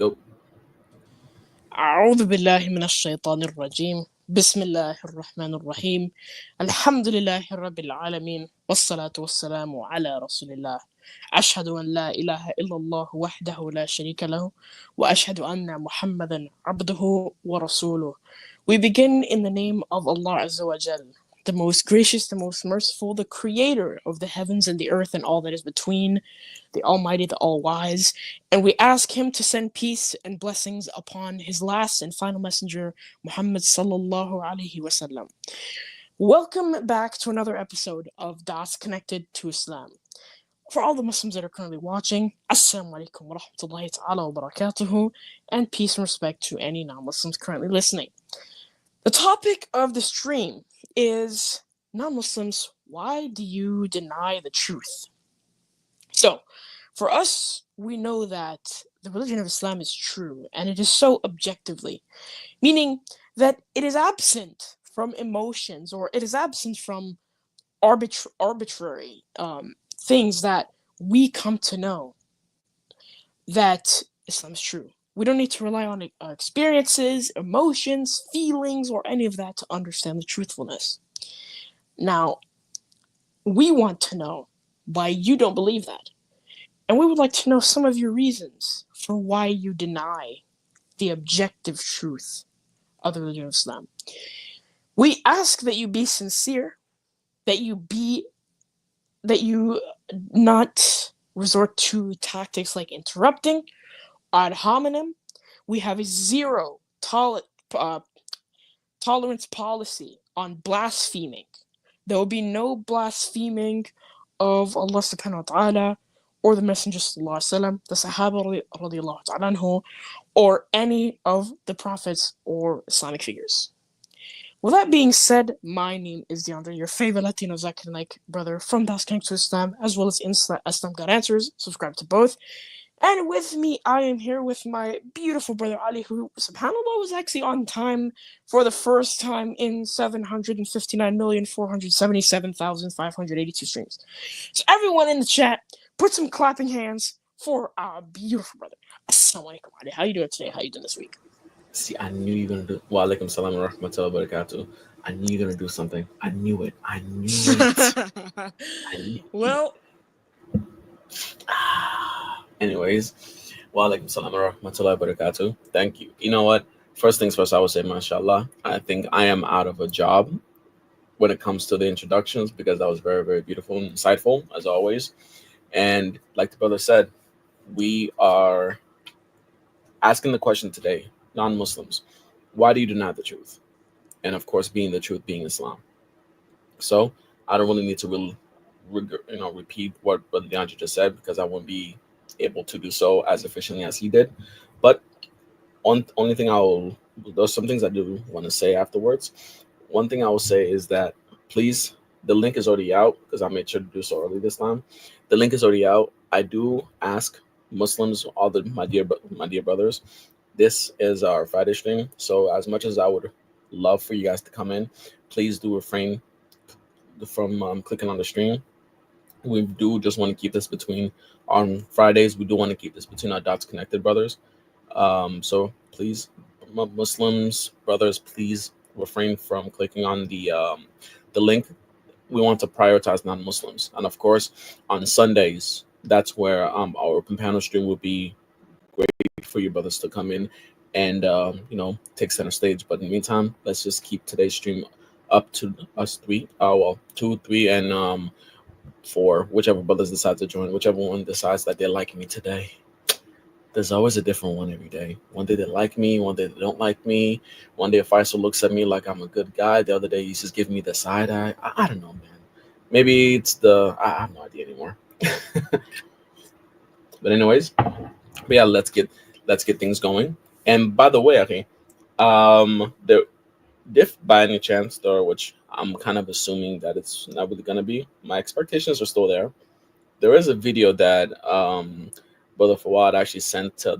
Go. أعوذ بالله من الشيطان الرجيم بسم الله الرحمن الرحيم الحمد لله رب العالمين والصلاة والسلام على رسول الله أشهد أن لا إله إلا الله وحده لا شريك له وأشهد أن محمدا عبده ورسوله. We begin in the name of Allah Azza wa Jal, the most gracious, the most merciful, the creator of the heavens and the earth and all that is between, the Almighty, the All-Wise, and we ask Him to send peace and blessings upon His last and final messenger, Muhammad sallallahu alaihi wasallam. Welcome back to another episode of Das Connected to Islam. For all the Muslims that are currently watching, Assalamu alaikum wa rahmatullahi ta'ala wa barakatuhu, and peace and respect to any non-Muslims currently listening. The topic of the stream is non-Muslims, why do you deny the truth? So, for us, we know that the religion of Islam is true, and it is so objectively, meaning that it is absent from emotions or it is absent from arbitrary things that we come to know that Islam is true. We don't need to rely on experiences, emotions, feelings, or any of that to understand the truthfulness. Now, we want to know why you don't believe that. And we would like to know some of your reasons for why you deny the objective truth of the religion of Islam. We ask that you be sincere, that you not resort to tactics like interrupting, ad hominem. We have a zero tolerance policy on blaspheming. There will be no blaspheming of Allah subhanahu wa ta'ala or the Messenger sallallahu alaihi wasallam, the Sahaba radiallahu ta'ala anhu, or any of the prophets or Islamic figures. With that being said, my name is DeAndre, your favorite Latino Zakir Naik brother from Das Connect to Islam, as well as Islam Got Answers. Subscribe to both. And with me, I am here with my beautiful brother Ali, who, subhanAllah, was actually on time for the first time in 759,477,582 streams. So everyone in the chat, put some clapping hands for our beautiful brother. Assalamu alaikum, Ali. How you doing today? How you doing this week? See, I knew you were gonna do. Wa alaikum salam wa rahmatullahi wa barakatuh. I knew you were gonna do something. I knew it. Well, anyways, wa alaikum salam wa rahmatullahi wa barakatuh. Thank you. You know what? First things first, I would say, mashallah. I think I am out of a job when it comes to the introductions because that was very, very beautiful and insightful as always. And like the brother said, we are asking the question today, non-Muslims, why do you deny the truth? And of course, being the truth being Islam. So I don't really need to repeat what Brother DeAndre just said because I wouldn't be able to do so as efficiently as he did. But there's some things I do want to say afterwards. One thing I will say is that please, the link is already out because I made sure to do so early this time. The link is already out. I do ask Muslims, my dear brothers, this is our Friday stream. So as much as I would love for you guys to come in, please do refrain from clicking on the stream. We do just want to keep this on Fridays. We do want to keep this between our Dots Connected brothers. So please, Muslims, brothers, please refrain from clicking on the link. We want to prioritize non-Muslims. And of course, on Sundays, that's where our open panel stream will be great for you brothers to come in and take center stage. But in the meantime, let's just keep today's stream up to us three. 2, 3, and 4, whichever brothers decide to join, whichever one decides that they like me today. There's always a different one every day. One day they like me, one day they don't like me. One day Faisal looks at me like I'm a good guy. The other day he's just giving me the side eye. I don't know, man. Maybe it's I have no idea anymore. But anyways, yeah, let's get things going. And by the way, okay, if by any chance, which I'm kind of assuming that it's not really gonna be, my expectations are still there. There is a video that Brother Fawad actually sent to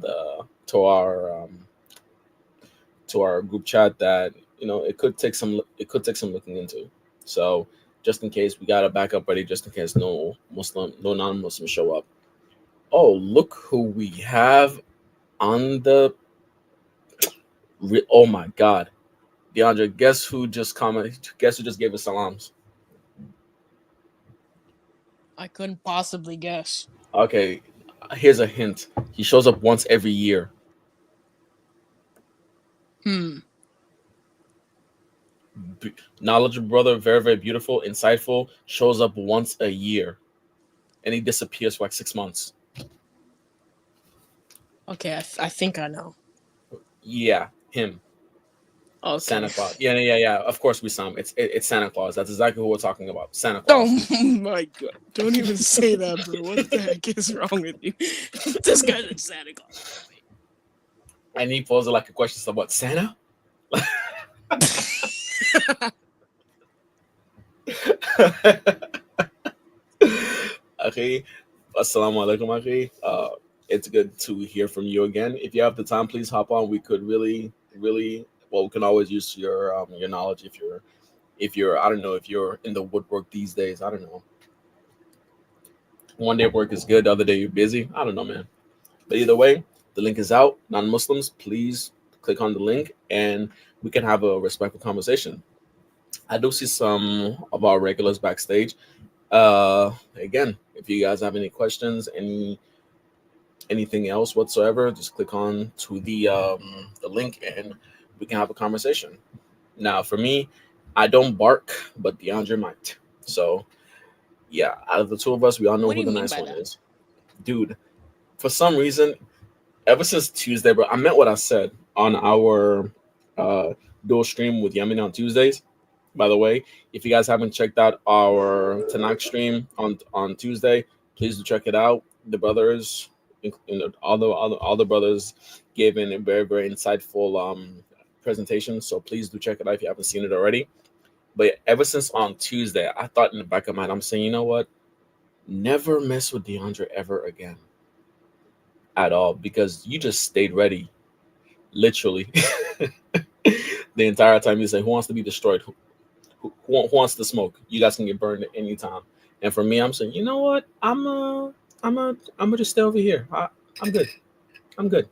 our group chat that it could take some looking into. So just in case, we got a backup ready, just in case no non-Muslims show up. Oh, look who we have On the oh my god, DeAndre, guess who just commented? Guess who just gave us salams? I couldn't possibly guess. Okay, here's a hint. He shows up once every year. Hmm. Knowledgeable brother, very very beautiful, insightful. Shows up once a year, and he disappears for like 6 months. Okay, I think I know. Yeah, him. Okay. Santa Claus. Yeah, yeah, yeah. Of course we saw him. It's Santa Claus. That's exactly who we're talking about. Santa Oh Claus. my god. Don't even say that, bro. What the heck is wrong with you? This guy's a Santa Claus. And he posed like a question about Santa. Okay. Assalamu alaikum, akhi. It's good to hear from you again. If you have the time, please hop on. We could really, really, well, we can always use your knowledge if you're I don't know if you're in the woodwork these days. I don't know. One day work is good, the other day you're busy. I don't know, man. But either way, the link is out. Non-Muslims, please click on the link and we can have a respectful conversation. I do see some of our regulars backstage. Again, if you guys have any questions, anything else whatsoever, just click on to the link and we can have a conversation. Now, for me, I don't bark, but DeAndre might. So, yeah, out of the two of us, we all know What do who you the mean nice by one that? is. Dude, for some reason, ever since Tuesday, bro, I meant what I said on our dual stream with Yemen on Tuesdays. By the way, if you guys haven't checked out our Tanakh stream on Tuesday, please do check it out. The brothers, all the brothers gave in a very very insightful presentation. So please do check it out if you haven't seen it already. But ever since on Tuesday, I thought in the back of my mind, I'm saying, you know what? Never mess with DeAndre ever again at all because you just stayed ready, literally, the entire time. You say, "Who wants to be destroyed? Who wants to smoke? You guys can get burned at any time." And for me, I'm saying, you know what? I'm gonna just stay over here. I'm good. I'm good.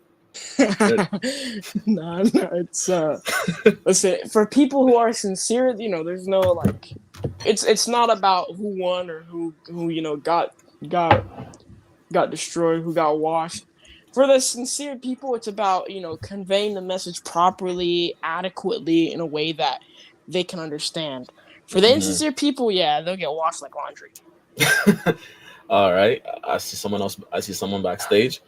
No, it's listen, for people who are sincere, there's no like it's not about who won or who got got destroyed, who got washed. For the sincere people, it's about, conveying the message properly, adequately, in a way that they can understand. For the Mhm. insincere people, yeah, they'll get washed like laundry. All right. I see someone else. I see someone backstage.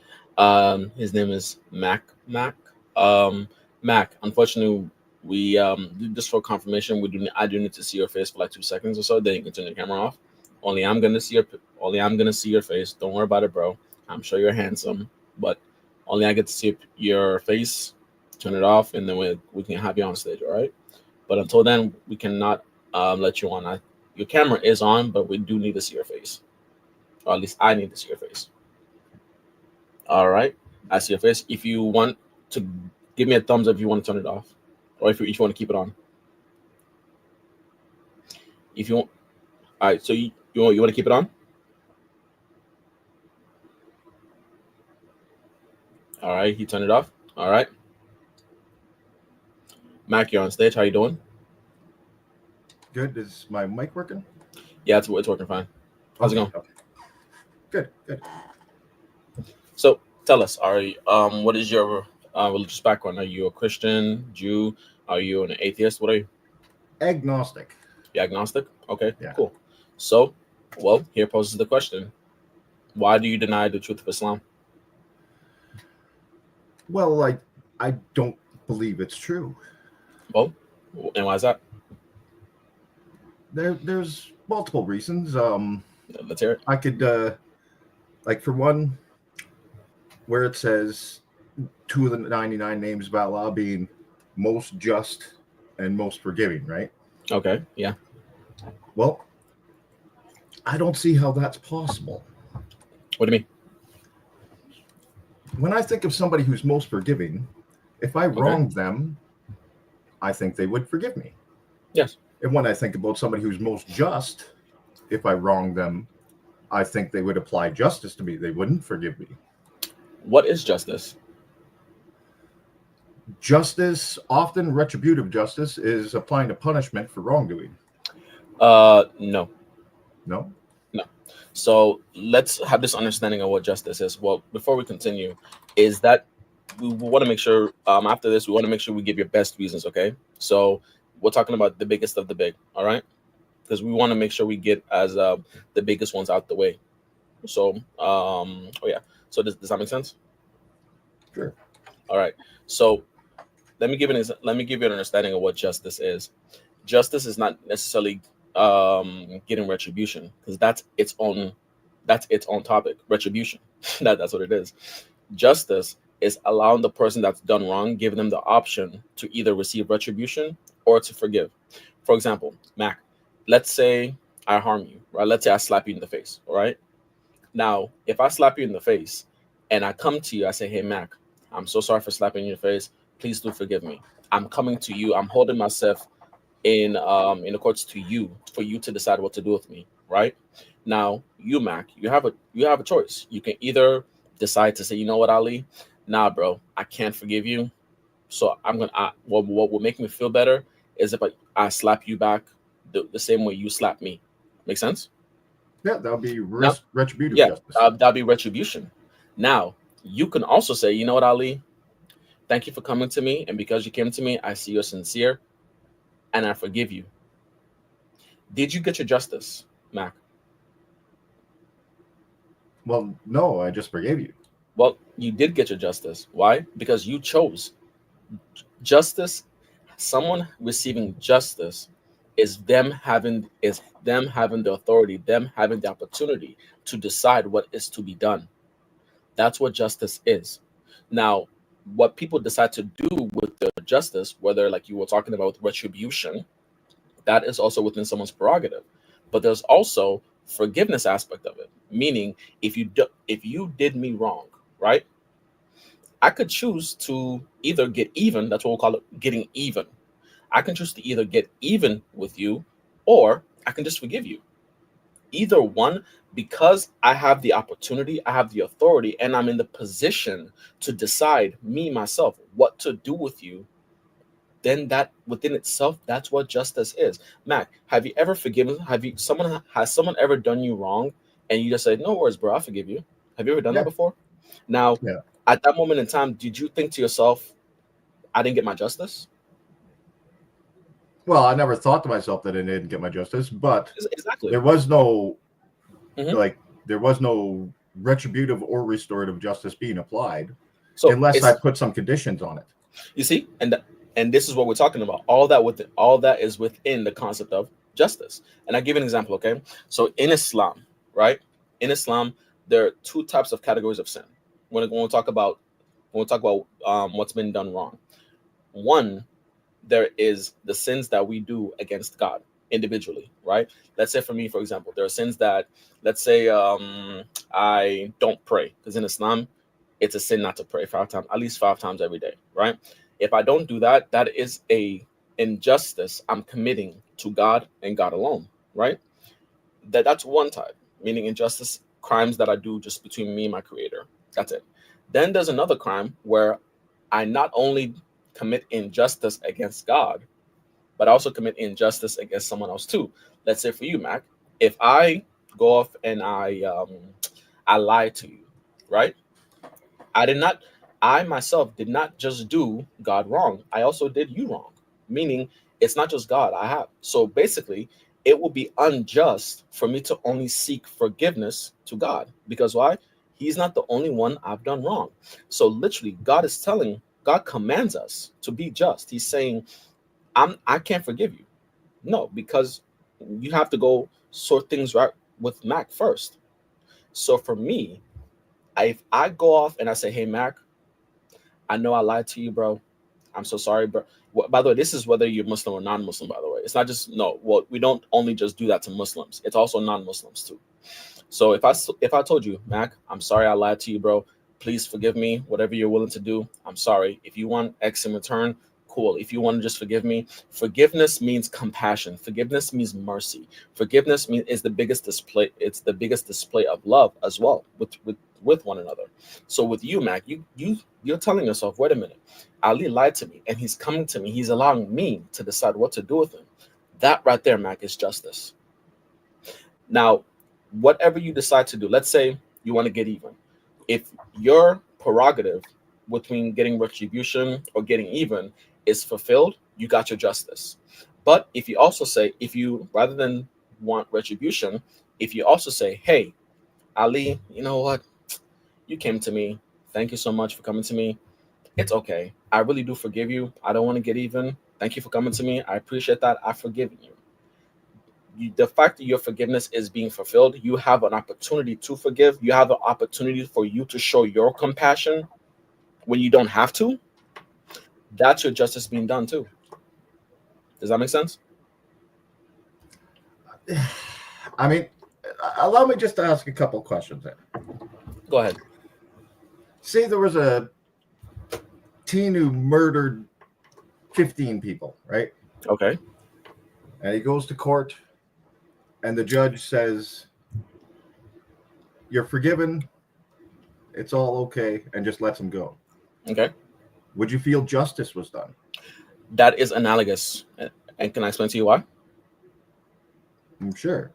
His name is Mac. Mac. Um, Mac. Unfortunately, we just for confirmation, we do. I do need to see your face for like 2 seconds or so. Then you can turn the camera off. Only I'm gonna see your. Only I'm gonna see your face. Don't worry about it, bro. I'm sure you're handsome, but only I get to see your face. Turn it off, and then we can have you on stage. All right. But until then, we cannot let you on. Your camera is on, but we do need to see your face, or at least I need to see your face. All right, I see your face. If you want to give me a thumbs up, if you want to turn it off, or if you want to keep it on. If you want, all right. So you want to keep it on? All right, he turned it off. All right, Mac, you're on stage. How you doing? Good. Is my mic working? Yeah, it's working fine. How's it Okay. going? Okay. Good. Good. So tell us, what is your religious background? Are you a Christian, Jew? Are you an atheist? What are you? Agnostic. You agnostic? Okay, Yeah. cool. So, well, here poses the question: why do you deny the truth of Islam? Well, I don't believe it's true. Well, and why is that? There's multiple reasons. Let's hear it. I could like for one, where it says two of the 99 names of Allah being most just and most forgiving, right? Okay, yeah. Well, I don't see how that's possible. What do you mean? When I think of somebody who's most forgiving, if I Okay. wronged them, I think they would forgive me. Yes. And when I think about somebody who's most just, if I wronged them, I think they would apply justice to me. They wouldn't forgive me. What is justice? Justice, often retributive justice, is applying a punishment for wrongdoing. No. No? No. So let's have this understanding of what justice is. Well, before we continue, is that we want to make sure after this we want to make sure we give your best reasons. Okay. So we're talking about the biggest of the big. All right. Because we want to make sure we get as the biggest ones out the way. So oh yeah. So does that make sense? Sure. All right. So let me give you an understanding of what justice is. Justice is not necessarily getting retribution because that's its own topic. Retribution. That's what it is. Justice is allowing the person that's done wrong, giving them the option to either receive retribution or to forgive. For example, Mac, let's say I harm you, right? Let's say I slap you in the face, all right? Now, if I slap you in the face and I come to you, I say, hey, Mac, I'm so sorry for slapping you in the face. Please do forgive me. I'm coming to you. I'm holding myself in accordance to you for you to decide what to do with me, right? Now, you Mac, you have a choice. You can either decide to say, you know what, Ali, nah, bro, I can't forgive you. So what will make me feel better is if I slap you back the same way you slap me. Make sense? Yeah, that would be Now, retributive yeah, justice. that'll be retribution. Now, you can also say, you know what, Ali, thank you for coming to me, and because you came to me, I see you're sincere, and I forgive you. Did you get your justice, Mac? Well, no, I just forgave you. Well, you did get your justice. Why? Because you chose justice. Someone receiving justice is them having the authority, them having the opportunity to decide what is to be done. That's what justice is. Now, what people decide to do with the justice, whether like you were talking about retribution, that is also within someone's prerogative. But there's also forgiveness aspect of it, meaning if you did me wrong, right? I could choose to either get even. That's what we'll call it, getting even. I can choose to either get even with you, or I can just forgive you. Either one, because I have the opportunity, I have the authority, and I'm in the position to decide me myself what to do with you, then that within itself, that's what justice is. Mac, have you ever forgiven? Have you someone has someone ever done you wrong and you just said, no worries, bro, I forgive you? Have you ever done that Yeah, before? Now, yeah. at that moment in time, did you think to yourself, I didn't get my justice? Well, I never thought to myself that I didn't get my justice, but Exactly. there was no Hmm. like there was no retributive or restorative justice being applied So unless I it's put some conditions on it. you see, and this is what we're talking about. All that is within the concept of justice. And I give an example, okay? So in Islam, right? In Islam, there are two types of categories of sin. When we talk about what's been done wrong. One, there is the sins that we do against God individually, right? Let's say for me, for example, there are sins that, let's say, I don't pray because in Islam, it's a sin not to pray 5 times, at least 5 times every day, right? If I don't do that, that is a injustice I'm committing to God and God alone, right? That's one type, meaning injustice, crimes that I do just between me and my creator. That's it. Then there's another crime where I not only commit injustice against God, but I also commit injustice against someone else too. Let's say for you, Mac, if I go off and I lie to you, right? I did not, I myself did not just do God wrong. I also did you wrong. Meaning it's not just God I have. So basically, it will be unjust for me to only seek forgiveness to God. Because why? He's not the only one I've done wrong. So literally, God commands us to be just. He's saying, I can't forgive you. No, because you have to go sort things right with Mac first. So for me, if I go off and I say, hey Mac, I know I lied to you, bro. I'm so sorry, bro. By the way, this is whether you're Muslim or non-Muslim. By the way, it's not just no. Well, we don't only just do that to Muslims. It's also non-Muslims too. So if I told you, Mac, I'm sorry I lied to you, bro. Please forgive me. Whatever you're willing to do, I'm sorry. If you want X in return, cool. If you want to just forgive me, forgiveness means compassion. Forgiveness means mercy. Forgiveness means is the biggest display. It's the biggest display of love as well with one another. So with you, Mac, you're telling yourself, wait a minute. Ali lied to me and he's coming to me. He's allowing me to decide what to do with him. That right there, Mac, is justice. Now, whatever you decide to do, let's say you want to get even. If your prerogative between getting retribution or getting even is fulfilled, you got your justice. But if you also say, if you, rather than want retribution, if you also say, hey, Ali, you know what? You came to me. Thank you so much for coming to me. It's okay. I really do forgive you. I don't want to get even. Thank you for coming to me. I appreciate that. I've forgiven you. The fact that your forgiveness is being fulfilled, you have an opportunity to forgive. You have an opportunity for you to show your compassion when you don't have to. That's your justice being done too. Does that make sense? I mean, allow me just to ask a couple questions there. Go ahead. Say there was a teen who murdered 15 people, right? Okay. And he goes to court, and the judge says, you're forgiven, it's all okay, and just lets him go. Okay. Would you feel justice was done? That is analogous. And can I explain to you why? I'm sure.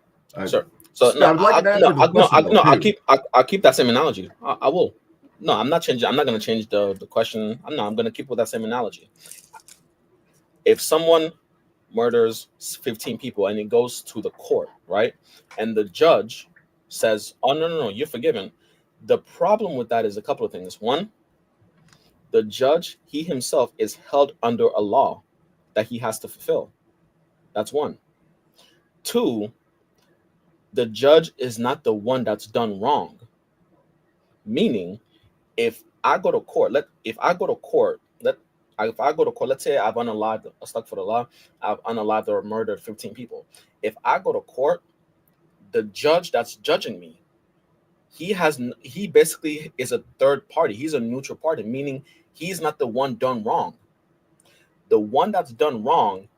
Sure. So no, I'd like an answer to the question, though, too. I'll keep that same analogy. I will. No, I'm not changing. I'm not going to change the question. I'm going to keep with that same analogy. If someone murders 15 people and it goes to the court, right? And the judge says, "Oh no, you're forgiven." The problem with that is a couple of things. One, the judge, he himself is held under a law that he has to fulfill. That's one. Two, the judge is not the one that's done wrong. Meaning, if I go to court, if I go to court, if I go to court, let's say I've unalived, stuck for the law, I've unalived or murdered 15 people. If I go to court, the judge that's judging me, he basically is a third party. He's a neutral party, meaning he's not the one done wrong. The one that's done wrong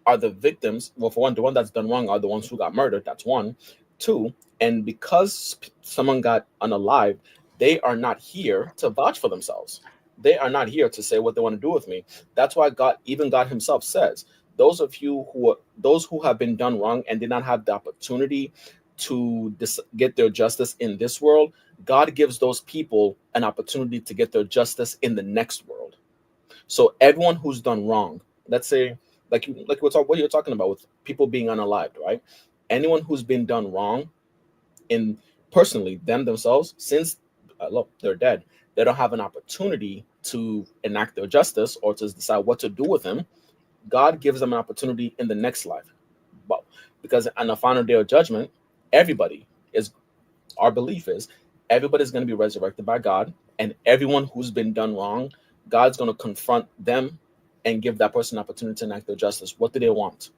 are the victims. Well, for one, the one that's done wrong are the ones who got murdered. That's one. Two, and because someone got unalived, they are not here to vouch for themselves. They are not here to say what they want to do with me. That's why God Himself says, those who have been done wrong and did not have the opportunity to get their justice in this world, God gives those people an opportunity to get their justice in the next world. So everyone who's done wrong, let's say, what you're talking about with people being unalived, right? Anyone who's been done wrong, in personally themselves, since look, they're dead, they don't have an opportunity to enact their justice or to decide what to do with them. God gives them an opportunity in the next life, but because on the final day of judgment, everybody is. Our belief is everybody's going to be resurrected by God, and everyone who's been done wrong, God's going to confront them and give that person an opportunity to enact their justice. What do they want?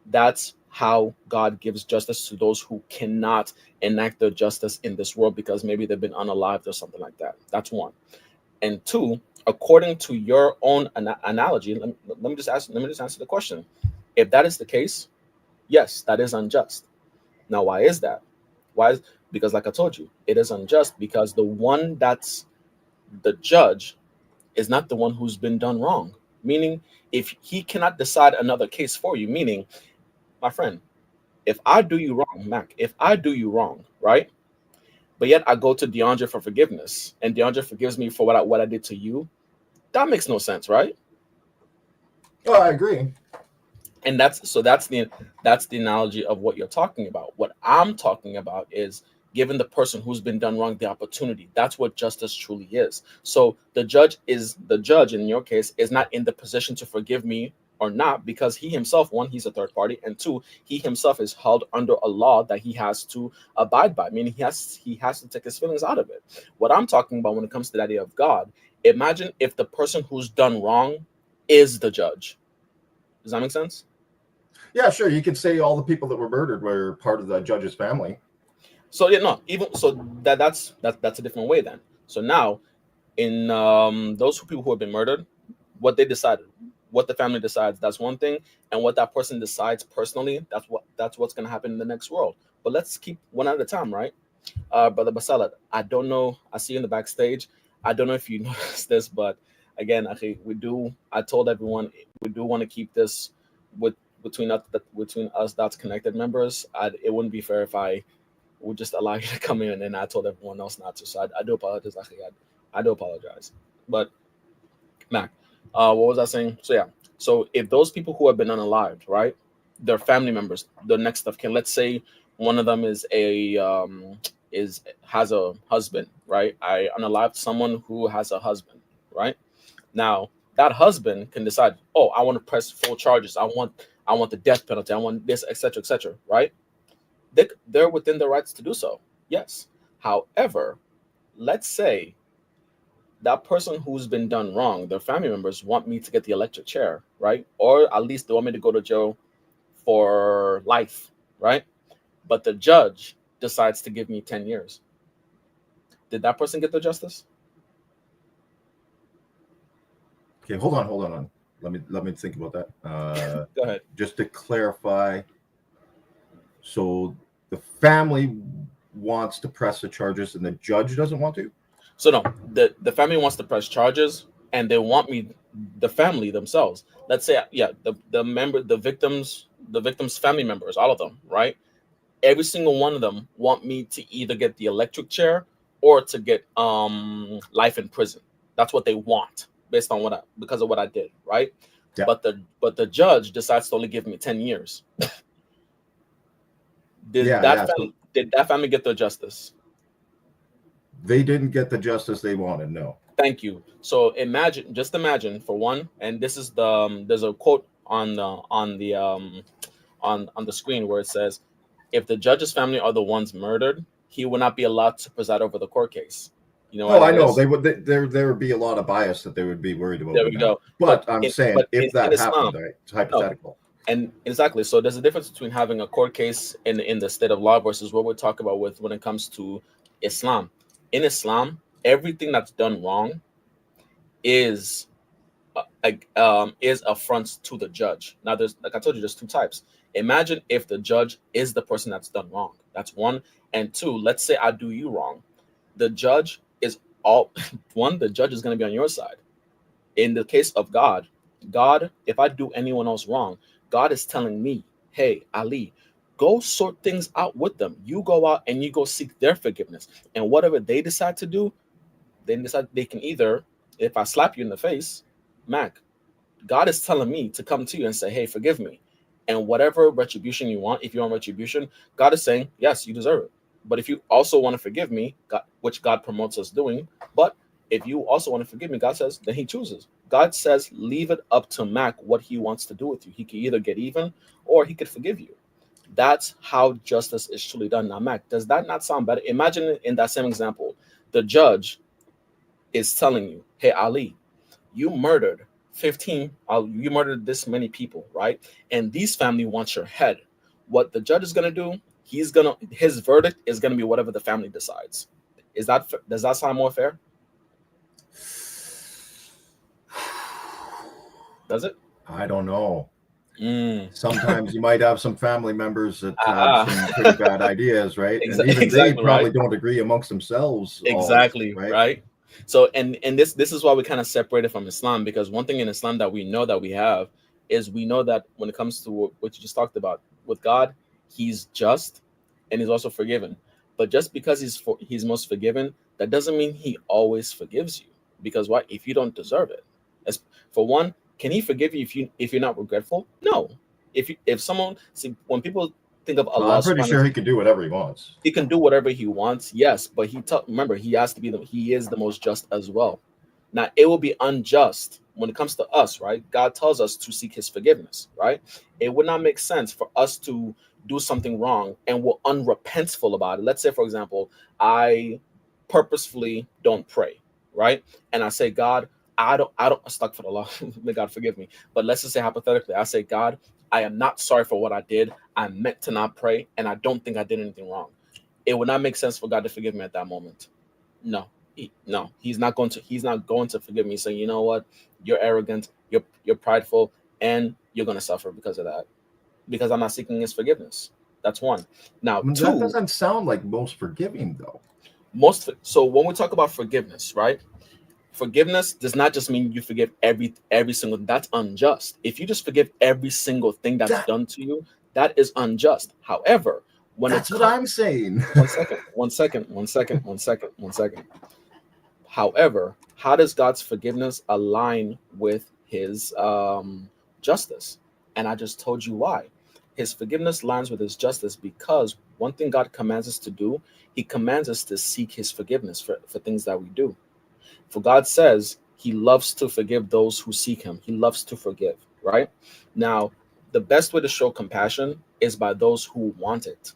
That's how God gives justice to those who cannot enact their justice in this world because maybe they've been unalived or something like that. That's one. And two, according to your own analogy, let me just answer the question. If that is the case, yes, that is unjust. Now, why is that? Because, like I told you, it is unjust because the one that's the judge is not the one who's been done wrong. Meaning, if he cannot decide another case for you, meaning, my friend, if I do you wrong, Mac, if I do you wrong, right? But yet I go to DeAndre for forgiveness, and DeAndre forgives me for what I did to you. That makes no sense, right? Oh, I agree. And that's the analogy of what you're talking about. What I'm talking about is giving the person who's been done wrong the opportunity. That's what justice truly is. So the judge in your case is not in the position to forgive me or not because he himself, one, he's a third party, and two, he himself is held under a law that he has to abide by, meaning he has to take his feelings out of it. What I'm talking about when it comes to the idea of God, imagine if the person who's done wrong is the judge. Does that make sense? Yeah, sure. You could say all the people that were murdered were part of the judge's family. So yeah, no, even so that's a different way then. So now, in those people who have been murdered, what they decided, what the family decides, that's one thing, and what that person decides personally, that's what's gonna happen in the next world. But let's keep one at a time, right? Brother Basalat, I don't know. I see you in the backstage. I don't know if you noticed this, but again, okay, I told everyone we do want to keep this with between us that's connected members. It wouldn't be fair if I would just allow you to come in and I told everyone else not to. So I do apologize. Actually, I do apologize. But Mac, what was I saying? So yeah, so if those people who have been unalived, right, their family members, the next of kin. Let's say one of them is has a husband, right? I unalived someone who has a husband, right? Now that husband can decide, oh, I want to press full charges. I want the death penalty. I want this, etc., right? They're within their rights to do so. Yes. However, let's say that person who's been done wrong, their family members want me to get the electric chair, right? Or at least they want me to go to jail for life, right? But the judge decides to give me 10 years. Did that person get the justice? Okay, hold on. Let me think about that. Go ahead. Just to clarify, so the family wants to press the charges and the judge doesn't want to? So no, the family wants to press charges and they want me, the family themselves. Let's say, yeah, the victim's family members, all of them, right? Every single one of them want me to either get the electric chair or to get life in prison. That's what they want based on because of what I did, right? Yeah. But the judge decides to only give me 10 years. Did that family get the justice? They didn't get the justice they wanted. No. Thank you. So just imagine for one, and this is there's a quote on the screen where it says, if the judge's family are the ones murdered, he will not be allowed to preside over the court case. You know. Oh, I know. They would. There would be a lot of bias that they would be worried about. There we go. But I'm saying, if that Islam, happened, right, it's hypothetical. And exactly. So there's a difference between having a court case in the state of law versus what we're talking about when it comes to Islam. In Islam, everything that's done wrong is affronts to the judge. Now, there's, like I told you, there's two types. Imagine if the judge is the person that's done wrong. That's one. And two, let's say I do you wrong. The judge is the judge is going to be on your side. In the case of God, if I do anyone else wrong, God is telling me, hey, Ali, go sort things out with them. You go out and you go seek their forgiveness. And whatever they decide to do, they can either, if I slap you in the face, Mac, God is telling me to come to you and say, hey, forgive me. And whatever retribution you want, if you want retribution, God is saying, yes, you deserve it. But if you also want to forgive me, God, which God promotes us doing, but if you also want to forgive me, God says, then he chooses. God says, leave it up to Mac what he wants to do with you. He could either get even or he could forgive you. That's how justice is truly done. Now, Mac, does that not sound better? Imagine in that same example, the judge is telling you, hey, Ali, you murdered this many people, right? And these family wants your head. What the judge is going to do, his verdict is going to be whatever the family decides. Does that sound more fair? Does it? I don't know. Sometimes you might have some family members that have some pretty bad ideas, right? And even they probably don't agree amongst themselves. Exactly, right? So, and this is why we kind of separated from Islam, because one thing in Islam that we know that we have is we know that when it comes to what you just talked about with God, he's just and he's also forgiven. But just because he's most forgiven, that doesn't mean he always forgives you. Because why? If you don't deserve it. For one, can he forgive you if you're not regretful? No. If someone when people think of Allah, I'm pretty sure he can do whatever he wants. He can do whatever he wants, yes, but remember, he has to be he is the most just as well. Now, it will be unjust when it comes to us, right? God tells us to seek his forgiveness, right? It would not make sense for us to do something wrong and we're unrepentful about it. Let's say, for example, I purposefully don't pray, right? And I say, God, I don't stuck for the law. May God forgive me. But let's just say hypothetically, I say, God, I am not sorry for what I did. I meant to not pray, and I don't think I did anything wrong. It would not make sense for God to forgive me at that moment. No, he's not going to forgive me. Saying, you know what, you're arrogant, you're prideful, and you're going to suffer because of that. Because I'm not seeking his forgiveness. That's one. Now, two, that doesn't sound like most forgiving though. So when we talk about forgiveness, right? Forgiveness does not just mean you forgive every single. That's unjust. If you just forgive every single thing that's That, done to you, that is unjust. However, when it that's what comes, I'm saying. one second. However, how does God's forgiveness align with His justice? And I just told you why. His forgiveness lines with His justice because one thing God commands us to do, He commands us to seek His forgiveness for things that we do. For God says He loves to forgive those who seek Him. He loves to forgive, right? Now, the best way to show compassion is by those who want it.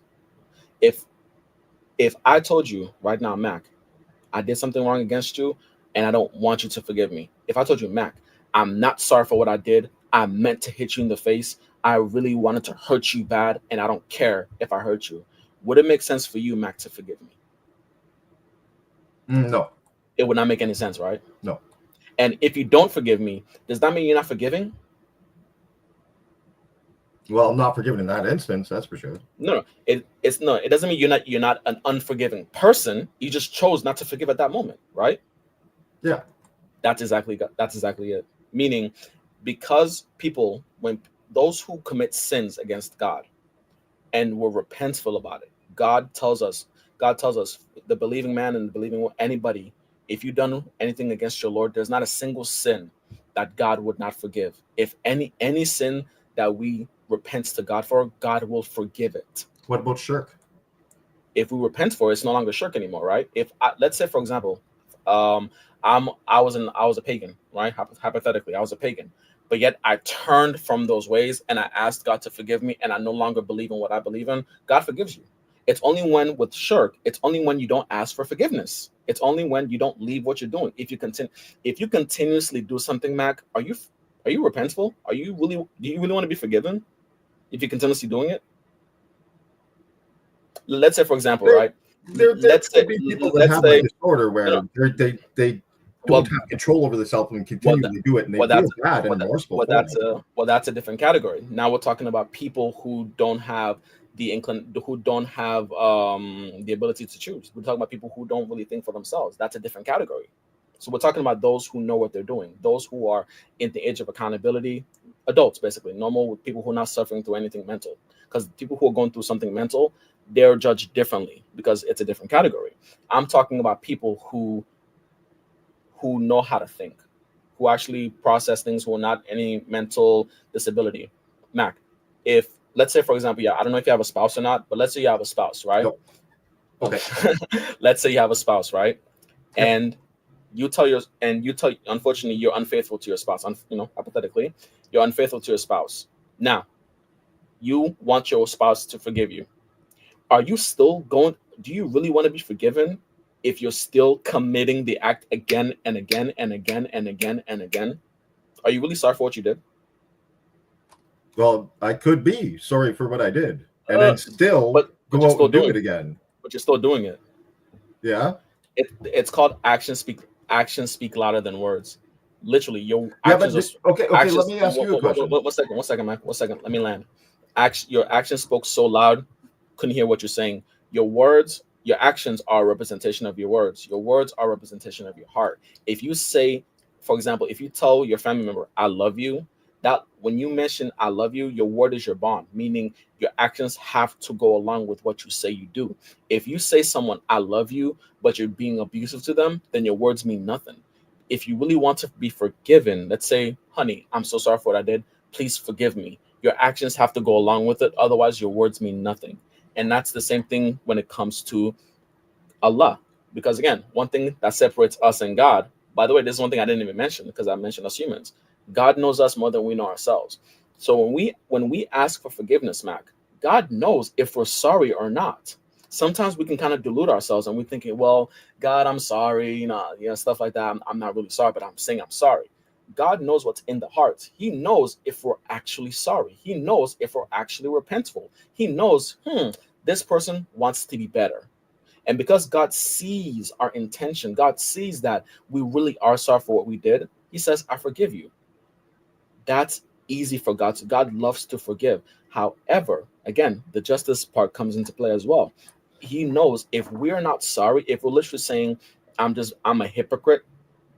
If if I told you right now, Mac, I did something wrong against you and I don't want you to forgive me. If I told you, Mac, I'm not sorry for what I did. I meant to hit you in the face. I really wanted to hurt you bad and I don't care if I hurt you. Would it make sense for you, Mac, to forgive me? No, It would not make any sense, right? no. And if you don't forgive me, does that mean you're not forgiving? Well, I'm not forgiven in that instance, that's for sure. No, no. It's no. It doesn't mean you're not an unforgiving person. You just chose not to forgive at that moment, right? Yeah. That's exactly it. Meaning, because people, when those who commit sins against God and were repentful about it, God tells us, the believing man and the believing anybody, if you've done anything against your Lord, there's not a single sin that God would not forgive. If any sin that we repent to God for, God will forgive it. What about shirk? If we repent for it, it's no longer shirk anymore, right? Let's say, for example, um, I was a pagan, right? Hypothetically, I was a pagan, but yet I turned from those ways and I asked God to forgive me, and I no longer believe in what I believe in. God forgives you. It's only when with shirk, it's only when you don't ask for forgiveness. It's only when you don't leave what you're doing. If you continuously do something, Mac, are you repentful? Do you really want to be forgiven? If you're continuously doing it, let's say, for example, There, right? there Let's say, could be people that let's have a say, disorder no, no. where they don't Well, have control over themselves and well, that, continually do it, and they well, feel that's bad and well, that, remorseful well, for that's it. a well, that's a different category. Now we're talking about people who don't have the ability to choose. We're talking about people who don't really think for themselves. That's a different category. So we're talking about those who know what they're doing, those who are in the age of accountability, adults basically, normal people who are not suffering through anything mental. Because people who are going through something mental, they're judged differently because it's a different category. I'm talking about people who know how to think, who actually process things, who are not any mental disability. Mac, if let's say, for example, yeah, I don't know if you have a spouse or not, but let's say you have a spouse, right? Yep. Okay. Let's say you have a spouse, right? Yep. And unfortunately, you're unfaithful to your spouse. Hypothetically, you're unfaithful to your spouse. Now, you want your spouse to forgive you. Are you still going? Do you really want to be forgiven if you're still committing the act again and again and again and again and again? Are you really sorry for what you did? Well, I could be sorry for what I did, and Uh, then still but you're go out still and do doing it it. again. But you're still doing it. Yeah. It's called actions speak louder than words. Literally, your Yeah, actions but are okay, okay. Let actions. me ask you a question. One second, one second, Mike. One second. Let me land. Your actions spoke so loud, couldn't hear what you're saying. Your actions are a representation of your words. Your words are a representation of your heart. If you say, for example, if you tell your family member, "I love you," that when you mention "I love you," your word is your bond, meaning your actions have to go along with what you say you do. If you say someone "I love you," but you're being abusive to them, then your words mean nothing. If you really want to be forgiven, let's say, "Honey, I'm so sorry for what I did. Please forgive me." Your actions have to go along with it. Otherwise, your words mean nothing. And that's the same thing when it comes to Allah. Because again, one thing that separates us and God, by the way, this is one thing I didn't even mention because I mentioned us humans. God knows us more than we know ourselves. So when we ask for forgiveness, Mac, God knows if we're sorry or not. Sometimes we can kind of delude ourselves and we're thinking, well, God, I'm sorry, stuff like that. I'm not really sorry, but I'm saying I'm sorry. God knows what's in the heart. He knows if we're actually sorry. He knows if we're actually repentful. He knows, this person wants to be better. And because God sees our intention, God sees that we really are sorry for what we did, He says, I forgive you. That's easy for God. So God loves to forgive. However, again, the justice part comes into play as well. He knows if we're not sorry, if we're literally saying, I'm a hypocrite,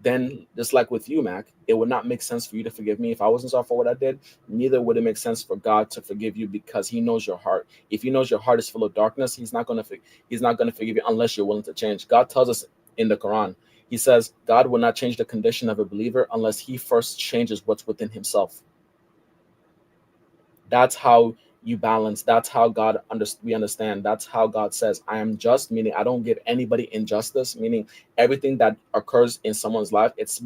then just like with you, Mac, it would not make sense for you to forgive me if I wasn't sorry for what I did. Neither would it make sense for God to forgive you because He knows your heart. If He knows your heart is full of darkness, He's not gonna forgive you unless you're willing to change. God tells us in the Quran, He says God will not change the condition of a believer unless He first changes what's within Himself. That's how you balance. That's how we understand. That's how God says, I am just, meaning I don't give anybody injustice, meaning everything that occurs in someone's life, it's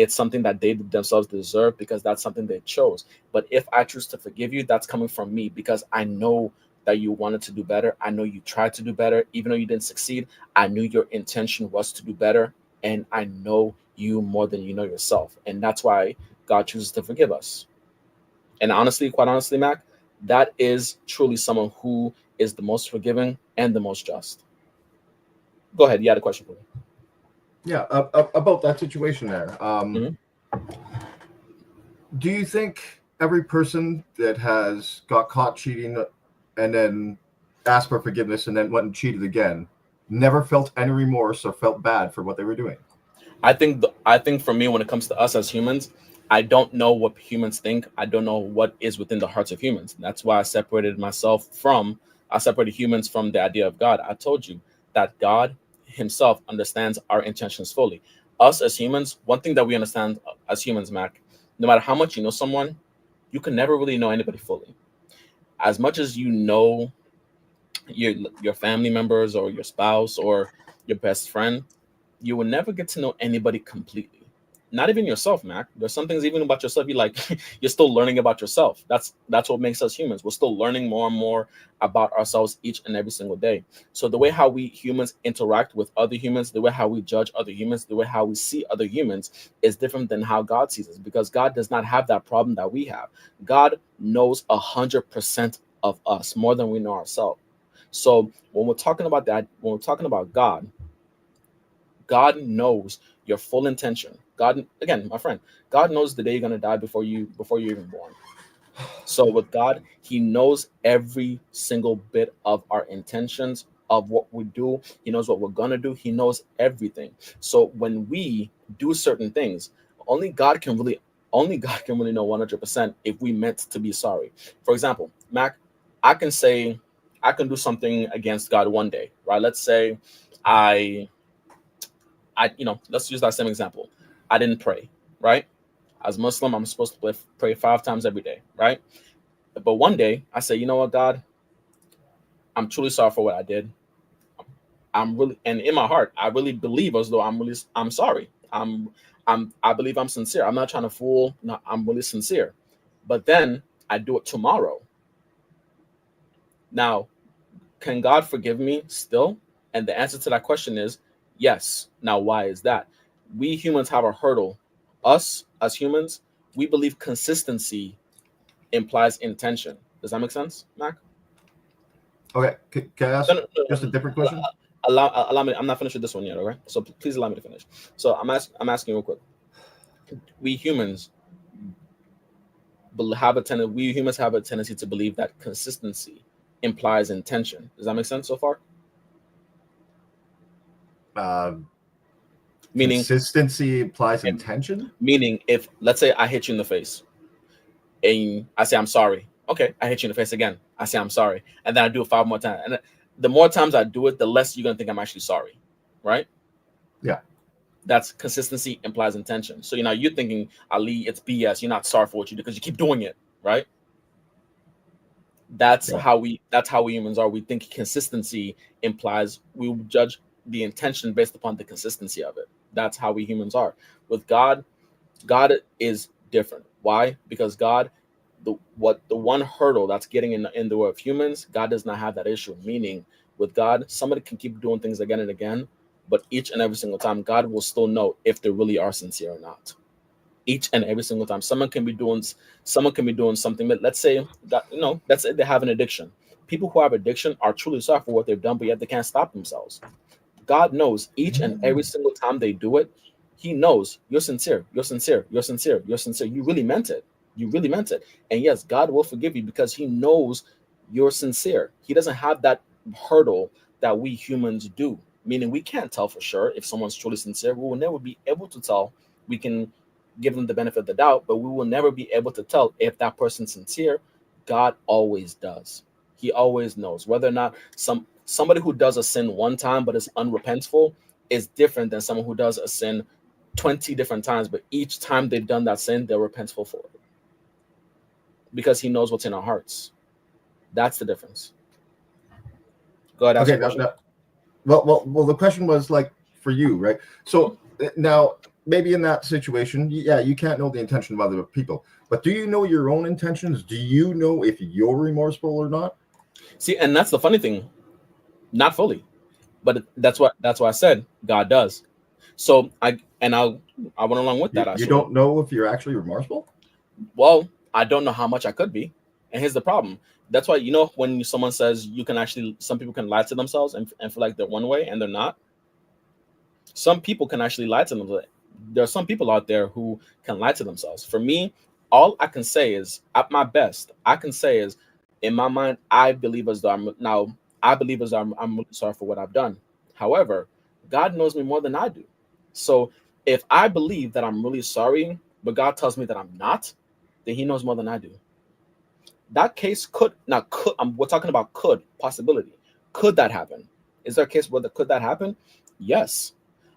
something that they themselves deserve because that's something they chose. But if I choose to forgive you, that's coming from me because I know that you wanted to do better. I know you tried to do better. Even though you didn't succeed, I knew your intention was to do better. And I know you more than you know yourself. And that's why God chooses to forgive us. And honestly, quite honestly, Mac, that is truly someone who is the most forgiving and the most just. Go ahead. You had a question for me. Yeah, about that situation there. Mhm. Do you think every person that has got caught cheating and then asked for forgiveness and then went and cheated again never felt any remorse or felt bad for what they were doing? I think for me, when it comes to us as humans, I don't know what humans think. I don't know what is within the hearts of humans. That's why I separated humans from the idea of God. I told you that God Himself understands our intentions fully. Us as humans, one thing that we understand as humans, Mac, no matter how much you know someone, you can never really know anybody fully. As much as you know your your family members or your spouse or your best friend, you will never get to know anybody completely. Not even yourself, Mac. There's some things even about yourself you like you're still learning about yourself. That's what makes us humans. We're still learning more and more about ourselves each and every single day. So the way how we humans interact with other humans, the way how we judge other humans, the way how we see other humans is different than how God sees us because God does not have that problem that we have. God knows 100% of us more than we know ourselves. So when we're talking about that, when we're talking about God, God knows your full intention. God, again, my friend, God knows the day you're gonna die before you're even born. So with God, He knows every single bit of our intentions of what we do. He knows what we're gonna do. He knows everything. So when we do certain things, only God can really only God can really know 100% if we meant to be sorry. For example, Mac, I can say I can do something against God one day, right? Let's say I let's use that same example. I didn't pray, right? As Muslim, I'm supposed to pray 5 times every day, right? But one day I say, you know what, God, I'm truly sorry for what I did. I'm really, and in my heart, I really believe as though I'm sorry. I believe I'm sincere. I'm not trying to fool. No, I'm really sincere. But then I do it tomorrow. Now, can God forgive me still? And the answer to that question is yes. Now, why is that? We humans have a hurdle. Us as humans, we believe consistency implies intention. Does that make sense, Mac? Okay, can I No, ask no, no, just a no. different question? Allow me. I'm not finished with this one yet. Okay, so please allow me to finish. So I'm asking real quick. We humans we humans have a tendency to believe that consistency implies intention. Does that make sense so far? Uh, Meaning, Consistency implies if, intention. if let's say I hit you in the face and I say I'm sorry. Okay, I hit you in the face again. I say I'm sorry, and then I do it 5 more times. And the more times I do it, the less you're gonna think I'm actually sorry, right? Yeah. That's consistency implies intention. So you're thinking, Ali, it's BS. You're not sorry for what you do because you keep doing it, right? Yeah. That's how we humans are. We think consistency implies we will judge the intention based upon the consistency of it. That's how we humans are. With God, God is different. Why? Because God, the one hurdle that's getting in the way of humans, God does not have that issue. Meaning, with God, somebody can keep doing things again and again, but each and every single time, God will still know if they really are sincere or not. Each and every single time, someone can be doing something. But let's say that let's say they have an addiction. People who have addiction are truly sorry for what they've done, but yet they can't stop themselves. God knows each and every single time they do it. He knows you're sincere. You're sincere. You're sincere. You're sincere. You really meant it. You really meant it. And yes, God will forgive you because He knows you're sincere. He doesn't have that hurdle that we humans do. meaning we can't tell for sure if someone's truly sincere. We will never be able to tell. We can give them the benefit of the doubt, but we will never be able to tell if that person's sincere. God always does. He always knows whether or not somebody who does a sin one time but is unrepentful is different than someone who does a sin 20 different times, but each time they've done that sin, they're repentful for it. Because he knows what's in our hearts. That's the difference. Go ahead, ask Okay, your question. well, the question was like for you, right? So now maybe in that situation, yeah, you can't know the intention of other people, but do you know your own intentions? Do you know if you're remorseful or not? See, and that's the funny thing. Not fully. But that's why I said God does. So I went along with that You actually. don't know if you're actually remorseful? Well, I don't know how much I could be. And here's the problem. That's why, when someone says some people can lie to themselves and feel like they're one way and they're not. Some people can actually lie to themselves. There are some people out there who can lie to themselves. For me, all I can say is, at my best, I can say is, in my mind, I believe as though I'm really sorry for what I've done. However, God knows me more than I do. So if I believe that I'm really sorry, but God tells me that I'm not, then he knows more than I do. That case we're talking about possibility. Could that happen? Is there a case where could that happen? Yes.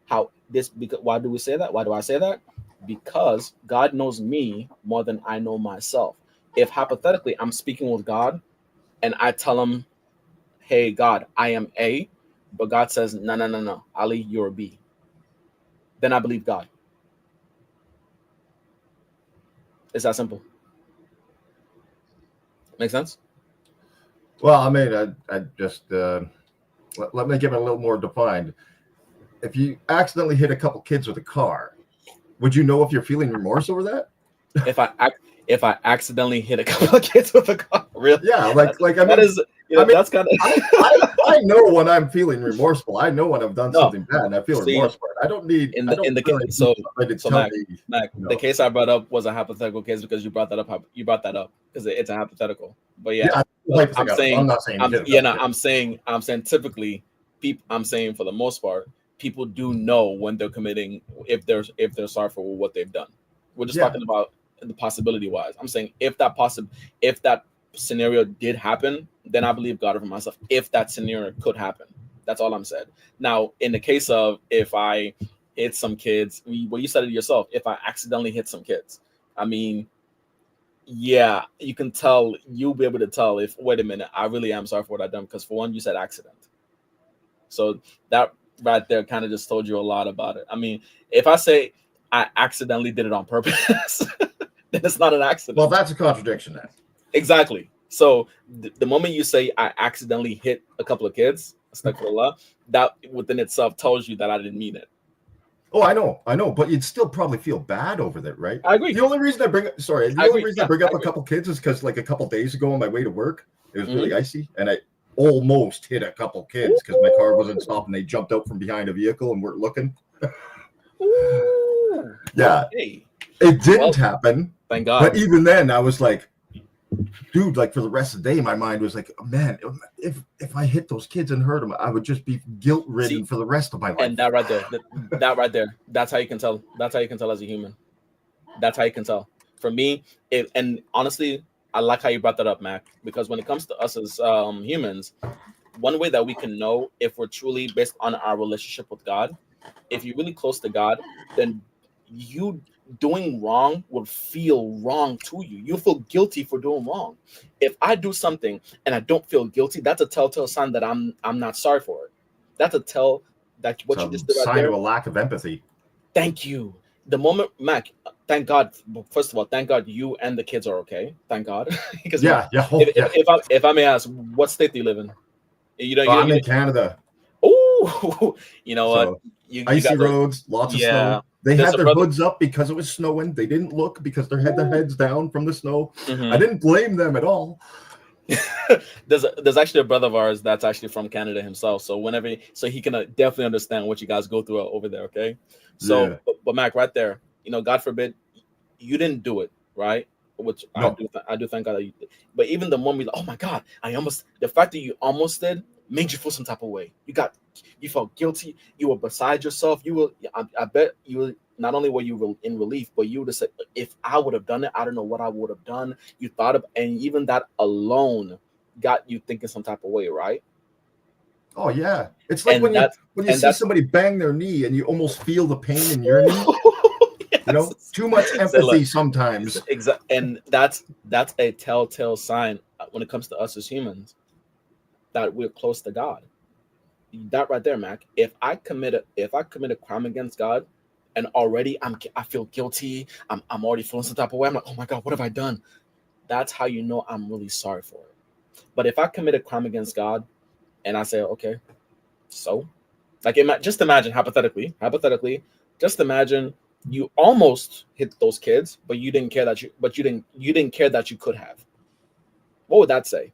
Why do we say that? Why do I say that? Because God knows me more than I know myself. If hypothetically I'm speaking with God and I tell him, hey God, I am A, but God says, no, Ali, you're a B, then I believe God. It's that simple. Make sense? Well, I mean, I just let me give it a little more defined. If you accidentally hit a couple kids with a car, would you know if you're feeling remorse over that? If I accidentally hit a couple of kids with a car, really? Yeah, like I mean, that is, that's kind of. I know when I'm feeling remorseful. I know when I've done No, something bad, and I feel see, remorse for it. I don't really need so somebody to tell Mac, me. the case I brought up was a hypothetical case because you brought that up. You brought that up because it's a hypothetical. But yeah, I'm saying, I'm not saying. I'm saying typically, I'm saying for the most part, people do know when they're committing if they're sorry for what they've done. We're just talking about the possibility wise. I'm saying if that scenario did happen, then I believe God over myself. If that scenario could happen, that's all I'm saying. Now, in the case of if I hit some kids, well, you said it yourself. If I accidentally hit some kids, I mean, yeah, you can tell. You'll be able to tell if. Wait a minute, I really am sorry for what I've done because for one, you said accident. So that right there kind of just told you a lot about it. I mean, if I say I accidentally did it on purpose, then it's not an accident. Well, that's a contradiction then. Exactly. So the moment you say I accidentally hit a couple of kids, astaghfirullah, that within itself tells you that I didn't mean it. Oh, I know, but you'd still probably feel bad over that, right? I agree. The only reason I bring up a couple kids is because like a couple days ago on my way to work, it was really icy, and I almost hit a couple kids because my car wasn't stopped and they jumped out from behind a vehicle and weren't looking. Yeah, okay. It didn't happen. Thank God. But even then, I was like, dude, like for the rest of the day, my mind was like, man, if I hit those kids and hurt them, I would just be guilt ridden for the rest of my life. And that right there, that's how you can tell. That's how you can tell as a human. That's how you can tell. For me, and honestly, I like how you brought that up, Mac, because when it comes to us as humans, one way that we can know if we're truly based on our relationship with God, if you're really close to God, then you doing wrong will feel wrong to you. You feel guilty for doing wrong. If I do something and I don't feel guilty, that's a telltale sign that I'm not sorry for it. That's a tell that what you just did right sign there. Of a lack of empathy. Thank you. The moment, Mac, thank God. First of all, thank God you and the kids are okay. Thank God. Because if I may ask, what state do you live in? I'm in Canada. Oh, you know what? Icy roads, lots of snow. They had their hoods up because it was snowing. They didn't look because they had their heads down from the snow. I didn't blame them at all. There's actually a brother of ours that's actually from Canada himself. So he can definitely understand what you guys go through over there. Okay. So, but Mac, right there, God forbid you didn't do it, right? Which no. I do thank God that you did. But even the moment, oh my God, the fact that you almost did, made you feel some type of way. You felt guilty. You were beside yourself. I bet you were, not only were you in relief, but you would have said, if I would have done it, I don't know what I would have done. You thought of, and even that alone got you thinking some type of way, right? Oh yeah, it's like And that's when you and see that's somebody bang their knee and you almost feel the pain in your knee. You know, yes. too much So look, empathy sometimes. and that's a telltale sign when it comes to us as humans that we're close to God. That right there, Mac. If I commit a crime against God, and already I feel guilty. I'm already feeling some type of way. I'm like, oh my God, what have I done? That's how you know I'm really sorry for it. But if I commit a crime against God and I say, okay, so like just imagine hypothetically, just imagine you almost hit those kids, but you didn't care that you could have. What would that say?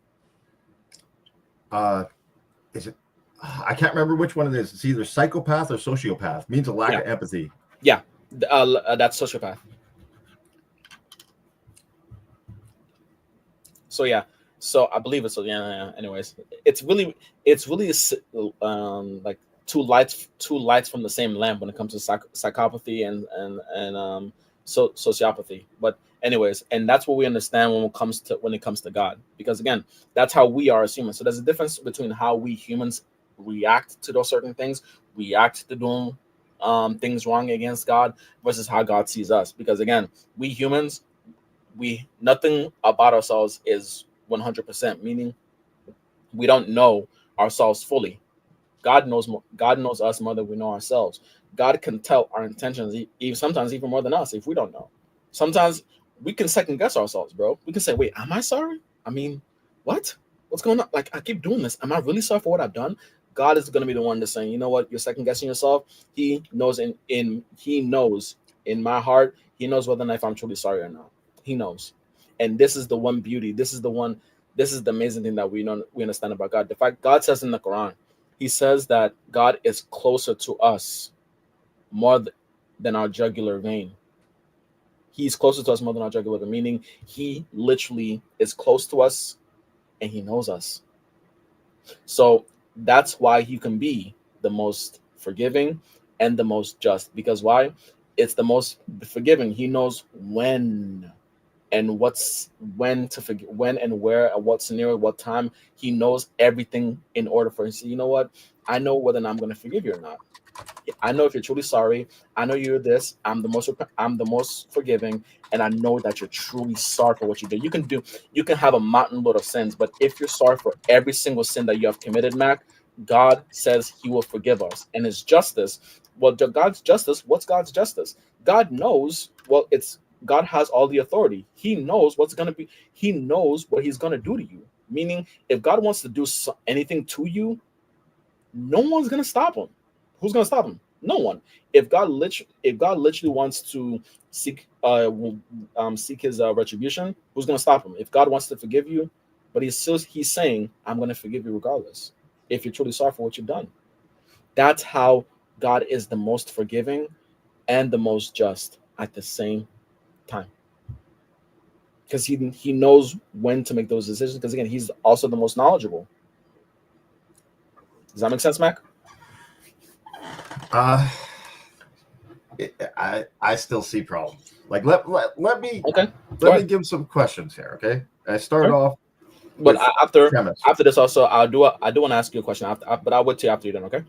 Is it? I can't remember which one it is. It's either psychopath or sociopath. It means a lack Yeah, of empathy. yeah, that's sociopath. So yeah, so I believe it's so yeah. Anyways, it's really like two lights from the same lamp when it comes to psychopathy and sociopathy. But anyways, and that's what we understand when it comes to God, because again, that's how we are as humans. So there's a difference between how we humans react to those certain things, react to doing things wrong against God, versus how God sees us. Because again, we humans, we nothing about ourselves is 100%, meaning we don't know ourselves fully. God knows us more than we know ourselves. God can tell our intentions, even sometimes even more than us, if we don't know. Sometimes we can second guess ourselves, bro. We can say, wait, am I sorry? I mean, what what's going on? Like, I keep doing this. Am I really sorry for what I've done? God is going to be the one that's saying, you know what, you're second guessing yourself. He knows he knows in my heart, he knows whether or not if I'm truly sorry or not. He knows. And this is the one beauty. This is the amazing thing that we understand about God. The fact God says in the Quran, he says that God is closer to us more than our jugular vein. He's closer to us more than our jugular vein, meaning he literally is close to us and he knows us. So that's why he can be the most forgiving and the most just. Because why? It's the most forgiving. He knows and when to forgive, when and where, at what scenario, what time. He knows everything in order for him to say, you know what? I know whether or not I'm going to forgive you or not. I know if you're truly sorry. I know you're this. I'm the most forgiving, and I know that you're truly sorry for what you did. You can have a mountain load of sins, but if you're sorry for every single sin that you have committed, Mac, God says He will forgive us, and His justice. Well, God's justice. What's God's justice? God knows. Well, it's God has all the authority. He knows what's going to be. He knows what He's going to do to you. Meaning, if God wants to do anything to you, no one's gonna stop him. Who's gonna stop him? No one. If God literally wants to seek seek his retribution, who's gonna stop him? If God wants to forgive you, but he's saying, I'm gonna forgive you regardless. If you're truly sorry for what you've done. That's how God is the most forgiving and the most just at the same time. Because he knows when to make those decisions. Because again, he's also the most knowledgeable. Does that make sense, Mac? Uh, I still see problems. Like let me Okay. let me give some questions here. Okay, I start Sure. off But with after premise. after this, also I do want to ask you a question. But I'll wait till after you then. Okay?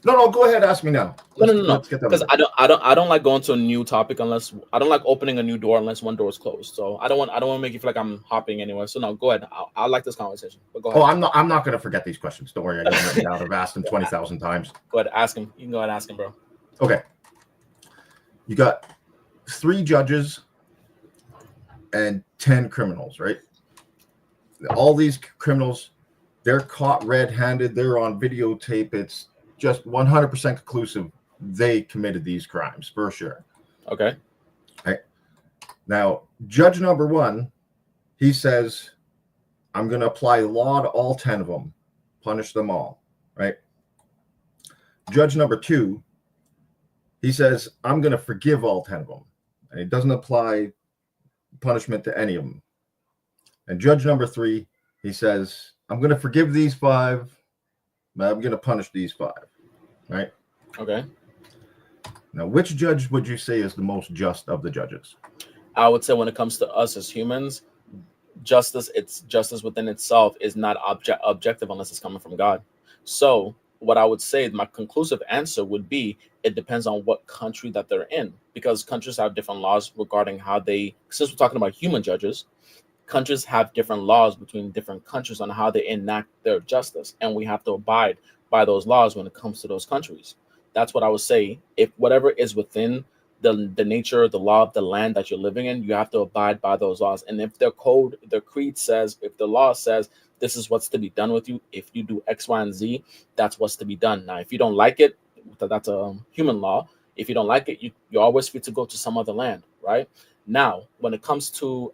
No, go ahead. Ask me now. No. Let's get that Because over. I don't like going to a new topic unless I don't like opening a new door unless one door is closed. So I don't want to make you feel like I'm hopping anywhere. So no, go ahead. I like this conversation. But go Oh, ahead. I'm not going to forget these questions. Don't worry, I got them written down. I've asked them 20,000 times. Go ahead, ask him. You can go ahead and ask him, bro. Okay, you got 3 judges and 10 criminals, right? All these criminals, they're caught red-handed. They're on videotape. It's just 100% conclusive. They committed these crimes for sure. Okay. Right. Now, judge number 1, he says, I'm going to apply the law to all 10 of them, punish them all, right? Judge number 2, he says, I'm going to forgive all 10 of them. And he doesn't apply punishment to any of them. And judge number 3, He says, I'm going to forgive these 5, but I'm going to punish these 5. Right? Okay. Now, which judge would you say is the most just of the judges? I would say when it comes to us as humans, justice within itself is not objective unless it's coming from God. So what I would say, my conclusive answer would be, it depends on what country that they're in, because countries have different laws regarding how they, since we're talking about human judges, countries have different laws between different countries on how they enact their justice, and we have to abide by those laws when it comes to those countries. That's what I would say. If whatever is within the nature, the law of the land that you're living in, you have to abide by those laws. And if their code, their creed says, if the law says this is what's to be done with you, if you do X, Y, and Z, that's what's to be done. Now, if you don't like it, that's a human law. If you don't like it, you're always free to go to some other land, right? Now, when it comes to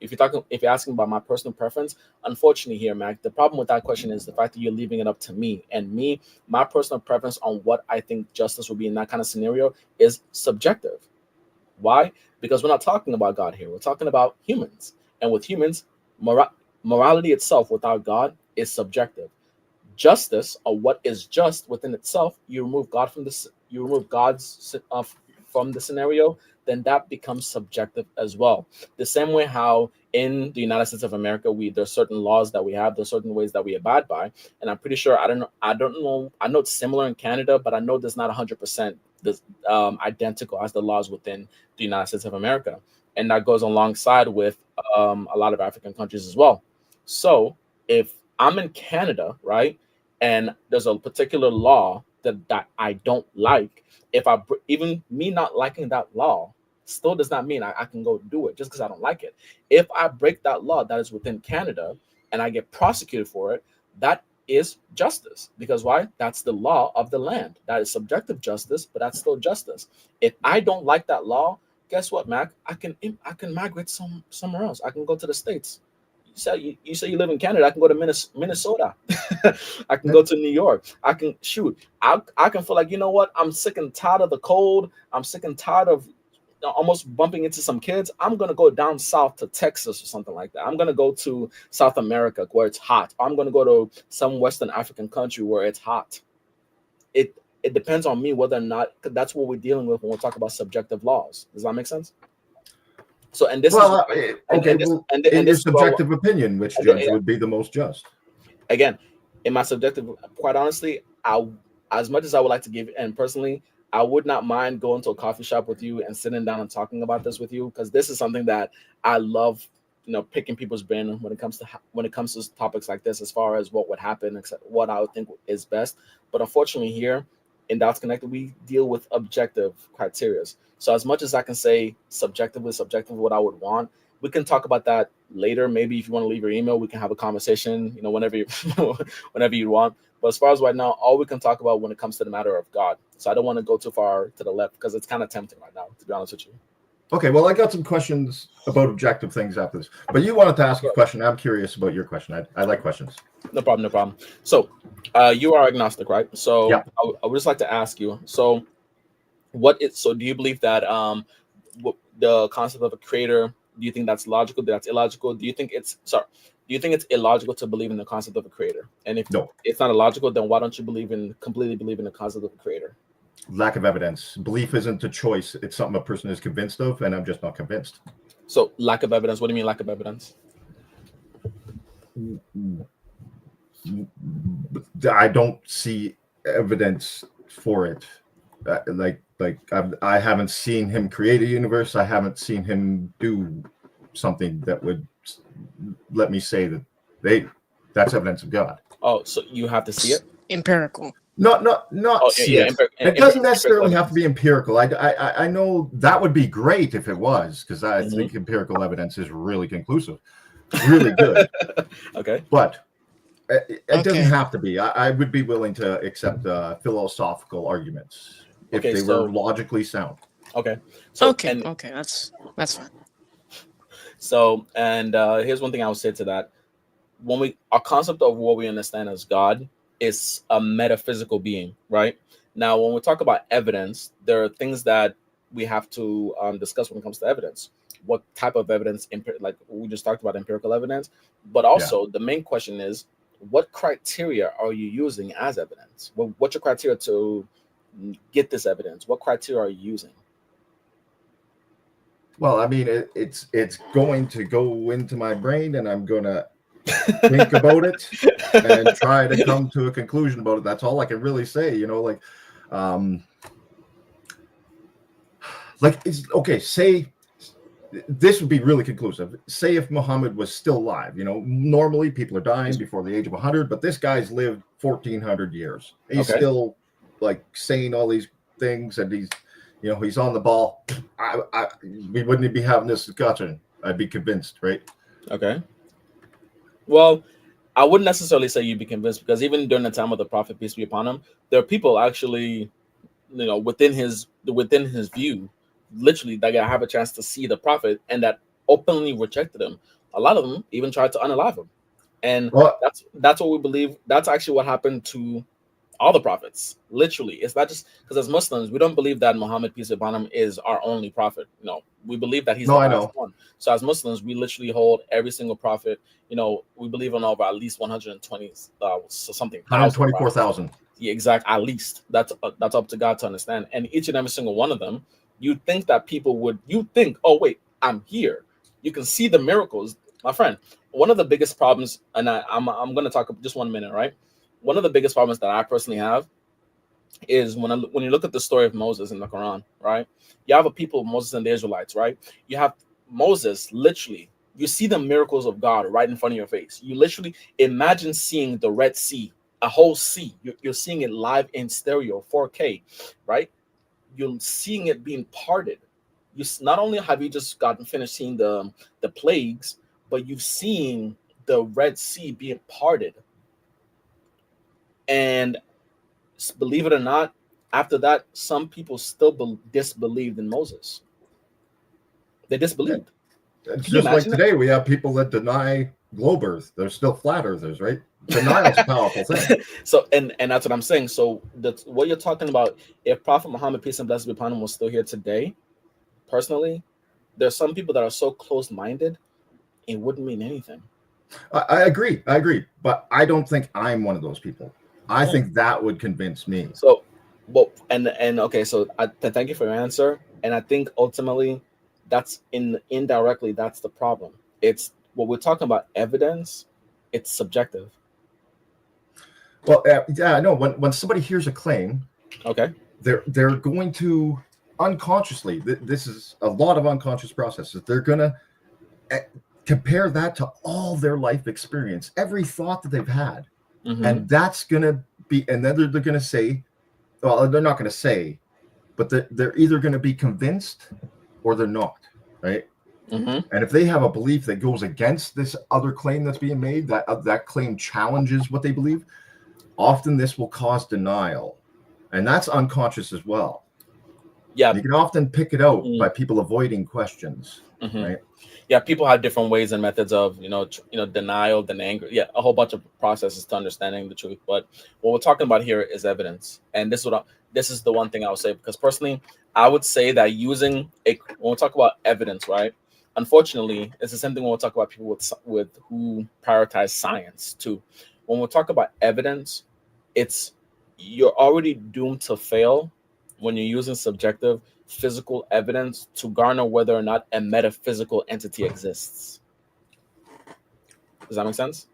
if you're asking about my personal preference, unfortunately here, Mac, the problem with that question is the fact that you're leaving it up to me. And me, my personal preference on what I think justice would be in that kind of scenario is subjective. Why? Because we're not talking about God here. We're talking about humans. And with humans, morality itself without God is subjective. Justice, or what is just within itself, you remove God from this, you remove God's from the scenario, then that becomes subjective as well. The same way how in the United States of America, there's certain laws that we have, there's certain ways that we abide by, and I'm pretty sure I don't know. I know it's similar in Canada, but I know there's not 100% this identical as the laws within the United States of America, and that goes alongside with a lot of African countries as well. So if I'm in Canada, right, and there's a particular law that I don't like, if even me not liking that law still does not mean I can go do it just because I don't like it. If I break that law that is within Canada and I get prosecuted for it, that is justice. Because why? That's the law of the land. That is subjective justice, but that's still justice. If I don't like that law, guess what, Mac? I can migrate somewhere else. I can go to the States. You say you live in Canada. I can go to Minnesota. I can go to New York. I can shoot. I can feel like, you know what? I'm sick and tired of the cold. I'm sick and tired of almost bumping into some kids. I'm gonna go down south to Texas or something like that. I'm gonna go to South America where it's hot. I'm gonna go to some Western African country where it's hot. It depends on me whether or not, 'cause that's what we're dealing with when we talk about subjective laws. Does that make sense? So, and this Well, is okay. and this Well, and, in and your this is what subjective opinion, which judge would be the most just? again, in my subjective, quite honestly, as much as I would like to give, and personally, I would not mind going to a coffee shop with you and sitting down and talking about this with you, because this is something that I love, picking people's brain when it comes to topics like this, as far as what would happen, except what I would think is best. But unfortunately, here in Dots Connected, we deal with objective criterias. So as much as I can say subjective, what I would want, we can talk about that later. Maybe if you want to leave your email, we can have a conversation, whenever you whenever you want. But as far as right now, all we can talk about when it comes to the matter of God. So I don't want to go too far to the left because it's kind of tempting right now, to be honest with you. Okay, well, I got some questions about objective things after this, but you wanted to ask a question. I'm curious about your question. I like questions. No problem, no problem. So, you are agnostic, right? So, Yeah. I would just like to ask you. So, so do you believe that the concept of a creator? Do you think that's logical? That's illogical? Do you think it's Do you think it's illogical to believe in the concept of a creator? And if No. it's not illogical, then why don't you completely believe in the concept of a creator? Lack of evidence. Belief isn't a choice. It's something a person is convinced of, and I'm just not convinced. So, lack of evidence. What do you mean, lack of evidence? I don't see evidence for it. I haven't seen him create a universe. I haven't seen him do something that would let me say that that's evidence of God. Oh, so you have to see it? Empirical. Not see it. It doesn't necessarily have to be empirical. I know that would be great if it was, because I think empirical evidence is really conclusive, really good. Okay. But it doesn't have to be. I would be willing to accept philosophical arguments if they were logically sound. Okay. Okay. That's fine. So, and here's one thing I would say to that: our concept of what we understand as God is a metaphysical being, right? Now, when we talk about evidence, there are things that we have to discuss when it comes to evidence. What type of evidence, like we just talked about empirical evidence, but Yeah. also the main question is, what criteria are you using as evidence? What's your criteria to get this evidence? What criteria are you using? Well, I mean, it's going to go into my brain, and I'm gonna think about it and try to come to a conclusion about it. That's all I can really say. Um, it's okay. Say this would be really conclusive. Say if Muhammad was still alive, normally people are dying before the age of 100, but this guy's lived 1400 years. He's Okay. still like saying all these things, and he's on the ball. We wouldn't be having this discussion. I'd be convinced, right? Okay. Well, I wouldn't necessarily say you'd be convinced, because even during the time of the Prophet, peace be upon him, there are people actually, within his view, literally, that have a chance to see the Prophet and that openly rejected him. A lot of them even tried to unalive him, and Well, that's what we believe. That's actually what happened to all the prophets. Literally, it's not just because as Muslims we don't believe that Muhammad, peace be upon him, is our only prophet. No, we believe that he's no, the I last know. one. So as Muslims, we literally hold every single prophet. We believe in over at least 120 something thousand prophets. 124,000. Yeah, exact. At least that's up to God to understand. And each and every single one of them, you'd think that people would. You think, oh wait, I'm here. You can see the miracles, my friend. One of the biggest problems, and I'm going to talk just 1 minute, right? One of the biggest problems that I personally have is when you look at the story of Moses in the Quran, right? You have a people, Moses and the Israelites, right? You have Moses, literally, you see the miracles of God right in front of your face. You literally imagine seeing the Red Sea, a whole sea. You're seeing it live in stereo, 4K, right? You're seeing it being parted. Not only have you just gotten finished seeing the plagues, but you've seen the Red Sea being parted. And believe it or not, after that, some people still disbelieved in Moses. They disbelieved. It's Can you just like imagine that? today we have people that deny globe Earth. They're still flat earthers, right? Denial's a powerful thing. So, and that's what I'm saying. So what you're talking about, if Prophet Muhammad, peace and blessings be upon him, was still here today, personally, there's some people that are so close-minded, it wouldn't mean anything. I agree. But I don't think I'm one of those people. I think that would convince me. So, well, and okay, so thank you for your answer. And I think ultimately, that's indirectly that's the problem. It's what we're talking about evidence. It's subjective. Well, yeah, no. When somebody hears a claim, Okay. they're going to unconsciously. This is a lot of unconscious processes. They're gonna compare that to all their life experience, every thought that they've had, and that's gonna be. And then they're gonna say, well, they're not gonna say, but they're either gonna be convinced or they're not, right? And if they have a belief that goes against this other claim that's being made, that claim challenges what they believe, often this will cause denial, and that's unconscious as well. Yeah, you can often pick it out by people avoiding questions, right? Yeah, people have different ways and methods of denial, then anger. Yeah, a whole bunch of processes to understanding the truth. But what we're talking about here is evidence, and this is the one thing I would say, because personally, I would say that when we talk about evidence, right? Unfortunately, it's the same thing when we talk about people with who prioritize science too. When we talk about evidence, you're already doomed to fail when you're using subjective physical evidence to garner whether or not a metaphysical entity exists. Does that make sense?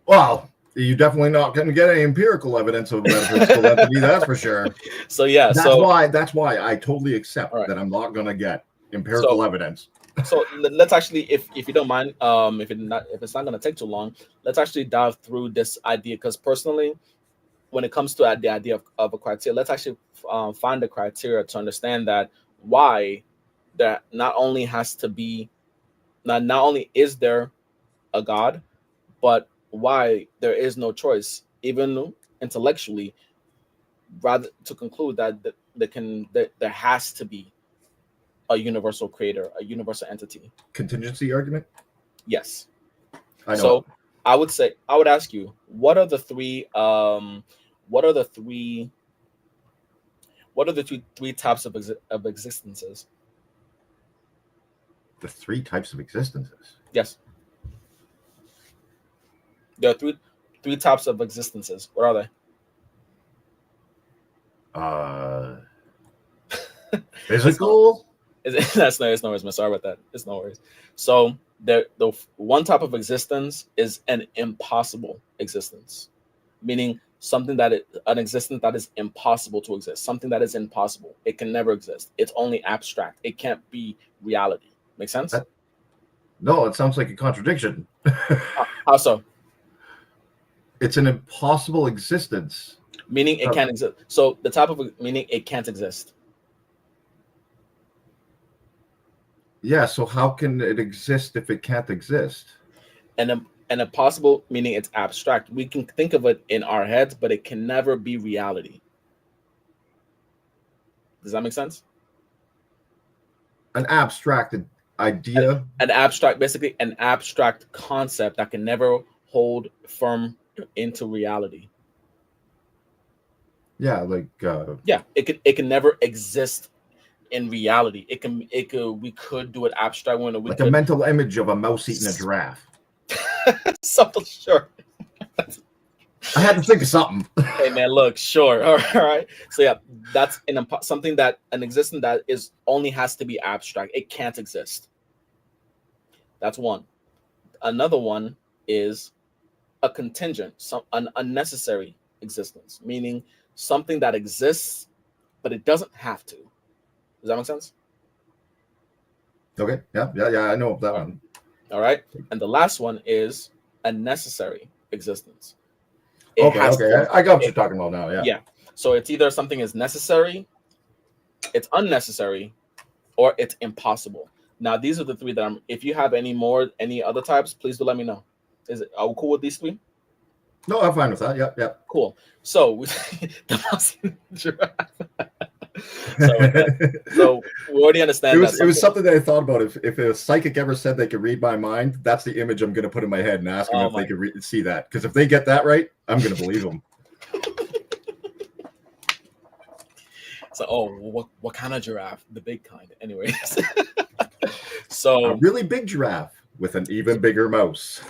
Well, you're definitely not going to get any empirical evidence of a metaphysical entity, that's for sure. So yeah, that's why I totally accept that I'm not going to get empirical evidence. So let's actually, if you don't mind, if it's not going to take too long, let's actually dive through this idea, because personally, when it comes to the idea of a criteria, let's actually find the criteria to understand that why there not only is there a God, but why there is no choice, even intellectually, rather to conclude that there has to be a universal creator, a universal entity. Contingency argument? Yes. I know. So I would ask what are the three What are the three types of existences? The three types of existences. Yes, there are three types of existences. What are they? It's not. Physical. That's no. It's no worries, man. Sorry about that. It's no worries. So the one type of existence is an impossible existence, meaning something an existence that is impossible to exist. Something that is impossible. It can never exist. It's only abstract. It can't be reality. Make sense? No, it sounds like a contradiction. How so? It's an impossible existence. Meaning it can't exist. So the type of meaning it can't exist. Yeah, so how can it exist if it can't exist? And impossible meaning it's abstract. We can think of it in our heads, but it can never be reality. Does that make sense? An abstract idea. Basically an abstract concept that can never hold firm into reality. Yeah, like it can never exist in reality. We could do it abstract when we like could, a mental image of a mouse eating a giraffe. something, sure. I had to think of something. Hey man, look, sure. All right. So yeah, that's something that an existence that is only has to be abstract. It can't exist. That's one. Another one is a contingent, an unnecessary existence, meaning something that exists but it doesn't have to. Does that make sense? Okay. Yeah. I know that one. All right. And the last one is a necessary existence. Okay. I got what you're talking about now. Yeah. Yeah. So it's either something is necessary, it's unnecessary, or it's impossible. Now, these are the three that if you have any other types, please do let me know. Are we cool with these three? No, I'm fine with that. Yep. Cool. So so we already understand it was something that I thought about. If a psychic ever said they could read my mind, that's the image I'm going to put in my head and ask them if they could see that. Because if they get that right, I'm going to believe them. So, what kind of giraffe? The big kind. Anyways. So a really big giraffe with an even bigger mouse.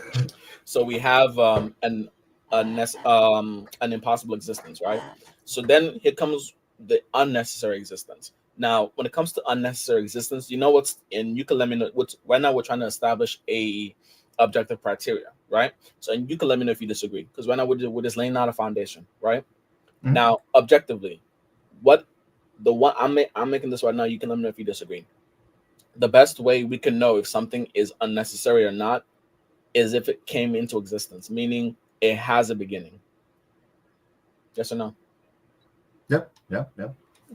So we have an impossible existence, right? So then here comes the unnecessary existence. Now, when it comes to unnecessary existence, you know what's in, you can let me know what's right now we're trying to establish a objective criteria, right? So and you can let me know if you disagree, because right now we're just laying out a foundation, right? Mm-hmm. Now, objectively, what the one I'm making this right now, you can let me know if you disagree. The best way we can know if something is unnecessary or not is if it came into existence, meaning it has a beginning. Yes or no? Yep.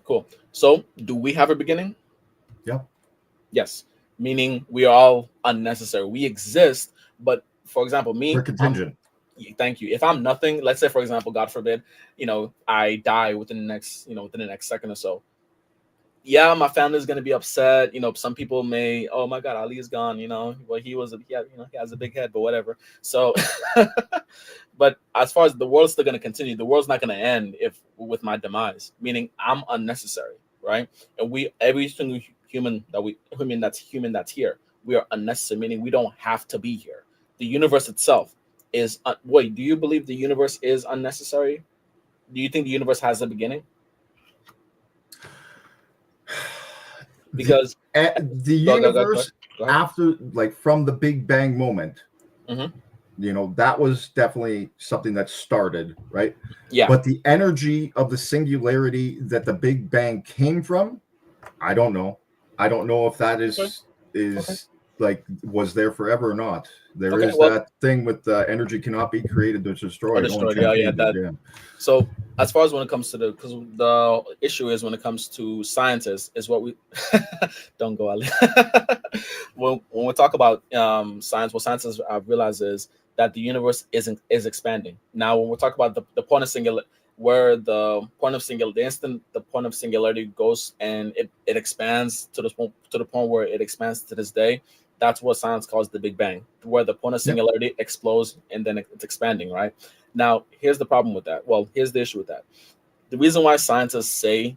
Cool. So, do we have a beginning? Yep. Yes. Meaning we are all unnecessary. We exist, but for example, me, we're contingent. Thank you. If I'm nothing, let's say, for example, God forbid, I die within the next second or so. Yeah, my family is going to be upset. Some people may, oh my God, Ali is gone. Well, he has a big head, but whatever. So, but as far as the world's still going to continue, the world's not going to end with my demise, meaning I'm unnecessary, right? And every single human that's here, we are unnecessary, meaning we don't have to be here. The universe itself is, wait, do you believe the universe is unnecessary? Do you think the universe has a beginning? Because the universe, go ahead. After, like, from the Big Bang moment, that was definitely something that started, right? Yeah. But the energy of the singularity that the Big Bang came from, I don't know. I don't know if that is like was there forever or not. There is that thing with energy cannot be created or destroyed. So as far as when it comes to because the issue is when it comes to scientists is what we don't go Ali. when we talk about science, what scientists realize is that the universe is expanding. Now when we talk about the point of singularity, where the point of singularity, the instant the point of singularity goes and it expands to the point where it expands to this day, that's what science calls the Big Bang, where the point of singularity explodes and then it's expanding, right? Now, here's the problem with that. Well, here's the issue with that. The reason why scientists say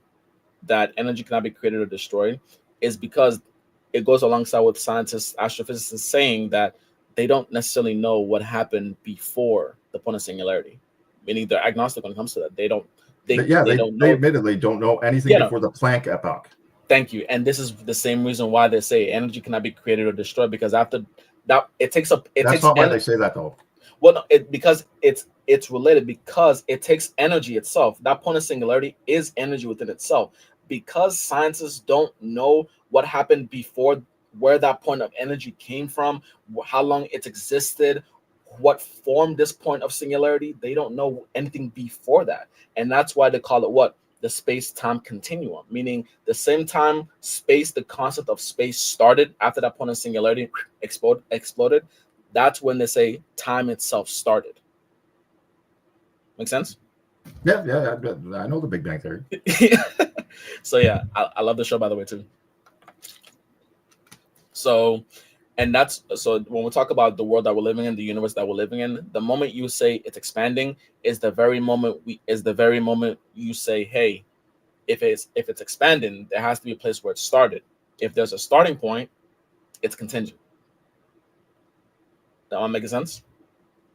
that energy cannot be created or destroyed is because it goes alongside with scientists, astrophysicists saying that they don't necessarily know what happened before the point of singularity, meaning they're agnostic when it comes to that. They don't Yeah, they don't they know. admittedly don't know anything Yeah, no, before the Planck epoch. thank you. And this is the same reason why they say energy cannot be created or destroyed, because after that it takes up it That's takes not why they say that though. well, no, because it's related, because it takes energy itself. That point of singularity is energy within itself. Because scientists don't know what happened before, where that point of energy came from, how long it existed, what formed this point of singularity. They don't know anything before that, and that's why they call it what, the space-time continuum, meaning the same time space, the concept of space started after that point of singularity exploded. That's when they say time itself started. Make sense? Yeah, I know the Big Bang Theory. So yeah, I love the show, by the way, too. So, and that's so when we talk about the world that we're living in, the universe that we're living in, the moment you say it's expanding is the very moment you say, hey, if it's expanding, there has to be a place where it started. If there's a starting point, it's contingent. That one making sense?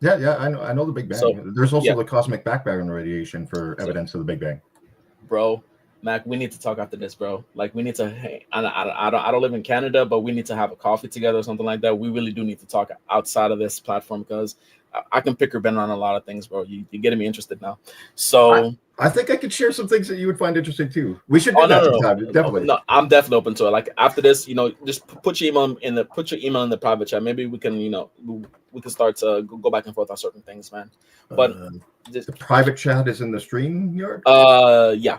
Yeah, I know the Big So Bang. There's also yeah, the cosmic background radiation for so evidence of the Big Bang. bro, Mac, we need to talk after this, bro. Like we need to. Hey, I don't live in Canada, but we need to have a coffee together or something like that. We really do need to talk outside of this platform, because I can pick your brain on a lot of things, bro. You're getting me interested now. I, So, I think I could share some things that you would find interesting too. We should oh do no, that no, sometime, no, no, definitely. no, I'm definitely open to it. Like after this, just put your email in the private chat. Maybe we can, we can start to go back and forth on certain things, man. But Uh, just, the private chat is in the stream yard. yeah,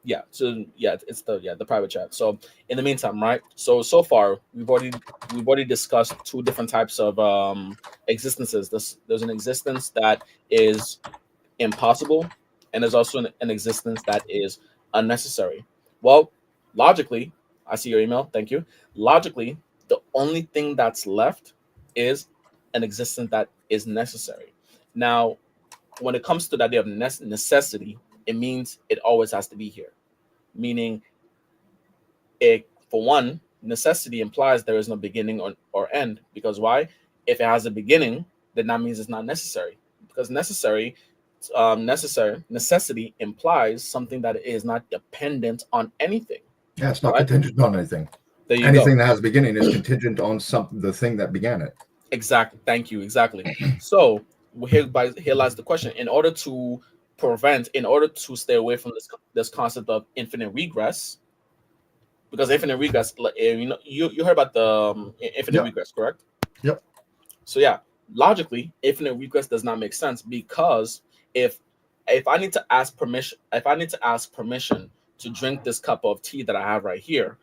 yeah, so yeah, it's the private chat. So in the meantime, right, so far we've already discussed two different types of existences. There's an existence that is impossible, and there's also an existence that is unnecessary. Well, logically, I see your email, thank you. Logically, the only thing that's left is an existence that is necessary. Now, when it comes to the idea of necessity, it means it always has to be here, meaning it, for one, necessity implies there is no beginning or end. Because why? If it has a beginning, then that means it's not necessary. Because necessity implies something that is not dependent on anything, Yeah, it's not right? contingent on anything. There you go. Anything that has a beginning is contingent on the thing that began it. Exactly. Thank you. Exactly. So here lies the question. In order to stay away from this concept of infinite regress, because infinite regress, like, you heard about the infinite Yep, regress, correct? yep. So yeah, logically, infinite regress does not make sense, because if if I need to ask permission to drink this cup of tea that I have right here,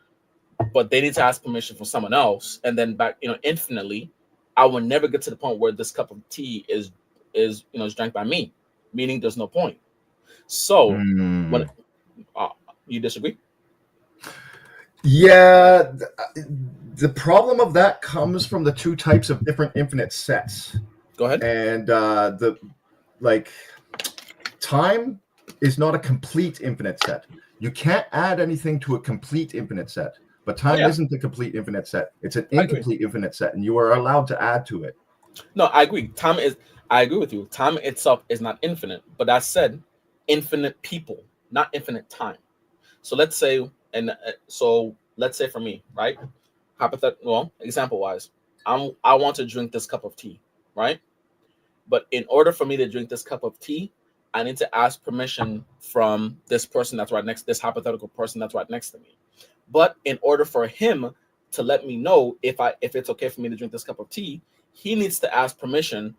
but they need to ask permission from someone else, and then back, infinitely, I will never get to the point where this cup of tea is drank by me, meaning there's no point. So when Hmm. uh, you disagree? Yeah, the problem of that comes from the two types of different infinite sets, Go ahead. and the like time is not a complete infinite set. You can't add anything to a complete infinite set, but Oh time yeah, isn't a complete infinite set. It's an I agree. incomplete infinite set, and you are allowed to add to it. No, I agree. I agree with you. Time itself is not infinite, but that said, infinite people, not infinite time. So let's say, let's say for me, right? Hypothetical, well, example wise, I want to drink this cup of tea, right? But in order for me to drink this cup of tea, I need to ask permission from this person that's right next, this hypothetical person that's right next to me. But in order for him to let me know if it's okay for me to drink this cup of tea, he needs to ask permission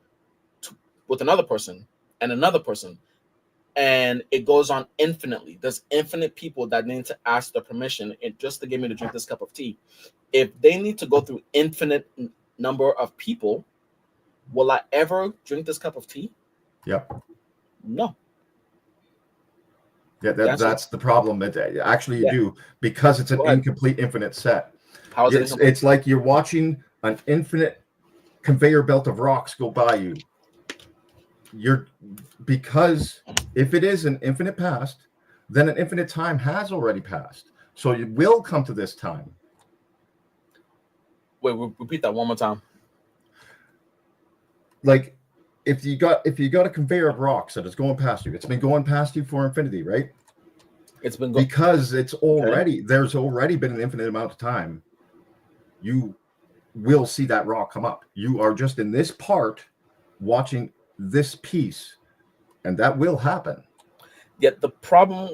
to, with another person and another person, and it goes on infinitely. There's infinite people that need to ask the permission just to get me to drink this cup of tea. If they need to go through infinite number of people, will I ever drink this cup of tea? Yep. No. Yeah, The answer, that's the problem. Actually, you yeah. do, because it's an Go ahead. incomplete infinite set. How is it incomplete? It's like you're watching an infinite conveyor belt of rocks go by you. You're Because if it is an infinite past, then an infinite time has already passed. So it will come to this time. Wait, repeat that one more time. Like if you got a conveyor of rocks that is going past you, it's been going past you for infinity, right? It's been because it's already there's already been an infinite amount of time. You will see that rock come up. You are just in this part watching this piece, and that will happen. Yet the problem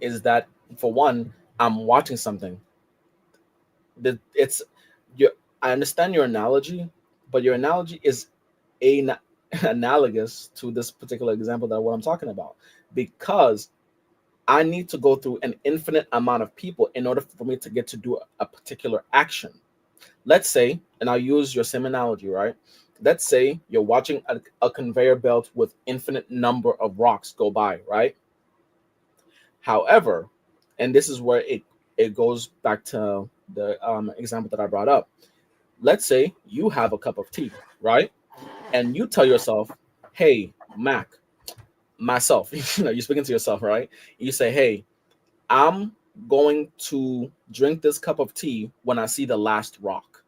is that, for one, I'm watching something. It's your. I understand your analogy, but your analogy is analogous to this particular example that what I'm talking about, because I need to go through an infinite amount of people in order for me to get to do a particular action. Let's say, and I'll use your same analogy, right? Let's say you're watching a conveyor belt with infinite number of rocks go by, right? However, and this is where it goes back to the example that I brought up. Let's say you have a cup of tea, right? And you tell yourself, hey, Mac, myself, you're speaking to yourself, right? You say, hey, I'm going to drink this cup of tea when I see the last rock.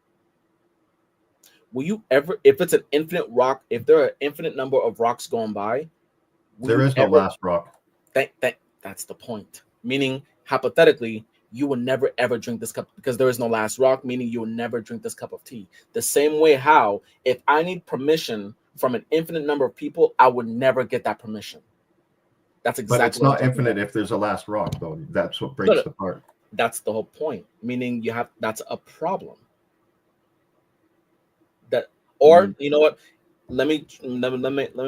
Will you ever, if it's an infinite rock, if there are an infinite number of rocks going by, there is no last rock. That's the point. Meaning, hypothetically, you will never ever drink this cup because there is no last rock, meaning you will never drink this cup of tea. The same way how, if I need permission from an infinite number of people, I would never get that permission. That's exactly. But it's not infinite if there's a last rock, though. That's what breaks the part. That's the whole point. Meaning that's a problem. That, or you know what? Let me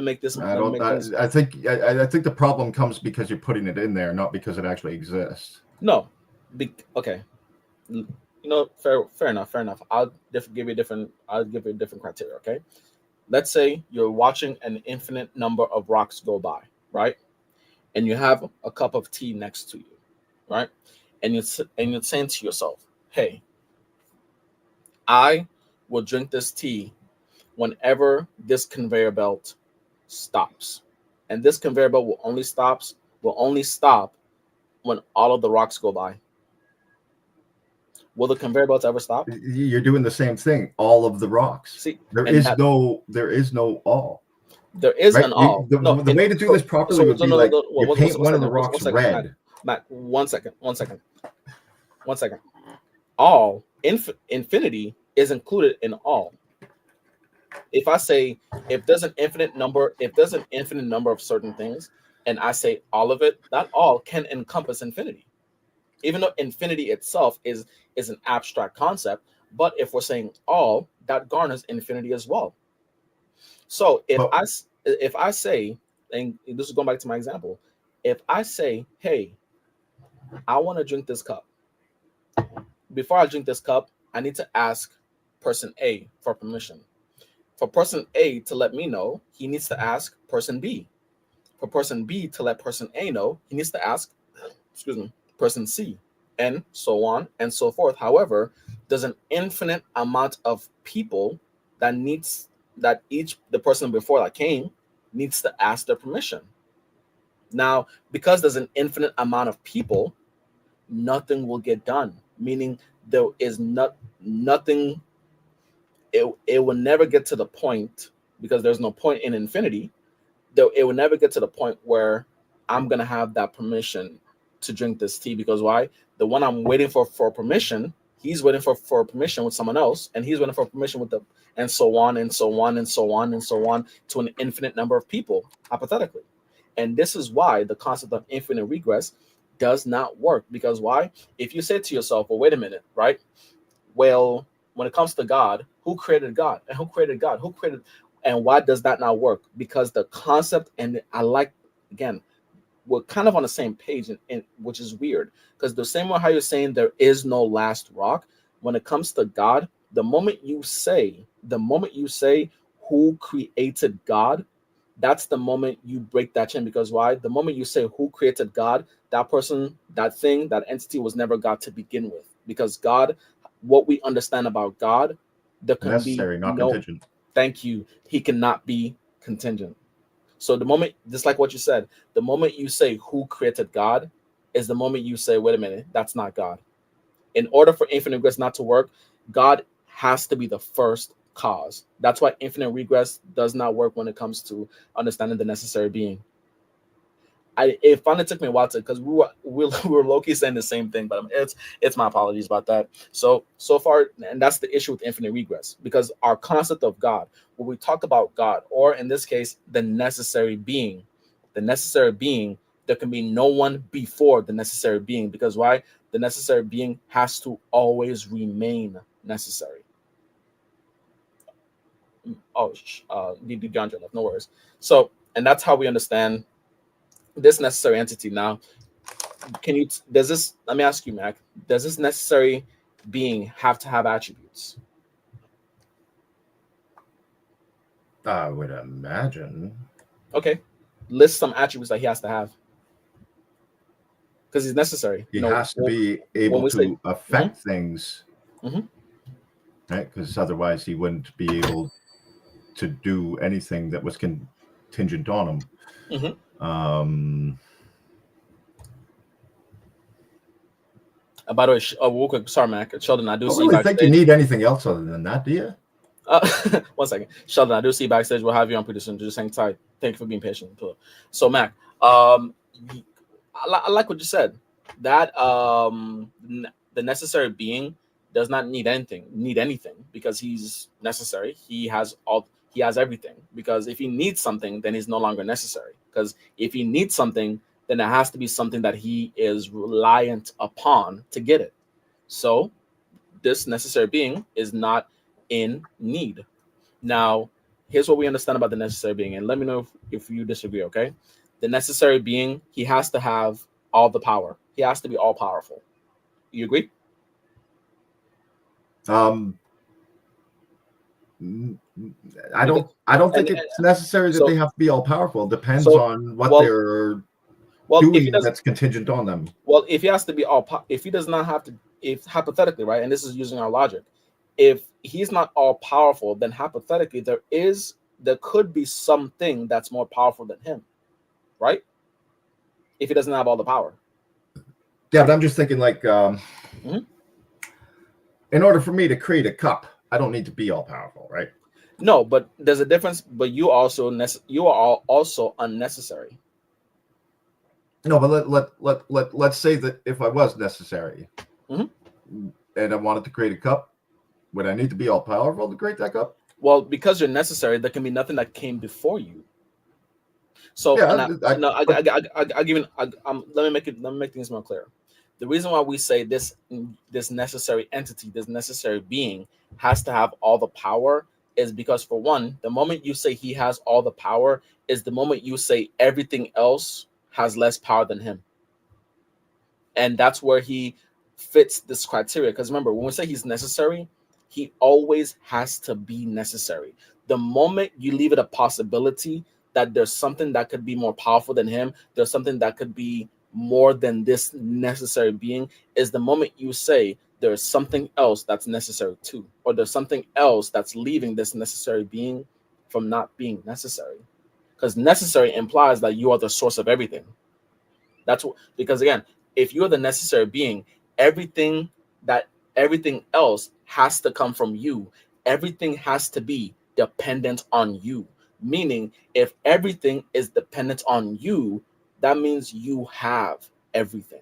make this. I think the problem comes because you're putting it in there, not because it actually exists. No, okay. You know, fair enough. I'll give you a different criteria. Okay, let's say you're watching an infinite number of rocks go by, right? And you have a cup of tea next to you, right? And you're saying to yourself, "Hey, I will drink this tea whenever this conveyor belt stops, and this conveyor belt will only stop when all of the rocks go by." Will the conveyor belts ever stop? You're doing the same thing. All of the rocks. See, there is no all. There is an all. The way to do this properly would be like you paint one of the rocks red. Matt, one second. All infinity is included in all. If I say if there's an infinite number of certain things, and I say all of it, that all can encompass infinity. Even though infinity itself is an abstract concept, but if we're saying all, that garners infinity as well. So if I say, and this is going back to my example, if I say, hey, I want to drink this cup. Before I drink this cup, I need to ask person A for permission. For person A to let me know, he needs to ask person B. For person B to let person A know, he needs to ask, person C, and so on and so forth. However, there's an infinite amount of people that the person before that came needs to ask their permission. Now, because there's an infinite amount of people, nothing will get done. Meaning there is nothing. It will never get to the point, because there's no point in infinity. Though it will never get to the point where I'm gonna have that permission to drink this tea, because why? The one I'm waiting for permission, he's waiting for permission with someone else, and he's waiting for permission with and so on and so on and so on and so on to an infinite number of people, hypothetically. And this is why the concept of infinite regress does not work. Because why? If you say to yourself, well, wait a minute, right? Well, when it comes to God, who created God? And who created God? Who created? And why does that not work? Because the concept, and again, we're kind of on the same page, and which is weird, because the same way how you're saying there is no last rock, when it comes to God, the moment you say who created God, that's the moment you break that chain. Because why? The moment you say who created God, that person, that thing, that entity was never God to begin with. Because God, what we understand about God, there can necessary, not contingent. Thank you. He cannot be contingent. So the moment, just like what you said, the moment you say who created God is the moment you say, wait a minute, that's not God. In order for infinite regress not to work, God has to be the first cause. That's why infinite regress does not work when it comes to understanding the necessary being. It finally took me a while to, because we were low key saying the same thing, but it's my apologies about that. So far, and that's the issue with infinite regress, because our concept of God, when we talk about God, or in this case, the necessary being, there can be no one before the necessary being, because why? The necessary being has to always remain necessary. Oh, the Gandra left, no worries. So, and that's how we understand this necessary entity. Now, does this, let me ask you, Mac, does this necessary being have to have attributes? I would imagine. Okay, list some attributes that he has to have, because he's necessary. He has to be when able we say, to affect things, mhm. right? Because otherwise he wouldn't be able to do anything that was contingent on him. By the way, real quick, sorry, Mac, Sheldon, I I do don't see you really think you backstage. need anything else other than that, do you? One second, Sheldon, I do see you backstage. We'll have you on pretty soon. Just hang tight. Thank you for being patient. So, Mac, I like what you said. That the necessary being does not need anything, because he's necessary. He has everything. Because if he needs something, then he's no longer necessary. Because if he needs something, then it has to be something that he is reliant upon to get it. So this necessary being is not in need. Now, here's what we understand about the necessary being, and let me know if you disagree, okay? The necessary being, he has to have all the power. He has to be all powerful. You agree? I Because don't think and it's necessary that they so have to be all powerful. It depends so on what well they're if he doing does that's contingent on them. well if he has to be if he does not have to, if hypothetically, right, and this is using our logic, if he's not all powerful, then hypothetically there could be something that's more powerful than him, right? If he doesn't have all the power. Yeah, but I'm just thinking like Mhm. in order for me to create a cup, I don't need to be all powerful, right? No, but there's a difference. But you are also unnecessary. No, but let's say that if I was necessary Mhm. and I wanted to create a cup, would I need to be all powerful to create that cup? Well, because you're necessary, there can be nothing that came before you. So, Yeah, and no, I give let me make things more clear. The reason why we say this necessary entity, this necessary being, has to have all the power is because, for one, the moment you say he has all the power is the moment you say everything else has less power than him, and that's where he fits this criteria. Because remember, when we say he's necessary, he always has to be necessary. The moment you leave it a possibility that there's something that could be more powerful than him, there's something that could be more than this necessary being, is the moment you say there's something else that's necessary too, or there's something else that's leaving this necessary being from not being necessary. Because necessary implies that you are the source of everything. That's what, because again, if you're the necessary being, everything that everything else has to come from you. Everything has to be dependent on you. Meaning, if everything is dependent on you, that means you have everything.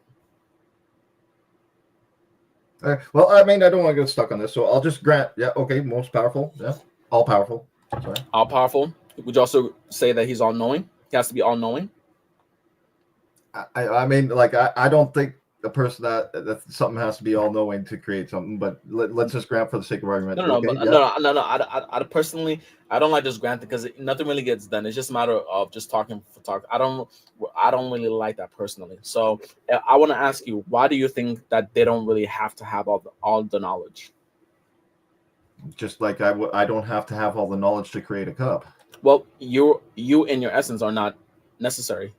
Well, I mean, I don't want to get stuck on this, so I'll just grant. Yeah, okay, most powerful. Yeah, all powerful. Sorry. All powerful. Would you also say that he's all knowing? He has to be all knowing. I mean, like, I don't think a person that something has to be all knowing to create something, but let's just grant for the sake of argument. No, no, no, Okay, but yeah, no. I personally, I don't like just granting, because nothing really gets done. It's just a matter of just talking for talk. I don't really like that personally. So I want to ask you, why do you think that they don't really have to have all the knowledge? just like I don't have to have all the knowledge to create a cup. Well, you in your essence are not necessary.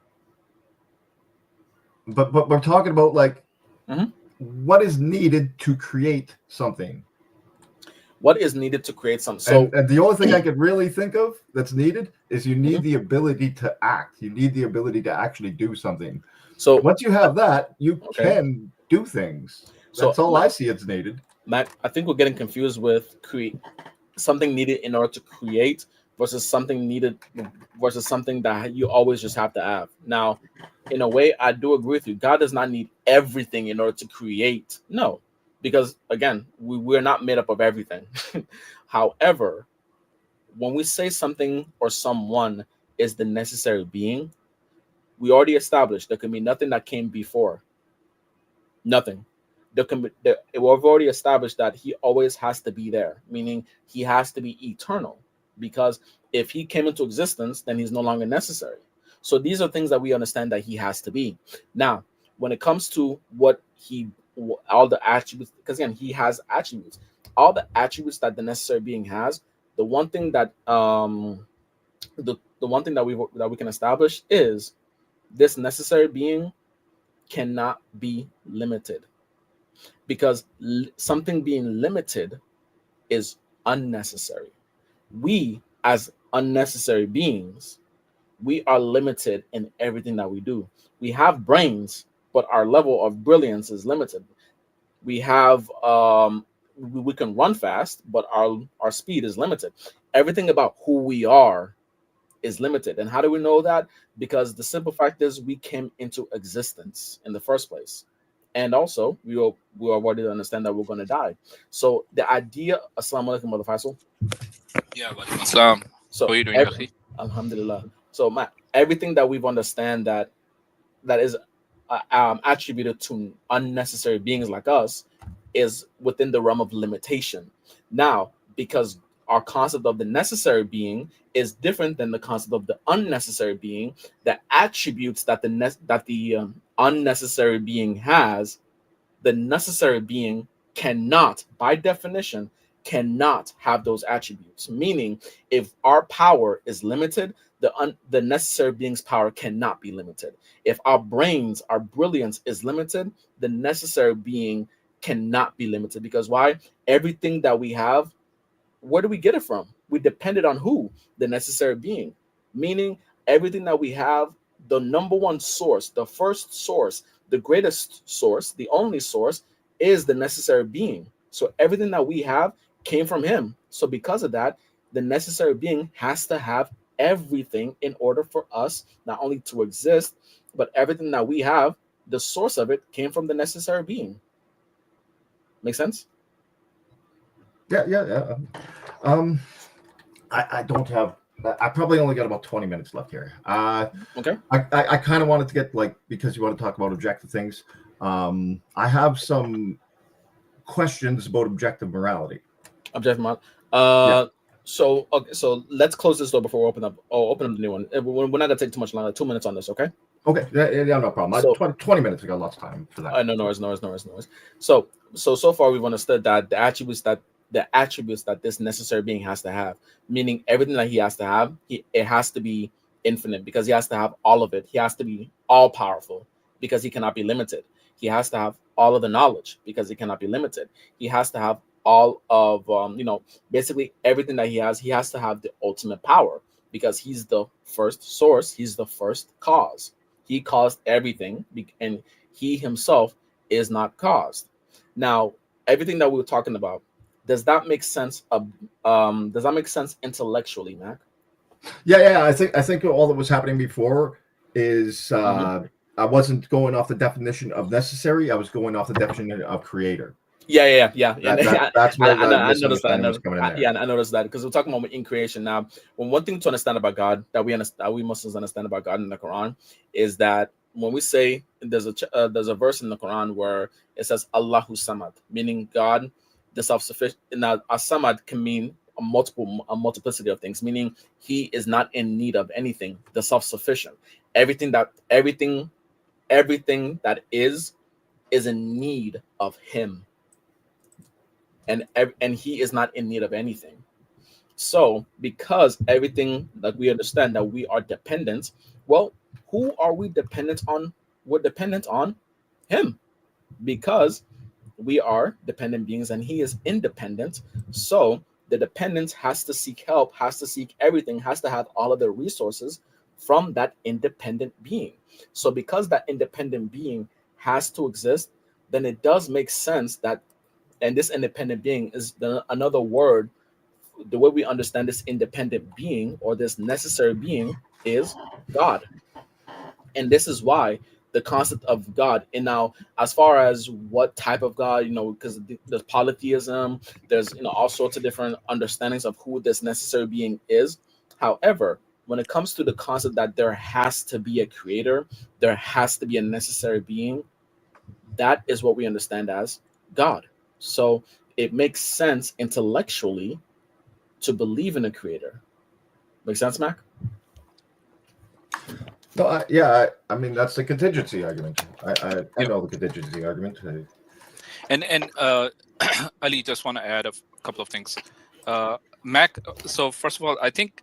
But we're talking about like Mhm. what is needed to create something. What is needed to create something? And So, the only thing I could really think of that's needed is you need mhm. the ability to act. You need the ability to actually do something. So Once you have that, you okay. can do things. So That's all I see it's needed. Matt, I think we're getting confused with create something needed in order to create versus something needed versus something that you always just have to have. Now, in a way, I do agree with you. God does not need everything in order to create. No, because again, we're not made up of everything. However, when we say something or someone is the necessary being, we already established there can be nothing that came before. Nothing. We've already established that he always has to be there, meaning he has to be eternal. Because if he came into existence, then he's no longer necessary. So these are things that we understand that he has to be. Now, when it comes to all the attributes, because again, he has attributes, all the attributes that the necessary being has. The one thing that the one thing that we can establish is this necessary being cannot be limited because something being limited is unnecessary. We, as unnecessary beings, we are limited in everything that we do. We have brains, but our level of brilliance is limited. We have we can run fast, but our speed is limited. Everything about who we are is limited. And how do we know that? Because the simple fact is we came into existence in the first place. And also we already understand that we're gonna die. So the idea, assalamu alaikum, Mother Faisal. Yeah, walaikum assalam. How So are you doing, every, Akhi? alhamdulillah. So Matt, everything that we've understand that is attributed to unnecessary beings like us is within the realm of limitation. Now, because our concept of the necessary being is different than the concept of the unnecessary being, the attributes that the unnecessary being has, the necessary being cannot, by definition, cannot have those attributes. Meaning, if our power is limited, the necessary being's power cannot be limited. If our brilliance is limited, the necessary being cannot be limited. Because why? Everything that we have, where do we get it from? We depended on who? The necessary being. Meaning, everything that we have, the number one source, the first source, the greatest source, the only source is the necessary being. So everything that we have came from him. So because of that, the necessary being has to have everything in order for us not only to exist, but everything that we have, the source of it came from the necessary being. Make sense? Yeah, yeah, yeah. Um, I don't have. I probably only got about 20 minutes left here. Okay. I kind of wanted to get like because you want to talk about objective things. I have some questions about objective morality. Objective model. Yeah. So okay, so let's close this door before we open up. Oh, open up the new one. We're not gonna take too much longer. 2 minutes on this, okay? Okay. Yeah, yeah, no problem. So 20 minutes. I got lots of time for that. no noise, noise, noise, noise. So far we've understood that the attributes that this necessary being has to have, meaning everything that he has to have, it has to be infinite because he has to have all of it. He has to be all powerful because he cannot be limited. He has to have all of the knowledge because he cannot be limited. He has to have all of basically everything that he has. He has to have the ultimate power because he's the first source. He's the first cause. He caused everything, and he himself is not caused. Now, everything that we were talking about, does that make sense? Does that make sense intellectually, Mac? Yeah, yeah. I think all that was happening before is Mhm. I wasn't going off the definition of necessary. I was going off the definition of creator. Yeah. And That's where the I noticed that. misunderstanding was coming in there. Yeah, I noticed that because we're talking about in creation now. When one thing to understand about God that we must understand about God in the Quran is that when we say there's a verse in the Quran where it says Allahu Samad, meaning God, the self-sufficient. Now, Samad can mean a multiplicity of things, meaning He is not in need of anything. The self-sufficient, everything that is in need of Him, and he is not in need of anything. So because everything that we understand that we are dependent, well, who are we dependent on? We're dependent on him because we are dependent beings and he is independent. So the dependent has to seek help, has to seek everything, has to have all of the resources from that independent being. So because that independent being has to exist, then it does make sense that, and this independent being is another word, the way we understand this independent being or this necessary being is God. And this is why the concept of God, and now as far as what type of God, because there's polytheism, there's all sorts of different understandings of who this necessary being is. However, when it comes to the concept that there has to be a creator, there has to be a necessary being, that is what we understand as God. So it makes sense intellectually to believe in a creator. Make sense, Mac? No, I mean that's the contingency argument. I Yep. know the contingency argument. And Ali, just want to add a couple of things. Mac, so first of all, I think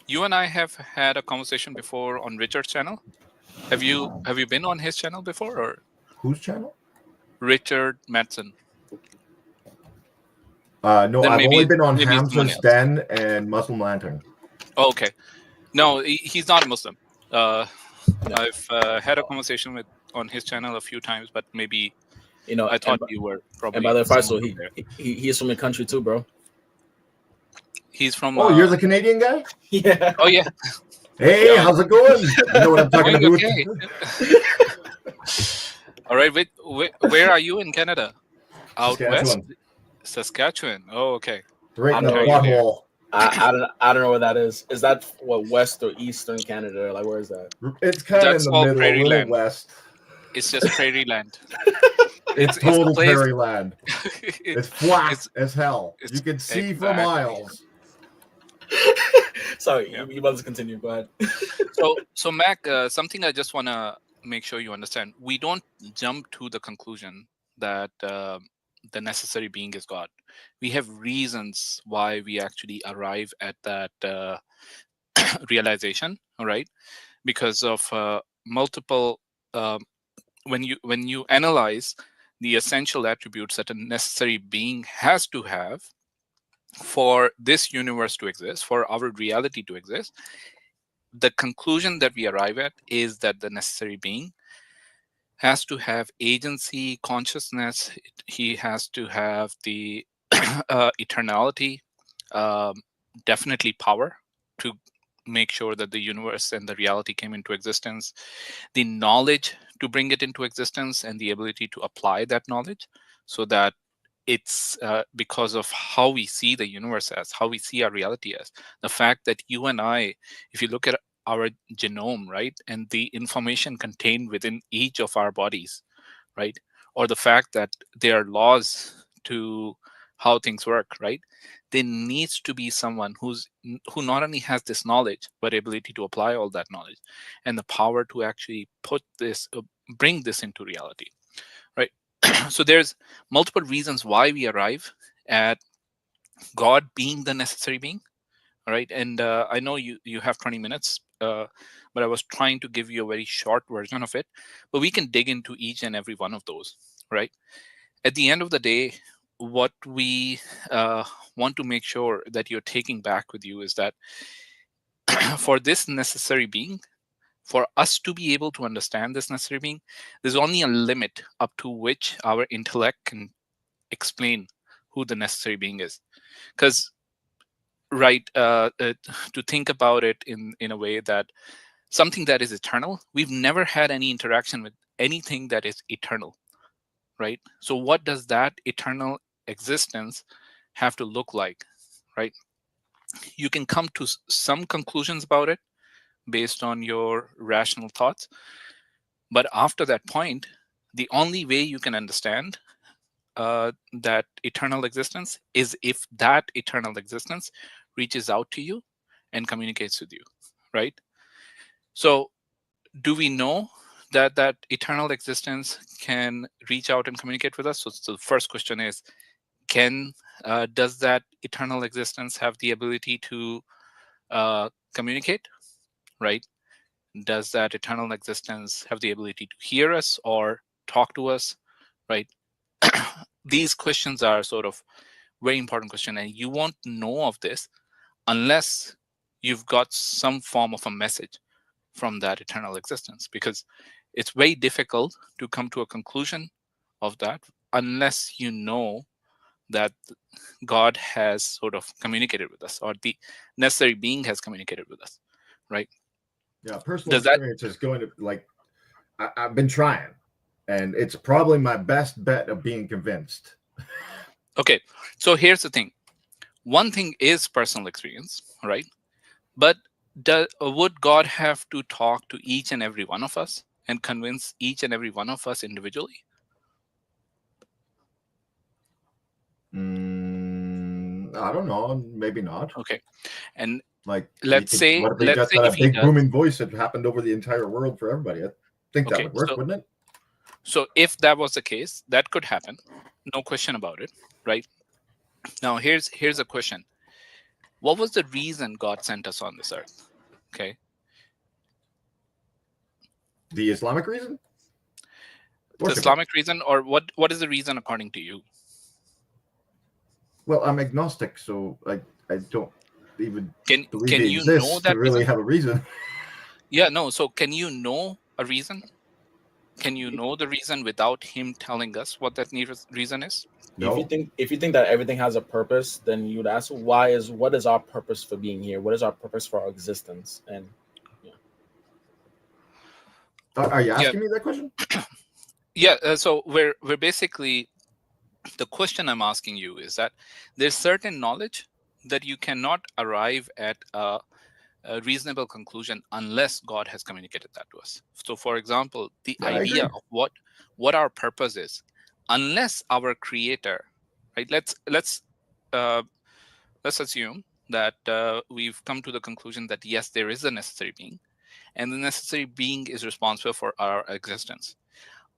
you and I have had a conversation before on Richard's channel. Have you been on his channel before, or Whose channel? Richard Madsen? No, Then I've only maybe been on someone Hamza's else. Den and Muslim Lantern. Oh, okay. No, he's not Muslim. No. I've had a conversation on his channel a few times, but maybe I thought you were And by probably the way, someone so from there. he's from the country too, bro. He's from. Oh, you're the Canadian guy? Yeah. Oh yeah. Hey, Yeah. how's it going? You know what I'm talking Going about? okay. All right. Where are you in Canada? Out west, Saskatchewan. Saskatchewan. Oh, okay. Right in the Ontario there. butthole. I don't know where that is. Is that what, west or eastern Canada? Like, where is that? It's kind of in That's the all middle, a prairie little land. west. It's just prairie land. It's a total place. prairie land. It's flat as hell. it's You can see for exactly. miles. Sorry, Yeah. you must continue. Go ahead. So Mac, something I just want to make sure you understand. We don't jump to the conclusion that the necessary being is God. We have reasons why we actually arrive at that realization. All right, because of multiple. When you analyze the essential attributes that a necessary being has to have for this universe to exist, for our reality to exist, the conclusion that we arrive at is that the necessary being has to have agency, consciousness. He has to have the eternality, um, definitely power to make sure that the universe and the reality came into existence, the knowledge to bring it into existence, and the ability to apply that knowledge so that it's because of how we see the universe as, how we see our reality as. The fact that you and I, if you look at our genome, right, and the information contained within each of our bodies, right, or the fact that there are laws to how things work, right, there needs to be someone who not only has this knowledge but ability to apply all that knowledge and the power to actually put this bring this into reality, right? So there's multiple reasons why we arrive at God being the necessary being. All right, and I know you have 20 minutes, but I was trying to give you a very short version of it, but we can dig into each and every one of those, right? At the end of the day, what we want to make sure that you're taking back with you is that for this necessary being, for us to be able to understand this necessary being, there's only a limit up to which our intellect can explain who the necessary being is. Because, right, to think about it in a way that something that is eternal, we've never had any interaction with anything that is eternal, right? So what does that eternal existence have to look like, right? You can come to some conclusions about it based on your rational thoughts, but after that point, the only way you can understand that eternal existence is if that eternal existence reaches out to you and communicates with you, right? So do we know that that eternal existence can reach out and communicate with us? So the first question is, does that eternal existence have the ability to communicate, right? Does that eternal existence have the ability to hear us or talk to us, right? these questions are sort of very important question, and you won't know of this unless you've got some form of a message from that eternal existence, because it's very difficult to come to a conclusion of that unless you know that God has sort of communicated with us, or the necessary being has communicated with us, right? Yeah, personal Does that experience is going to, like, I've been trying, and it's probably my best bet of being convinced. okay? So here's the thing. One thing is personal experience, right? But would God have to talk to each and every one of us and convince each and every one of us individually? I don't know. Maybe not. Okay. And Like, let's say what if he got if that he big does. booming voice that happened over the entire world for everybody? I think that Okay. would work, wouldn't it? So if that was the case, that could happen. No question about it, right? Now here's a question. What was the reason God sent us on this earth? Okay. The Islamic reason? The Worship it. Islamic reason, or what is the reason according to you? Well, I'm agnostic, so I don't even believe Can he you know exists to that really reason? have a reason. Yeah, no. So can you know a reason? Can you know the reason without him telling us what that reason is? No. If you think that everything has a purpose, then you'd ask what is our purpose for being here? What is our purpose for our existence? And Are you Yeah. asking me that question? Yeah. So we're basically, the question I'm asking you is that there's certain knowledge that you cannot arrive at a reasonable conclusion unless God has communicated that to us. So, for example, the Yeah, I idea agree. of what our purpose is, unless our Creator, right? Uh, let's assume that we've come to the conclusion that yes, there is a necessary being, and the necessary being is responsible for our existence.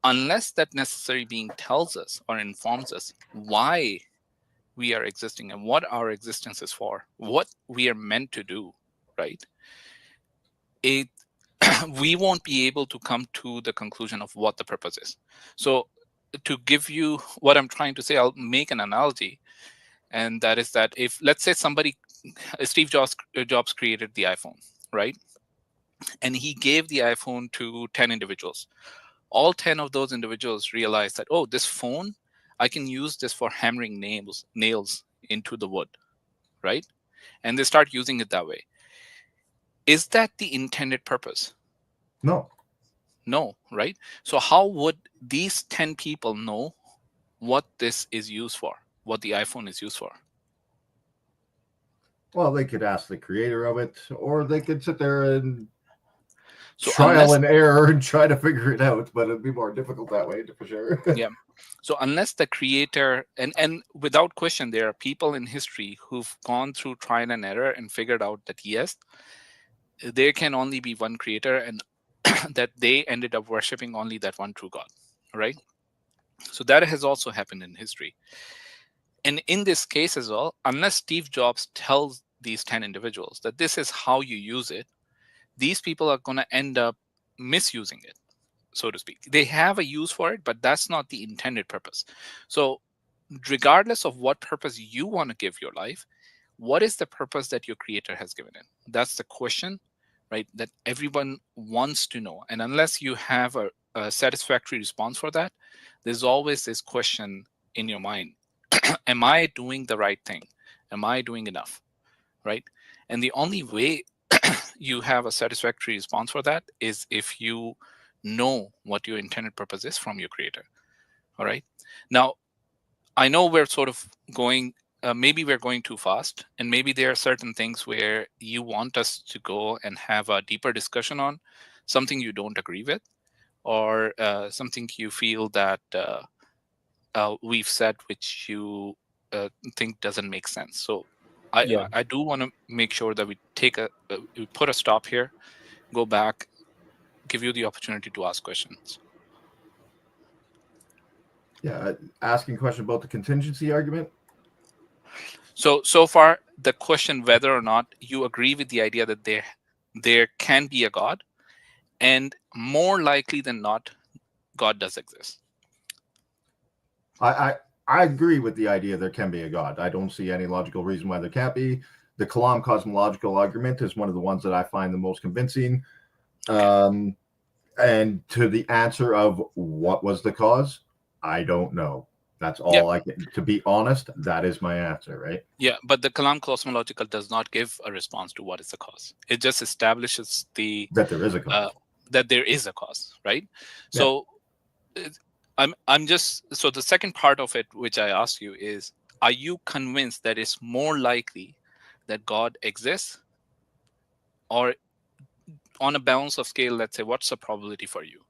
Unless that necessary being tells us or informs us why we are existing and what our existence is for, what we are meant to do, right? It we won't be able to come to the conclusion of what the purpose is. So to give you what I'm trying to say, I'll make an analogy, and that is that if, let's say, Steve Jobs created the iPhone, right? And he gave the iPhone to 10 individuals. All 10 of those individuals realized that, oh, this phone, I can use this for hammering nails into the wood, right? And they start using it that way. Is that the intended purpose? No. No, right? So how would these 10 people know what this is used for, what the iPhone is used for? Well, they could ask the creator of it, or they could sit there and So trial and error and try to figure it out, but it'd be more difficult that way, for sure. Yeah. So unless the creator, and without question, there are people in history who've gone through trial and error and figured out that yes, there can only be one creator, and that they ended up worshiping only that one true God, right? So that has also happened in history. And in this case as well, unless Steve Jobs tells these 10 individuals that this is how you use it, these people are going to end up misusing it, so to speak. They have a use for it, but that's not the intended purpose. So regardless of what purpose you want to give your life, what is the purpose that your creator has given it? That's the question, right? That everyone wants to know. And unless you have a satisfactory response for that, there's always this question in your mind. Am I doing the right thing? Am I doing enough? Right? And the only way you have a satisfactory response for that is if you know what your intended purpose is from your creator. All right. Now, I know we're sort of going, maybe we're going too fast, and maybe there are certain things where you want us to go and have a deeper discussion on something you don't agree with, or something you feel that we've said which you think doesn't make sense. So yeah, I do want to make sure that we we put a stop here, go back, give you the opportunity to ask questions. Yeah, asking question about the contingency argument. So far, the question whether or not you agree with the idea that there can be a God, and more likely than not, God does exist. I agree with the idea there can be a God. I don't see any logical reason why there can't be. The Kalam cosmological argument is one of the ones that I find the most convincing. And to the answer of what was the cause, I don't know. That's all I can. To be honest, that is my answer, right? Yeah, but the Kalam cosmological does not give a response to what is the cause. It just establishes that there is a cause. That there is a cause, right? Yeah. So I'm just, so the second part of it, which I asked you is, are you convinced that it's more likely that God exists? Or on a balance of scale, let's say, what's the probability for you?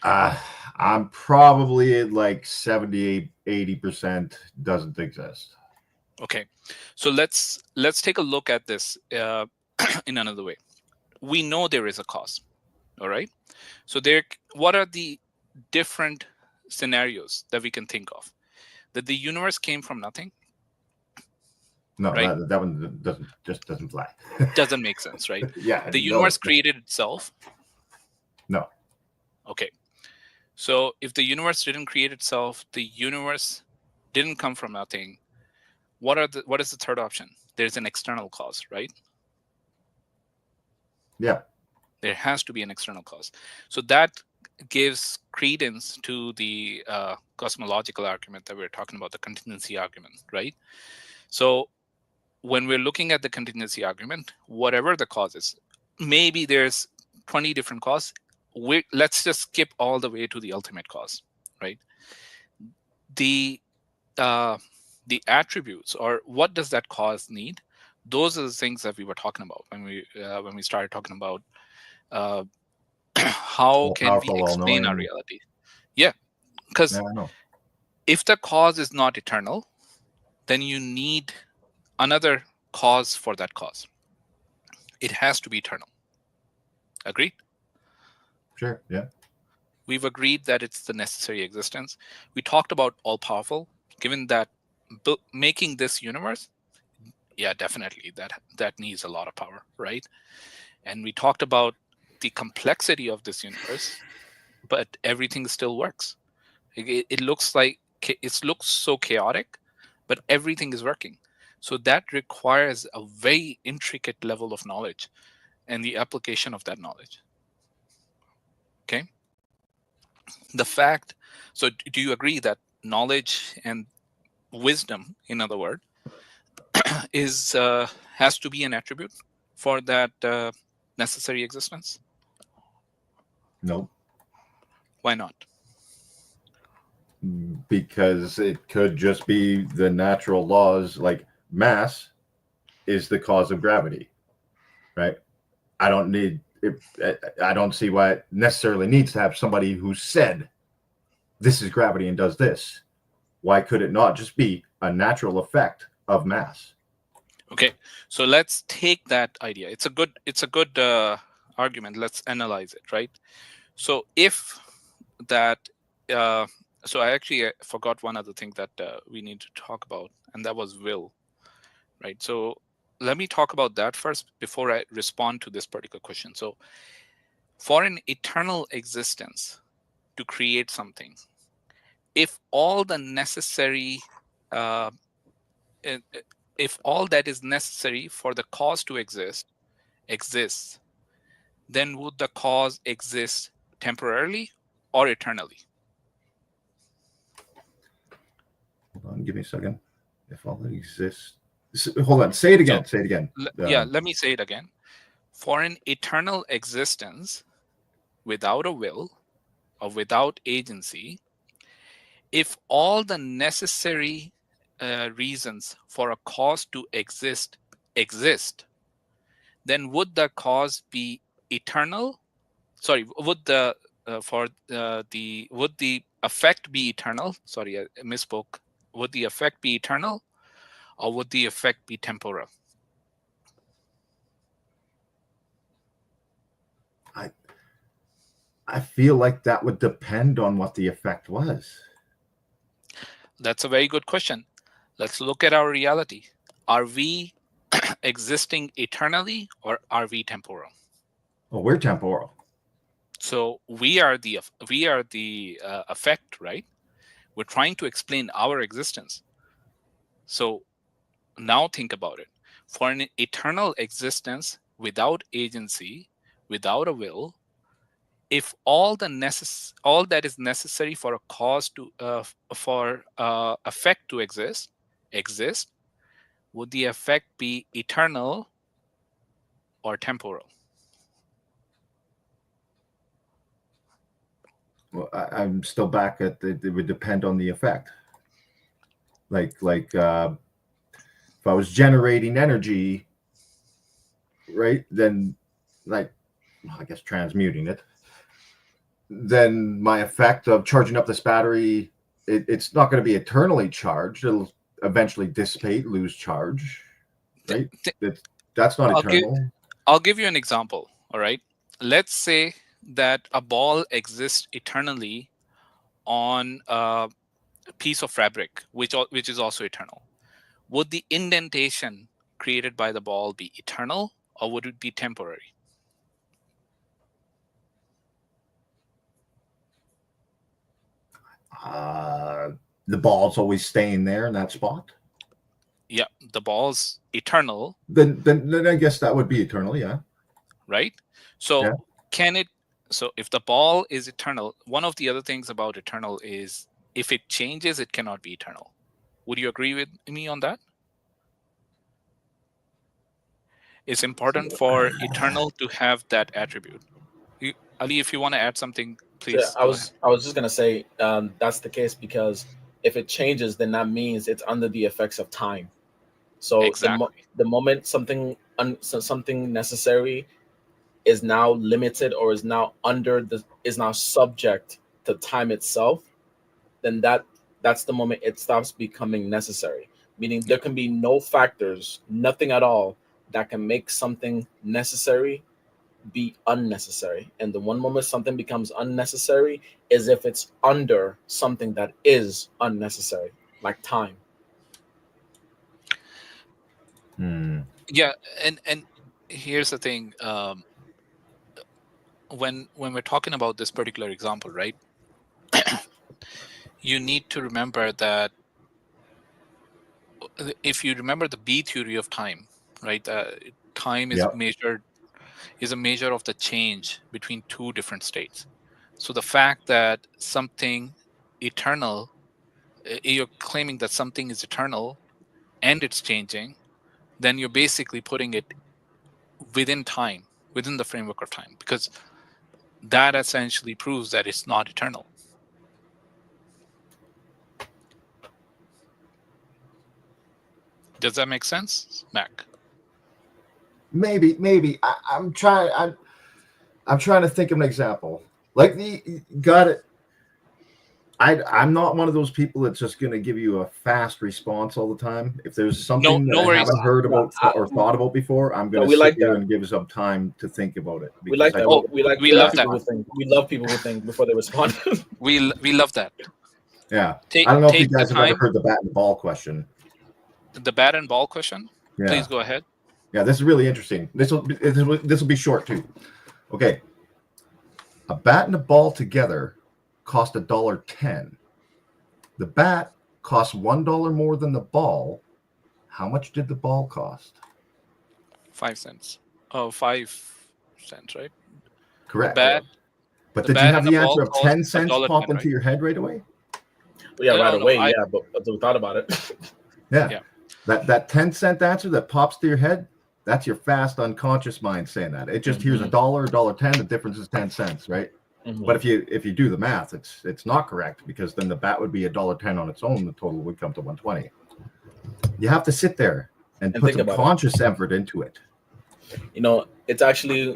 I'm probably at like 78, 80% doesn't exist. Okay, so let's take a look at this in another way. We know there is a cause, all right? So what are the different scenarios that we can think of? That the universe came from nothing? No, right? that one doesn't fly. Doesn't make sense, right? Yeah. The universe created itself? No. Okay. So if the universe didn't create itself, the universe didn't come from nothing, what is the third option? There's an external cause, right? Yeah. There has to be an external cause. So that gives credence to the cosmological argument that we're talking about, the contingency argument, right? So when we're looking at the contingency argument, whatever the cause is, maybe there's 20 different causes. Let's just skip all the way to the ultimate cause, right? The attributes, or what does that cause need? Those are the things that we were talking about when we started talking about how can we explain our reality. Yeah, because if the cause is not eternal, then you need another cause for that cause. It has to be eternal. Agreed? Sure. Yeah. We've agreed that it's the necessary existence. We talked about all-powerful. Given that making this universe, yeah, definitely that needs a lot of power, right? And we talked about the complexity of this universe, but everything still works. It looks so chaotic, but everything is working. So that requires a very intricate level of knowledge and the application of that knowledge. Okay. So do you agree that knowledge and wisdom, in other words, has to be an attribute for that necessary existence? No. Why not? Because it could just be the natural laws, like mass is the cause of gravity, right? I don't see why it necessarily needs to have somebody who said this is gravity and does this. Why could it not just be a natural effect of mass? Okay, so let's take that idea. It's a good argument. Let's analyze it, right? So if that, so I actually forgot one other thing that we need to talk about, and that was will, right? So let me talk about that first before I respond to this particular question. So for an eternal existence to create something, if all the necessary if all that is necessary for the cause to exist exists, then would the cause exist temporarily or eternally? Hold on, give me a second. If all that exists, hold on, say it again. Let me say it again. For an eternal existence without a will or without agency, if all the necessary reasons for a cause to exist, then would the cause be eternal? Sorry, would the effect be eternal? Sorry, I misspoke. Would the effect be eternal, or would the effect be temporal? I feel like that would depend on what the effect was. That's a very good question. Let's look at our reality. Are we existing eternally, or are we temporal? Well, we're temporal. So we are the effect, right? We're trying to explain our existence. So now think about it. For an eternal existence without agency, without a will, if all that is necessary for a cause to for effect to exist, would the effect be eternal or temporal? Well, I'm still back at it would depend on the effect. Like if I was generating energy, right, then like I guess transmuting it, then my effect of charging up this battery, it's not going to be eternally charged. It'll eventually dissipate, lose charge, right? That's not eternal. I'll give you an example. All right. Let's say that a ball exists eternally on a piece of fabric, which is also eternal. Would the indentation created by the ball be eternal, or would it be temporary? The ball's always staying there in that spot. Yeah, the ball's eternal. Then I guess that would be eternal, yeah. Right. So Yeah. So if the ball is eternal, one of the other things about eternal is if it changes, it cannot be eternal. Would you agree with me on that? It's important for eternal to have that attribute. Ali, if you want to add something, please. Yeah, I was just gonna say that's the case because if it changes, then that means it's under the effects of time. So Exactly. the moment something something necessary is now limited or is now subject to time itself, then that's the moment it stops becoming necessary. Meaning there can be no factors, nothing at all that can make something necessary be unnecessary. And the one moment something becomes unnecessary is if it's under something that is unnecessary, like time. Yeah, and here's the thing. When we're talking about this particular example, right? You need to remember that if you remember the B theory of time, right? Time is a measure of the change between two different states. So the fact that something eternal, you're claiming that something is eternal and it's changing, then you're basically putting it within time, within the framework of time, because that essentially proves that it's not eternal. Does that make sense, Mac? Maybe. I'm trying to think of an example. Like got it. I'm not one of those people that's just going to give you a fast response all the time. If there's something that I haven't heard about or thought about before, I'm going to sit here and give some time to think about it. We like that. We love people who think. We love people who think before they respond. we love that. Yeah. I don't know if you guys have ever heard the bat and ball question. The bat and ball question? Yeah. Please go ahead. Yeah, this is really interesting. This will be short too. Okay. A bat and a ball together cost $1.10. The bat costs $1 more than the ball. How much did the ball cost? 5 cents. Oh, 5 cents, right? Correct. But did you have the answer of 10 cents pop into your head right away? Well, yeah, right away. Yeah, but we thought about it. Yeah. That 10-cent answer that pops to your head, that's your fast unconscious mind saying that. It just hears $1, $1.10. The difference is 10 cents, right? Mm-hmm. But if you do the math, it's not correct, because then the bat would be $1.10 on its own. The total would come to 120. You have to sit there and put some conscious effort into it. You know, it's actually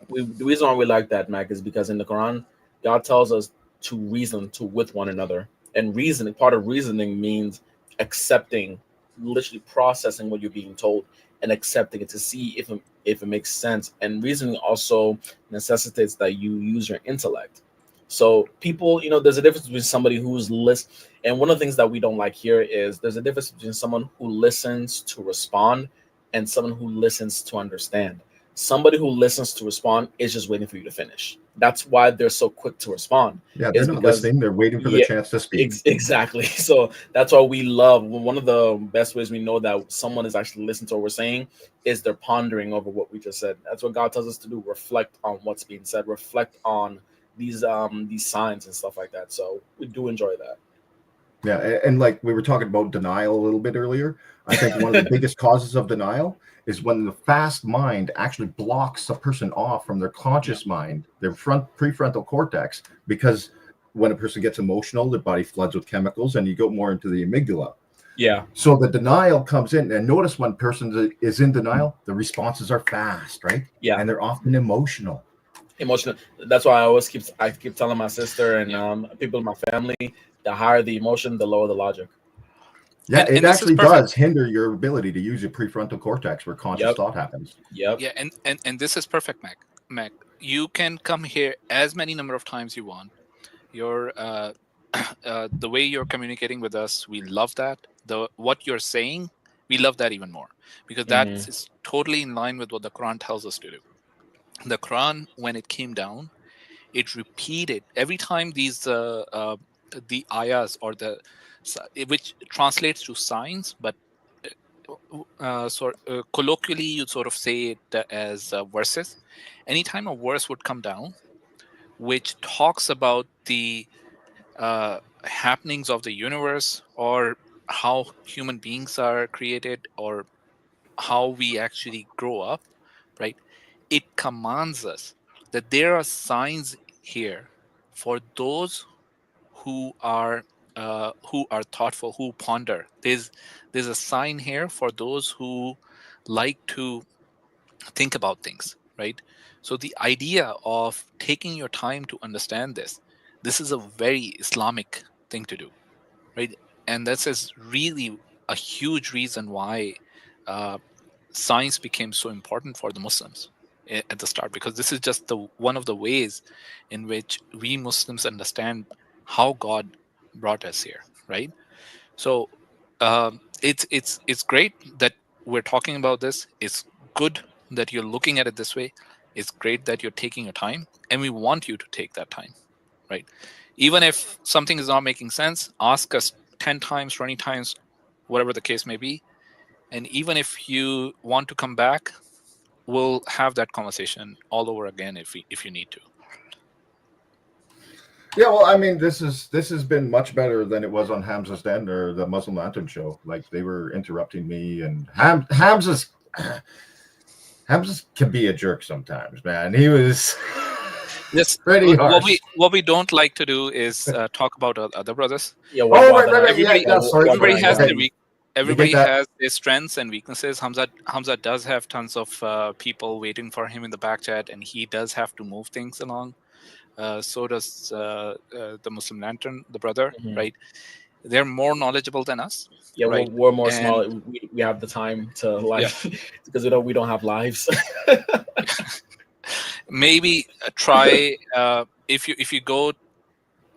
the reason why we like that, Mac, is because in the Quran, God tells us to reason with one another, and reasoning. Part of reasoning means accepting, literally processing what you're being told and accepting it to see if it makes sense. And reasoning also necessitates that you use your intellect. So people, there's a difference between somebody who's and one of the things that we don't like here is there's a difference between someone who listens to respond and someone who listens to understand. Somebody who listens to respond is just waiting for you to finish. That's why they're so quick to respond. Yeah, they're Is not because listening. They're waiting for the yeah, chance to speak. exactly. So that's why we love, one of the best ways we know that someone is actually listening to what we're saying is they're pondering over what we just said. That's what God tells us to do. Reflect on what's being said. Reflect on these signs and stuff like that. So we do enjoy that. Yeah, and like we were talking about denial a little bit earlier, I think one of the biggest causes of denial is when the fast mind actually blocks a person off from their conscious mind, their prefrontal cortex, because when a person gets emotional, their body floods with chemicals, and you go more into the amygdala. Yeah. So the denial comes in, and notice when person is in denial, the responses are fast, right? Yeah. And they're often emotional. Emotional. That's why I keep telling my sister and Yeah. people in my family, the higher the emotion, the lower the logic. Yeah, it And this is actually perfect. does hinder your ability to use your prefrontal cortex where conscious Yep. thought happens. Yep. Yeah, and this is perfect, Mac. You can come here as many number of times you want. Your the way you're communicating with us, we love that. The what you're saying, we love that even more, because that Mhm. is totally in line with what the Quran tells us to do. The Quran, when it came down, it repeated every time these the ayahs, or which translates to signs, but colloquially you sort of say it as verses. Anytime a verse would come down which talks about the happenings of the universe, or how human beings are created, or how we actually grow up, right? It commands us that there are signs here for those who are thoughtful, who ponder. There's a sign here for those who like to think about things, right? So the idea of taking your time to understand this is a very Islamic thing to do, right? And this is really a huge reason why uh, science became so important for the Muslims at the start, because this is just the one of the ways in which we Muslims understand how God brought us here, right? So it's great that we're talking about this. It's good that you're looking at it this way. It's great that you're taking your time, and we want you to take that time, right? Even if something is not making sense, ask us 10 times, 20 times, whatever the case may be. And even if you want to come back, we'll have that conversation all over again if you need to. Yeah, well, I mean, this has been much better than it was on Hamza's Den or the Muslim Lantern show. Like they were interrupting me, and Hamza's can be a jerk sometimes, man. He was Yes, pretty harsh. what we don't like to do is talk about other brothers. Yeah. Oh, Why right, not? yeah, Everybody yeah. Sorry, Why everybody sorry. not? has Yeah. their Okay, weak you get everybody that? has their strengths and weaknesses. Hamza does have tons of people waiting for him in the back chat, and he does have to move things along. So does the Muslim Lantern, the brother, Mhm. right? They're more knowledgeable than us, Yeah, right? we're more And small. We have the time to yeah, life because we don't have lives. maybe try if you go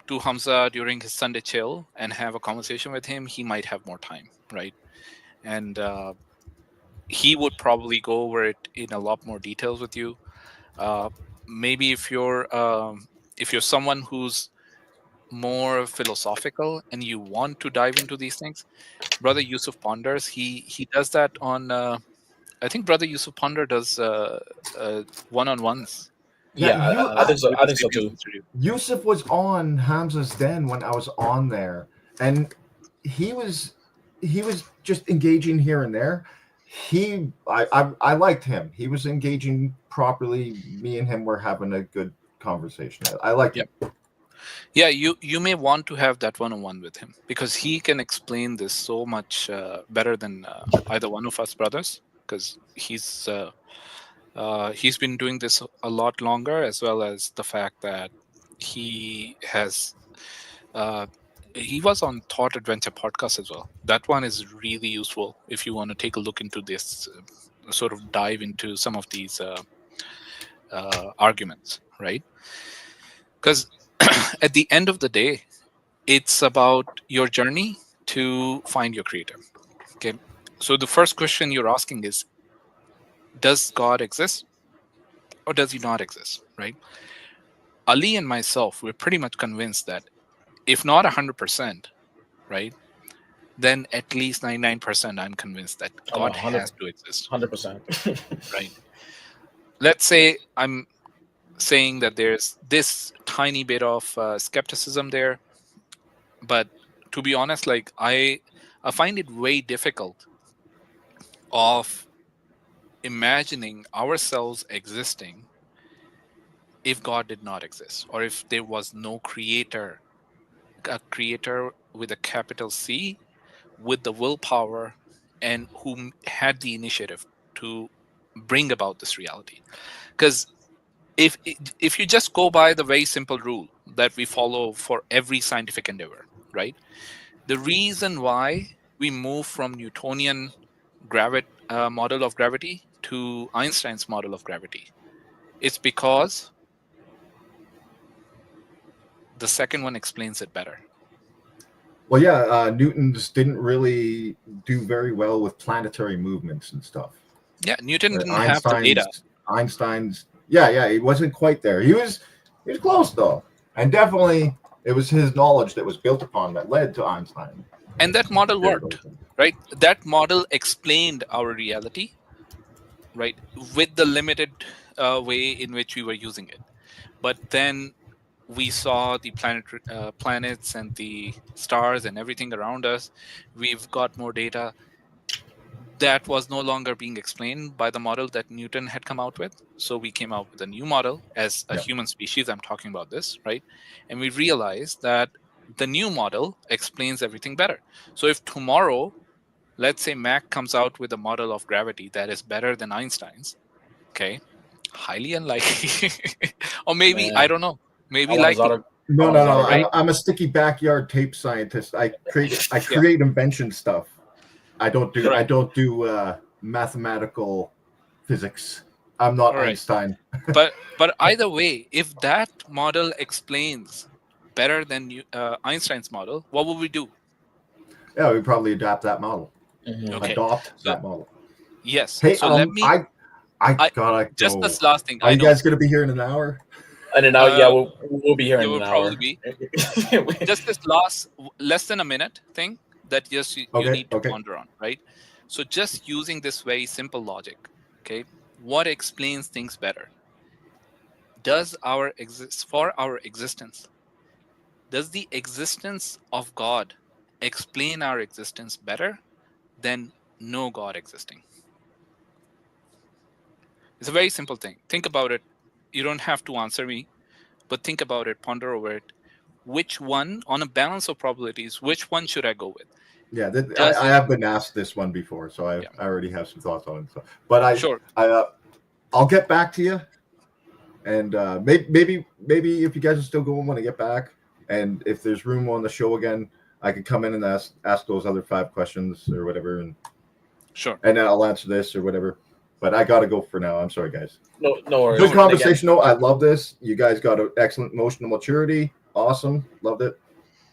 to Hamza during his Sunday chill and have a conversation with him, he might have more time, right? And he would probably go over it in a lot more details with you. Uh, maybe if you're someone who's more philosophical and you want to dive into these things, Brother Yusuf ponders. He does that on. I think Brother Yusuf Ponder does one-on-ones Yeah, Yeah, I think so. with I the think so Sabians too. Institute. Yusuf was on Hamza's Den when I was on there, and he was he was just engaging here and there. I liked him. He was engaging properly. Me and him were having a good conversation. I liked Yeah, him. yeah. You may want to have that one-on-one with him, because he can explain this so much better than either one of us brothers, because he's been doing this a lot longer, as well as the fact that he has uh, he was on Thought Adventure podcast as well. That one is really useful if you want to take a look into this, sort of dive into some of these arguments, right? Because at the end of the day, it's about your journey to find your creator. Okay, so the first question you're asking is, does God exist or does he not exist, right? Ali and myself, we're pretty much convinced that if not 100%, right, then at least 99% I'm convinced that I'm God 100, has to exist, 100%. right? Let's say I'm saying that there's this tiny bit of skepticism there, but to be honest, like I find it way difficult of imagining ourselves existing if God did not exist, or if there was no creator, a creator with a capital C, with the willpower, and who had the initiative to bring about this reality. Because if you just go by the very simple rule that we follow for every scientific endeavor, right? The reason why we move from Newtonian model of gravity to Einstein's model of gravity, it's because the second one explains it better. Well, yeah, Newton's didn't really do very well with planetary movements and stuff. Yeah, Newton didn't have the data. Einstein's, yeah, he wasn't quite there. He was close though, and definitely it was his knowledge that was built upon that led to Einstein. And that model worked, right? That model explained our reality, right, with the limited way in which we were using it. But then we saw the planets and the stars and everything around us. We've got more data that was no longer being explained by the model that Newton had come out with. So we came out with a new model as a human species. I'm talking about this, right? And we realized that the new model explains everything better. So if tomorrow, let's say Mac comes out with a model of gravity that is better than Einstein's, okay, highly unlikely. Or maybe, I Man, don't know, I maybe want his likely. auto. No. Right? I'm a sticky backyard tape scientist. I create invention stuff. I don't do mathematical physics. I'm not All right. Einstein. But either way, if that model explains better than Einstein's model, what will we do? Yeah, we probably adapt that model. Okay. Adopt So that model. yes. Hey, So let me. I gotta Just go. this last thing. Are I you know. guys gonna be here in an hour? And then now, yeah, we'll be here You in will an probably hour. be. Just this less than a minute thing that just you need to ponder on, right? So just using this very simple logic, okay? What explains things better? Does our existence? Does the existence of God explain our existence better than no God existing? It's a very simple thing. Think about it. You don't have to answer me, but think about it, ponder over it. Which one, on a balance of probabilities, which one should I go with? Yeah, I have been asked this one before, so I already have some thoughts on it. So, but Sure. I'll get back to you, and maybe if you guys are still going when I get back, and if there's room on the show again, I could come in and ask those other 5 questions or whatever, and sure, and I'll answer this or whatever. But I gotta go for now. I'm sorry, guys. No worries. Good conversation, though. I love this. You guys got an excellent emotional maturity. Awesome. Loved it.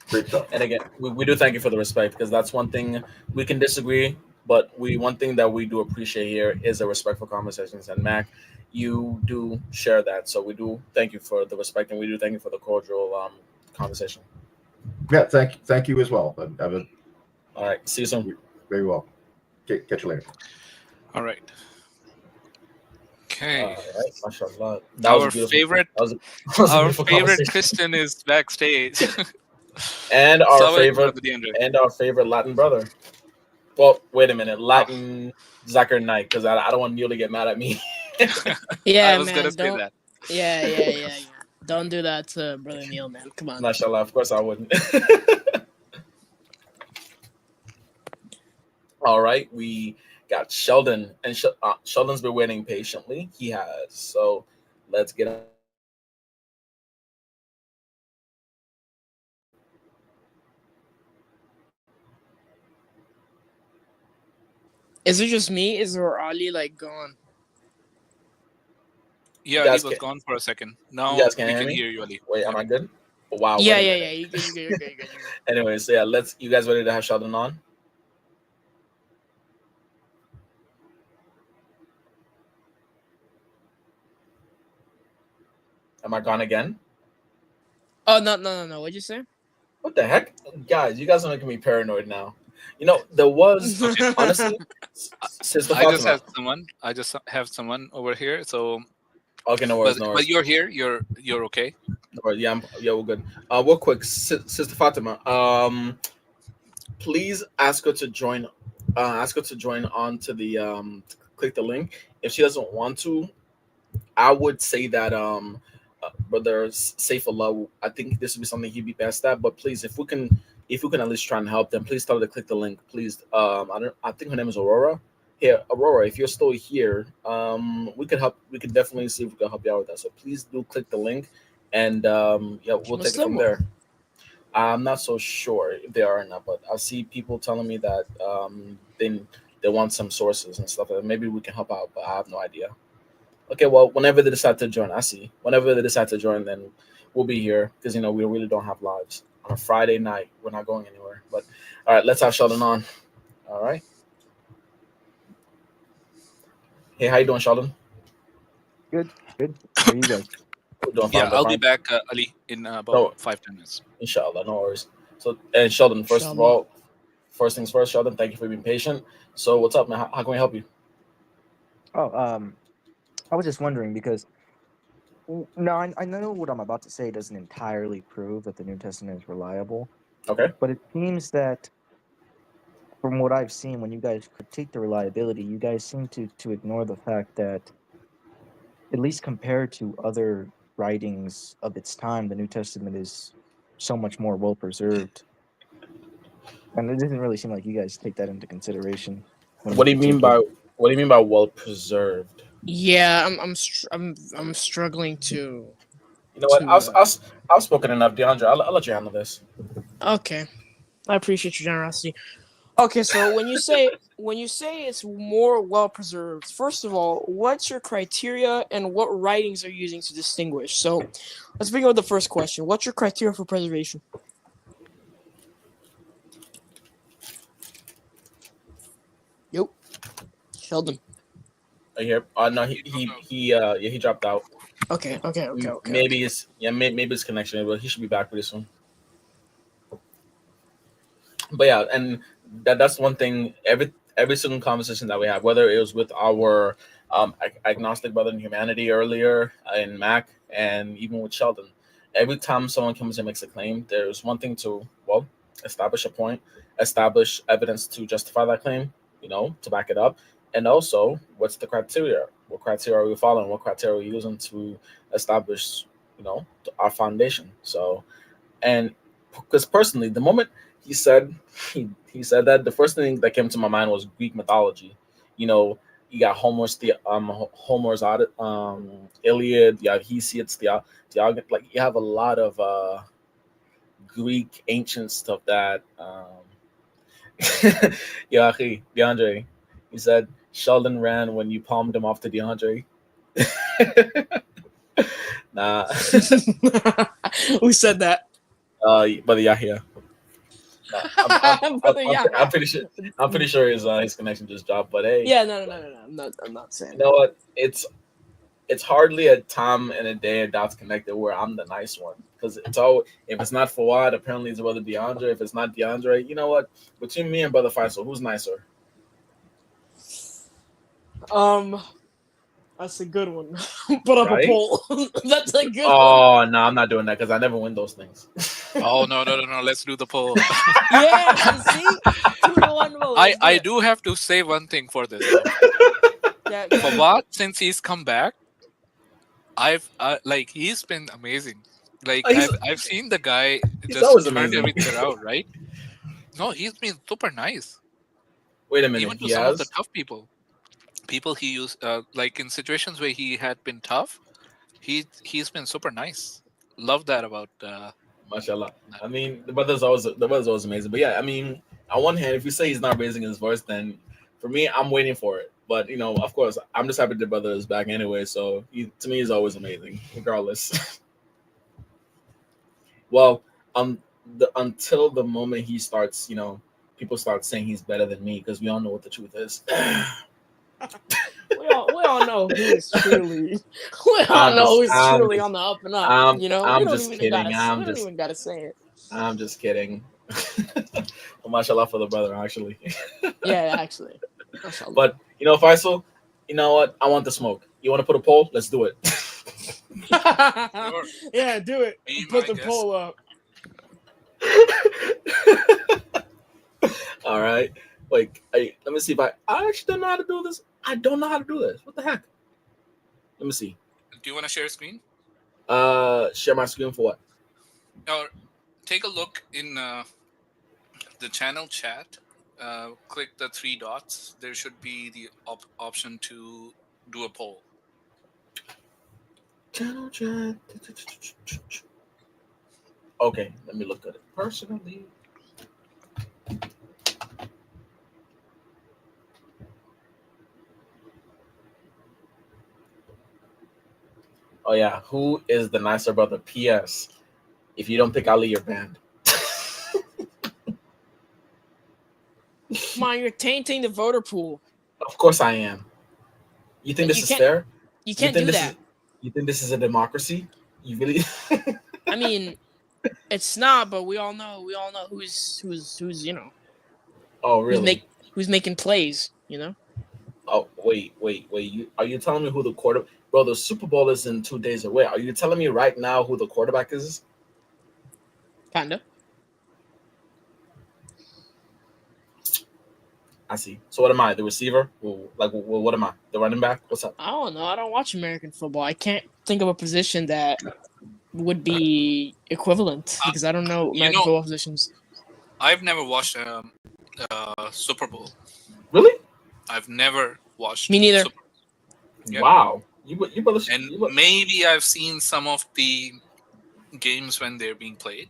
Great stuff. And again, we do thank you for the respect, because that's one thing we can disagree, but one thing that we do appreciate here is a respectful conversations. And Mac, you do share that, so we do thank you for the respect, and we do thank you for the cordial conversation. Yeah, thank you as well. All right, see you soon. Very well. Catch you later. All right. Okay. All right, mashallah. Our favorite Christian is backstage. and our favorite Latin brother. Well, wait a minute, Latin Zachary Knight, because I don't want Neil to get mad at me. Yeah, I was gonna say that. Yeah. Don't do that to Brother Neil, man. Come on. Mashallah, of course I wouldn't. All right, we got Sheldon, and Sheldon's been waiting patiently. He has. So let's get on. Is it just me? Is there Ali like gone? Yeah, he was gone for a second. Now we can hear you, Ali. Wait, am I good? Wow. Yeah. You're good. Anyways, yeah, you guys ready to have Sheldon on? Am I gone again? Oh no! What'd you say? What the heck, guys? You guys are making me paranoid now. You know, there was Okay, honestly, Sister I just Fatima. have someone. I just have someone over here. So, Okay, no worries, no but worries. you're here. You're okay. No worries. Yeah, yeah, we're good. Real quick, Sister Fatima. Please ask her to join. Ask her to join on to the click the link. If she doesn't want to, I would say that brother Safe Allah, I think this would be something he'd be best at. But please, if we can at least try and help them, please tell her to click the link. Please, I think her name is Aurora. Here, Aurora, if you're still here, we could help. We could definitely see if we can help you out with that. So please do click the link, and yeah, She we'll take it Muslim from or? there. I'm not so sure if they are or not, but I see people telling me that they want some sources and stuff. Maybe we can help out, but I have no idea. Okay, well, whenever they decide to join, I see. Whenever they decide to join, then we'll be here because we really don't have lives on a Friday night. We're not going anywhere. But all right, let's have Sheldon on. All right. Hey, how you doing, Sheldon? Good, good. How are you guys? We're doing Yeah, fine. Doing I'll be fine. back, Ali, in about No, 5 10 minutes. inshallah, no worries. So, and Sheldon, first of Inshallah. all, first things first, Sheldon, thank you for being patient. So, what's up, man? How can we help you? Oh, I was just wondering because now I know what I'm about to say doesn't entirely prove that the New Testament is reliable, Okay. but it seems that from what I've seen, when you guys critique the reliability, you guys seem to ignore the fact that, at least compared to other writings of its time, the New Testament is so much more well preserved, and it doesn't really seem like you guys take that into consideration when you What do you mean critique it. by well preserved? Yeah, I'm struggling You know what? to. I've spoken enough, DeAndre. I'll let you handle this. Okay, I appreciate your generosity. Okay, so when you say it's more well preserved, first of all, what's your criteria and what writings are you using to distinguish? So, let's begin with the first question. What's your criteria for preservation? Yep, Sheldon. Here, no, You dropped out. yeah, he dropped out. Okay. Maybe maybe his connection, but he should be back pretty soon. But yeah, and that's one thing. Every single conversation that we have, whether it was with our agnostic brother in humanity earlier in Mac, and even with Sheldon, every time someone comes and makes a claim, there's one thing to establish a point, establish evidence to justify that claim, to back it up, and also what's the criteria? What criteria are we following? What criteria are we using to establish, our foundation? So, and because personally, the moment he said he said that, the first thing that came to my mind was Greek mythology. You know, you got Homer's Iliad, you have Hesiod's Theog, like you have a lot of Greek ancient stuff that yeah, DeAndre. He said Sheldon ran when you palmed him off to DeAndre. Nah, Who said that? but yeah. Nah, Brother, yeah, I'm pretty sure. I'm pretty sure his connection just dropped. But hey, yeah. No. I'm not you saying know that. what? It's hardly a time and a day of dots connected where I'm the nice one, because it's all, if it's not Fawad, apparently it's brother DeAndre. If it's not DeAndre, you know what? Between me and brother Faisal, who's nicer? Um, that's a good one. Put up a Right? poll. That's a good one. Oh no, I'm not doing that because I never win those things. Oh, no! Let's do the poll. Yeah, see, 2-1 vote. I Let's do I it. do have to say one thing for this though. Yeah, go For ahead. what, since he's come back, I've like he's been amazing. Like he's I've seen the guy he's just always turned amazing. everything around, right? No, he's been super nice, Wait a minute, even he to some of the has. tough people. People he used, like in situations where he had been tough, he's been super nice. Love that about Mashallah. that. I mean, the brother's always amazing. But yeah, I mean, on one hand, if you say he's not raising his voice, then for me, I'm waiting for it. But of course, I'm just happy the brother is back anyway. So to me, he's always amazing, regardless. Well, until the moment he starts, people start saying he's better than me because we all know what the truth is. We all know who is truly. We all I'm know just, who's I'm truly just, on the up and up. You know, we I'm don't just even kidding. gotta. We don't even gotta say it. I'm just kidding. Well, mashallah for the brother, actually. Yeah, actually. Mashallah. But Faisal, you know what? I want the smoke. You want to put a poll? Let's do it. Sure. Yeah, do it. Be Put my the guest. poll up. All right. Like, let me see if I actually don't know how to do this. I don't know how to do this. What the heck? Let me see. Do you want to share screen? Share my screen for what? Or take a look in the channel chat. Click the three dots. There should be the option to do a poll. Channel chat. Okay, let me look at it personally. Oh yeah, who is the nicer brother? P.S. If you don't pick Ali, you're banned. Come on, you're tainting the voter pool. Of course I am. You think this You is can't. fair? You You can't think do this that. is you think this is a democracy? You really I mean, it's not, but we all know who's Oh really? who's making plays. You know, Oh wait. Are you telling me who the quarter bro, the Super Bowl is in 2 days away. Are you telling me right now who the quarterback is? kinda. I see. So what am I? The receiver? What am I? The running back? What's up? I don't know. I don't watch American football. I can't think of a position that would be equivalent because I don't know You American know, football positions. I've never watched Super Bowl. Really? I've never watched Me neither. Super Bowl. Yeah. Wow. And maybe I've seen some of the games when they're being played,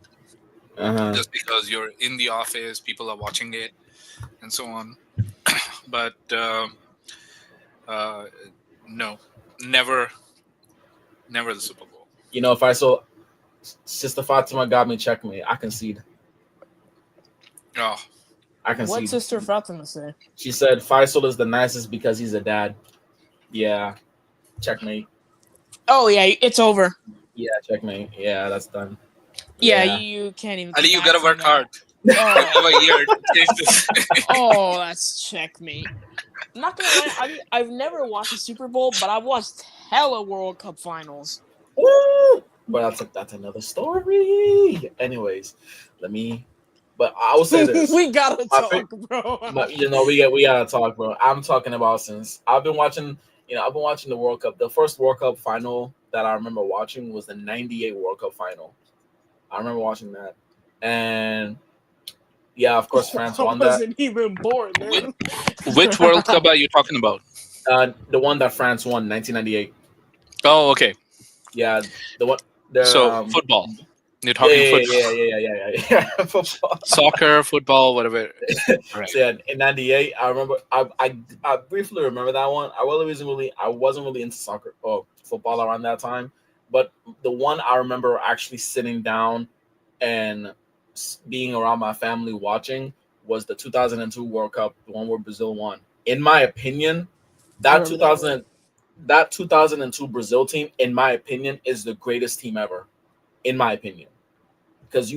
Uh-huh. just because you're in the office, people are watching it, and so on. But no, never the Super Bowl. If I saw Sister Fatima got me checkmate, I concede. Oh, I What concede. Sister Fatima say? She said Faisal is the nicest because he's a dad. Yeah. Checkmate. Oh yeah, it's over. Yeah, checkmate. Yeah, that's done. Yeah, Yeah. you can't even Ali, come you back gotta from work hard. that. You have Oh, a year to change this. oh, that's checkmate. I'm not gonna lie. I've never watched a Super Bowl, but I've watched hella World Cup finals. Woo! But that's another story. Anyways, let me. But I will say this: We gotta my, talk, bro. we gotta talk, bro. I'm talking about since I've been watching. I've been watching the World Cup. The first World Cup final that I remember watching was the '98 World Cup final. I remember watching that, and yeah, of course, France I won that. wasn't even born which, then. which World Cup are you talking about? The one that France won, 1998. Oh, okay. Yeah, the one. The So football. You're Yeah, talking yeah, football, yeah, yeah, yeah, yeah, yeah. Football. soccer, football, whatever. Right. So yeah, in '98, I remember. I briefly remember that one. I wasn't really into soccer or football around that time. But the one I remember actually sitting down and being around my family watching was the 2002 World Cup, the one where Brazil won. In my opinion, I that remember that one. 2002 Brazil team, in my opinion, is the greatest team ever. In my opinion, because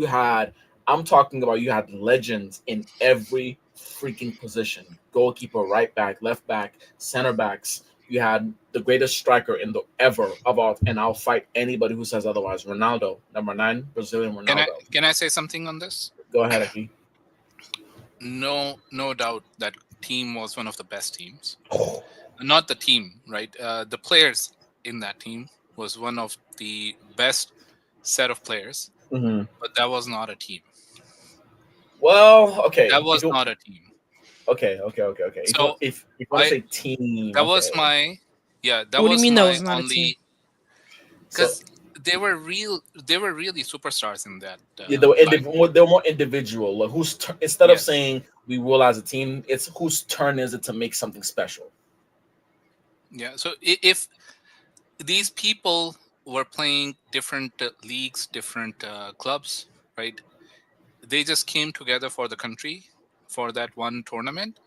I'm talking about you had legends in every freaking position: goalkeeper, right back, left back, center backs. You had the greatest striker in the ever of all, and I'll fight anybody who says otherwise. Ronaldo, #9, Brazilian Ronaldo. Can I say something on this? Go ahead, Aki. No doubt that team was one of the best teams. Not the team, right? The players in that team was one of the best set of players, Mm-hmm. but that was not a team. Well, okay. That was not a team. Okay. So If you want to say team, that was okay. my that What do you was mean that my was not a team? only, So because they were really superstars in that. yeah, time. they're more individual. Like instead of Yes. saying we will as a team, it's whose turn is it to make something special. Yeah. So if these people were playing different leagues, different clubs, right? They just came together for the country for that one tournament,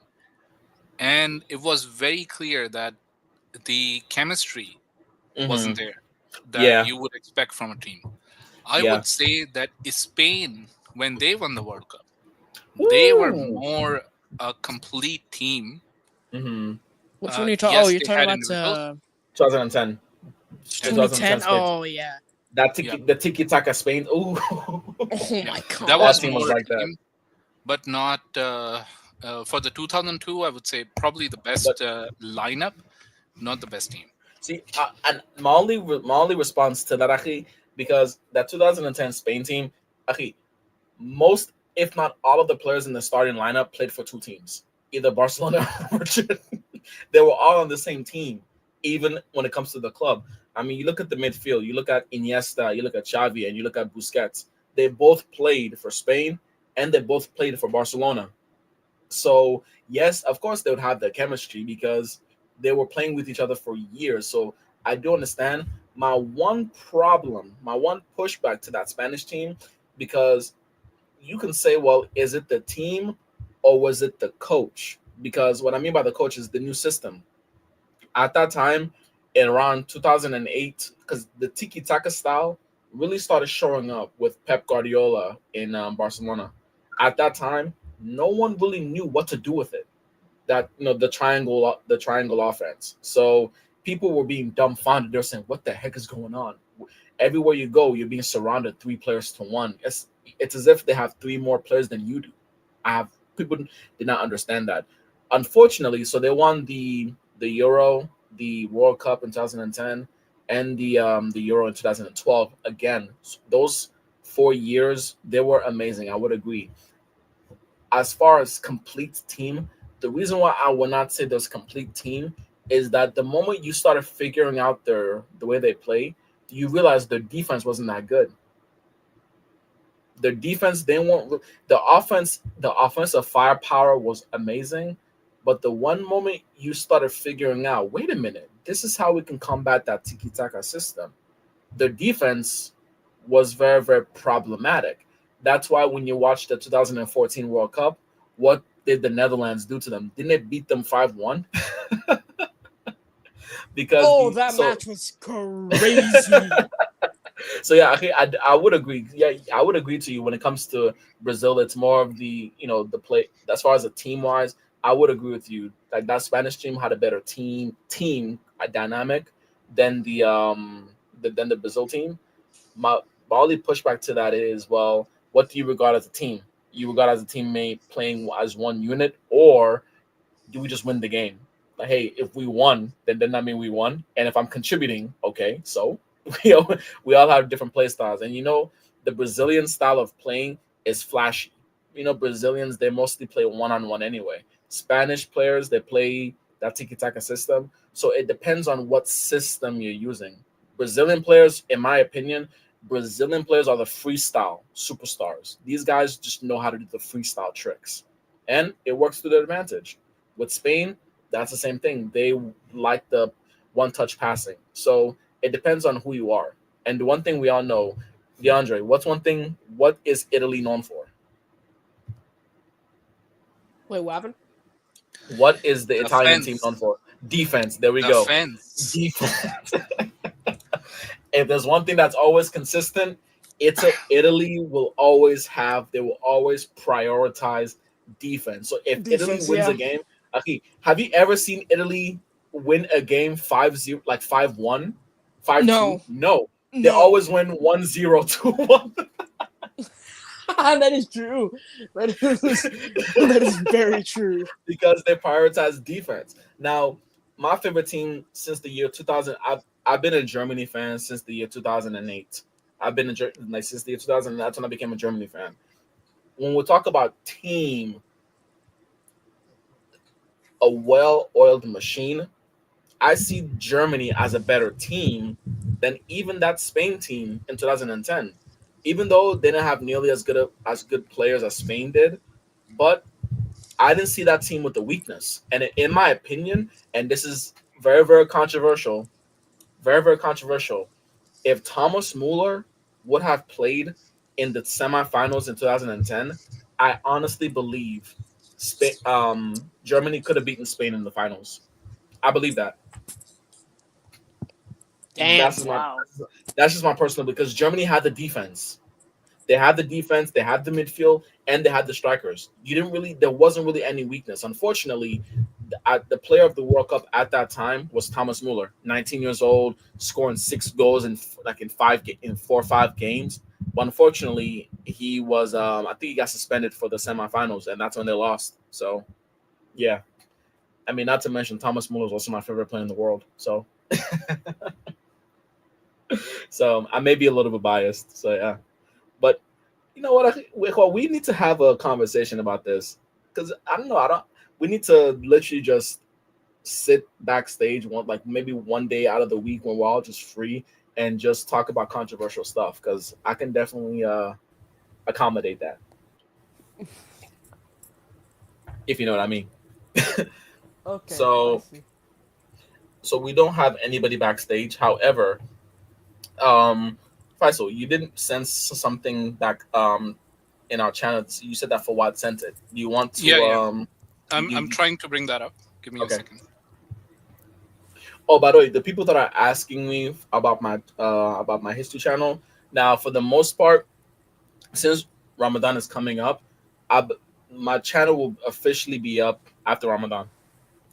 and it was very clear that the chemistry wasn't Mm-hmm. there that Yeah, you would expect from a team. I yeah. would say that Spain, when they won the World Cup, they were Ooh. more a complete team. Mm-hmm. Which one are you talking? Oh, Yes, you're they talking had about individuals. 2010. The 2010. 2010 Spain. Oh yeah. Yeah, The tiki taka Spain. Ooh. Oh yeah, my that That was god. team was more a like that. team, but not for the 2002. I would say probably the But best lineup, not the best team. see, and my only response to that, actually, because that 2010 Spain team, actually, most, if not all of the players in the starting lineup played for two teams, either Barcelona or Madrid. They were all on the same team, even when it comes to the club. I mean, you look at the midfield, you look at Iniesta, you look at Xavi, and you look at Busquets. They both played for Spain and they both played for Barcelona. So yes, of course they would have the chemistry because they were playing with each other for years. So I do understand. My one problem, my one pushback to that Spanish team, because you can say, well, is it the team or was it the coach? Because what I mean by the coach is the new system. At that time, in around 2008, because the tiki taka style really started showing up with Pep Guardiola in Barcelona. At that time, no one really knew what to do with it. That, the triangle offense. So people were being dumbfounded. They're saying, "What the heck is going on?" Everywhere you go, you're being surrounded three players to one. It's as if they have three more players than you do. I have People did not understand that. Unfortunately, so they won the Euro, the World Cup in 2010, and the Euro in 2012. Again, those 4 years they were amazing. I would agree. As far as complete team, the reason why I would not say there's complete team is that the moment you started figuring out the way they play, you realize their defense wasn't that good. Their defense, they weren't the offensive firepower was amazing, but the one moment you started figuring out, wait a minute, this is how we can combat that tiki taka system. Their defense was very, very problematic. That's why when you watch the 2014 World Cup, what did the Netherlands do to them? Didn't they beat them 5-1? Because Oh, the that so match was crazy. so yeah, okay, I would agree. Yeah, I would agree to you when it comes to Brazil. It's more of the play as far as a team wise. I would agree with you. Like that Spanish team had a better team dynamic than the Brazil team. My only pushback to that is, well, what do you regard as a team? You regard as a teammate playing as one unit, or do we just win the game? Like, hey, if we won, then doesn't that mean we won? And if I'm contributing, okay, so we all, we all have different play styles. And the Brazilian style of playing is flashy. Brazilians, they mostly play one on one anyway. Spanish players, they play that tiki taka system. So it depends on what system you're using. Brazilian players, in my opinion, Brazilian players are the freestyle superstars. These guys just know how to do the freestyle tricks, and it works to their advantage. With Spain, that's the same thing. They like the one touch passing. So it depends on who you are. And the one thing we all know, DeAndre, what is Italy known for? Wait, what happened? What is the Italian team known Defense, for? Defense. There we go. defense. Defense. If there's one thing that's always consistent, Italy will always they will always prioritize defense. So if Italy Defense, wins a yeah. game, okay, have you ever seen Italy win a game 5-0, like 5-1, 5-2? No, No. They no. always win 1-0, 2-1. That is true. That is that is very true. Because they prioritize defense. Now, my favorite team since the year 2000, I've been a Germany fan since the year 2008. I've been like since the year 2000. That's when I became a Germany fan. When we talk about team, a well-oiled machine, I see Germany as a better team than even that Spain team in 2010. Even though they didn't have nearly as good players as Spain did, but I didn't see that team with the weakness. And in my opinion, and this is very, very controversial, very, very controversial, if Thomas Muller would have played in the semifinals in 2010, I honestly believe Germany could have beaten Spain in the finals. I believe that. Damn! That's just my Wow. that's just my personal, because Germany had the defense. They had the defense, they had the midfield, and they had the strikers. There wasn't really any weakness. Unfortunately, the player of the World Cup at that time was Thomas Muller, 19 years old, scoring 6 goals in like in 4 or 5 games. But unfortunately, he was I think he got suspended for the semifinals, and that's when they lost. So yeah, I mean, not to mention Thomas Muller is also my favorite player in the world. So I may be a little bit biased. So yeah, but you know what? We need to have a conversation about this, because I don't know. I don't. We need to literally just sit backstage like maybe one day out of the week when we're all just free and just talk about controversial stuff, because I can definitely accommodate that, if you know what I mean. Okay, I so see. we don't have anybody backstage. However, um, Faisal, you didn't sense something back in our channel. You said that Fawad sent it. Do you want Yeah, to yeah. you, I'm trying to bring that up. Give me a okay. second. Oh, by the way, the people that are asking me about my history channel, now for the most part, since Ramadan is coming up, I, my channel will officially be up after Ramadan.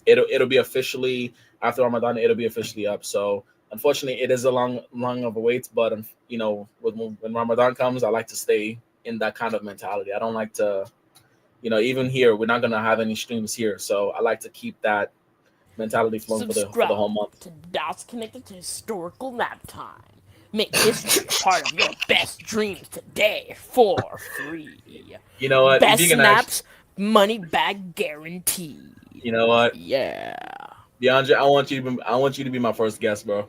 It'll be officially after Ramadan. It'll be officially up. So unfortunately, it is a long of a wait. But when Ramadan comes, I like to stay in that kind of mentality. I don't like to, even here, we're not gonna have any streams here. So I like to keep that mentality flowing for the whole Subscribe month. to Dots Connected to Historical Nap Time. Make history a part of your best dreams today for free. You know what? If you Best can actually, snaps, money back guaranteed. you know what, Yeah. DeAndre, I want you to be my first guest, bro.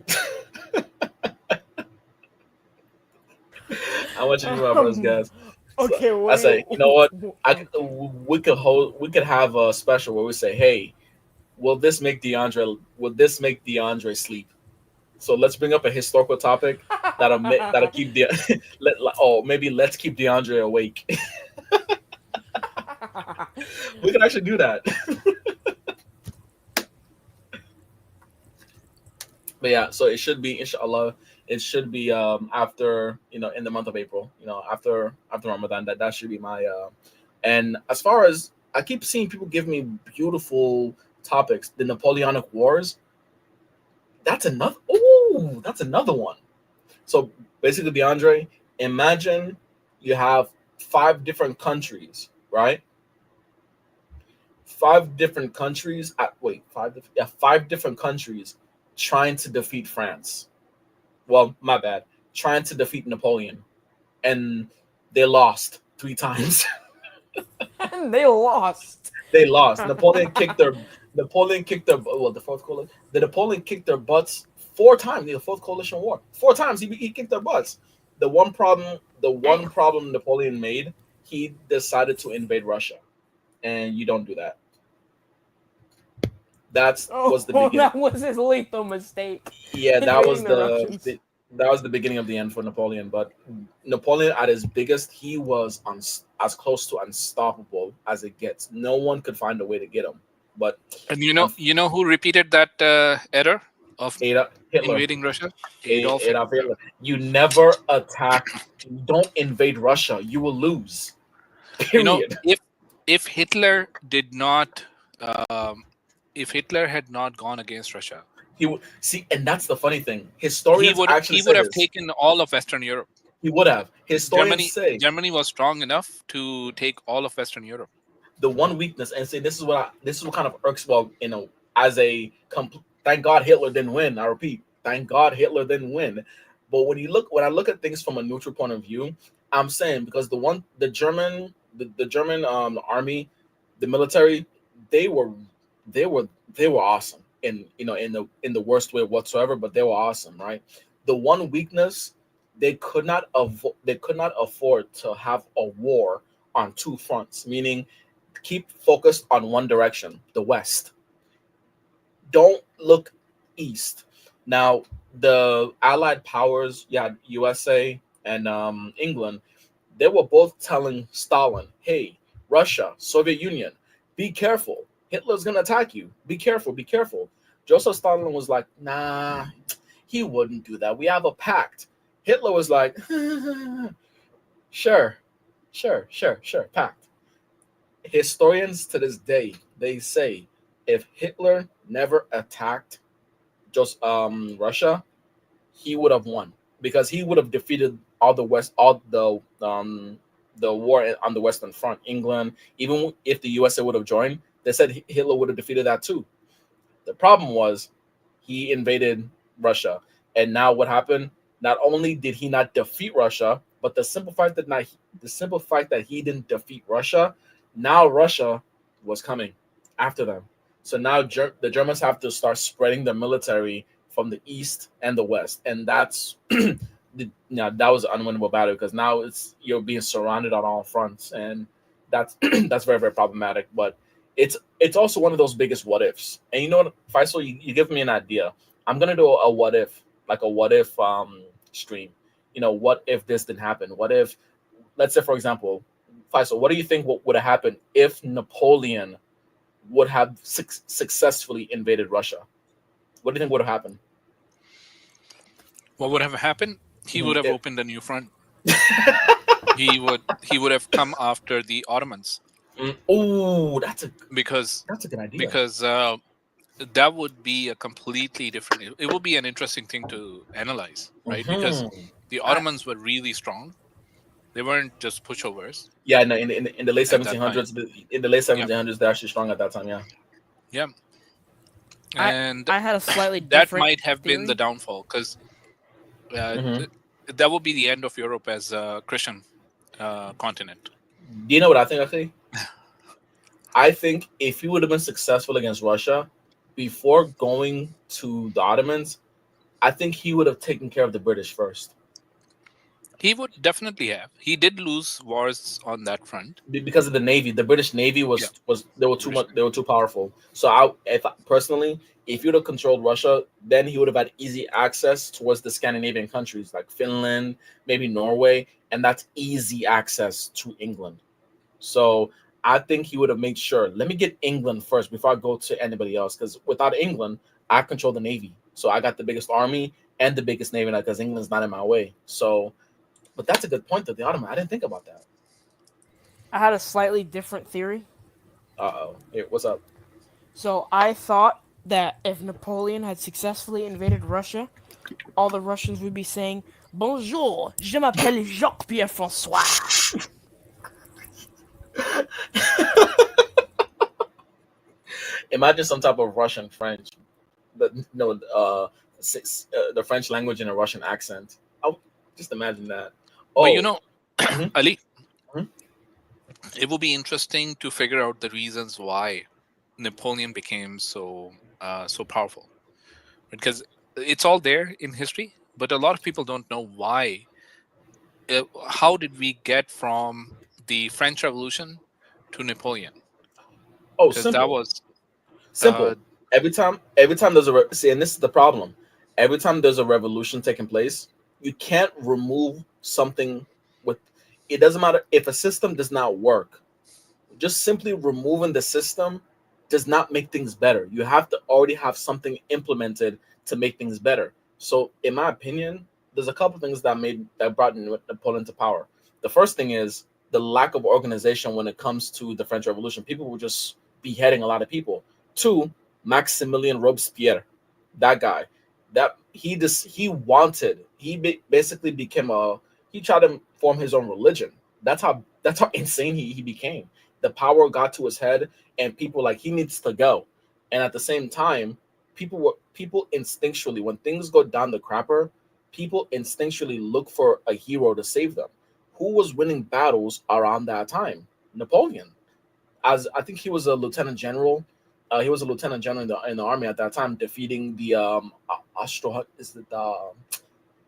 I want you to be my first Um, guest. So okay, what I do say, you know what? you. Okay. We could have a special where we say, hey, will this make DeAndre sleep? So let's bring up a historical topic that'll keep the maybe let's keep DeAndre awake. We can actually do that. But yeah, so it should be, inshallah, it should be after, in the month of April, after Ramadan. That should be my and as far as I keep seeing people give me beautiful topics, the Napoleonic Wars. That's another one. So basically, DeAndre, imagine you have 5 different countries, right? 5 different countries. Wait, yeah, 5 different countries trying to defeat France. Well, my bad. Trying to defeat Napoleon, and they lost 3 times. And they lost. They lost. Napoleon kicked their the fourth coalition. The Napoleon kicked their butts 4 times. The fourth coalition war. 4 times he kicked their butts. The one Damn. problem Napoleon made, he decided to invade Russia, and you don't do that. That was the Oh, beginning. that was his lethal mistake. Yeah, Invading the Russians. that was the beginning of the end for Napoleon. But Napoleon, at his biggest, he was as close to unstoppable as it gets. No one could find a way to get him. But And um, you know who repeated that error of Hitler, invading Russia? Adolf Adolf Hitler. Hitler, you never attack. Don't invade Russia. You will lose. You know, Period. if Hitler did not, um, if Hitler had not gone against Russia, See, and that's the funny thing. Historians actually he say would have this. taken all of Western Europe. He would have. Historians say Germany was strong enough to take all of Western Europe. the one weakness, and say this is what kind of irks, well, as a thank God Hitler didn't win. I repeat, thank God Hitler didn't win. But when I look at things from a neutral point of view, I'm saying, because the German army, the military, they were they were awesome in the worst way whatsoever, but they were awesome, right? The one weakness, they could not afford to have a war on 2 fronts, meaning keep focused on one direction, the west. Don't look east. Now, the Allied powers, yeah, USA and England, they were both telling Stalin, "Hey, Russia, Soviet Union, be careful. Hitler's gonna attack you. Be careful. Be careful." Joseph Stalin was like, "Nah, He wouldn't do that. We have a pact. Hitler was like, sure, sure, pact. Historians to this day, they say if Hitler never attacked just Russia, he would have won because he would have defeated all the war on the Western Front, England. Even if the USA would have joined, they said Hitler would have defeated that too. The problem was he invaded Russia, and now what happened? Not only did he not defeat Russia, but the simple fact that he didn't defeat Russia, now Russia was coming after them. So now the Germans have to start spreading their military from the east and the west, and that's that was an unwinnable battle because now you're being surrounded on all fronts, and that's that's very very problematic. But it's also one of those biggest what ifs. And you know what, Faisal, you give me an idea. I'm gonna do a what if, like a what if stream. You know, what if this didn't happen? What if, let's say for example, Faisal, what do you think what would have happened if Napoleon would have successfully invaded Russia? What do you think would have happened? What would have happened? He would have It- opened a new front. He would have come after the Ottomans Oh, because that's a good idea. because that would be a completely different. It would be an interesting thing to analyze, right? Because the Ottomans were really strong. They weren't just pushovers Yeah, no, in the late at that time. 1700s, in the late 1700s, they're actually strong at that time. Yeah. Yeah, and I had a slightly that different might have been the theory. downfall because Mhm. that would be the end of Europe as a Christian continent. Do you know what I think? Actually, I think if he would have been successful against Russia before going to the Ottomans, I think he would have taken care of the British first. He would definitely have. He did lose wars on that front. Because of the navy. The British navy Yeah. was they were too British much. They were too powerful. So personally, if he would have controlled Russia, then he would have had easy access towards the Scandinavian countries like Finland, maybe Norway, and that's easy access to England. So I think he would have made sure. Let me get England first before I go to anybody else, because without England, I control the navy. So I got the biggest army and the biggest navy now because England's not in my way. So, but that's a good point that the Ottoman. I didn't think about that. I had a slightly different theory. Here, what's up? So I thought that if Napoleon had successfully invaded Russia, all the Russians would be saying, "Bonjour, je m'appelle Jacques-Pierre François." Imagine some type of Russian French, but no, the French language in a Russian accent. Oh, just imagine that. But Oh, mhm, Ali, mhm. it will be interesting to figure out the reasons why Napoleon became so powerful, because it's all there in history, but a lot of people don't know why. How did we get from the French Revolution to Napoleon? Oh, Because that simple. was uh, Simple. Every time there's see, and this is the problem. Every time there's a revolution taking place, you can't remove something with. It doesn't matter if a system does not work. Just simply removing the system does not make things better. You have to already have something implemented to make things better. So, in my opinion, there's a couple things that brought Napoleon to power. The first thing is the lack of organization when it comes to the French Revolution. People were just beheading a lot of people. Two, Maximilien Robespierre, that guy, that basically became he tried to form his own religion. That's how insane he became. The power got to his head, and people like he needs to go. And at the same time, people instinctually, when things go down the crapper, people instinctually look for a hero to save them. Who was winning battles around that time? Napoleon. As I think he was a lieutenant general. He was a lieutenant general in the army at that time, defeating the Austro. Is it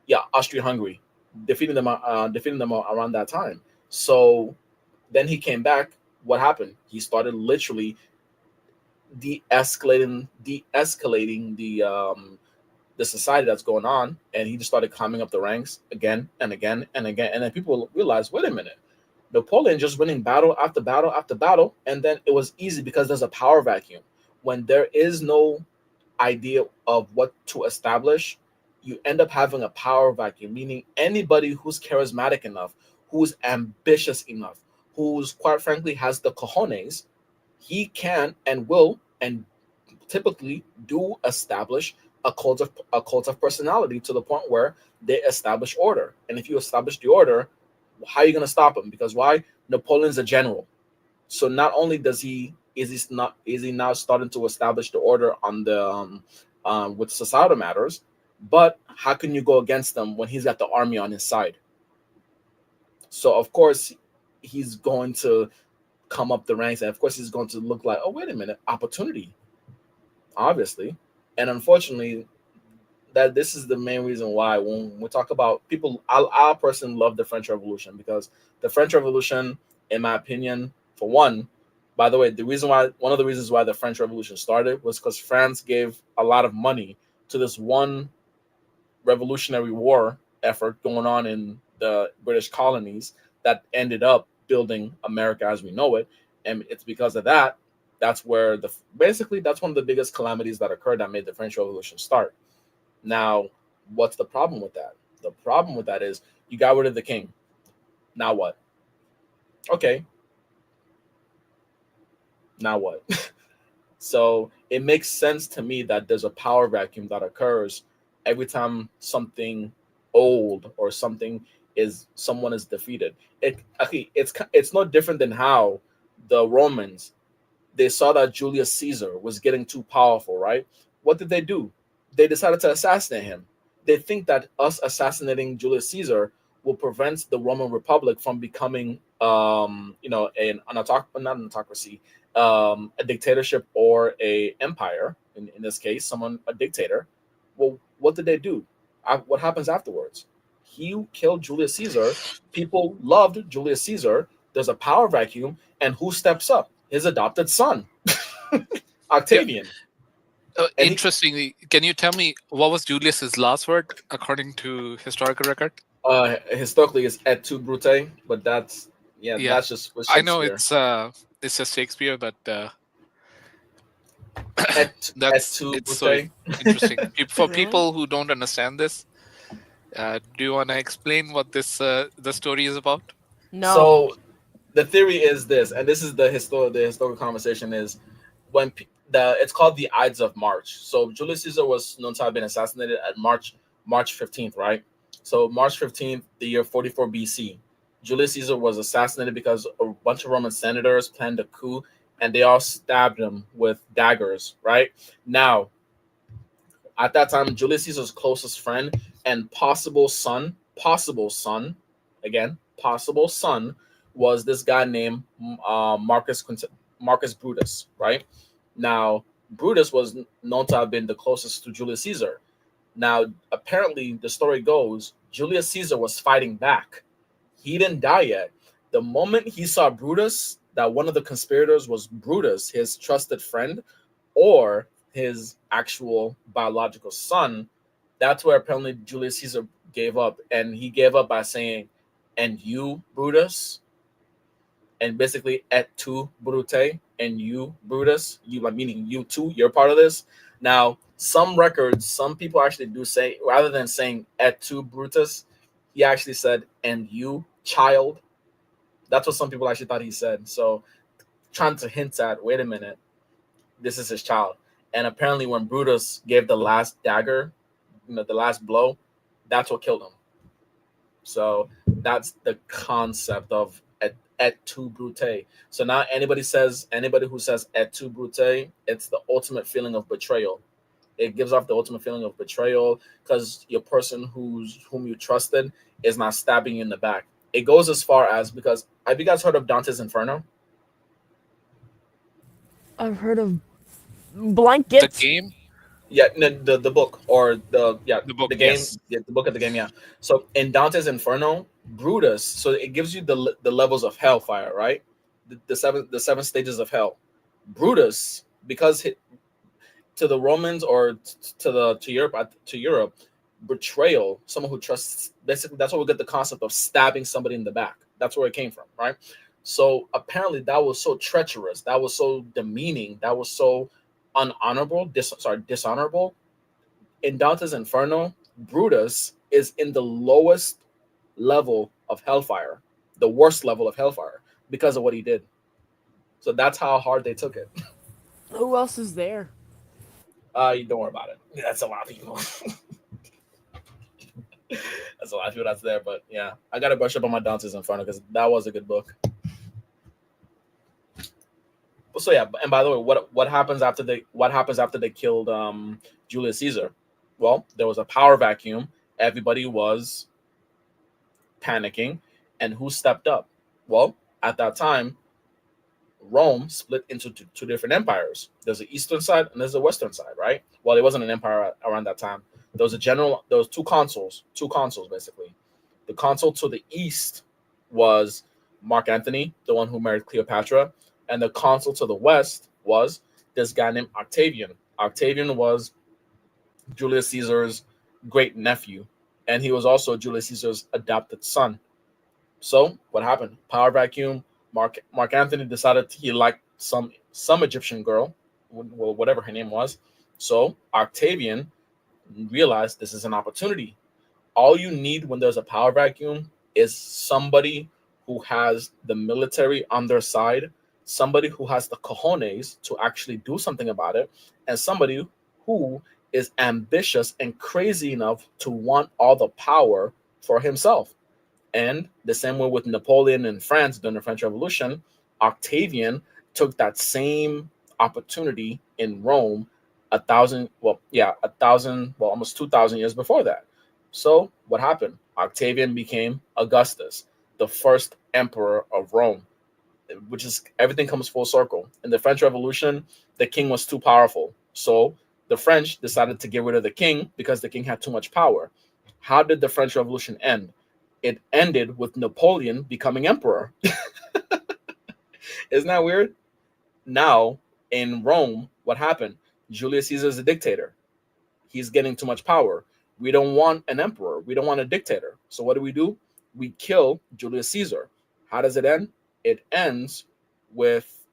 yeah, Austria-Hungary, defeating them around that time. So then he came back. What happened? He started literally de-escalating the society that's going on, and he just started climbing up the ranks again and again and again. And then people realized, wait a minute, Napoleon just winning battle after battle after battle, and then it was easy because there's a power vacuum. When there is no idea of what to establish, you end up having a power vacuum, meaning anybody who's charismatic enough, who's ambitious enough, who's quite frankly has the cojones, he can and will and typically do establish a cult of personality to the point where they establish order. And if you establish the order, how are you going to stop him? Because why? Napoleon's a general. So not only does he is he now starting to establish the order on the with societal matters, but how can you go against them when he's got the army on his side? So of course he's going to come up the ranks, and of course he's going to look like, oh wait a minute, opportunity, obviously. And unfortunately, that this is the main reason why when we talk about people, I personally love the French Revolution, because the French Revolution, in my opinion, for one, by the way, one of the reasons why the French Revolution started was because France gave a lot of money to this one revolutionary war effort going on in the British colonies that ended up building America as we know it. And it's because of that, that's where basically that's one of the biggest calamities that occurred that made the French Revolution start. Now, what's the problem with that? The problem with that is you got rid of the king. Now what? Okay. Now what? So it makes sense to me that there's a power vacuum that occurs every time something old or someone is defeated. It's no different than how the Romans, they saw that Julius Caesar was getting too powerful, right? What did they do? They decided to assassinate him. They think that us assassinating Julius Caesar will prevent the Roman Republic from becoming, not an autocracy, a dictatorship or a empire. In this case, a dictator. Well, what did they do? What happens afterwards? He killed Julius Caesar. People loved Julius Caesar. There's a power vacuum, and who steps up? His adopted son, Yeah. Octavian. And Interestingly, can you tell me what was Julius's last word according to historical record? Historically it's et tu brute, but Yeah, that's just with I know Shakespeare. it's just Shakespeare, but Et that's tu it's so brute. interesting. For Yeah. people who don't understand this, do you want to explain what this the story is about? No. So the theory is this, and this is the historical conversation is when it's called the Ides of March. So Julius Caesar was known to have been assassinated at March 15th, right? So March 15th, the year 44 BC. Julius Caesar was assassinated because a bunch of Roman senators planned a coup, and they all stabbed him with daggers, right? Now, at that time, Julius Caesar's closest friend and again, possible son, was this guy named Marcus Brutus, right? Now, Brutus was known to have been the closest to Julius Caesar. Now, apparently, the story goes Julius Caesar was fighting back. He didn't die yet. The moment he saw Brutus, that one of the conspirators was Brutus, his trusted friend, or his actual biological son, that's where apparently Julius Caesar gave up. And he gave up by saying, and you, Brutus, and basically et tu, Brute, and you, Brutus, you, like meaning you too, you're part of this. Now, some people actually do say, rather than saying et tu, Brutus, he actually said, and you, child. That's what some people actually thought he said. So, trying to hint at, wait a minute, this is his child. And apparently, when Brutus gave the last dagger, the last blow, that's what killed him. So that's the concept of et tu brute. So now anybody who says et tu brute, it's the ultimate feeling of betrayal. It gives off the ultimate feeling of betrayal because your person whom you trusted is not stabbing you in the back. It goes as far as, because have you guys heard of Dante's Inferno? I've heard of The blankets. game, Yeah, no, the book, or the book, the game, yes. yeah, the book of the game. Yeah. So in Dante's Inferno, Brutus. So it gives you the levels of hellfire, right? The seven stages of hell. Brutus, because to the Romans or to Europe, betrayal, someone who trusts. Basically, that's where we get the concept of stabbing somebody in the back. That's where it came from, right? So apparently, that was so treacherous. That was so demeaning. That was so unhonorable. Dishonorable. In Dante's Inferno, Brutus is in the lowest level of hellfire, the worst level of hellfire, because of what he did. So that's how hard they took it. Who else is there? You don't worry about it. That's a lot of people. That's a lot of people that's there. But yeah, I gotta brush up on my Dante's Inferno because that was a good book. So yeah, and by the way, what happens after they killed Julius Caesar? Well, there was a power vacuum. Everybody was panicking, and who stepped up? Well, at that time, Rome split into two different empires. There's the eastern side and there's the western side, right? Well, it wasn't an empire around that time. There was a general. There was two consuls basically. The consul to the east was Mark Antony, the one who married Cleopatra, and the consul to the west was this guy named Octavian. Octavian was Julius Caesar's great nephew, and he was also Julius Caesar's adopted son. So what happened? Power vacuum. Mark Anthony decided he liked some Egyptian girl, well, whatever her name was. So Octavian realized this is an opportunity. All you need when there's a power vacuum is somebody who has the military on their side, somebody who has the cojones to actually do something about it, and somebody who is ambitious and crazy enough to want all the power for himself. And the same way with Napoleon in France during the French Revolution, Octavian took that same opportunity in Rome almost 2,000 years before that. So what happened? Octavian became Augustus, the first emperor of Rome, which is everything comes full circle. In the French Revolution, the king was too powerful. So the French decided to get rid of the king because the king had too much power. How did the French Revolution end? It ended with Napoleon becoming emperor. Isn't that weird? Now, in Rome, what happened? Julius Caesar is a dictator. He's getting too much power. We don't want an emperor. We don't want a dictator. So what do? We kill Julius Caesar. How does it end? It ends with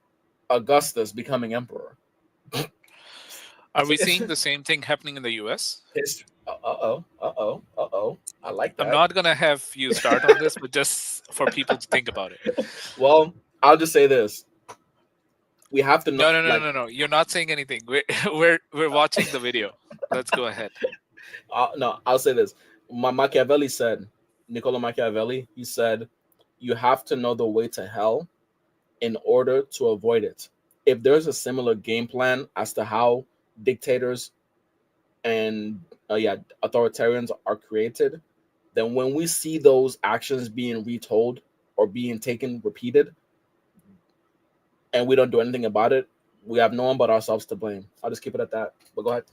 Augustus becoming emperor. Are we seeing the same thing happening in the US? I like that. I'm not going to have you start on this, but just for people to think about it. Well, I'll just say this. We have to know. No. You're not saying anything. We're watching the video. Let's go ahead. No, I'll say this. Machiavelli said, Niccolo Machiavelli, he said, you have to know the way to hell in order to avoid it. If there's a similar game plan as to how dictators and authoritarians are created, then when we see those actions being retold or being repeated, and we don't do anything about it, we have no one but ourselves to blame. I'll just keep it at that. But go ahead.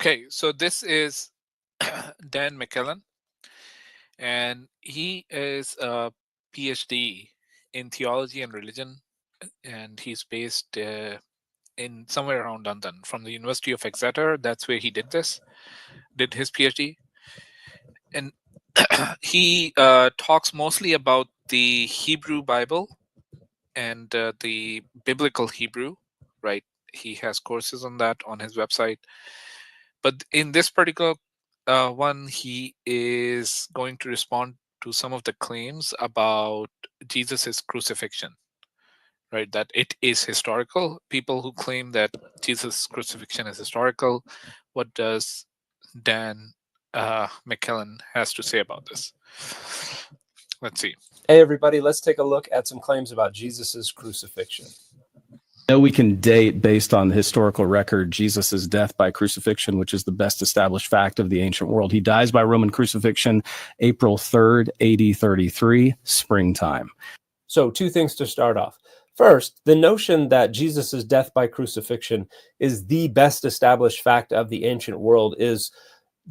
Okay, so this is Dan McKellen, and he is a PhD in theology and religion, and he's based in somewhere around London from the University of Exeter. That's where he did his PhD. And he talks mostly about the Hebrew Bible and the biblical Hebrew, right? He has courses on that on his website. But in this particular one, he is going to respond to some of the claims about Jesus's crucifixion, right? That it is historical. People who claim that Jesus' crucifixion is historical. What does Dan McKellen has to say about this? Let's see. Hey, everybody, let's take a look at some claims about Jesus's crucifixion. We can date, based on the historical record, Jesus's death by crucifixion, which is the best established fact of the ancient world. He dies by Roman crucifixion April 3rd, AD 33, springtime. So 2 things to start off. First, the notion that Jesus's death by crucifixion is the best established fact of the ancient world is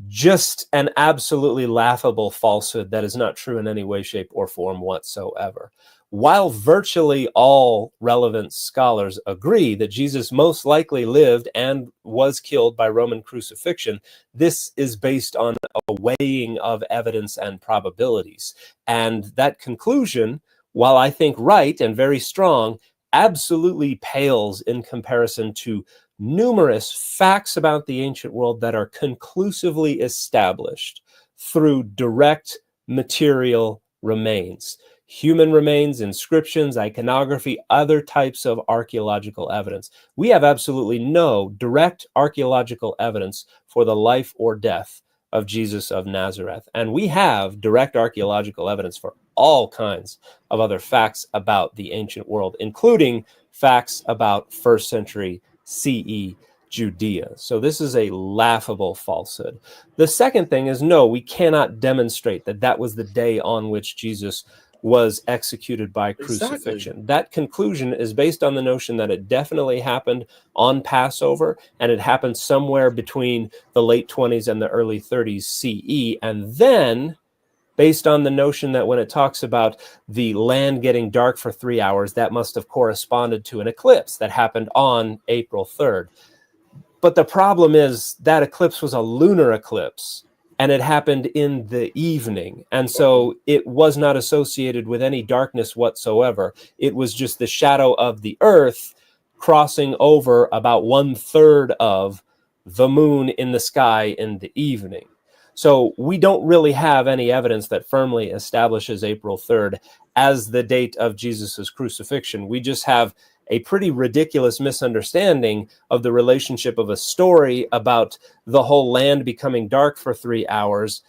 just an absolutely laughable falsehood that is not true in any way, shape, or form whatsoever. While virtually all relevant scholars agree that Jesus most likely lived and was killed by Roman crucifixion, this is based on a weighing of evidence and probabilities. And that conclusion, while I think right and very strong, absolutely pales in comparison to numerous facts about the ancient world that are conclusively established through direct material remains. Human remains, inscriptions, iconography, other types of archaeological evidence. We have absolutely no direct archaeological evidence for the life or death of Jesus of Nazareth. And we have direct archaeological evidence for all kinds of other facts about the ancient world, including facts about first century CE Judea. So this is a laughable falsehood. The second thing is, no, we cannot demonstrate that that was the day on which Jesus was executed by crucifixion. Exactly. That conclusion is based on the notion that it definitely happened on Passover, and it happened somewhere between the late 20s and the early 30s CE. And then, based on the notion that when it talks about the land getting dark for 3 hours, that must have corresponded to an eclipse that happened on April 3rd. But the problem is that eclipse was a lunar eclipse, and it happened in the evening. And so it was not associated with any darkness whatsoever. It was just the shadow of the earth crossing over about 1/3 of the moon in the sky in the evening. So we don't really have any evidence that firmly establishes April 3rd as the date of Jesus's crucifixion. We just have a pretty ridiculous misunderstanding of the relationship of a story about the whole land becoming dark for 3 hours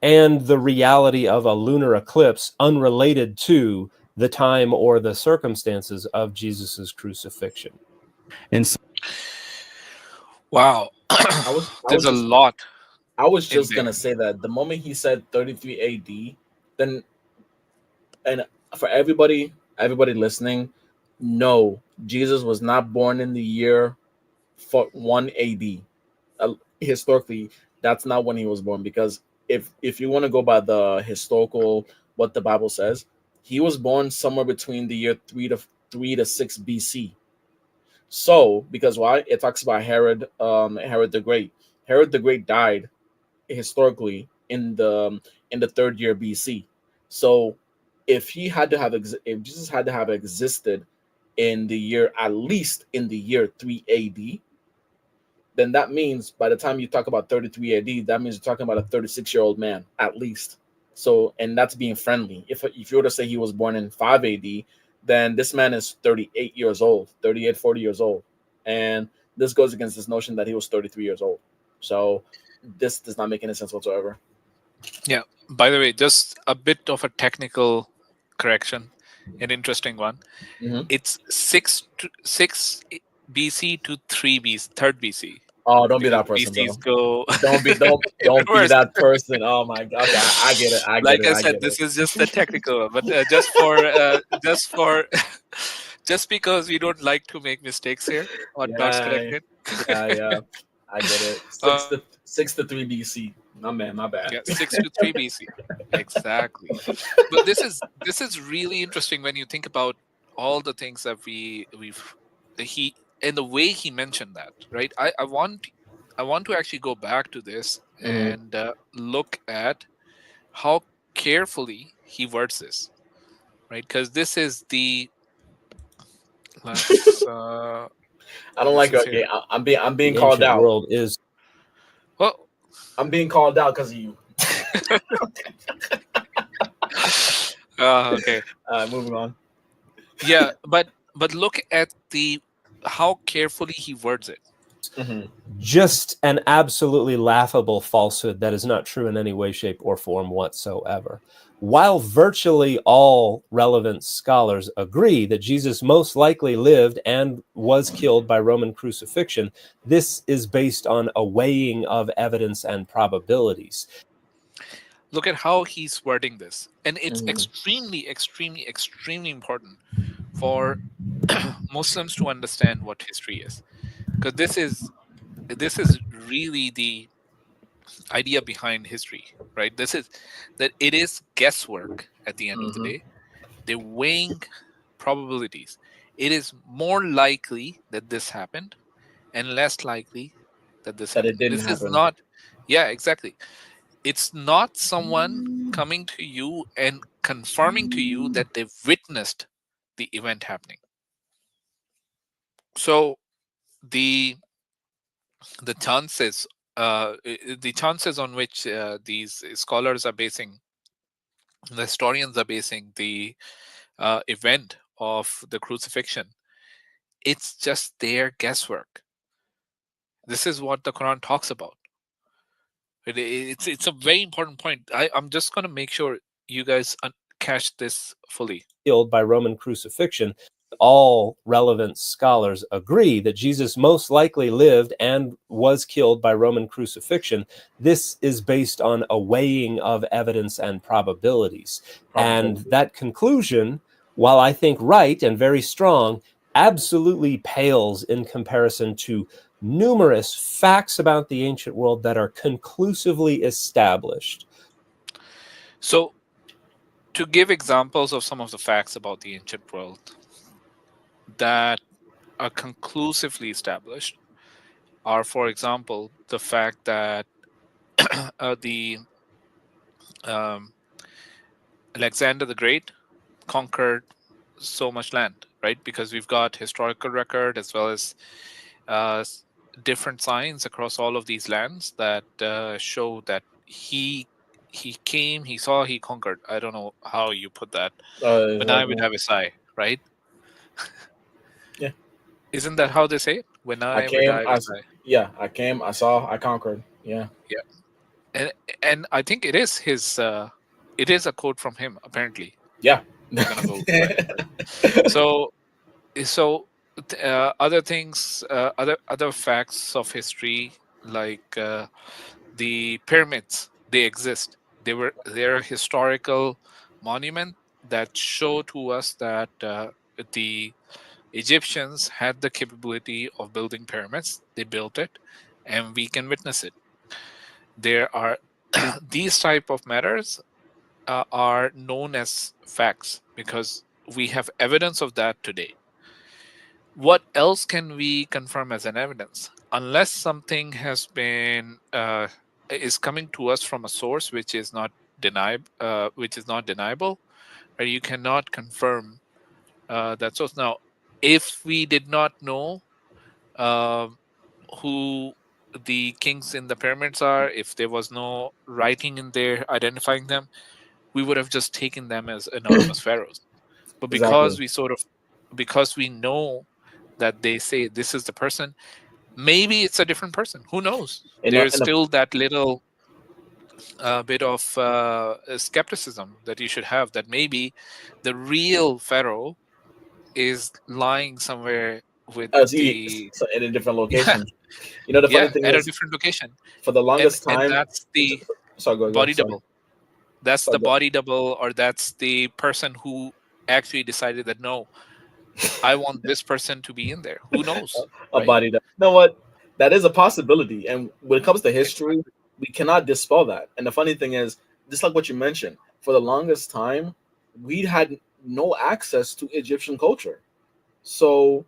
and the reality of a lunar eclipse unrelated to the time or the circumstances of Jesus's crucifixion. And so, Wow. There's a lot. I was in just there. gonna say that the moment he said 33 AD, then, and for everybody listening, no, Jesus was not born in the year for 1 AD. Historically, that's not when he was born, because if you want to go by the historical what the Bible says, he was born somewhere between the year 3 to 6 BC. So because why? It talks about Herod the Great. Herod the Great died historically in the third year BC. So if Jesus had to have existed in the year, at least in the year 3 AD, then that means by the time you talk about 33 AD, that means you're talking about a 36-year-old man at least. So, and that's being friendly. If you were to say he was born in 5 AD, then this man is 38 years old, 38, 40 years old. And this goes against this notion that he was 33 years old. So this does not make any sense whatsoever. Yeah. By the way, just a bit of a technical correction, an interesting one. Mhm. It's 6 BC to 3rd BC. Oh, don't be Because that person, BCs bro. go Don't be in don't be reverse. that person. Oh my god. Okay, I get it. I get Like it. I I said, get this it. is just a technical one, but just because we don't like to make mistakes here or dots Yeah, corrected. yeah. I get it. Uh, 6 to 3 BC. My man, my bad. yeah, 6 to 3 BC. Exactly. But this is really interesting when you think about all the things that he and the way he mentioned that, right? I want to actually go back to this Mhm. and look at how carefully he words this, right? Because this is the let's I don't this like is it. here. Yeah, I'm being the called ancient out. world is Well, I'm being called out because of you. okay. Moving on. Yeah, but look at how carefully he words it. Mhm. just an absolutely laughable falsehood that is not true in any way, shape, or form whatsoever. While virtually all relevant scholars agree that Jesus most likely lived and was killed by Roman crucifixion, this is based on a weighing of evidence and probabilities. Look at how he's wording this, and it's Mhm. extremely, extremely, extremely important for Muslims to understand what history is, because this is really the idea behind history, right? This is that it is guesswork at the end of the Mhm. day. They're weighing probabilities. It is more likely that this happened and less likely that this That it happened. didn't This is happen. not, yeah, exactly. It's not someone coming to you and confirming to you that they've witnessed the event happening. So the chances on which these scholars are basing, the historians are basing the event of the crucifixion, it's just their guesswork. This is what the Quran talks about. It's a very important point. I'm just going to make sure you guys catch this fully. Killed by Roman crucifixion. All relevant scholars agree that Jesus most likely lived and was killed by Roman crucifixion. This is based on a weighing of evidence and probabilities. And that conclusion, while I think right and very strong, absolutely pales in comparison to numerous facts about the ancient world that are conclusively established. So, to give examples of some of the facts about the ancient world that are conclusively established are, for example, the fact that Alexander the Great conquered so much land, right? Because we've got historical record as well as different signs across all of these lands that show that he came, he saw, he conquered. I don't know how you put that, but I would have a sigh, right? Yeah. Isn't that how they say it? When I I came, would I sigh. yeah, I came, I saw, I conquered. Yeah. Yeah. And I think it is his it is a quote from him, apparently. Yeah. We're gonna go right. So other things, other facts of history, like the pyramids, they exist. They're a historical monument that show to us that the Egyptians had the capability of building pyramids. They built it, and we can witness it. There are these type of matters are known as facts because we have evidence of that today. What else can we confirm as an evidence? Unless something has been is coming to us from a source which is not deniable, right? You cannot confirm that source. Now, if we did not know who the kings in the pyramids are, if there was no writing in there identifying them, we would have just taken them as anonymous pharaohs. But because Exactly. because we know that they say this is the person, maybe it's a different person. Who knows? There's In a still that little bit of skepticism that you should have, that maybe the real pharaoh is lying somewhere with the in a different yeah, location. You know, the funny yeah, thing at a is, different location, for the and longest time, that's the sorry, go, body sorry, double. That's sorry, the go. body double, or that's the person who actually decided that no, I want this person to be in there. Who knows, A right? body that, you know what? That is a possibility. And when it comes to history, Exactly. we cannot dispel that. And the funny thing is, just like what you mentioned, for the longest time, we had no access to Egyptian culture. So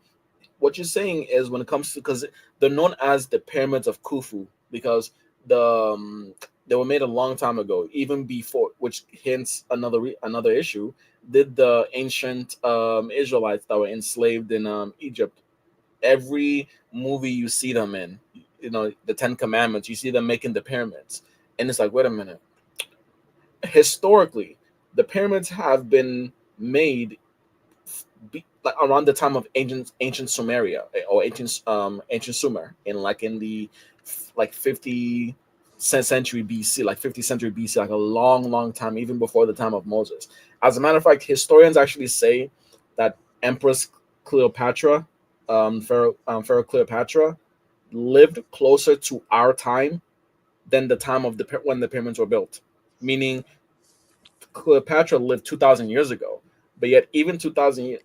what you're saying is, when it comes to, because they're known as the pyramids of Khufu, because the they were made a long time ago, even before, which hints another issue. Did the ancient Israelites that were enslaved in Egypt, every movie you see them in, you know, the Ten Commandments, you see them making the pyramids, and it's like, wait a minute. Historically, the pyramids have been made like around the time of ancient Sumeria, or ancient Sumer, in the like 50th century BC, like 50th century BC, like a long time, even before the time of Moses. As a matter of fact, historians actually say that Empress Cleopatra, Pharaoh Cleopatra, lived closer to our time than the time of when the pyramids were built. Meaning, Cleopatra lived 2,000 years ago, but yet even 2,000 years,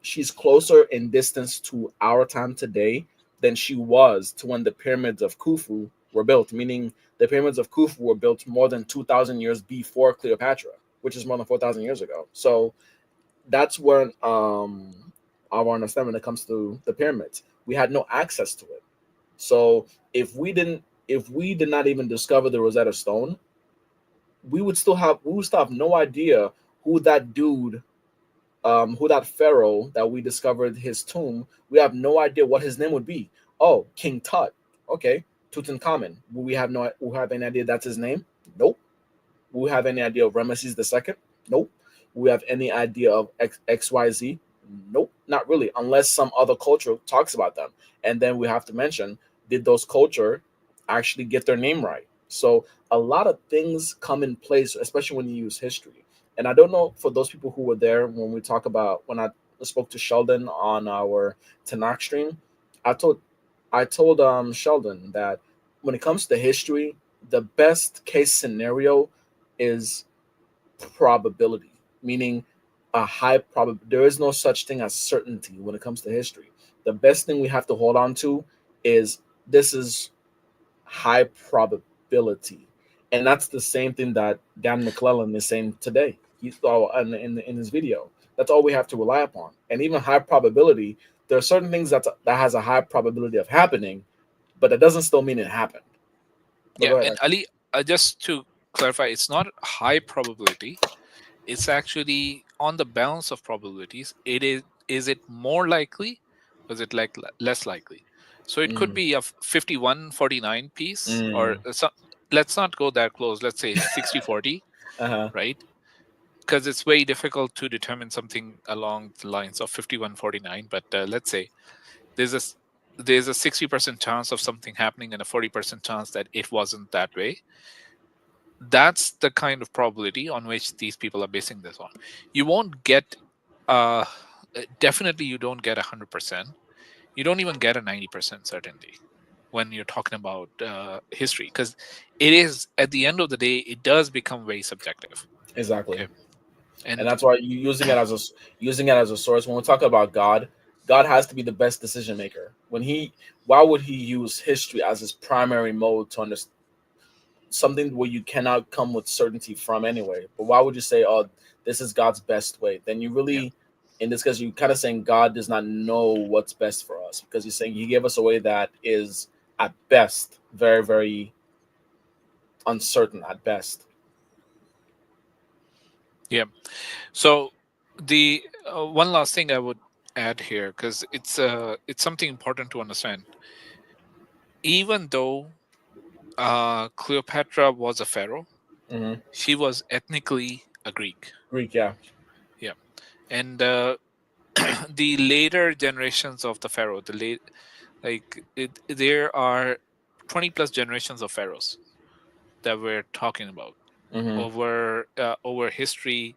she's closer in distance to our time today than she was to when the pyramids of Khufu were built. Meaning, the pyramids of Khufu were built more than 2,000 years before Cleopatra, which is more than 4,000 years ago. So that's when our understanding when it comes to the pyramids, we had no access to it. So if we did not even discover the Rosetta Stone, we would still have no idea who that dude, who that pharaoh that we discovered his tomb. We have no idea what his name would be. Oh, King Tut. Okay, Tutankhamun. Will we have any idea that's his name? Nope. Will we have any idea of Ramesses the second? Nope. Will we have any idea of XYZ? Nope, not really, unless some other culture talks about them. And then we have to mention, did those culture actually get their name right? So a lot of things come in place, especially when you use history. And I don't know for those people who were there when we talk about when I spoke to Sheldon on our Tanakh stream, I told Sheldon that when it comes to history, the best case scenario is probability, meaning a high probability. There is no such thing as certainty when it comes to history. The best thing we have to hold on to is this is high probability, and that's the same thing that Dan McClellan is saying today. He thought in his video. That's all we have to rely upon, and even high probability. There are certain things that has a high probability of happening, but that doesn't still mean it happened. But Yeah, go ahead. and Ali, just to clarify, it's not high probability. It's actually on the balance of probabilities. It is it more likely? Or is it like less likely? So it could Mm, be a 51-49 piece, or mm, let's not go that close. Let's say 60-40, uh-huh. right? Because it's very difficult to determine something along the lines of 51-49. But let's say there's a there's a 60% chance of something happening and a 40% chance that it wasn't that way. That's the kind of probability on which these people are basing this on. You won't get uh definitely you don't get 100%. You don't even get a 90% certainty when you're talking about history, because it is, at the end of the day, it does become very subjective. Exactly. Okay. And And that's why you using it as a source. When we talk about God, God has to be the best decision maker. Why would he use history as his primary mode to understand something where you cannot come with certainty from anyway? But why would you say, oh, this is God's best way? Then you yeah, really, in this case, you kind of saying God does not know what's best for us, because he's saying he gave us a way that is at best very, very uncertain at best. yeah. So the one last thing I would add here, because it's something important to understand. Even though Cleopatra was a pharaoh, Hmm. she was ethnically a Greek. Greek, yeah. Yeah. And the later generations of the pharaoh, there are 20 plus generations of pharaohs that we're talking about Hmm. over history.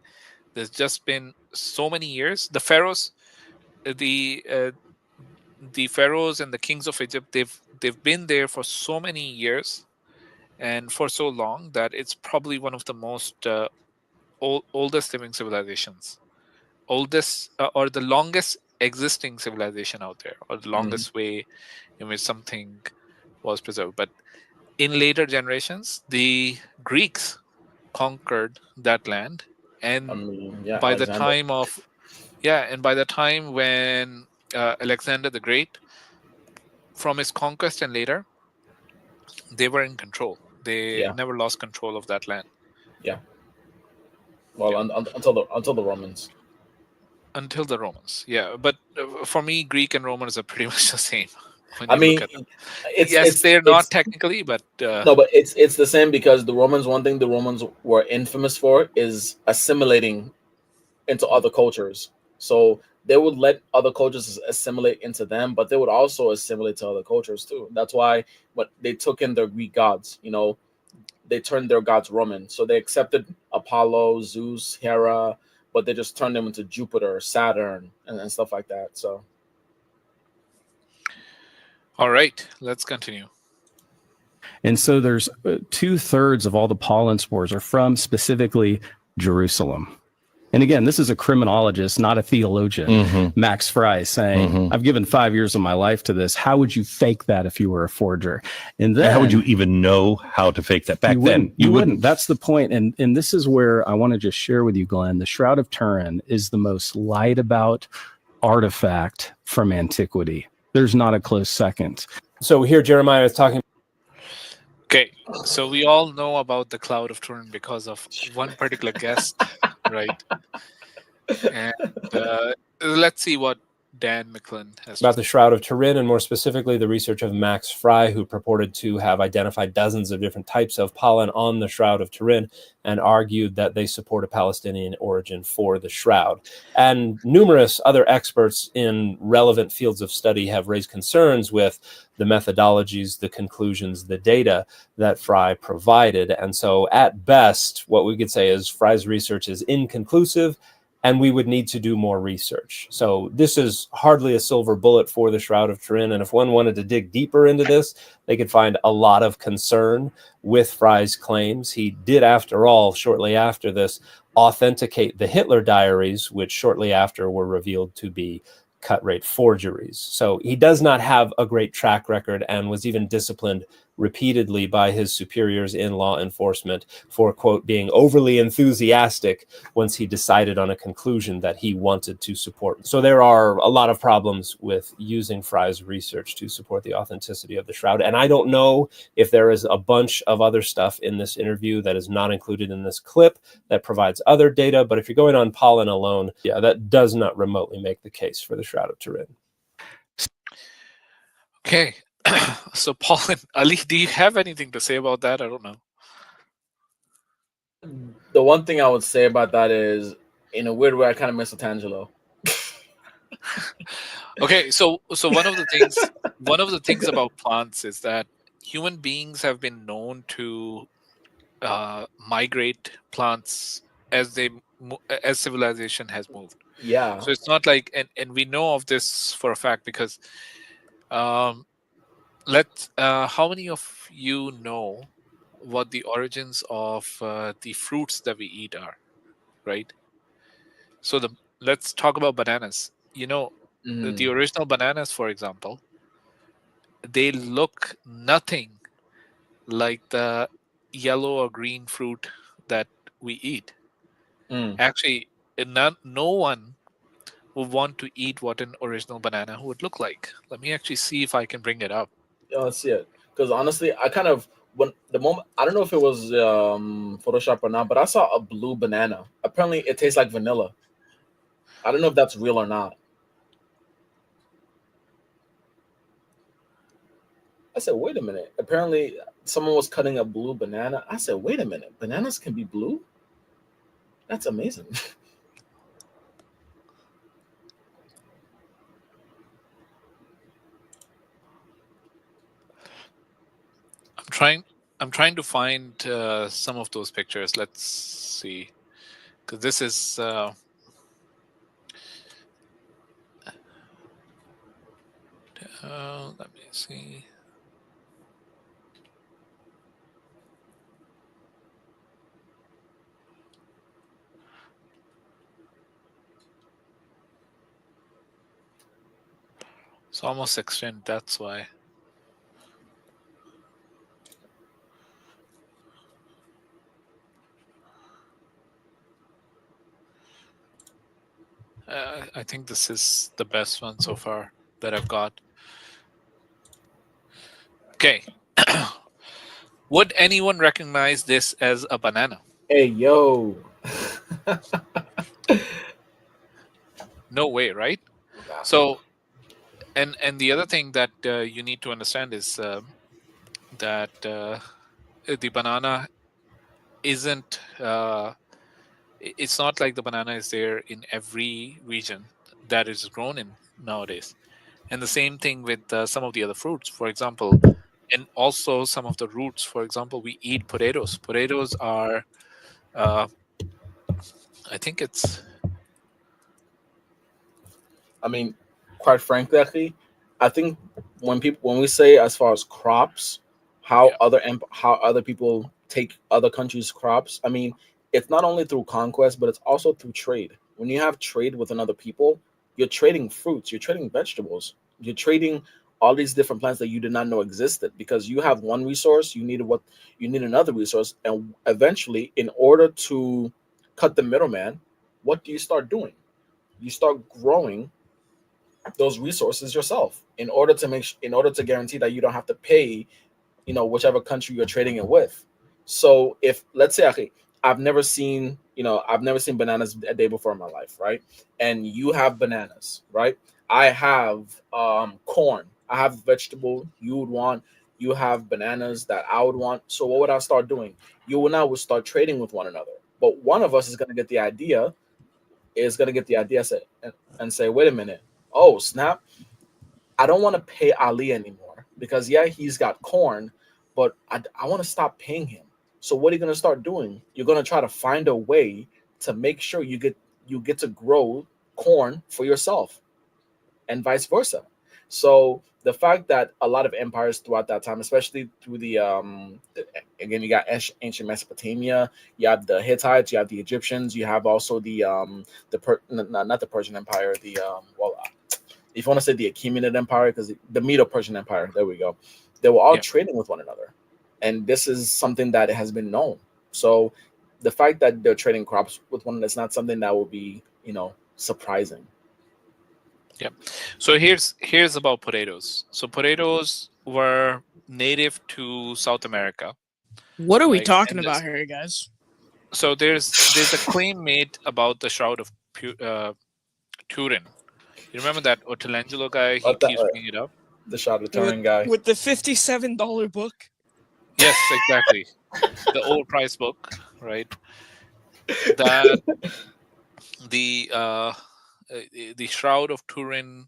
There's just been so many years. The uh, the pharaohs and the kings of Egypt, they've been there for so many years and for so long that it's probably one of the most oldest living civilizations, oldest or the longest existing civilization out there, or the Hmm. longest way in which something was preserved. But in later generations, the Greeks conquered that land, I and mean, yeah, by the Alexander. time of yeah, and by the time when Alexander the Great, from his conquest and later, they were in control. They Yeah, never lost control of that land. yeah. Well, Yeah, until the Romans. until the Romans. Yeah, but for me, Greek and Romans are pretty much the same when I you look mean, at them. it's Yes, it's they're not it's technically, but no, but it's the same because the Romans. One thing the Romans were infamous for is assimilating into other cultures. So they would let other cultures assimilate into them, but they would also assimilate to other cultures too. That's why what they took in their Greek gods. They turned their gods Roman. So they accepted Apollo, Zeus, Hera, but they just turned them into Jupiter, Saturn, and stuff like that. So all right, let's continue. And so there's 2/3 of all the pollen spores are from specifically Jerusalem. And again, this is a criminologist, not a theologian. Max Fry saying, I've given 5 years of my life to this. How would you fake that if you were a forger? And then how would you even know how to fake that? Back then, you wouldn't. That's the point. And this is where I want to just share with you, Glenn. The Shroud of Turin is the most lied about artifact from antiquity. There's not a close second. So here Jeremiah is talking. Okay, so we all know about the Cloud of Turin because of one particular guest, right? And let's see what Dan McClellan has about the Shroud of Turin, and more specifically the research of Max Fry, who purported to have identified dozens of different types of pollen on the Shroud of Turin and argued that they support a Palestinian origin for the shroud. And numerous other experts in relevant fields of study have raised concerns with the methodologies, the conclusions, the data that Fry provided. And so at best, what we could say is Fry's research is inconclusive, and we would need to do more research. So this is hardly a silver bullet for the Shroud of Turin. And if one wanted to dig deeper into this, they could find a lot of concern with Fry's claims. He did, after all, shortly after this, authenticate the Hitler diaries, which shortly after were revealed to be cut rate forgeries. So he does not have a great track record and was even disciplined repeatedly by his superiors in law enforcement for, quote, being overly enthusiastic once he decided on a conclusion that he wanted to support. So there are a lot of problems with using Fry's research to support the authenticity of the shroud. And I don't know if there is a bunch of other stuff in this interview that is not included in this clip that provides other data. But if you're going on pollen alone, yeah, that does not remotely make the case for the Shroud of Turin. Okay. So, Paul and Ali, do you have anything to say about that? I don't know. The one thing I would say about that is, in a weird way, I kind of miss Otangelo. Okay, so one of the things about plants is that human beings have been known to migrate plants as civilization has moved. Yeah. So it's not like, and we know of this for a fact because how many of you know what the origins of the fruits that we eat are, right? So let's talk about bananas. You know, the original bananas, for example, they look nothing like the yellow or green fruit that we eat. Actually, no one would want to eat what an original banana would look like. Let me actually see if I can bring it up. Yeah, let's see it. Because honestly, I kind of I don't know if it was Photoshop or not, but I saw a blue banana. Apparently, it tastes like vanilla. I don't know if that's real or not. I said, wait a minute. Apparently, someone was cutting a blue banana. I said, wait a minute. Bananas can be blue? That's amazing. I'm trying to find some of those pictures. Let's see, because this is let me see. It's almost extended, that's why. I think this is the best one so far that I've got. Okay. Would anyone recognize this as a banana? Hey, yo. No way, right? So, and the other thing that you need to understand is that the banana isn't. It's not like the banana is there in every region that is grown in nowadays. And the same thing with some of the other fruits, for example, and also some of the roots. For example, we eat potatoes. Potatoes are, I think it's. I mean, quite frankly, I think when we say as far as crops, how other people take other countries' crops. I mean, it's not only through conquest, but it's also through trade. When you have trade with another people, you're trading fruits, you're trading vegetables, you're trading all these different plants that you did not know existed, because you have one resource, you need another resource, and eventually, in order to cut the middleman, what do you start doing? You start growing those resources yourself in order to guarantee that you don't have to pay, whichever country you're trading it with. So if, let's say, okay, I've never seen bananas a day before in my life, right? And you have bananas, right? I have corn, I have vegetable you would want, you have bananas that I would want. So what would I start doing? You and I would start trading with one another, but one of us is going to get the idea, and say, wait a minute, oh snap, I don't want to pay Ali anymore, because yeah, he's got corn, but I want to stop paying him. So what are you going to start doing? You're going to try to find a way to make sure you get to grow corn for yourself, and vice versa. So the fact that a lot of empires throughout that time, especially through again, you got ancient Mesopotamia, you have the Hittites, you have the Egyptians, you have also not the Persian Empire, if you want to say the Achaemenid Empire, because the Medo-Persian Empire, there we go. They were all trading with one another, and this is something that has been known. So the fact that they're trading crops with one another is not something that will be, surprising. Yeah. So here's about potatoes. So potatoes were native to South America. What are we Right? talking And about here, guys? so there's a claim made about the Shroud of Turin. You remember that Otelangelo guy? He keeps bringing it up. The Shroud of Turin guy with the $57 book. Yes, exactly. The old price book, right? That the Shroud of Turin,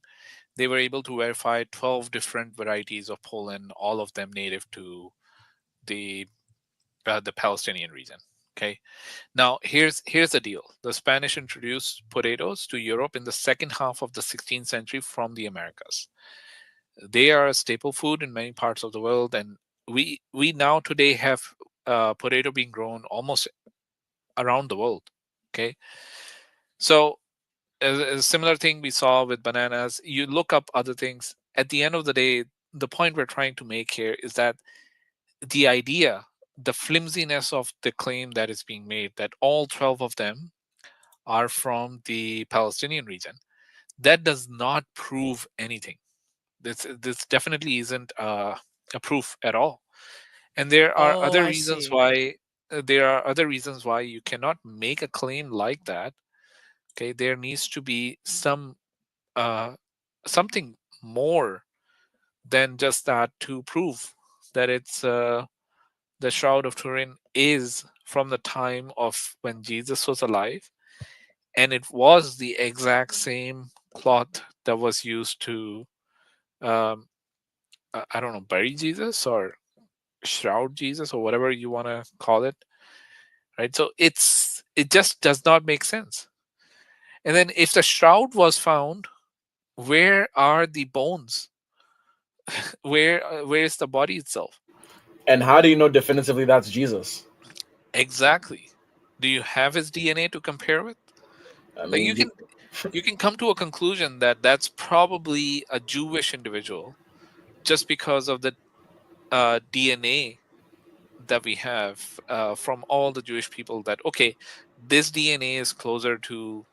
they were able to verify 12 different varieties of pollen, all of them native to the Palestinian region. Okay. Now here's the deal. The Spanish introduced potatoes to Europe in the second half of the 16th century from the Americas. They are a staple food in many parts of the world, and we now today have potato being grown almost around the world. Okay. So a similar thing we saw with bananas. You look up other things. At the end of the day, the point we're trying to make here is that the idea, the flimsiness of the claim that is being made, that all 12 of them are from the Palestinian region, that does not prove anything. This definitely isn't a proof at all. And there are other reasons why you cannot make a claim like that. Okay, there needs to be something more than just that to prove that it's the Shroud of Turin is from the time of when Jesus was alive, and it was the exact same cloth that was used to I don't know, bury Jesus or shroud Jesus or whatever you want to call it, right? So it just does not make sense. And then if the shroud was found, where are the bones? where is the body itself? And how do you know definitively that's Jesus? Exactly. Do you have his DNA to compare with? I Like mean, you can come to a conclusion that that's probably a Jewish individual just because of the DNA that we have from all the Jewish people, that okay, this DNA is closer to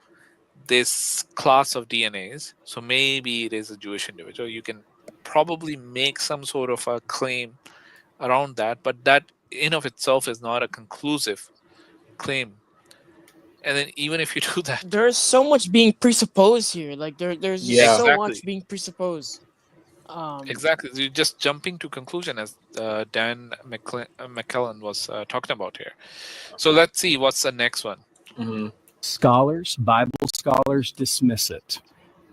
this class of DNAs, so maybe it is a Jewish individual. You can probably make some sort of a claim around that, but that in of itself is not a conclusive claim. And then even if you do that, there's so much being presupposed here. Like there's just so exactly. much being presupposed. Exactly, you're just jumping to conclusion, as Dan McKellen was talking about here. So let's see what's the next one. Scholars, Bible scholars dismiss it.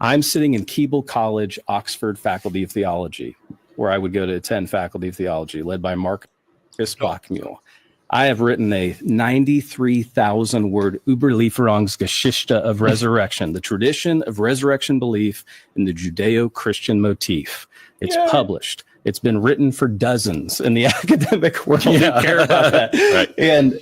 I'm sitting in Keble College, Oxford Faculty of Theology, where I would go to attend Faculty of Theology, led by Marcus Bachmuel. I have written a 93,000-word Überlieferungsgeschichte of resurrection, the tradition of resurrection belief in the Judeo-Christian motif. It's published. It's been written for dozens in the academic world. You care about that. Right. And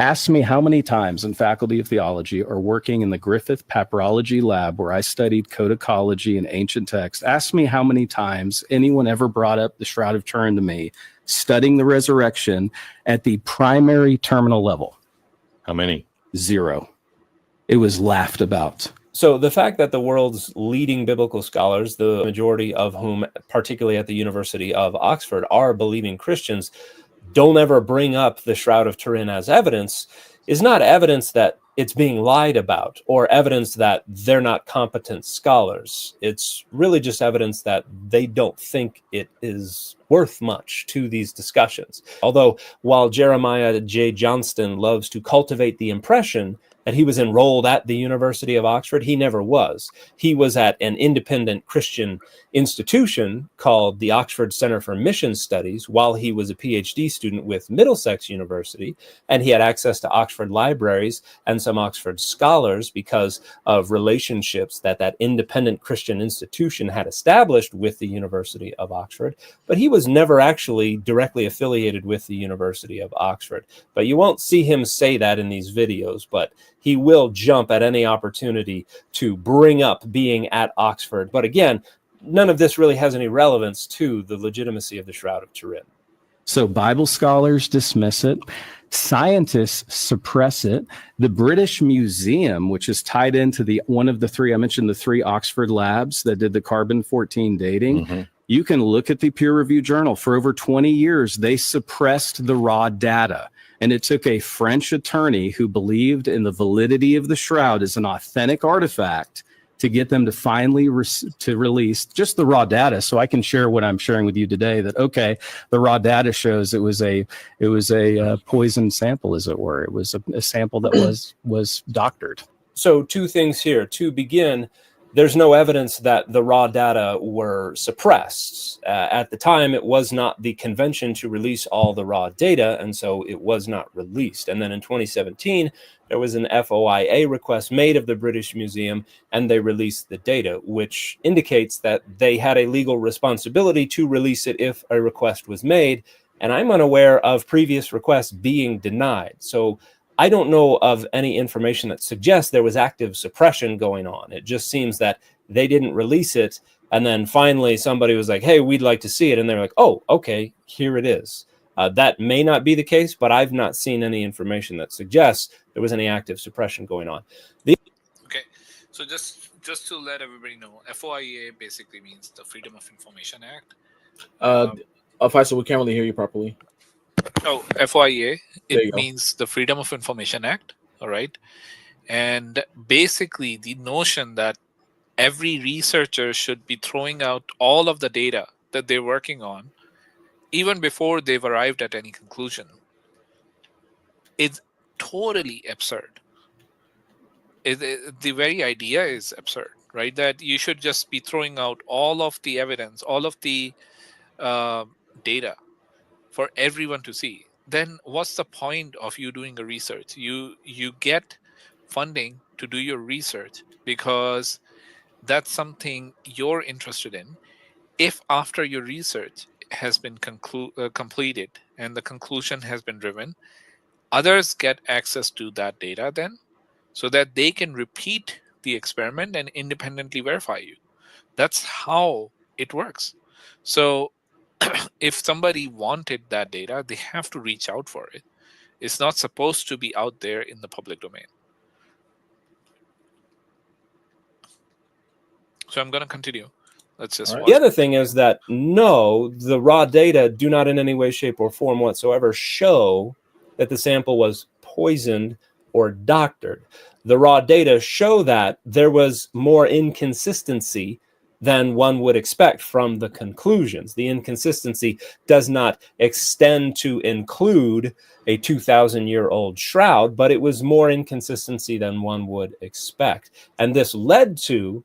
Ask me how many times in Faculty of Theology or working in the Griffith Papyrology Lab where I studied codicology and ancient texts. Ask me how many times anyone ever brought up the Shroud of Turin to me, studying the resurrection at the primary terminal level. How many? 0. It was laughed about. So the fact that the world's leading biblical scholars, the majority of whom, particularly at the University of Oxford, are believing Christians, don't ever bring up the Shroud of Turin as evidence is not evidence that it's being lied about or evidence that they're not competent scholars. It's really just evidence that they don't think it is worth much to these discussions. Although, while Jeremiah J. Johnston loves to cultivate the impression that he was enrolled at the University of Oxford, he never was. He was at an independent Christian institution called the Oxford Center for Mission Studies while he was a PhD student with Middlesex University, and he had access to Oxford libraries and some Oxford scholars because of relationships that that independent Christian institution had established with the University of Oxford. But he was never actually directly affiliated with the University of Oxford. But you won't see him say that in these videos, but he will jump at any opportunity to bring up being at Oxford. But again, none of this really has any relevance to the legitimacy of the Shroud of Turin. So Bible scholars dismiss it. Scientists suppress it. The British Museum, which is tied into one of the three, I mentioned the 3 Oxford labs that did the carbon-14 dating. You can look at the peer-reviewed journal. For over 20 years, they suppressed the raw data. And it took a French attorney who believed in the validity of the shroud as an authentic artifact to get them to finally release just the raw data, so I can share what I'm sharing with you today. That okay, the raw data shows it was a poison sample, as it were. It was a sample that was doctored. So 2 things here. To begin, there's no evidence that the raw data were suppressed. At the time, it was not the convention to release all the raw data, and so it was not released. And then in 2017, there was an FOIA request made of the British Museum, and they released the data, which indicates that they had a legal responsibility to release it if a request was made. And I'm unaware of previous requests being denied. So I don't know of any information that suggests there was active suppression going on. It just seems that they didn't release it, and then finally somebody was like, hey, we'd like to see it, and they're like, oh, okay, here it is. That may not be the case, but I've not seen any information that suggests there was any active suppression going on. Okay, so just to let everybody know, FOIA basically means the Freedom of Information Act. Faisal, we can't really hear you properly. Oh, FOIA, it means the Freedom of Information Act, all right? And basically the notion that every researcher should be throwing out all of the data that they're working on, even before they've arrived at any conclusion, is totally absurd. The very idea is absurd, right? That you should just be throwing out all of the evidence, all of the data for everyone to see. Then what's the point of you doing a research? You get funding to do your research because that's something you're interested in. If after your research has been completed and the conclusion has been driven, others get access to that data then, so that they can repeat the experiment and independently verify you. That's how it works. So if somebody wanted that data, they have to reach out for it. It's not supposed to be out there in the public domain. So I'm going to continue. Let's just watch. The other thing is that no, the raw data do not in any way, shape, or form whatsoever show that the sample was poisoned or doctored. The raw data show that there was more inconsistency than one would expect from the conclusions. The inconsistency does not extend to include a 2,000-year-old shroud, but it was more inconsistency than one would expect. And this led to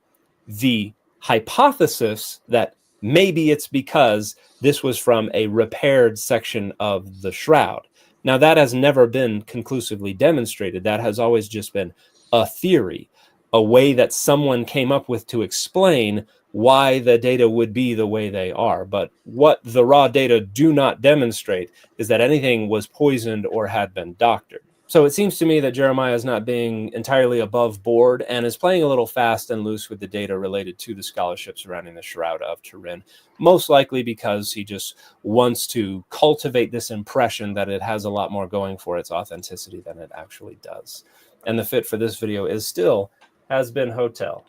the hypothesis that maybe it's because this was from a repaired section of the shroud. Now, that has never been conclusively demonstrated. That has always just been a theory, a way that someone came up with to explain why the data would be the way they are. But what the raw data do not demonstrate is that anything was poisoned or had been doctored. So it seems to me that Jeremiah is not being entirely above board and is playing a little fast and loose with the data related to the scholarship surrounding the Shroud of Turin, most likely because he just wants to cultivate this impression that it has a lot more going for its authenticity than it actually does. And the fit for this video is still Has Been Hotel.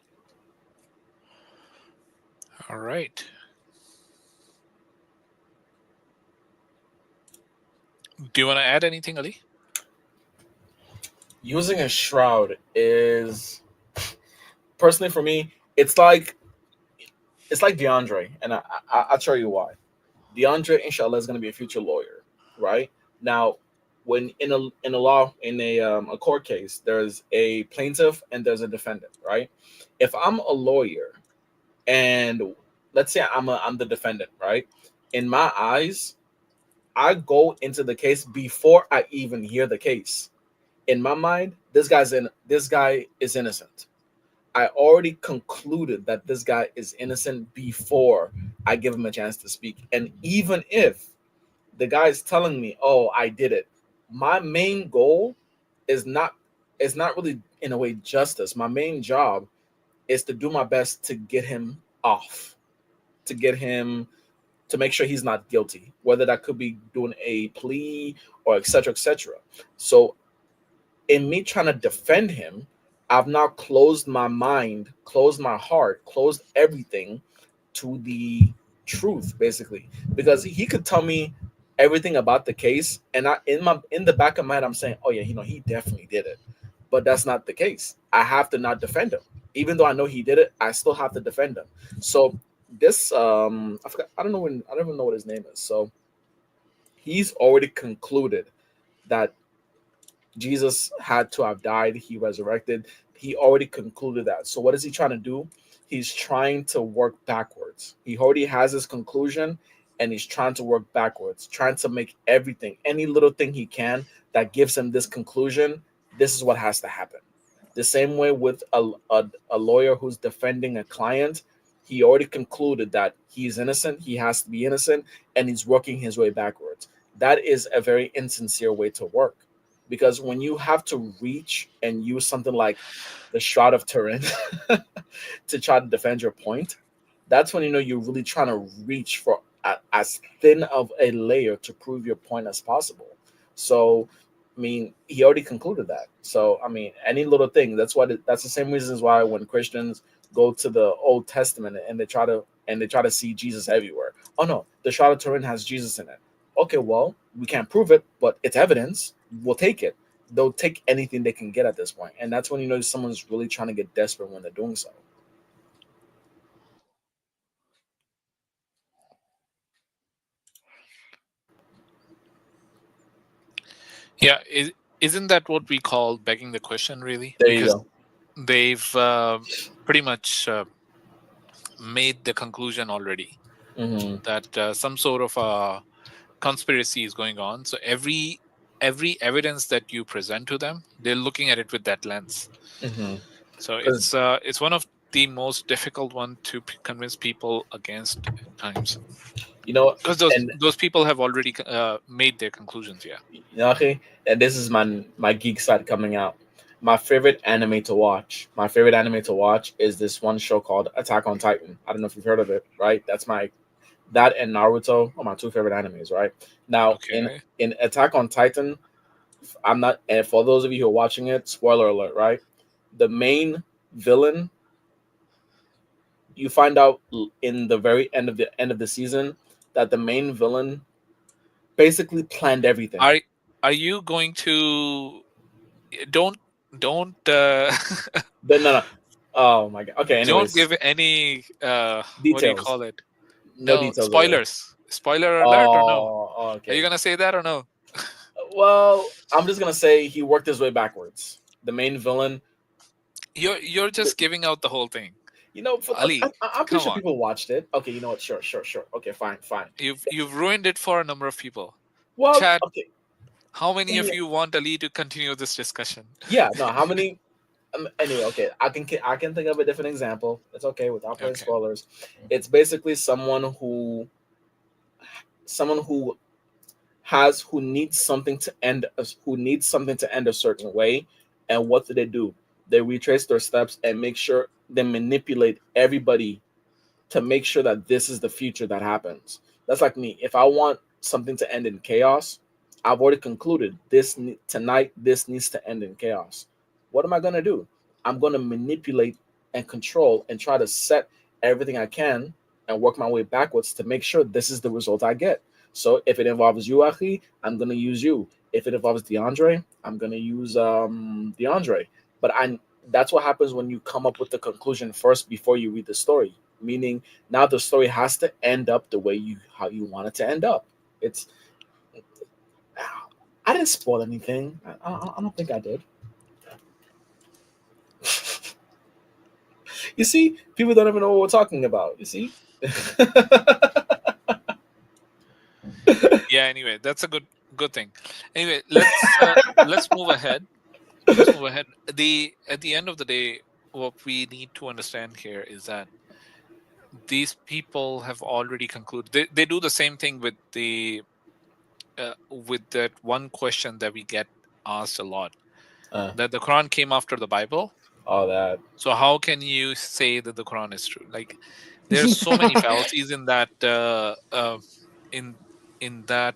All right. Do you want to add anything, Ali? Using a shroud is, personally for me, it's like DeAndre, and I'll tell you why. DeAndre, inshallah, is going to be a future lawyer, right? Now, when in a law, in a court case, there's a plaintiff and there's a defendant, right? If I'm a lawyer and let's say I'm the defendant, right? In my eyes, I go into the case before I even hear the case. In my mind, this guy is innocent. I already concluded that this guy is innocent before I give him a chance to speak. And even if the guy is telling me, "Oh, I did it," my main goal is not really in a way justice. My main job is to do my best to get him off, to get him to make sure he's not guilty, whether that could be doing a plea or etc. etc. So in me trying to defend him, I've now closed my mind, closed my heart, closed everything to the truth, basically. Because he could tell me everything about the case, and in the back of my head, I'm saying, "Oh yeah, he definitely did it," but that's not the case. I have to not defend him, even though I know he did it. I still have to defend him. So this, I forgot. I don't even know what his name is. So he's already concluded that Jesus had to have died. He resurrected. He already concluded that. So what is he trying to do? He's trying to work backwards. He already has his conclusion and he's trying to work backwards, trying to make everything, any little thing he can that gives him this conclusion. This is what has to happen. The same way with a lawyer who's defending a client, he already concluded that he's innocent. He has to be innocent and he's working his way backwards. That is a very insincere way to work, because when you have to reach and use something like the Shroud of Turin to try to defend your point, that's when you're really trying to reach for as thin of a layer to prove your point as possible. So, I mean, he already concluded that. So, I mean, any little thing. That's the same reasons why when Christians go to the Old Testament and they try to see Jesus everywhere. Oh no, the Shroud of Turin has Jesus in it. Okay, well, we can't prove it, but it's evidence. We'll take it. They'll take anything they can get at this point, and that's when someone's really trying to get desperate when they're doing so. Yeah, isn't that what we call begging the question, really? There you Because go. they've pretty much made the conclusion already that some sort of a conspiracy is going on. So every evidence that you present to them, they're looking at it with that lens. So it's one of the most difficult one to convince people against at times. Because those people have already made their conclusions. Yeah. Okay, and this is my geek side coming out. My favorite anime to watch. My favorite anime to watch is this one show called Attack on Titan. I don't know if you've heard of it, right? That and Naruto are my two favorite animes, right? Now, Okay. in Attack on Titan, I'm not, and for those of you who are watching it, spoiler alert, right? The main villain, you find out in the very end of the season that the main villain basically planned everything. Are you going to don't No. Oh my god. Okay. Anyways, don't give any details. what do you call it? No No details. spoilers. Spoiler alert or no? Okay. Are you gonna say that or no? Well, I'm just gonna say he worked his way backwards. The main villain. You're just giving out the whole thing. Ali, I'm pretty come sure on. people watched it. Okay, you know what? Sure. Okay, fine. You've ruined it for a number of people. Well, Chat. okay. How many of you want Ali to continue this discussion? Yeah. No. How many? Anyway, okay. I can think of a different example. It's okay without playing spoilers. It's basically someone who who needs something to end a certain way, and what do? They retrace their steps and make sure they manipulate everybody to make sure that this is the future that happens. That's like me. If I want something to end in chaos, I've already concluded tonight. This needs to end in chaos. What am I gonna do? I'm gonna manipulate and control and try to set everything I can and work my way backwards to make sure this is the result I get. So if it involves you, Achi, I'm gonna use you. If it involves DeAndre, I'm gonna use DeAndre. But I that's what happens when you come up with the conclusion first before you read the story. Meaning now the story has to end up the way how you want it to end up. It's I didn't spoil anything. I don't think I did. You see, people don't even know what we're talking about. You see. Yeah. Anyway, that's a good thing. Anyway, let's move ahead. Let's move ahead. At the end of the day, what we need to understand here is that these people have already concluded. They do the same thing with with that one question that we get asked a lot, that the Quran came after the Bible. All that. So how can you say that the Quran is true? Like, there's so many fallacies in that in that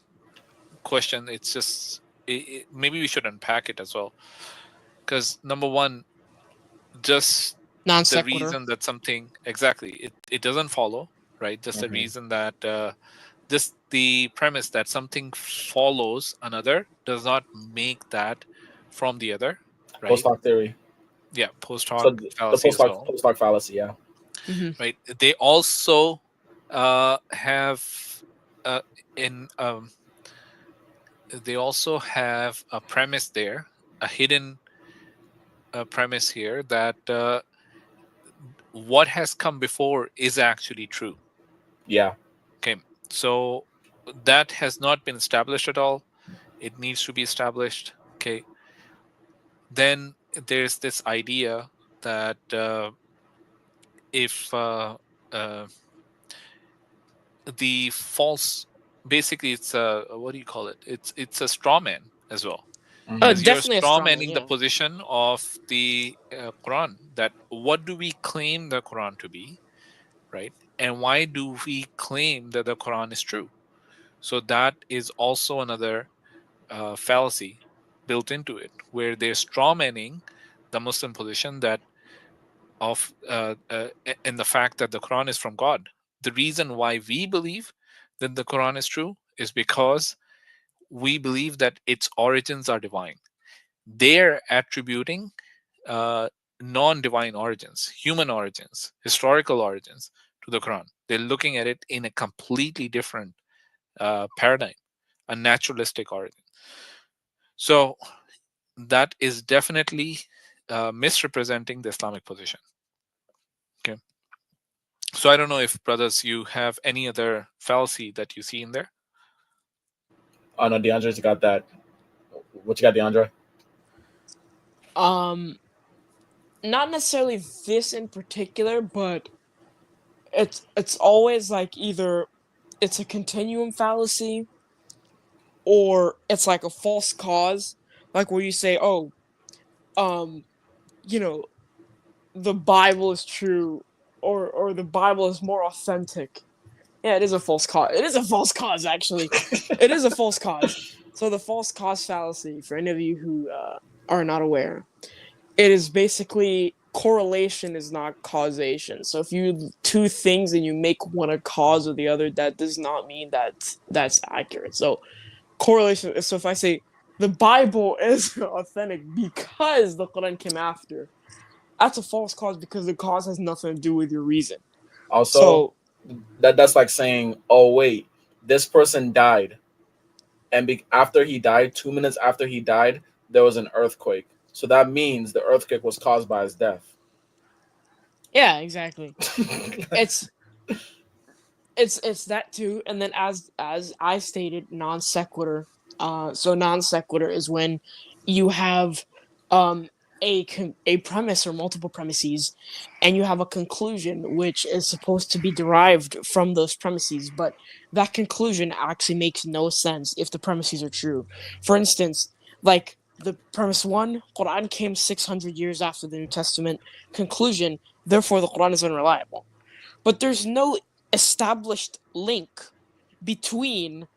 question. It's just maybe we should unpack it as well, because number one, just Non the sequitur. reason that something exactly it doesn't follow, right? Just the reason that just the premise that something follows another does not make that from the other, right? Post hoc theory. Yeah, post So hoc the fallacy as well, post hoc fallacy. Yeah. right? They also have in they also have a premise there, a hidden premise here, that what has come before is actually true. Yeah. Okay, so that has not been established at all. It needs to be established. Okay, then there's this idea that if the false, basically it's a, what do you call it, it's a straw man as well, because you're Definitely a straw straw man, manning the yeah. position of the Quran, that what do we claim the Quran to be, right? And why do we claim that the Quran is true? So that is also another fallacy built into it, where they're straw manning the Muslim position that of in the fact that the Quran is from God. The reason why we believe that the Quran is true is because we believe that its origins are divine. They're attributing non-divine origins, human origins, historical origins to the Quran. They're looking at it in a completely different paradigm, a naturalistic origin. So that is definitely misrepresenting the Islamic position. Okay. So I don't know if, brothers, you have any other fallacy that you see in there. Oh no, DeAndre's got that. What you got, DeAndre? Not necessarily this in particular, but it's always like either it's a continuum fallacy or it's like a false cause, like where you say, oh, um, you know, the Bible is true, or the Bible is more authentic. Yeah, it is a false cause. It is a false cause, actually. It is a false cause. So the false cause fallacy, for any of you who are not aware, it is basically correlation is not causation. So if you two things and you make one a cause or the other, that does not mean that that's accurate. So correlation. So if I say the Bible is authentic because the Quran came after, that's a false cause because the cause has nothing to do with your reason. Also, So that's like saying, oh wait, this person died, and after he died, 2 minutes after he died, there was an earthquake. So that means the earthquake was caused by his death. yeah, exactly. It's it's that too, and then as I stated, non sequitur. So non sequitur is when you have a premise or multiple premises, and you have a conclusion which is supposed to be derived from those premises, but that conclusion actually makes no sense if the premises are true. For instance, like the premise 1, Quran came 600 years after the New Testament. Conclusion, therefore the Quran is unreliable. But there's no established link between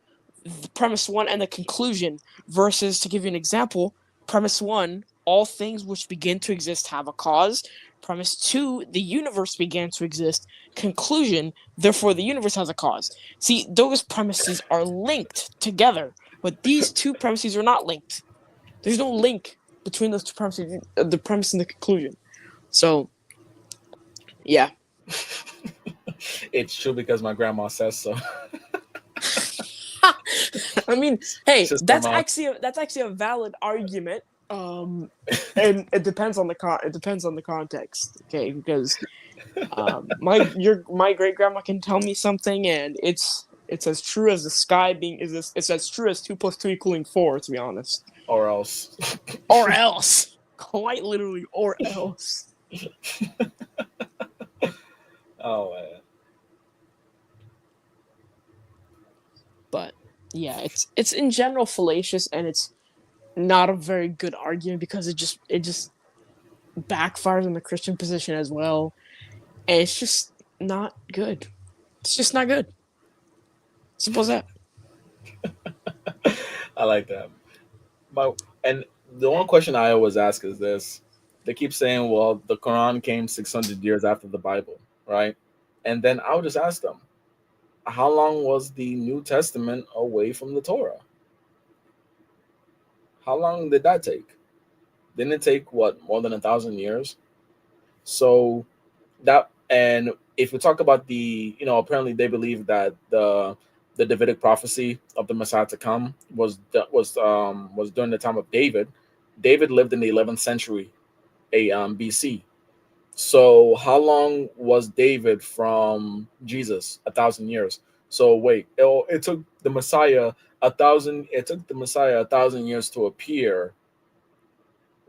the premise 1 and the conclusion, versus, to give you an example, premise 1, all things which begin to exist have a cause. Premise 2, the universe began to exist. Conclusion, therefore the universe has a cause. See, those premises are linked together, but these two premises are not linked. There's no link between those two premises, the premise and the conclusion. So, yeah. It's true because my grandma says so. I mean, hey, Sister that's mom. actually a valid argument. And it depends on the context, okay? Because my great grandma can tell me something, and it's as true as the sky being it's as true as 2 + 2 equaling 4. To be honest, Or else. or else, quite literally, or else. Oh man. But yeah, it's in general fallacious, and it's not a very good argument because it just backfires on the Christian position as well, and it's just not good. It's just not good. Simple as that. I like that. And the one question I always ask is this: they keep saying, "Well, the Quran came 600 years after the Bible, right?" And then I would just ask them, "How long was the New Testament away from the Torah? How long did that take? Didn't it take what, more than 1,000 years?" So that, and if we talk about apparently they believe that the Davidic prophecy of the Messiah to come was during the time of David. David lived in the 11th century BC. So how long was David from Jesus? 1,000 years. So wait, it took the Messiah 1,000. It took the Messiah 1,000 years to appear.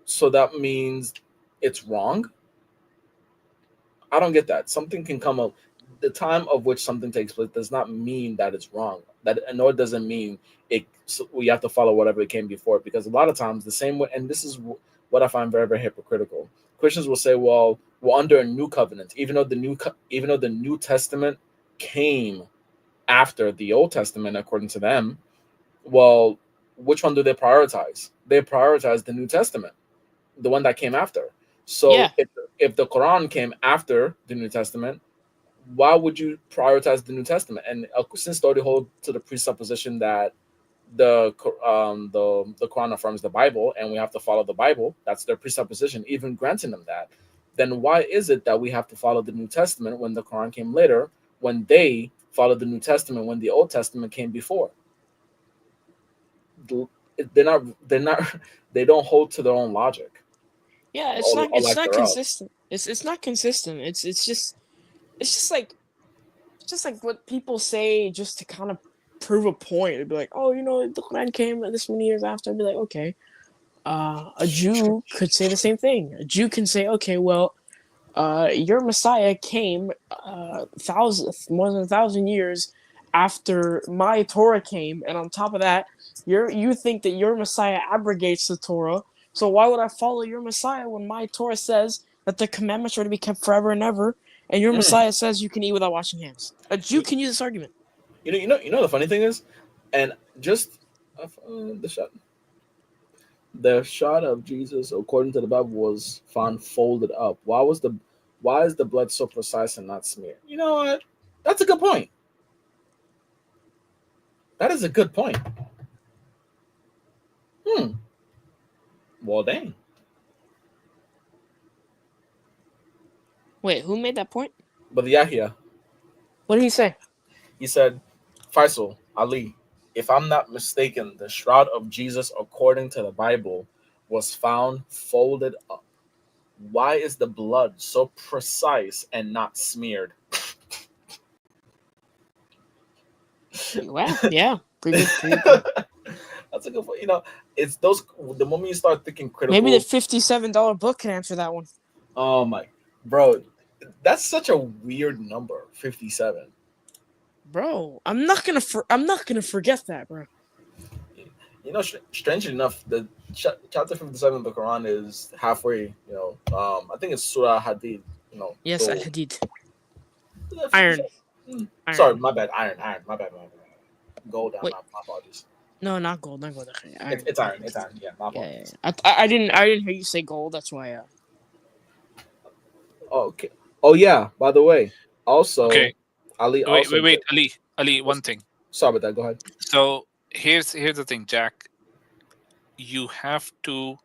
So that means it's wrong. I don't get that. Something can come up. The time of which something takes place does not mean that it's wrong. That, nor doesn't mean it. So we have to follow whatever it came before. Because a lot of times the same way, and this is what I find very, very hypocritical. Christians will say, "Well, we're under a new covenant," even though the New Testament came after the Old Testament, according to them. Well, which one do they prioritize? They prioritize the New Testament, the one that came after. So Yeah. if the Quran came after the New Testament, why would you prioritize the New Testament? And since they already hold to the presupposition that the Quran affirms the Bible and we have to follow the Bible, that's their presupposition. Even granting them that, then why is it that we have to follow the New Testament when the Quran came later, when they followed the New Testament when the Old Testament came before? They're not they don't hold to their own logic. Yeah, Or it's lack not thereof. consistent. It's not consistent. It's just like what people say just to kind of prove a point. It'd be like, oh, the Quran came this many years after. I'd be like, okay. A Jew could say the same thing. A Jew can say, okay, well, your Messiah came more than 1,000 years after my Torah came, and on top of that, you think that your Messiah abrogates the Torah. So why would I follow your Messiah when my Torah says that the commandments are to be kept forever and ever, and your Messiah says you can eat without washing hands? A Jew can use this argument. The funny thing is, and just the shot of Jesus, according to the Bible, was found folded up. Why is the blood so precise and not smeared? You know what? That's a good point. That is a good point. Well, dang. Wait, who made that point? But Yahya, What did he say? he said, Faisal, Ali, if I'm not mistaken, the shroud of Jesus, according to the Bible, was found folded up. Why is the blood so precise and not smeared? Well, yeah, pretty good. That's a good point. You know, it's those. The moment you start thinking critical. Maybe the $57 book can answer that one. Oh my, bro, that's such a weird number. 57. Bro, I'm not gonna forget that, bro. You know, strangely enough, the chapter 57 of the Quran is halfway. You know, I think it's Surah Hadid. You know, Yes, Al so Hadid. yeah, Iron. 57. Iron. Sorry, my bad. Iron. My bad. Gold. Wait. My apologies. No, not gold. Not gold. Okay, iron. It's iron. It's iron. Yeah, my Yeah, apologies. yeah. I didn't hear you say gold. That's why. Oh, okay. Oh yeah. By the way, also Okay. Ali also. Wait, Ali. One thing. Sorry about that. Go ahead. So here's the thing, Jack. You have to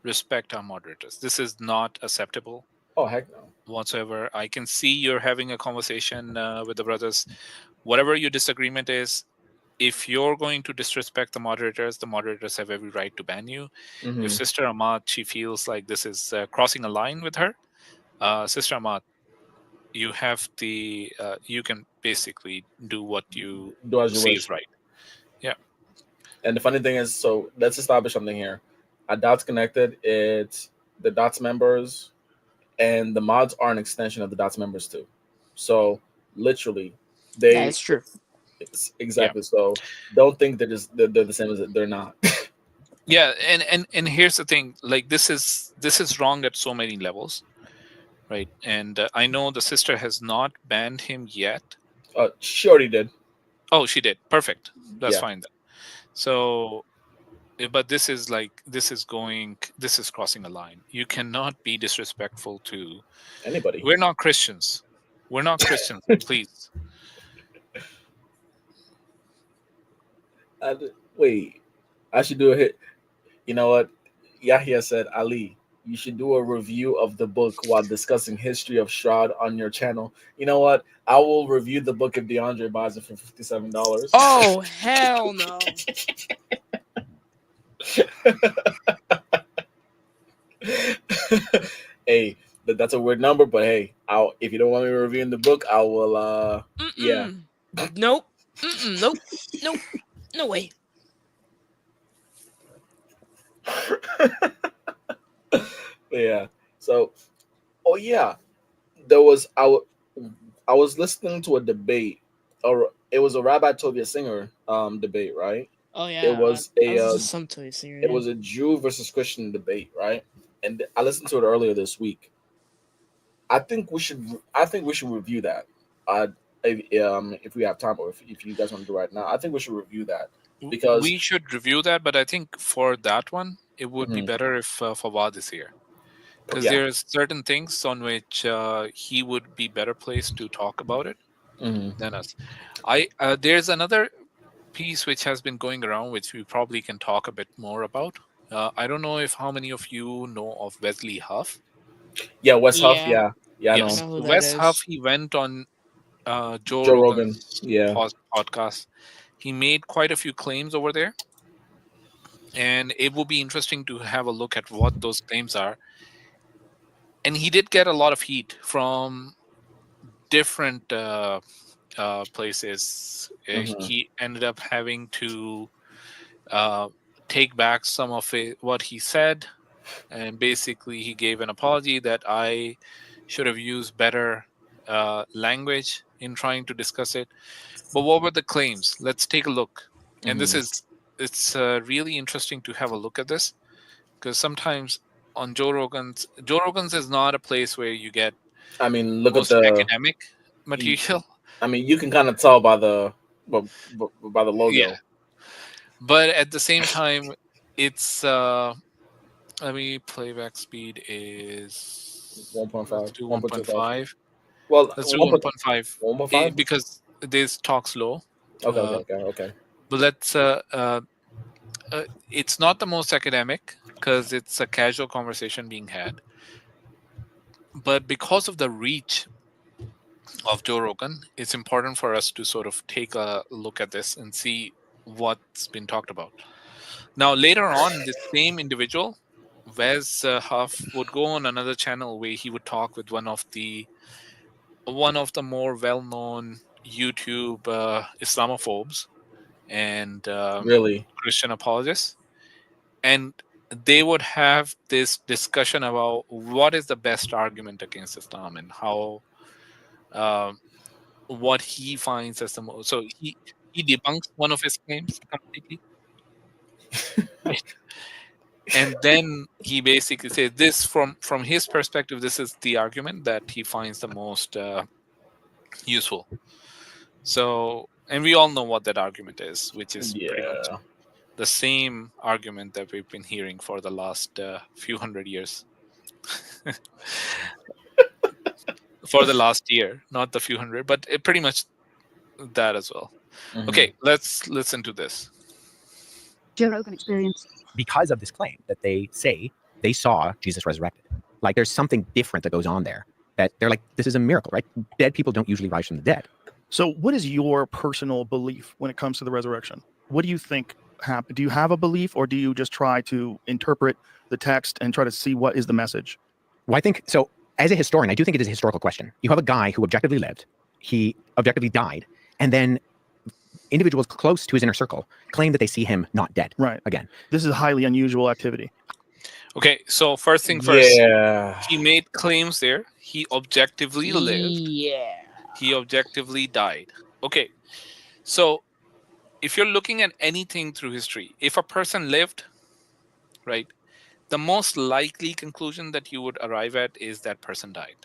respect our moderators. This is not acceptable Oh heck no. whatsoever. I can see you're having a conversation with the brothers. Whatever your disagreement is, if you're going to disrespect the moderators have every right to ban you. Mhm. If Sister Ahmad, she feels like this is crossing a line with her, Sister Ahmad, you have the you can basically do what you Do as you see wish. is right. Yeah. And the funny thing is, so let's establish something here. At Dots Connected, it's the Dots members, and the mods are an extension of the Dots members too. So literally, That they is true. exactly. So don't think they're the same as it. They're not. Yeah, and here's the thing, like this is wrong at so many levels, right? And I know the sister has not banned him yet. She already did. Oh, she did. Perfect. That's Yeah. fine then. So but this is crossing a line. You cannot be disrespectful to Anybody. We're not Christians, please. Wait, I should do a hit. You know what? Yahya said, Ali, you should do a review of the book while discussing history of Shroud on your channel. You know what? I will review the book if DeAndre buys it for $57. Oh hell no! Hey, that's a weird number, but hey, if you don't want me reviewing the book, I will. Yeah. Nope. Nope. Nope. No way. Yeah. So, oh yeah, there was I was listening to a debate, or it was a Rabbi Tovia Singer debate, right? Oh yeah. It was some Toy Singer. it was a Jew versus Christian debate, right? And I listened to it earlier this week. I think we should review that. If we have time, or if you guys want to do it right now, I think we should review that because We should review that, but I think for that one, it would be Mhm. better if Fawad is here, because Yeah. there's certain things on which he would be better placed to talk about it Mhm. than us. There's another piece which has been going around, which we probably can talk a bit more about. I don't know if how many of you know of Wesley Huff. Yeah, West Huff. Yeah. Yeah, I Yes, know. know who that Wes Huff. is. He went on Joe Joe Rogan. Rogan's Yeah. podcast. He made quite a few claims over there, and it will be interesting to have a look at what those claims are. And he did get a lot of heat from different places. Mhm. He ended up having to take back some of what he said, and basically he gave an apology that I should have used better language in trying to discuss it. But what were the claims? Let's take a look. And Mhm. it's really interesting to have a look at this, because sometimes on Joe Rogan's is not a place where you get I mean, look at most the. academic material. I mean, you can kind of tell by the by the logo. Yeah, but at the same time, it's let me playback speed is 1.5, let's do 1.25. 1.5. Well, Let's do 1.5 1.5. because this talks low. Okay. But let's it's not the most academic because it's a casual conversation being had. But because of the reach of Joe Rogan, it's important for us to sort of take a look at this and see what's been talked about. Now, later on, this same individual, Wes Huff, would go on another channel where he would talk with one of the more well-known YouTube Islamophobes, and Really? Christian apologists, and they would have this discussion about what is the best argument against Islam and how what he finds as the most. So he debunks one of his claims completely, right? And then he basically says this from his perspective. This is the argument that he finds the most useful. So, and we all know what that argument is, which is pretty much Yeah. the same argument that we've been hearing for the last few hundred years. For the last year, not the few hundred, but pretty much that as well. Mhm. Okay, let's listen to this. Joe Rogan experience. Because of this claim that they say they saw Jesus resurrected. Like there's something different that goes on there. That they're like, this is a miracle, right? Dead people don't usually rise from the dead. So what is your personal belief when it comes to the resurrection? What do you think happened? Do you have a belief, or do you just try to interpret the text and try to see what is the message? Well, I think so. As a historian, I do think it is a historical question. You have a guy who objectively lived, he objectively died, and then individuals close to his inner circle claim that they see him not dead. Right. Again, this is highly unusual activity. Okay, so first thing first, Yeah. he made claims there. He objectively lived. Yeah. He objectively died. Okay, so if you're looking at anything through history, if a person lived, right, the most likely conclusion that you would arrive at is that person died.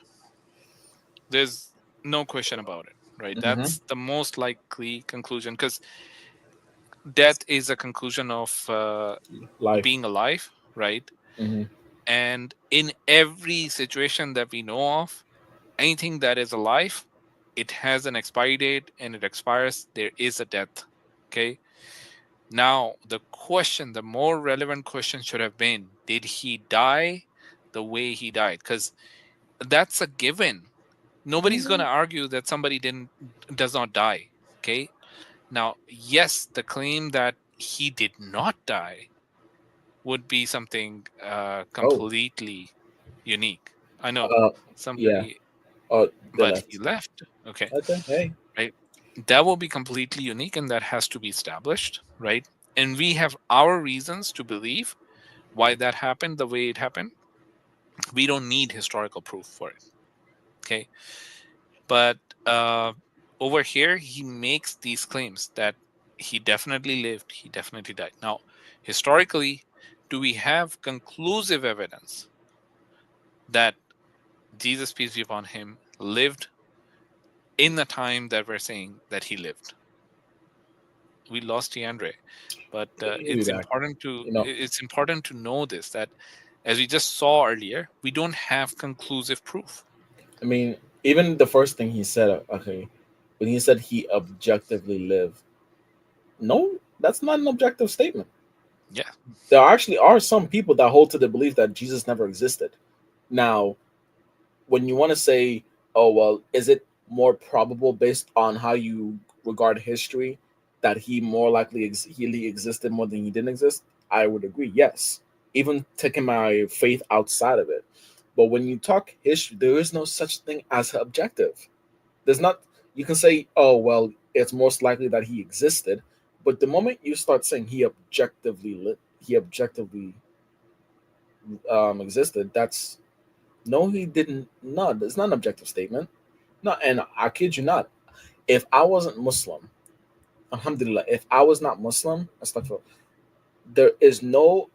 There's no question about it, right? That's the most likely conclusion, because death is a conclusion of Life. being alive, right? Mhm. And in every situation that we know of, anything that is alive, it has an expiry date and it expires. There is a death. Okay. Now, the more relevant question should have been, did he die the way he died? Because that's a given. Nobody's going to argue that somebody does not die. Okay. Now, yes, the claim that he did not die would be something completely unique. I know Yeah. somebody, Oh, they but left. he left. Okay. Okay. Hey. Right. That will be completely unique, and that has to be established, right? And we have our reasons to believe why that happened the way it happened. We don't need historical proof for it. Okay. But over here, he makes these claims that he definitely lived, he definitely died. Now, historically, do we have conclusive evidence that Jesus, peace be upon him, lived in the time that we're saying that he lived? We lost DeAndre, but it's important to know this, that as we just saw earlier, we don't have conclusive proof. I mean, even the first thing he said, okay, when he said he objectively lived, no, that's not an objective statement. Yeah. There actually are some people that hold to the belief that Jesus never existed. Now, when you want to say, oh, well, is it more probable based on how you regard history that he more likely he existed more than he didn't exist? I would agree, yes. Even taking my faith outside of it. But when you talk history, there is no such thing as objective. There's not, you can say, oh, well, it's most likely that he existed. But the moment you start saying he objectively existed, that's no, he didn't. No, it's not an objective statement. No, and I kid you not. If I wasn't Muslim, alhamdulillah, if I was not Muslim, astaghfirullah, there's no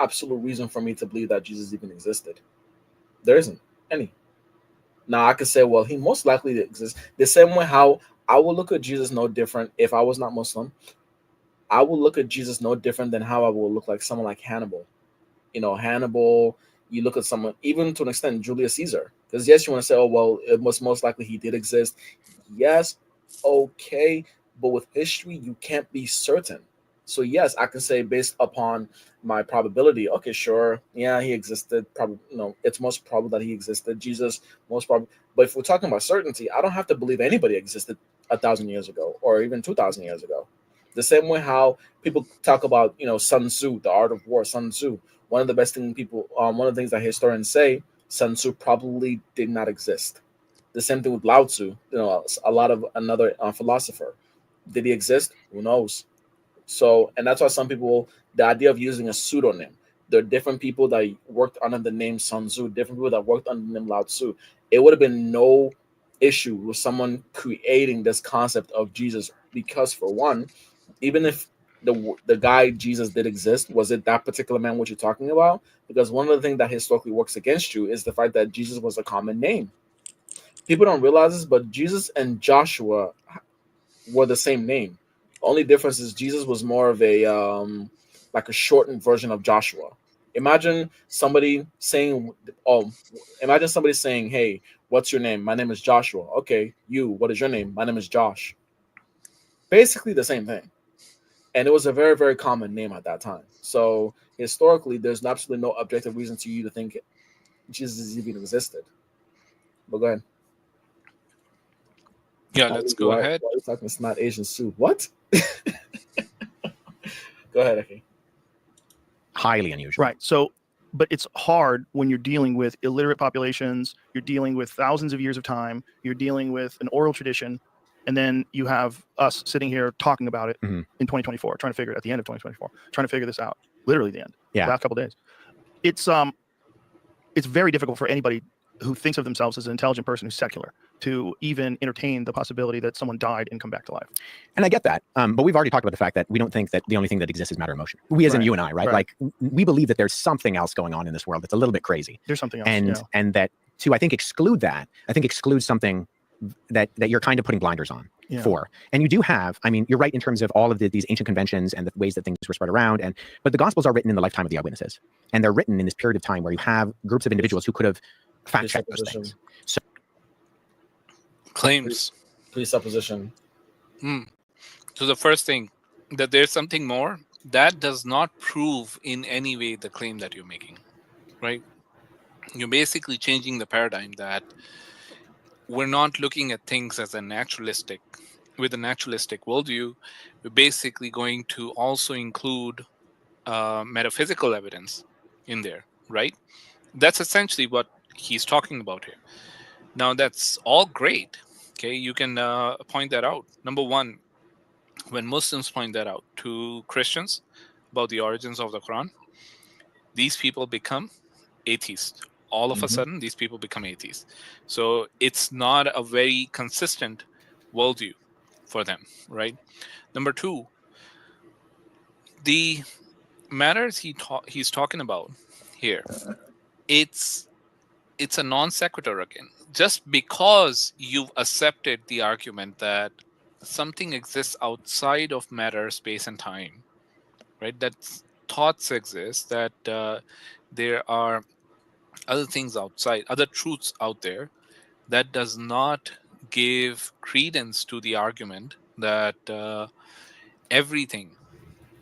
absolute reason for me to believe that Jesus even existed. There isn't any. Now I could say, well, he most likely exists. The same way how I would look at Jesus no different if I was not Muslim. I would look at Jesus no different than how I would look like someone like Hannibal. Hannibal, you look at someone, even to an extent, Julius Caesar. Because yes, you want to say, oh, well, it was most likely he did exist. Yes, okay. But with history, you can't be certain. So yes, I can say based upon my probability, okay, sure, yeah, he existed. Probably, it's most probable that he existed. Jesus, most probable. But if we're talking about certainty, I don't have to believe anybody existed 1,000 years ago or even 2,000 years ago. The same way how people talk about, Sun Tzu, the art of war, Sun Tzu. One of the best thing one of the things that historians say, Sun Tzu probably did not exist. The same thing with Lao Tzu, a lot of another philosopher. Did he exist? Who knows? So, and that's why some people, the idea of using a pseudonym, there are different people that worked under the name Sun Tzu, different people that worked under the name Lao Tzu. It would have been no issue with someone creating this concept of Jesus, because for one, even if the guy Jesus did exist, was it that particular man what you're talking about? Because one of the things that historically works against you is the fact that Jesus was a common name. People don't realize this, but Jesus and Joshua were the same name. The only difference is Jesus was more of a like a shortened version of Joshua. Imagine somebody saying, "Oh, imagine somebody saying, hey, what's your name? My name is Joshua." Okay, you, what is your name? My name is Josh. Basically the same thing. And it was a very, very common name at that time. So historically, there's absolutely no objective reason to you to think Jesus even existed. But go ahead. Yeah, let's go ahead. Why are you talking smart Asian soup? What? Go ahead, okay. Highly unusual. Right. So, but it's hard when you're dealing with illiterate populations, you're dealing with thousands of years of time, you're dealing with an oral tradition, and then you have us sitting here talking about it Mhm. in 2024, trying to figure it at the end of 2024, trying to figure this out. Literally the end. Yeah. Last couple of days. It's very difficult for anybody who thinks of themselves as an intelligent person who's secular to even entertain the possibility that someone died and come back to life. And I get that. But we've already talked about the fact that we don't think that the only thing that exists is matter and motion. We as in Right. you and I, right? Right. Like we believe that there's something else going on in this world that's a little bit crazy. There's something else. And yeah. and that to I think exclude that, I think excludes something that you're kind of putting blinders on Yeah. for. And you do have, I mean, you're right in terms of all of these ancient conventions and the ways that things were spread around. But the Gospels are written in the lifetime of the eyewitnesses. And they're written in this period of time where you have groups of individuals who could have fact-checked those things. So Claims. Presupposition. So the first thing, that there's something more, that does not prove in any way the claim that you're making, right? You're basically changing the paradigm that we're not looking at things as with a naturalistic worldview. We're basically going to also include metaphysical evidence in there, right? That's essentially what he's talking about here. Now, that's all great. Okay, you can point that out. Number one, when Muslims point that out to Christians about the origins of the Quran, these people become atheists. All of a sudden, these people become atheists. So it's not a very consistent worldview for them, right? Number two, the matters he's talking about here, it's a non sequitur again. Just because you've accepted the argument that something exists outside of matter, space, and time, right? That thoughts exist, that there are other things outside, other truths out there, that does not give credence to the argument that everything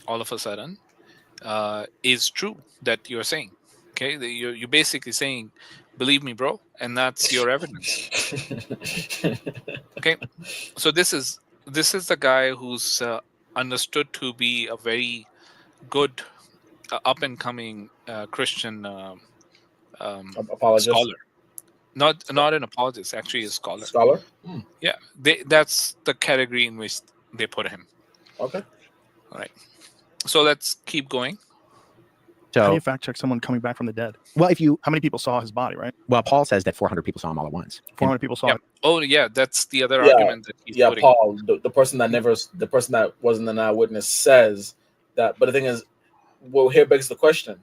all of a sudden is true that you're saying. Okay, you're basically saying, believe me, bro, and that's your evidence. Okay, so this is the guy who's understood to be a very good up and coming Christian Apologist. scholar. Not an apologist, actually a scholar. Scholar? Yeah, that's the category in which they put him. Okay. All right. So let's keep going. How do So you fact check someone coming back from the dead? well, How many people saw his body, right? well, Paul says that 400 people saw him all at once. 400 people saw Yeah. it. Oh, yeah, that's the other Yeah, argument that he's putting. Paul, the person that wasn't an eyewitness says that. But the thing is, well, here begs the question: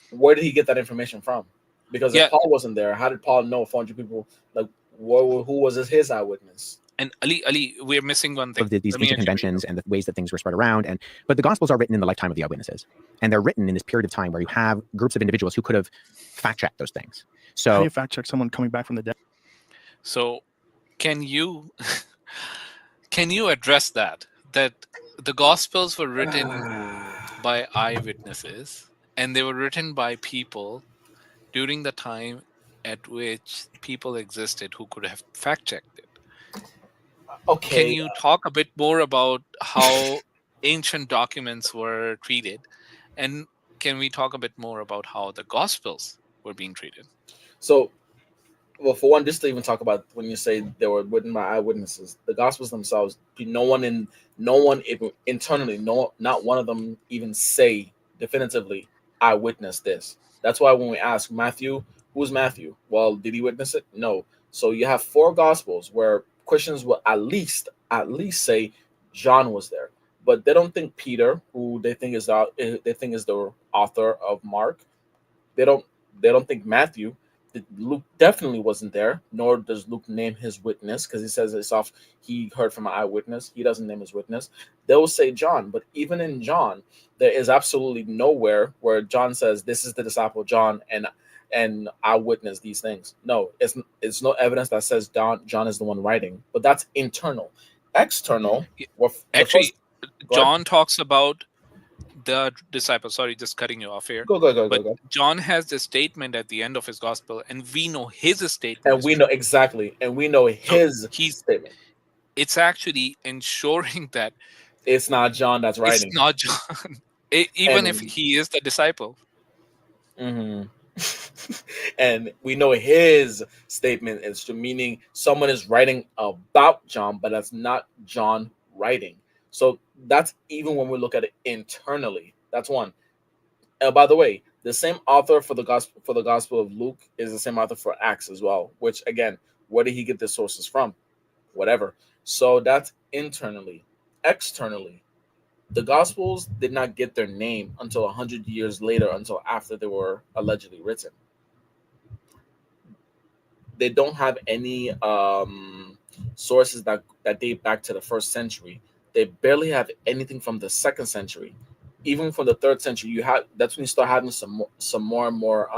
where did he get that information from? Because Yeah. if Paul wasn't there, how did Paul know 400 people? Like, who was his eyewitness? And Ali, we're missing one thing. Of these Let me ancient intervene. conventions and the ways that things were spread around. But the Gospels are written in the lifetime of the eyewitnesses. And they're written in this period of time where you have groups of individuals who could have fact-checked those things. How do So you fact check someone coming back from the dead? So can you address that the Gospels were written by eyewitnesses, and they were written by people during the time at which people existed who could have fact-checked it? Okay. Can you talk a bit more about how ancient documents were treated, and can we talk a bit more about how the Gospels were being treated? So Well, for one, just to even talk about when you say they were written by eyewitnesses, the Gospels themselves, no one even internally, no, not one of them even say definitively, "I witnessed this." That's why when we ask Matthew, who's Matthew? Well, did he witness it? No. So you have four Gospels where Christians will at least say John was there, but they don't think Peter, who they think is the author of Mark, they don't they don't think Matthew. Luke definitely wasn't there, nor does Luke name his witness because he says it's off. He heard from an eyewitness. He doesn't name his witness. They will say John, but even in John, there is absolutely nowhere where John says this is the disciple John and I witnessed these things. No, it's no evidence that says John is the one writing, but that's internal. External, well, the Actually, first. Go ahead. John talks about the disciple. Sorry, just cutting you off here. But Go. John has this statement at the end of his gospel, and we know his statement And is we know true. exactly, and we know So his he's statement. it's actually ensuring that It's not John that's it's writing. not John, even if And he is the disciple. mhm. And we know his statement is to meaning someone is writing about John, but that's not John writing. So that's even when we look at it internally. That's one. By the way, the same author for the Gospel of Luke is the same author for Acts as well. Which again, where did he get the sources from? Whatever. So that's internally. Externally, the Gospels did not get their name until 100 years later, until after they were allegedly written. They don't have any sources that date back to the first century. They barely have anything from the second century. Even from the third century, you have that's when you start having some more and more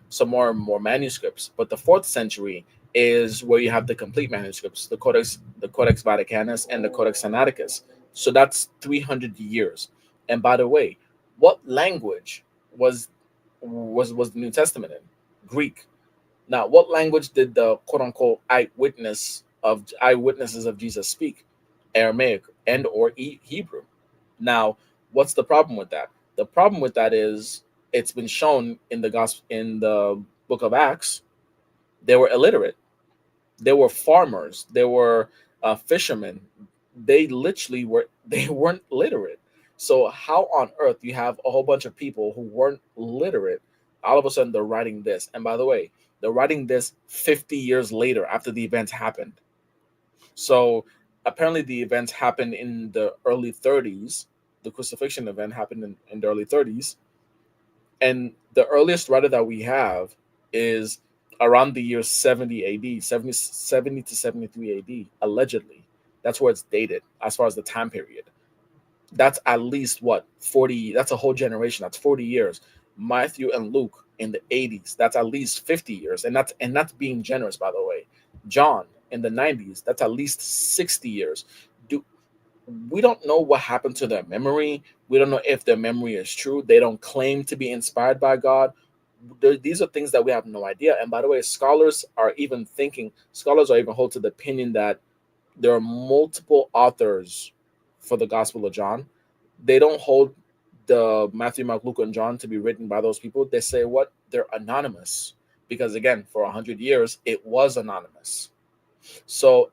some more and more manuscripts. But the fourth century is where you have the complete manuscripts, the Codex Vaticanus and the Codex Sinaiticus. So that's 300 years. And by the way, what language was was the New Testament in? Greek. Now, what language did the quote unquote eyewitnesses of Jesus speak? Aramaic and or Hebrew. Now, what's the problem with that? The problem with that is it's been shown in the gospel in the book of Acts, they were illiterate. They were farmers. They were fishermen. They literally were. They weren't literate. So how on earth you have a whole bunch of people who weren't literate? All of a sudden they're writing this. And by the way, they're writing this 50 years later after the events happened. So apparently the events happened in the early 30s. The crucifixion event happened in the early 30s, and the earliest writer that we have is around the year 70 AD, 70 to 73 AD, allegedly. That's where it's dated as far as the time period. That's at least what, 40, that's a whole generation. That's 40 years. Matthew and Luke in the 80s, that's at least 50 years. And that's being generous, by the way. John in the 90s, that's at least 60 years. Do We don't know what happened to their memory. We don't know if their memory is true. They don't claim to be inspired by God. These are things that we have no idea. And by the way, scholars are even hold to the opinion that there are multiple authors for the Gospel of John. They don't hold the Matthew, Mark, Luke, and John to be written by those people. They say what? They're anonymous. Because again, for 100 years, it was anonymous. So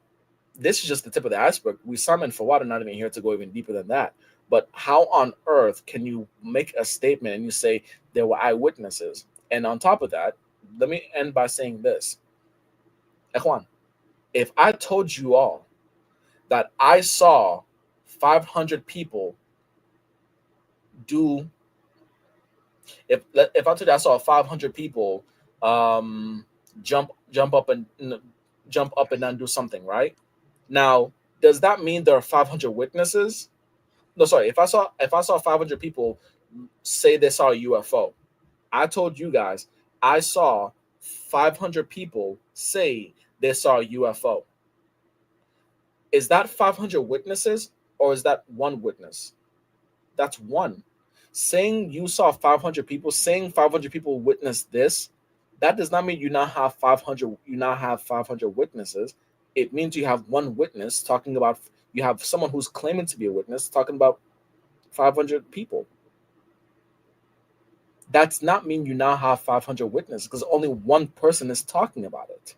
this is just the tip of the iceberg. We Simon for water, not even here to go even deeper than that. But how on earth can you make a statement and you say there were eyewitnesses? And on top of that, let me end by saying this. Ikhwan, if I told you all that I saw 500 people do, if I told you I saw 500 people um, jump up and down, do something, right? Now, does that mean there are 500 witnesses? No, sorry. If I saw 500 people say they saw a UFO, I told you guys I saw 500 people say they saw a UFO. Is that 500 witnesses or is that one witness? That's one. Saying you saw 500 people, saying 500 people witnessed this, that does not mean you now have 500. You now have 500 witnesses. It means you have one witness talking about. You have someone who's claiming to be a witness talking about 500 people. that's not mean you now have 500 witnesses because only one person is talking about it.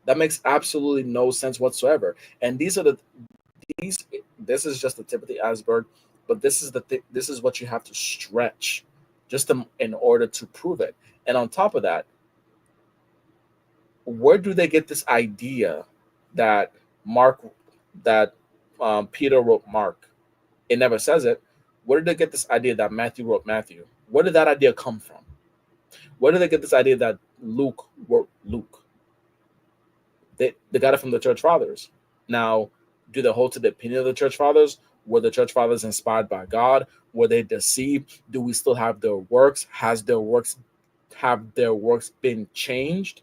That makes absolutely no sense whatsoever. And this is just the tip of the iceberg, but this is what you have to stretch just in order to prove it. And on top of that, where do they get this idea that Mark that Peter wrote Mark? It never says it. Where did they get this idea that Matthew wrote Matthew? Where did that idea come from? Where did they get this idea that Luke wrote Luke? They got it from the church fathers. Now, do they hold to the opinion of the church fathers? Were the church fathers inspired by God? Were they deceived? Do we still have their works? Have their works been changed?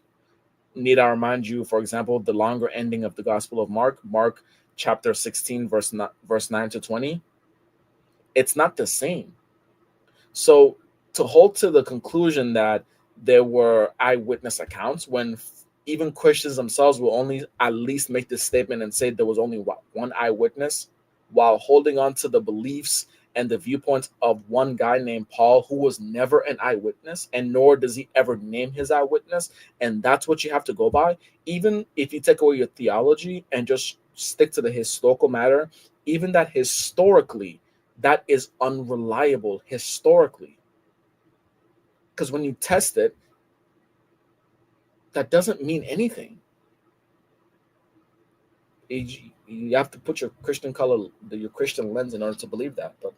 Need I remind you, for example, the longer ending of the Gospel of Mark chapter 16, verse 9 to 20. It's not the same. So to hold to the conclusion that there were eyewitness accounts when even Christians themselves will only at least make this statement and say there was only one eyewitness, while holding on to the beliefs and the viewpoints of one guy named Paul, who was never an eyewitness, and nor does he ever name his eyewitness. And that's what you have to go by. Even if you take away your theology and just stick to the historical matter, even that historically, that is unreliable historically. Because when you test it, that doesn't mean anything. You have to put your Christian lens in order to believe that. But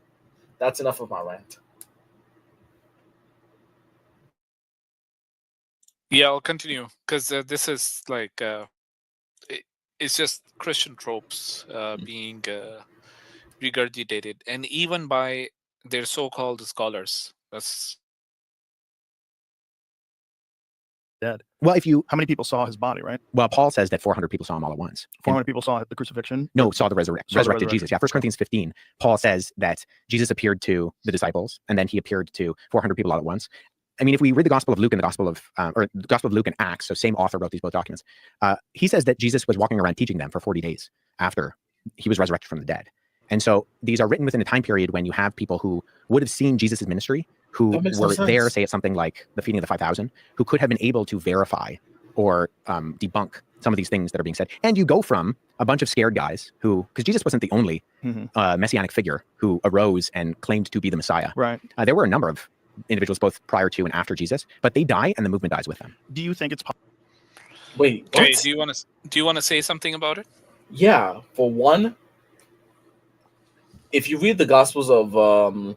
that's enough of my rant. Yeah, I'll continue because this is like it's just Christian tropes being regurgitated, and even by their so-called scholars. That's Dead. Well, How many people saw his body, right? well, Paul says that 400 people saw him all at once. 400 people saw the crucifixion. No, saw the resurrected resurrection. Jesus. Yeah, 1 Corinthians 15, Paul says that Jesus appeared to the disciples, and then he appeared to 400 people all at once. I mean, if we read the Gospel of Luke and the Gospel of Luke and Acts, so same author wrote these both documents, he says that Jesus was walking around teaching them for 40 days after he was resurrected from the dead. And so these are written within a time period when you have people who would have seen Jesus' ministry, who were there, say, at something like the feeding of the 5,000, who could have been able to verify or debunk some of these things that are being said. And you go from a bunch of scared guys who, because Jesus wasn't the only messianic figure who arose and claimed to be the Messiah. Right. There were a number of individuals both prior to and after Jesus, but they die and the movement dies with them. Do you think it's Wait, what? okay. Do you want to say something about it? Yeah, for one, if you read the Gospels of Luke,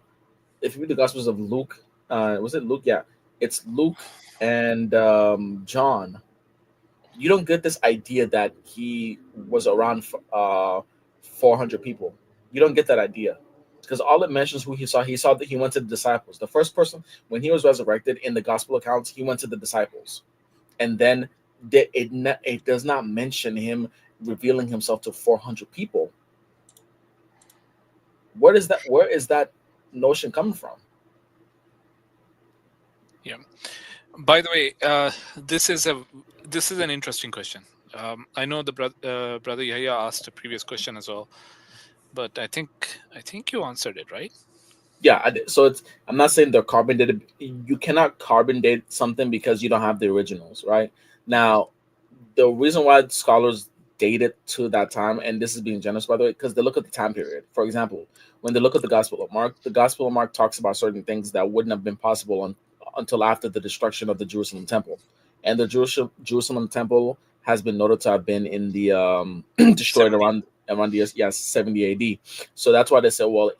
was it Luke? Yeah, it's Luke and John. You don't get this idea that he was around 400 people. You don't get that idea because all it mentions who he saw. He saw that he went to the disciples. The first person when he was resurrected in the Gospel accounts, he went to the disciples, and then it does not mention him revealing himself to 400 people. Where is that notion coming from? Yeah. By the way, this is an interesting question. I know the brother Yahya asked a previous question as well, but I think you answered it, right? Yeah, I did. So I'm not saying they're carbon dated. You cannot carbon date something because you don't have the originals, right? Now, the reason why scholars date it to that time, and this is being generous, by the way, because they look at the time period. For example, when they look at the Gospel of Mark talks about certain things that wouldn't have been possible until after the destruction of the Jerusalem temple. And the Jerusalem temple has been noted to have been in the destroyed around the 70 AD. So that's why they say, well,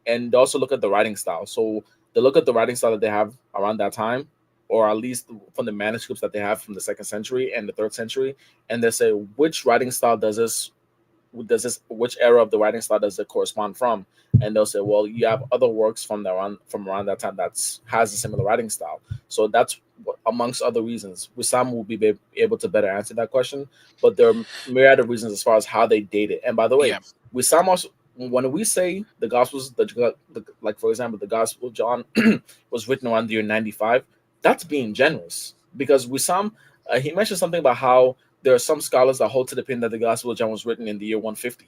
and they also look at the writing style. So they look at the writing style that they have around that time, or at least from the manuscripts that they have from the 2nd century and the 3rd century, and they say which writing style which era of the writing style does it correspond from? And they'll say, well, you have other works from around that time that has a similar writing style. So that's amongst other reasons. Wissam will be able to better answer that question, but there are myriad of reasons as far as how they date it. And by the way, Yeah. Wissam also, when we say the Gospels, like for example, the Gospel of John was written around the year 95, that's being generous because Wissam, he mentioned something about how there are some scholars that hold to the opinion that the Gospel of John was written in the year 150.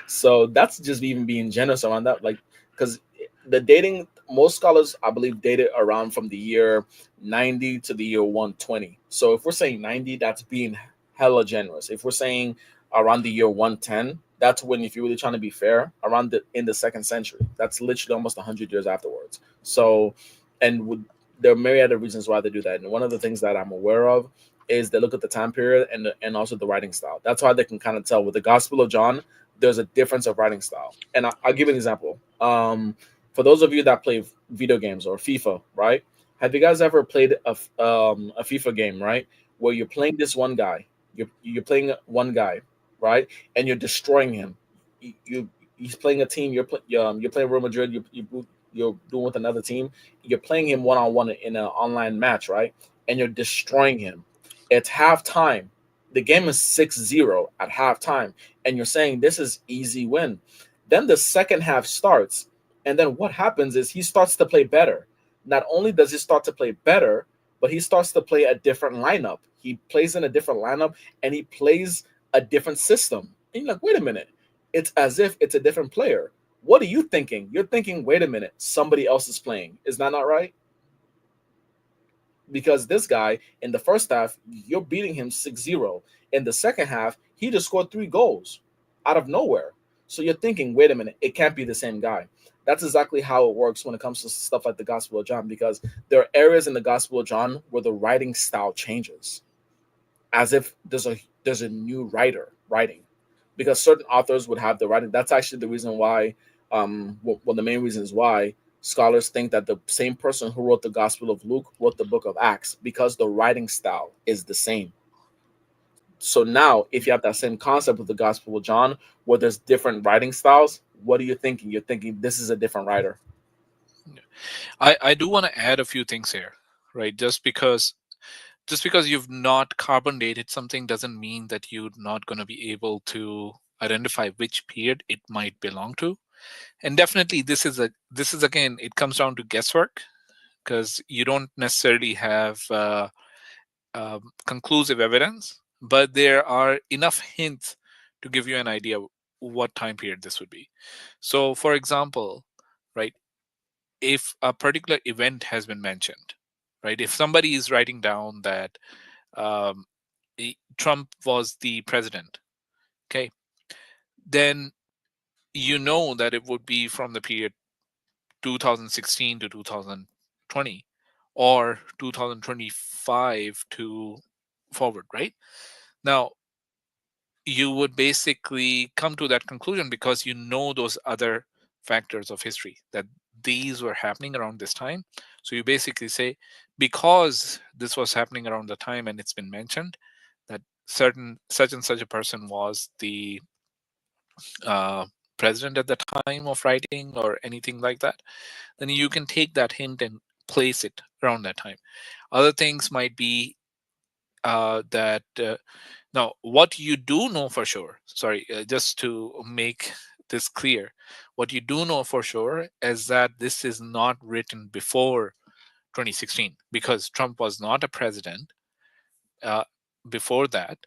So that's just even being generous around that, like, because the dating, most scholars I believe dated around from the year 90 to the year 120. So if we're saying 90, that's being hella generous. If we're saying around the year 110, that's when, if you're really trying to be fair, around the in the second century, that's literally almost 100 years afterwards. So, and would there are myriad of reasons why they do that, and one of the things that I'm aware of is they look at the time period and also the writing style. That's why they can kind of tell with the Gospel of John, there's a difference of writing style. And I'll give you an example. For those of you that play video games or FIFA, right? Have you guys ever played a FIFA game, right? Where you're playing this one guy, you're playing one guy, right? And you're destroying him. He's playing a team. You're playing Real Madrid. You're doing with another team. You're playing him one on one in an online match, right? And you're destroying him. It's halftime. The game is 6-0 at halftime, and you're saying this is easy win. Then the second half starts, and then what happens is he starts to play better. Not only does he start to play better, but he starts to play a different lineup. He plays in a different lineup, and he plays a different system. And you're like, wait a minute. It's as if it's a different player. What are you thinking? You're thinking, wait a minute, somebody else is playing. Is that not right? Because this guy in the first half, you're beating him 6-0. In the second half, he just scored 3 goals out of nowhere. So you're thinking, wait a minute, it can't be the same guy. That's exactly how it works when it comes to stuff like the Gospel of John, because there are areas in the Gospel of John where the writing style changes, as if there's a new writer writing, because certain authors would have the writing. That's actually the reason why, the main reason is why scholars think that the same person who wrote the Gospel of Luke wrote the book of Acts, because the writing style is the same. So now, if you have that same concept with the Gospel of John, where there's different writing styles, what are you thinking? You're thinking this is a different writer. I do want to add a few things here, right? Just because you've not carbon dated something doesn't mean that you're not going to be able to identify which period it might belong to. And definitely this is again, it comes down to guesswork, because you don't necessarily have conclusive evidence, but there are enough hints to give you an idea of what time period this would be. So for example, right, if a particular event has been mentioned, right, if somebody is writing down that Trump was the president, okay, then you know that it would be from the period 2016 to 2020 or 2025 to forward, right? Now, you would basically come to that conclusion because you know those other factors of history, that these were happening around this time. So you basically say, because this was happening around the time and it's been mentioned that such and such a person was the president at the time of writing or anything like that, then you can take that hint and place it around that time. Other things might be that now what you do know for sure, just to make this clear, what you do know for sure is that this is not written before 2016, because Trump was not a president before that.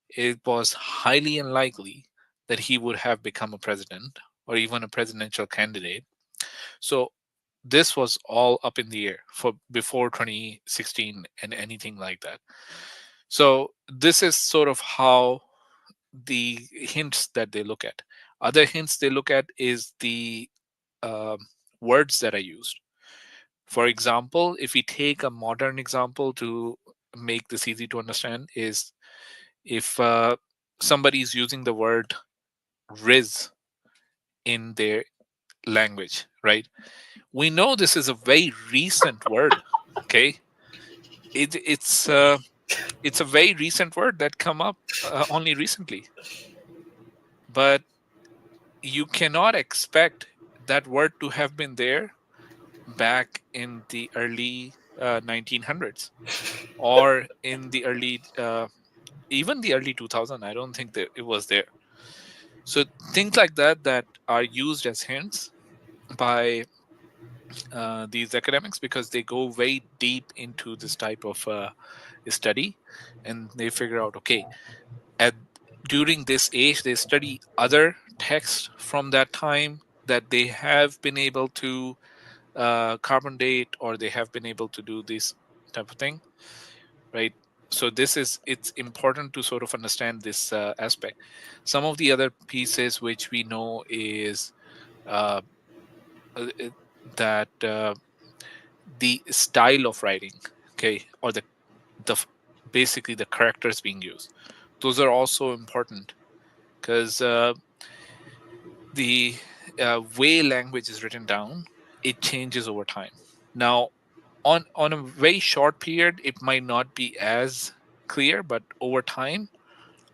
It was highly unlikely that he would have become a president or even a presidential candidate. So this was all up in the air for before 2016 and anything like that. So this is sort of how the hints that they look at. Other hints they look at is the words that are used. For example, if we take a modern example to make this easy to understand, is if somebody is using the word riz in their language, right? We know this is a very recent word. Okay, it's a very recent word that come up only recently, but you cannot expect that word to have been there back in the early 1900s or in the early even the early 2000. I don't think that it was there. So things like that are used as hints by these academics, because they go very deep into this type of study, and they figure out, okay, during this age they study other texts from that time that they have been able to carbon date, or they have been able to do this type of thing, right? So it's important to sort of understand this aspect. Some of the other pieces which we know is uh, that the style of writing, okay, or the basically the characters being used, those are also important, because the way language is written down, it changes over time. Now, on a very short period, it might not be as clear, but over time,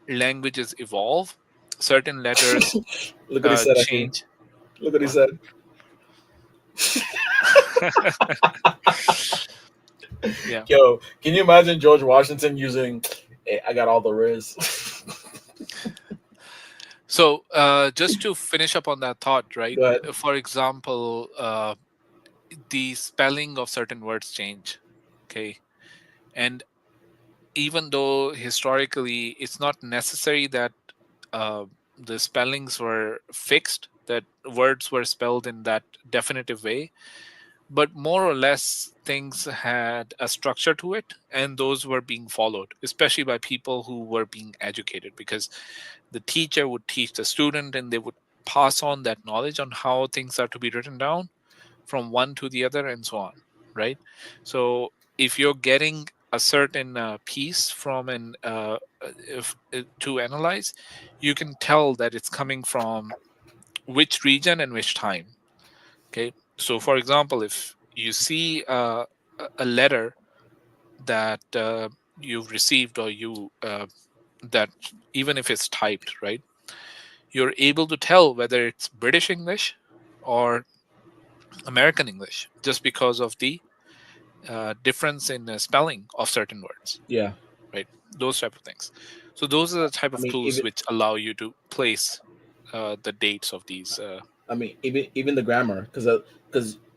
languages evolve. Certain letters Look what he said, Akeem. change. Look what he said. Yeah. Yo, can you imagine George Washington using, hey, I got all the riz? So just to finish up on that thought, right? Go ahead. For example, the spelling of certain words change. Okay. And even though historically it's not necessary that the spellings were fixed, that words were spelled in that definitive way, but more or less things had a structure to it, and those were being followed, especially by people who were being educated, because the teacher would teach the student and they would pass on that knowledge on how things are to be written down from one to the other and so on, right? So if you're getting a certain piece from an to analyze, you can tell that it's coming from which region and which time. Okay, so for example, if you see a letter that you've received, or you that even if it's typed, right, you're able to tell whether it's British English or American English just because of the difference in the spelling of certain words, Yeah. right? Those type of things. So those are the type of tools which allow you to place the dates of these. Even the grammar, because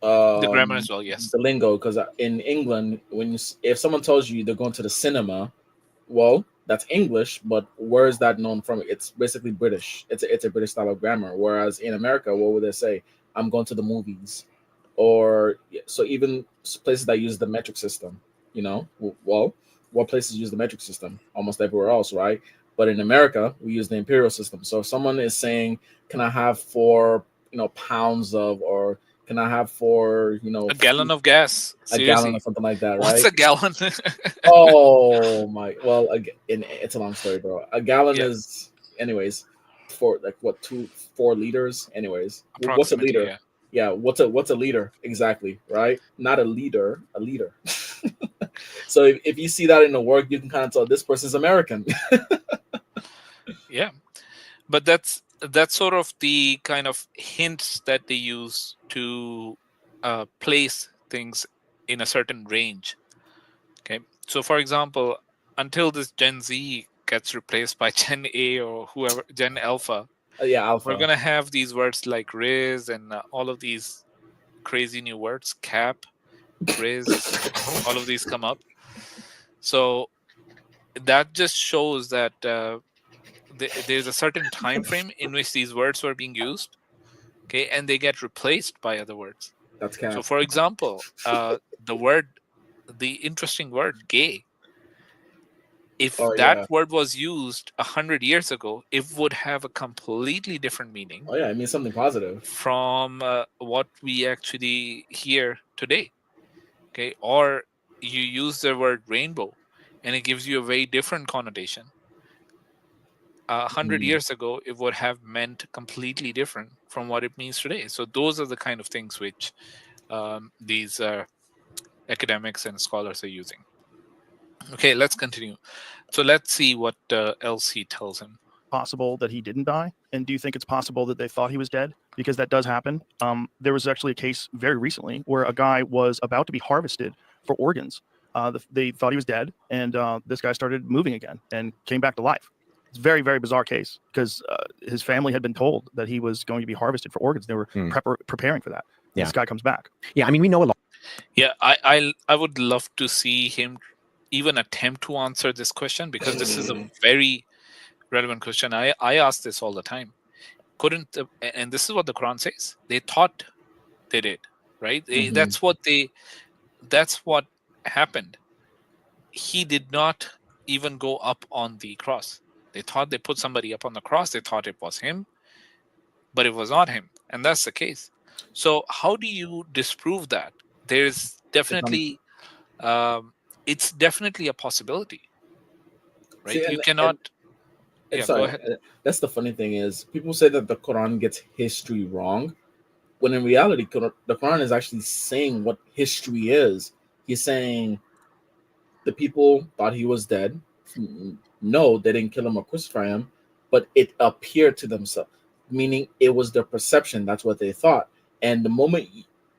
The grammar as well, yes. the lingo, because in England, if someone tells you they're going to the cinema, well, that's English, but where is that known from? It's basically British. It's a British style of grammar. Whereas in America, what would they say? I'm going to the movies, or so even places that use the metric system. Well, what places use the metric system? Almost everywhere else, right? But in America, we use the imperial system. So if someone is saying, "Can I have 4, pounds of," or "Can I have 4, a gallon of gas?" a Seriously, gallon or something like that, right? What's a gallon? Oh my! Well, it's a long story, bro. A gallon is, anyways, like what, 4 liters. Anyways, what's a Approximately, liter? Yeah, what's a liter exactly, right? Not a liter, a liter. So if you see that in the work, you can kind of tell this person's American. Yeah, but that's sort of the kind of hints that they use to place things in a certain range. Okay, so for example, until this Gen Z gets replaced by Gen A or whoever, Gen Alpha, Alpha, we're gonna have these words like Riz and all of these crazy new words, cap, Riz, all of these come up. So that just shows that there's a certain time frame in which these words were being used, okay, and they get replaced by other words. That's cap. So for example, the interesting word gay, if that word was used 100 years ago, it would have a completely different meaning. Oh yeah, it means something positive from what we actually hear today. Okay, or you use the word rainbow and it gives you a very different connotation. 100 years ago, it would have meant completely different from what it means today. So those are the kind of things which these academics and scholars are using. Okay, let's continue. So let's see what else he tells him. Possible that he didn't die? And do you think it's possible that they thought he was dead? Because that does happen. There was actually a case very recently where a guy was about to be harvested for organs. They thought he was dead, and this guy started moving again and came back to life. It's a very, very bizarre case because his family had been told that he was going to be harvested for organs. They were preparing for that. Yeah. This guy comes back. Yeah, I mean, we know a lot. Yeah, I would love to see him even attempt to answer this question, because this is a very relevant question. I ask this all the time. couldn't, and this is what the Quran says, they thought they did, right? Mhm. That's what happened. He did not even go up on the cross. They thought they put somebody up on the cross. They thought it was him, but it was not him. And that's the case. So how do you disprove that? There's definitely, it's definitely a possibility, right? See, You and cannot, yeah, go sorry, ahead. that's the funny thing is people say that the Quran gets history wrong, when in reality, the Quran is actually saying what history is. He's saying the people thought he was dead. No, they didn't kill him or crucify him, but it appeared to themselves, meaning it was their perception. That's what they thought. And the moment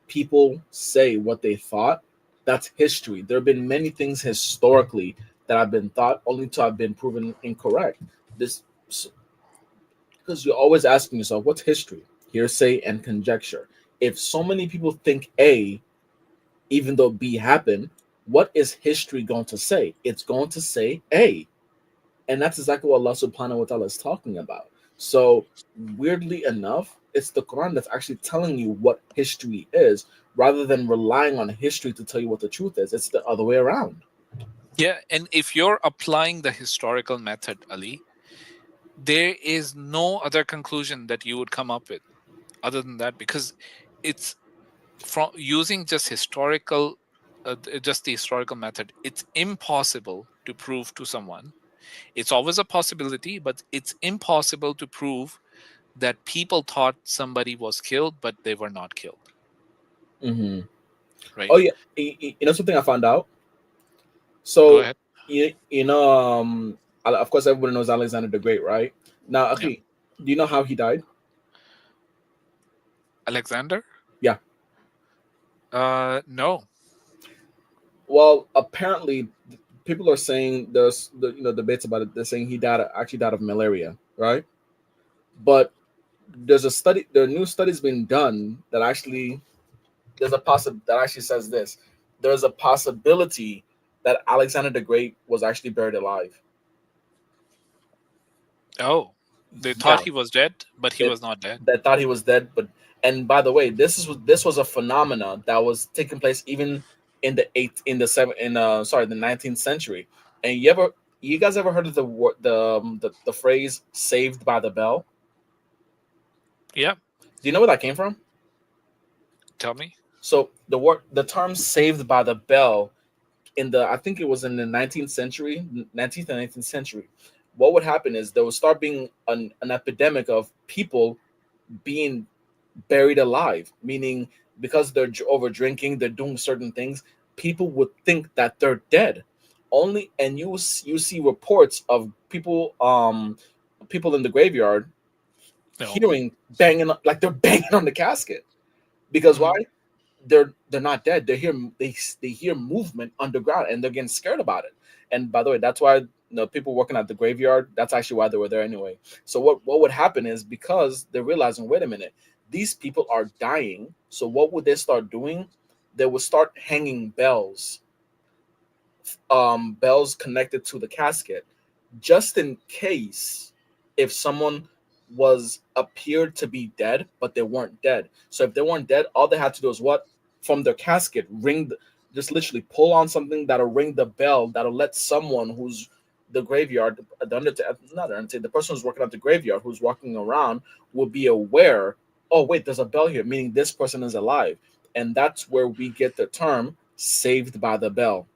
people say what they thought, that's history. There have been many things historically that have been thought only to have been proven incorrect. This because you're always asking yourself, what's history? Hearsay and conjecture. If so many people think A, even though B happened, what is history going to say? It's going to say A. And that's exactly what Allah subhanahu wa ta'ala is talking about. So, weirdly enough, it's the Quran that's actually telling you what history is rather than relying on history to tell you what the truth is. It's the other way around. Yeah, and if you're applying the historical method, Ali, there is no other conclusion that you would come up with other than that, because it's from using just the historical method. It's impossible to prove to someone. It's always a possibility, but it's impossible to prove that people thought somebody was killed, but they were not killed. Mm-hmm. Right? Oh yeah, you know something I found out. Go So ahead. you know, of course, everybody knows Alexander the Great, right? Now, Yeah. Akhi, do you know how he died? Alexander? Yeah. No. Well, apparently, people are saying there's debates about it. They're saying he actually died of malaria, right? But there are new studies being done that actually that actually says this. There's a possibility that Alexander the Great was actually buried alive. Oh, they thought he was dead, but he was not dead. They thought he was dead, and by the way, this was a phenomena that was taking place even in the 19th century. And you guys ever heard of the phrase "saved by the bell"? Yeah. Do you know where that came from? Tell me. So the term "saved by the bell" I think it was in the 19th century, 19th and 19th century. What would happen is there would start being an epidemic of people being buried alive, meaning because they're over drinking, they're doing certain things, people would think that they're dead. And you see reports of people in the graveyard hearing banging, like they're banging on the casket. Because why? They're not dead. They hear movement underground and they're getting scared about it. And by the way, that's why people working at the graveyard, that's actually why they were there anyway. So what would happen is, because they're realizing, wait a minute, these people are dying. So what would they start doing? They would start hanging bells connected to the casket, just in case if someone appeared to be dead, but they weren't dead. So if they weren't dead, all they had to do is from their casket, just literally pull on something that'll ring the bell, that'll let someone who's the graveyard, the person who's working at the graveyard, who's walking around, will be aware, oh wait, there's a bell here, meaning this person is alive. And that's where we get the term "saved by the bell."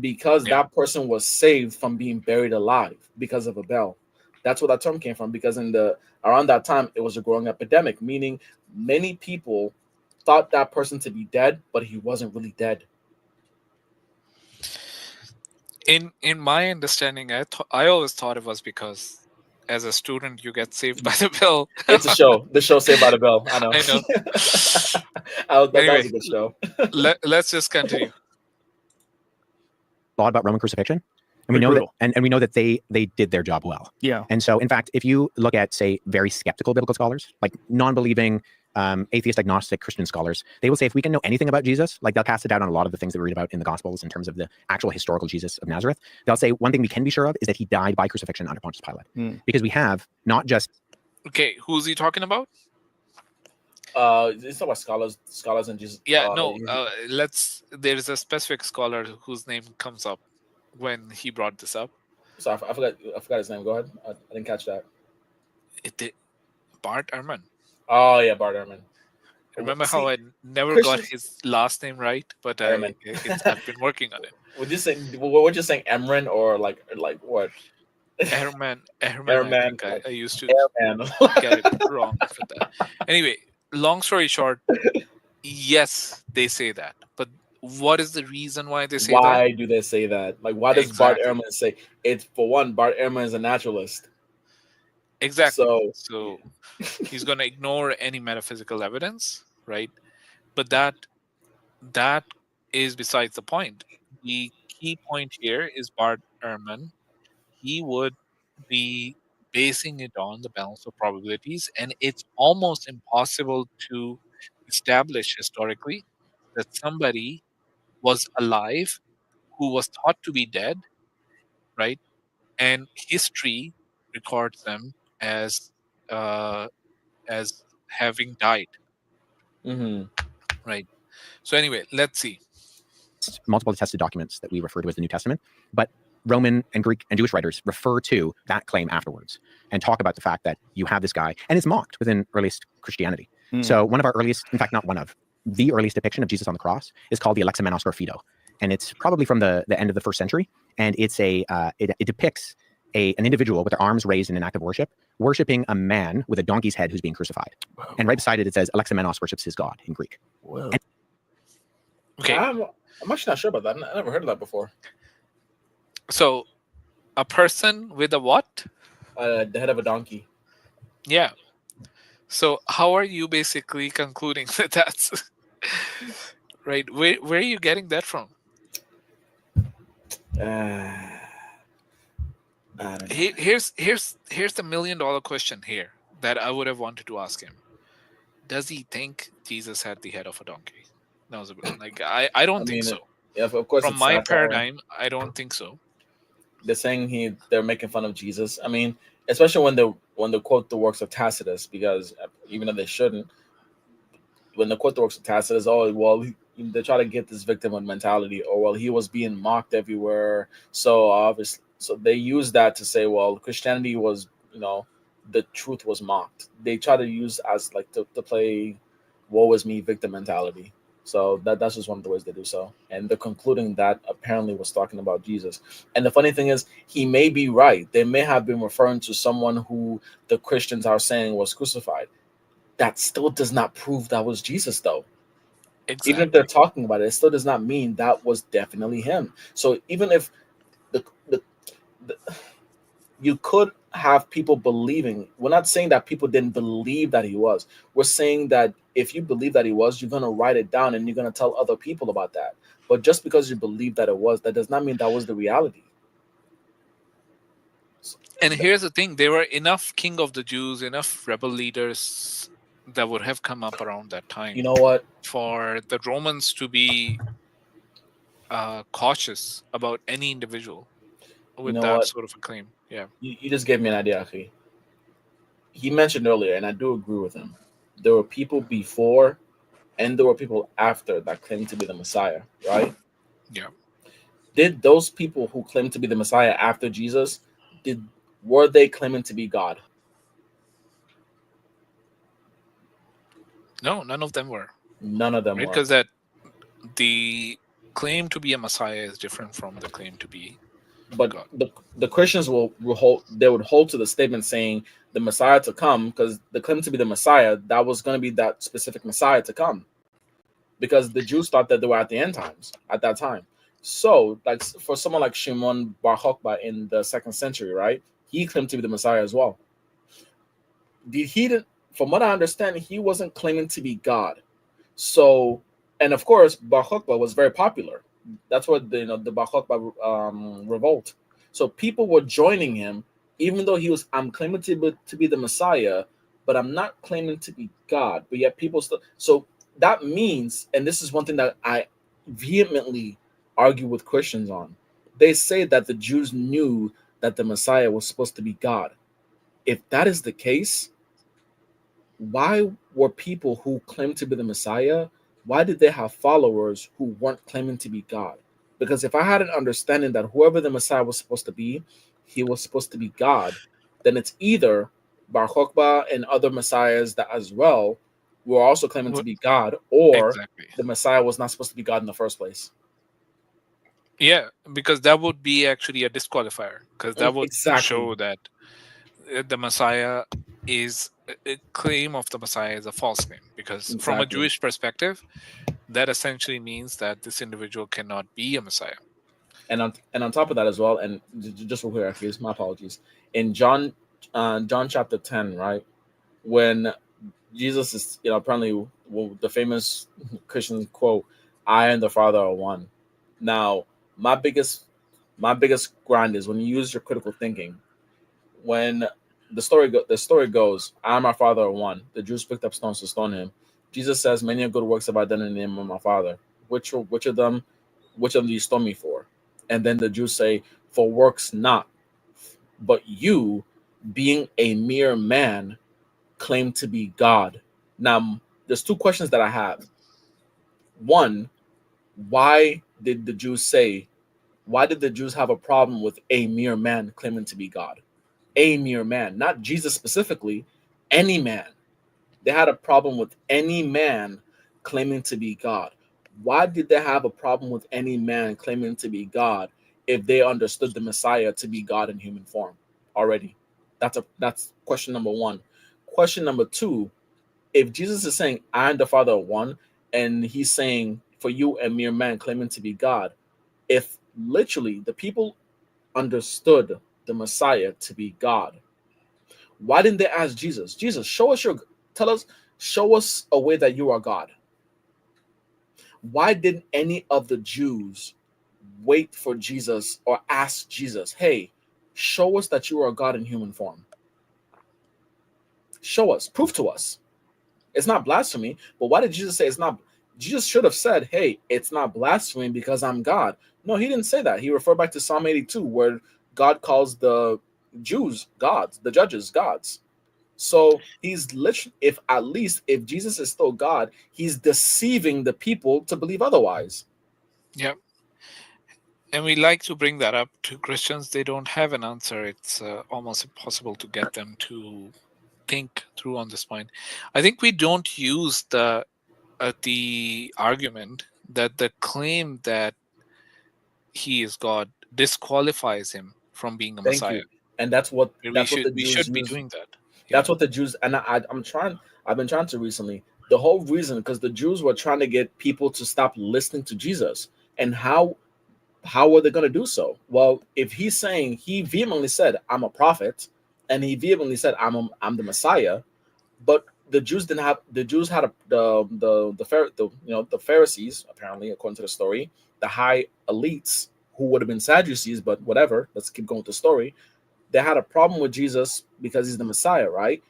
Because that person was saved from being buried alive because of a bell. That's where that term came from, because around that time it was a growing epidemic, meaning many people thought that person to be dead, but he wasn't really dead. In my understanding, I always thought it was because as a student you get saved by the bell. It's a show. The show Saved by the Bell. I know. I know. That was a good show. Let's just continue. Law about Roman crucifixion. And we know that, and we know that they did their job well. Yeah. And so, in fact, if you look at, say, very skeptical biblical scholars, like non-believing, atheist, agnostic Christian scholars, they will say, if we can know anything about Jesus, like they'll cast it out on a lot of the things that we read about in the Gospels in terms of the actual historical Jesus of Nazareth. They'll say one thing we can be sure of is that he died by crucifixion under Pontius Pilate, because we have not just Okay, who's he talking about? It's about scholars and Jesus. Yeah, no. There is a specific scholar whose name comes up when he brought this up. So I forgot his name. Go ahead. I didn't catch that. Bart Ehrman. Oh yeah, Bart Ehrman. Remember how I never got Christians- his last name right, but Ehrman. I've been working on it. Would you say what you saying, Emran or like what? Ehrman. Ehrman, I think I used to Ehrman. get it wrong for that. Anyway, long story short, yes, they say that, but what is the reason why they say that? Why do they say that? Like, why does Bart Exactly. Ehrman say it's? For one, Bart Ehrman is a naturalist. Exactly. So he's going to ignore any metaphysical evidence, right? But that is besides the point. The key point here is Bart Ehrman. He would be basing it on the balance of probabilities, and it's almost impossible to establish historically that somebody was alive who was thought to be dead, right? And history records them as uh, as having died, right? So anyway, let's see. Multiple attested documents that we refer to as the New Testament, but Roman and Greek and Jewish writers refer to that claim afterwards and talk about the fact that you have this guy, and it's mocked within earliest Christianity. So one of our earliest, in fact, not one of, the earliest depiction of Jesus on the cross is called the Alexamenos Graphido, and it's probably from the end of the 1st century, and it's it depicts an individual with their arms raised in an act of worship, worshiping a man with a donkey's head who's being crucified. Wow. And right beside it, it says Alexamenos worships his God in Greek. Well, okay. I'm actually not sure about that. I never heard of that before. So, a person with a what? The head of a donkey. Yeah. So, how are you basically concluding that that's right? Where are you getting that from? I don't know. Here's the $1 million question here that I would have wanted to ask him. Does he think Jesus had the head of a donkey? No, like I don't think so. Yeah, of course. From my paradigm, I don't think so. They're saying they're making fun of Jesus. I mean, especially when they quote the works of Tacitus, because even though they shouldn't, when they quote the works of Tacitus, they try to get this victimhood mentality, or he was being mocked everywhere. So obviously, they use that to say, Christianity was, the truth was mocked. They try to use as like to play woe is me victim mentality. So that's just one of the ways they do so. And they're concluding that apparently was talking about Jesus. And the funny thing is, he may be right. They may have been referring to someone who the Christians are saying was crucified. That still does not prove that was Jesus, though. Exactly. Even if they're talking about it, it still does not mean that was definitely him. So even if you could have people believing, we're not saying that people didn't believe that he was. We're saying that if you believe that he was, you're going to write it down and you're going to tell other people about that. But just because you believe that it was, that does not mean that was the reality. And here's the thing, there were enough king of the Jews, enough rebel leaders that would have come up around that time. You know what? For the Romans to be cautious about any individual with sort of a claim. Yeah. You just gave me an idea, Akhi. He mentioned earlier, and I do agree with him, there were people before and there were people after that claimed to be the Messiah, right? Yeah. Did those people who claimed to be the Messiah after Jesus, were they claiming to be God? No, none of them were. None of them were. Because that the claim to be a Messiah is different from the claim to be but God. The Christians would hold to the statement saying the Messiah to come, because the claim to be the Messiah, that was going to be that specific Messiah to come, because the Jews thought that they were at the end times at that time. So, like for someone like Shimon Bar Kokhba in the 2nd century, right? He claimed to be the Messiah as well. From what I understand, he wasn't claiming to be God. So, and of course, Bar Kokhba was very popular. That's what the Bar Kokhba revolt. So people were joining him, even though I'm claiming to be the Messiah, but I'm not claiming to be God. But yet people still. So that means, and this is one thing that I vehemently argue with Christians on. They say that the Jews knew that the Messiah was supposed to be God. If that is the case, why were people who claimed to be the Messiah, why did they have followers who weren't claiming to be God? Because if I had an understanding that whoever the Messiah was supposed to be, he was supposed to be God, then it's either Bar Kokhba and other messiahs that as well were also claiming to be God, or Exactly. the Messiah was not supposed to be God in the first place. Yeah, because that would be actually a disqualifier, because that would show Exactly. that the Messiah is a claim of the Messiah is a false claim, because from a Exactly. Jewish perspective, that essentially means that this individual cannot be a Messiah. And on top of that as well, and just real quick, actually, my apologies. In John chapter 10, right, when Jesus is, apparently the famous Christian quote, "I and the Father are one." Now, my biggest grind is when you use your critical thinking. When the story goes, "I and my Father are one." The Jews picked up stones to stone him. Jesus says, "Many good works have I done in the name of my Father. Which of them do you stone me for?" And then the Jews say, "For works not, but you, being a mere man, claim to be God." Now, there's two questions that I have. One, why did the Jews have a problem with a mere man claiming to be God? A mere man, not Jesus specifically, any man. They had a problem with any man claiming to be God. Why did they have a problem with any man claiming to be God if they understood the Messiah to be God in human form already? That's question number one. Question number two, if Jesus is saying, "I and the Father are one," and he's saying, "For you, a mere man claiming to be God," if literally the people understood the Messiah to be God, why didn't they ask Jesus, "Jesus, show us a way that you are God"? Why didn't any of the Jews wait for Jesus or ask Jesus, "Hey, show us that you are God in human form. Show us, prove to us." It's not blasphemy, but why did Jesus say it's not? Jesus should have said, "Hey, it's not blasphemy because I'm God." No, he didn't say that. He referred back to Psalm 82, where God calls the Jews gods, the judges gods. So he's literally, if Jesus is still God, he's deceiving the people to believe otherwise. Yeah. And we like to bring that up to Christians. They don't have an answer. It's almost impossible to get them to think through on this point. I think we don't use the argument that the claim that he is God disqualifies him from being a Thank Messiah. you. And that's what We the we Jews should be use. doing that. That's what the Jews, and I've been trying to recently. The whole reason, because the Jews were trying to get people to stop listening to Jesus. And how were they going to do so? Well, if he's saying, he vehemently said, "I'm a prophet," and he vehemently said, I'm the Messiah," but the Jews didn't have. The Jews had the Pharisees, apparently, according to the story, the high elites who would have been Sadducees, but whatever. Let's keep going with the story. They had a problem with Jesus because he's the Messiah, right?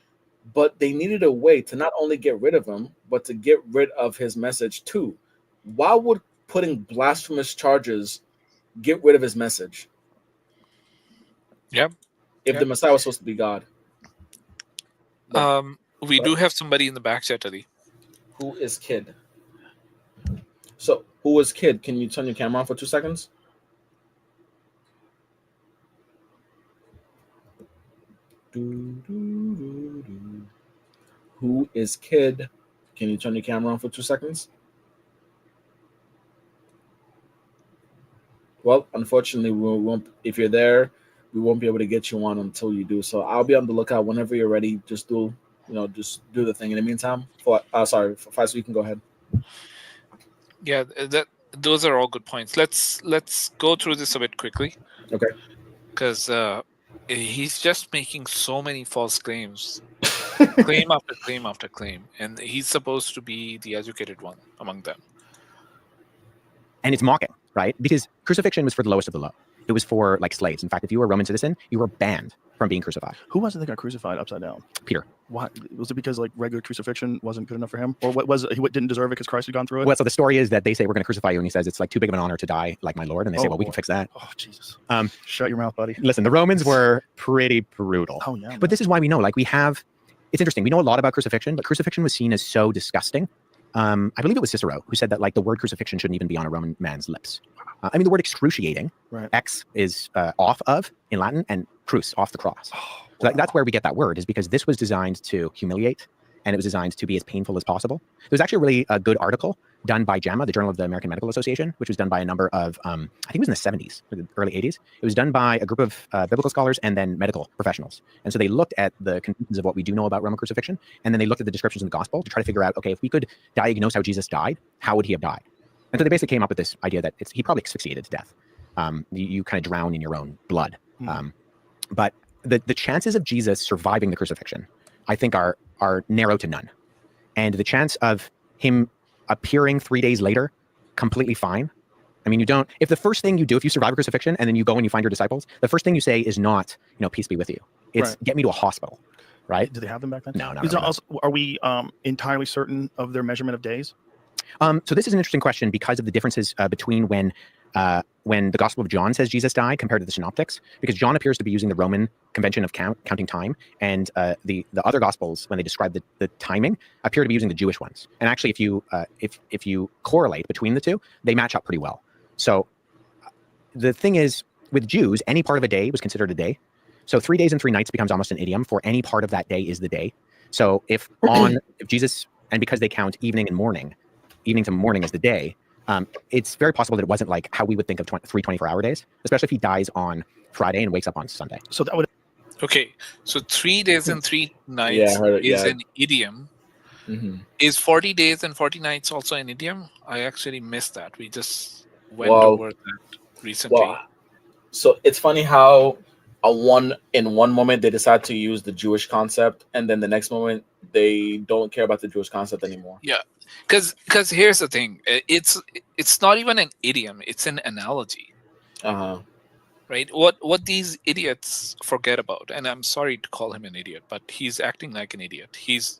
But they needed a way to not only get rid of him, but to get rid of his message too. Why would putting blasphemous charges get rid of his message? Yep. If the Messiah was supposed to be God. We do have somebody in the back chat, Ali. Who is Kid? So, who is Kid? Can you turn your camera on for 2 seconds? Who is Kid? Can you turn your camera on for 2 seconds? Well, unfortunately, we won't. If you're there, we won't be able to get you on until you do. So I'll be on the lookout whenever you're ready. Just do the thing. In the meantime, for Faisal, you can go ahead. Yeah, those are all good points. Let's go through this a bit quickly. Okay. Because he's just making so many false claims, claim after claim after claim, and he's supposed to be the educated one among them. And it's mocking, right? Because crucifixion was for the lowest of the low. It was for like slaves. In fact, if you were a Roman citizen, you were banned from being crucified. Who was it that got crucified upside down? Peter. Why was it? Because like regular crucifixion wasn't good enough for him, or what was it? He didn't deserve it because Christ had gone through it. Well, so the story is that they say we're going to crucify you, and he says it's like too big of an honor to die like my Lord, and they say, well, we can fix that. Oh Jesus! Shut your mouth, buddy. Listen, the Romans were pretty brutal. Oh yeah. But this is why we know, like we have. it's interesting. We know a lot about crucifixion, but crucifixion was seen as so disgusting. I believe it was Cicero who said that like the word crucifixion shouldn't even be on a Roman man's lips. I mean, the word excruciating, Right. ex is off of in Latin, and cruce, off the cross. So that's where we get that word, is because this was designed to humiliate, and it was designed to be as painful as possible. There's actually a really good article done by JAMA, the Journal of the American Medical Association, which was done by a number of, I think it was in the 70s, or the early 80s. It was done by a group of biblical scholars and then medical professionals. And so they looked at the conclusions of what we do know about Roman crucifixion, and then they looked at the descriptions in the gospel to try to figure out, okay, if we could diagnose how Jesus died, how would he have died? And so they basically came up with this idea that he probably asphyxiated to death. You kind of drown in your own blood. But the chances of Jesus surviving the crucifixion, I think, are narrow to none. And the chance of him appearing 3 days later completely fine. I mean, if the first thing you do, if you survive a crucifixion and then you go and you find your disciples, the first thing you say is not, peace be with you. It's get me to a hospital, right? Did they have them back then? No, not really. Are we entirely certain of their measurement of days? So this is an interesting question because of the differences between when the Gospel of John says Jesus died compared to the Synoptics, because John appears to be using the Roman convention of counting time, and the other Gospels, when they describe the timing, appear to be using the Jewish ones. And actually, if you correlate between the two, they match up pretty well. So the thing is, with Jews, any part of a day was considered a day. So 3 days and 3 nights becomes almost an idiom for any part of that day is the day. So if Jesus, and because they count evening and morning, evening to morning as the day, it's very possible that it wasn't like how we would think of 3 24-hour days, especially if he dies on Friday and wakes up on Sunday. So that would. Okay, so 3 days and 3 nights is an idiom. Mm-hmm. Is 40 days and 40 nights also an idiom? I actually missed that. We just went over that recently. Well, so it's funny how in one moment they decide to use the Jewish concept, and then the next moment they don't care about the Jewish concept anymore. Yeah, because here's the thing. It's not even an idiom. It's an analogy. Right? What these idiots forget about, and I'm sorry to call him an idiot, but he's acting like an idiot. He's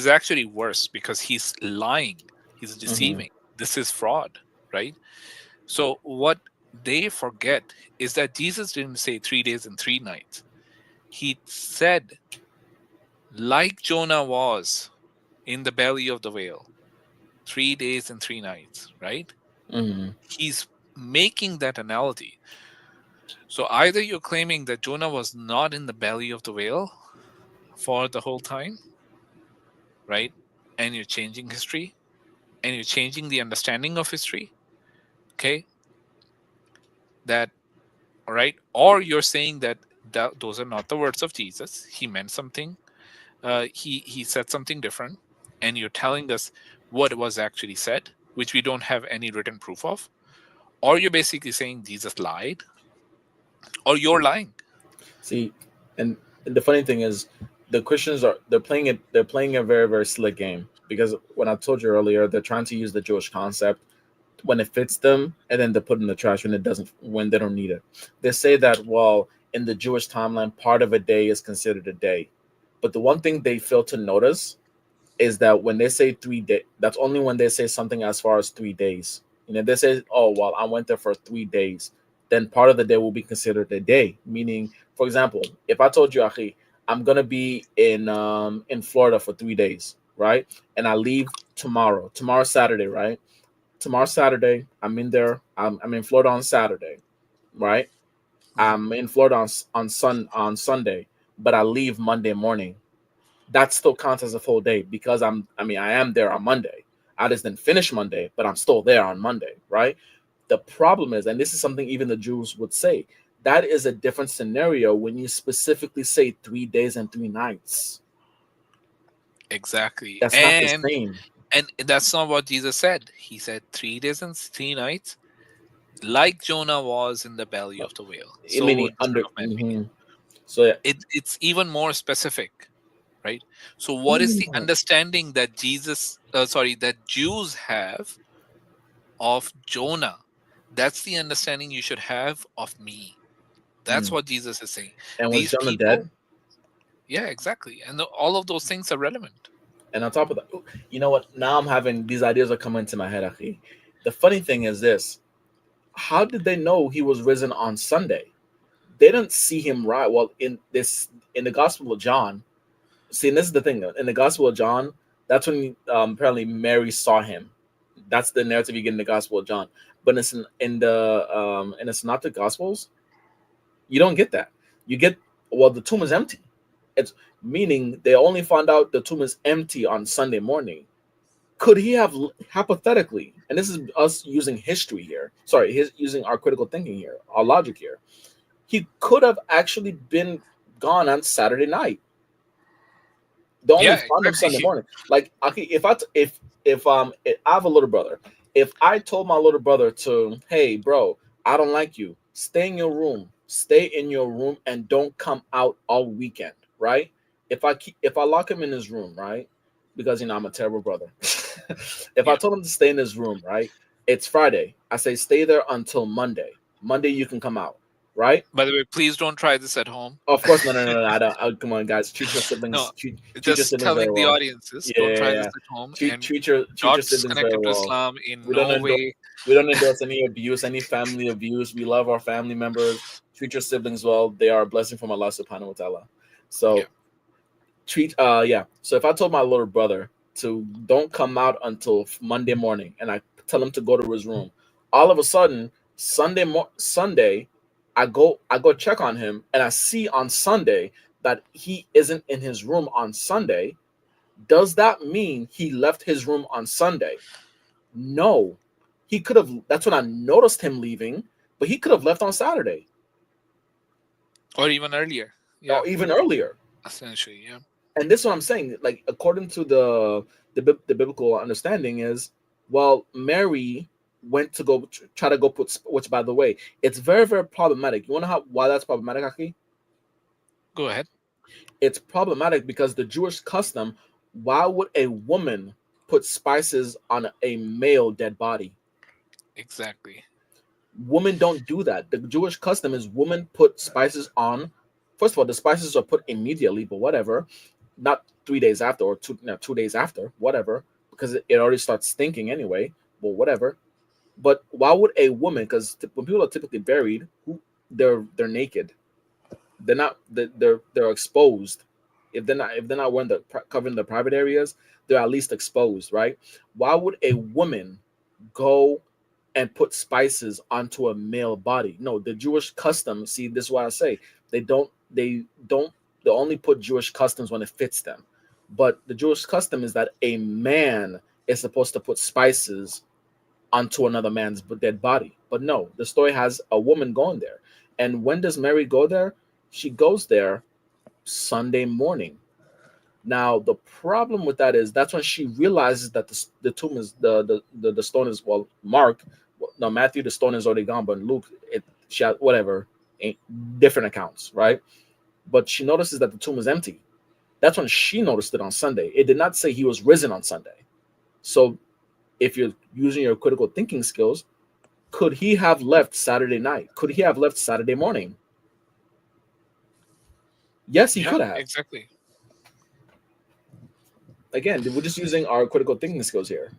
actually worse because he's lying. He's deceiving. This is fraud, right? So what they forget is that Jesus didn't say 3 days and 3 nights. He said, like Jonah was in the belly of the whale, 3 days and 3 nights, right? He's making that analogy. So either you're claiming that Jonah was not in the belly of the whale for the whole time, right? And you're changing history, and you're changing the understanding of history, okay? That, all right? Or you're saying that those are not the words of Jesus. He meant something. He said something different, and you're telling us what was actually said, which we don't have any written proof of. Or you're basically saying Jesus lied, or you're lying. See, and the funny thing is, the Christians they're playing a very, very slick game, because when I told you earlier, they're trying to use the Jewish concept when it fits them, and then they put it in the trash when they don't need it. They say that, well, in the Jewish timeline, part of a day is considered a day. But the one thing they fail to notice is that when they say 3 days, that's only when they say something as far as 3 days. They say, oh, well, I went there for 3 days, then part of the day will be considered a day. Meaning, for example, if I told you, Achi, I'm gonna be in Florida for 3 days, right? And I leave tomorrow. Tomorrow's Saturday, right? Tomorrow Saturday, I'm in there. I'm in Florida on Saturday, right? I'm in Florida on Sunday, but I leave Monday morning. That still counts as a full day because I am there on Monday. I just didn't finish Monday, but I'm still there on Monday, right? The problem is, and this is something even the Jews would say, that is a different scenario when you specifically say 3 days and 3 nights. Exactly. That's not the same. And that's not what Jesus said. He said 3 days and 3 nights, like Jonah was in the belly of the whale. So, So yeah. It's even more specific, right? So what is the understanding that that Jews have of Jonah? That's the understanding you should have of me. That's what Jesus is saying. And was Jonah dead? Yeah, exactly. And all of those things are relevant. And on top of that, you know what? Now I'm having these ideas are coming to my head, Achi. The funny thing is this: how did they know he was risen on Sunday? They didn't see him rise. Well, in the Gospel of John, See, and this is the thing. In the Gospel of John, that's when apparently Mary saw him. That's the narrative you get in the Gospel of John. But it's in the Synoptic Gospels, you don't get that. You get, well, the tomb is empty. It's meaning they only found out the tomb is empty on Sunday morning. Could he have hypothetically, and this is us using history here, using our critical thinking here, our logic here, he could have actually been gone on Saturday night. The only found him Sunday morning. Like, okay, if I have a little brother, if I told my little brother to, hey bro, I don't like you, stay in your room and don't come out all weekend, right? If I lock him in his room, right, because I'm a terrible brother. If I told him to stay in his room, right, it's Friday, I say stay there until Monday you can come out, right? By the way, please don't try this at home. Of course, no. I don't. Come on, guys. Treat your siblings. No, treat your just siblings telling very the well. audiences, don't try this at home. Treat your Not siblings very connected to well. Islam in We no don't way. We don't endorse any abuse, any family abuse. We love our family members. Treat your siblings well. They are a blessing from Allah Subhanahu wa Taala. So So if I told my little brother to don't come out until Monday morning, and I tell him to go to his room, all of a sudden Sunday, I go check on him, and I see on Sunday that he isn't in his room on Sunday. Does that mean he left his room on Sunday? No. He could have. That's when I noticed him leaving, but he could have left on Saturday. Or even earlier. Yeah. Or even earlier. Essentially, yeah. And this is what I'm saying. Like, according to the biblical understanding is, well, Mary went to go try to go put, which, by the way, it's very, very problematic. You want to know why that's problematic, Aki? Go ahead. It's problematic because the Jewish custom, why would a woman put spices on a male dead body? Exactly. Women don't do that. The Jewish custom is women put spices on. First of all, the spices are put immediately, but whatever. Not 3 days after or 2 days after, whatever, because it already starts stinking anyway. Well, whatever. But why would a woman? Because when people are typically buried, they're naked. They're exposed. If they're not wearing covering the private areas, they're at least exposed, right? Why would a woman go and put spices onto a male body? No, the Jewish custom. See, this is why I say they only put Jewish customs when it fits them. But the Jewish custom is that a man is supposed to put spices onto another man's dead body. But no, the story has a woman going there. And when does Mary go there? She goes there Sunday morning. Now, the problem with that is that's when she realizes that the tomb is the stone is, well, Matthew, the stone is already gone, but Luke, she had whatever, different accounts, right? But she notices that the tomb is empty. That's when she noticed it on Sunday. It did not say he was risen on Sunday. So if you're using your critical thinking skills, could he have left Saturday night? Could he have left Saturday morning? Yes, he could have. Exactly. Again, we're just using our critical thinking skills here.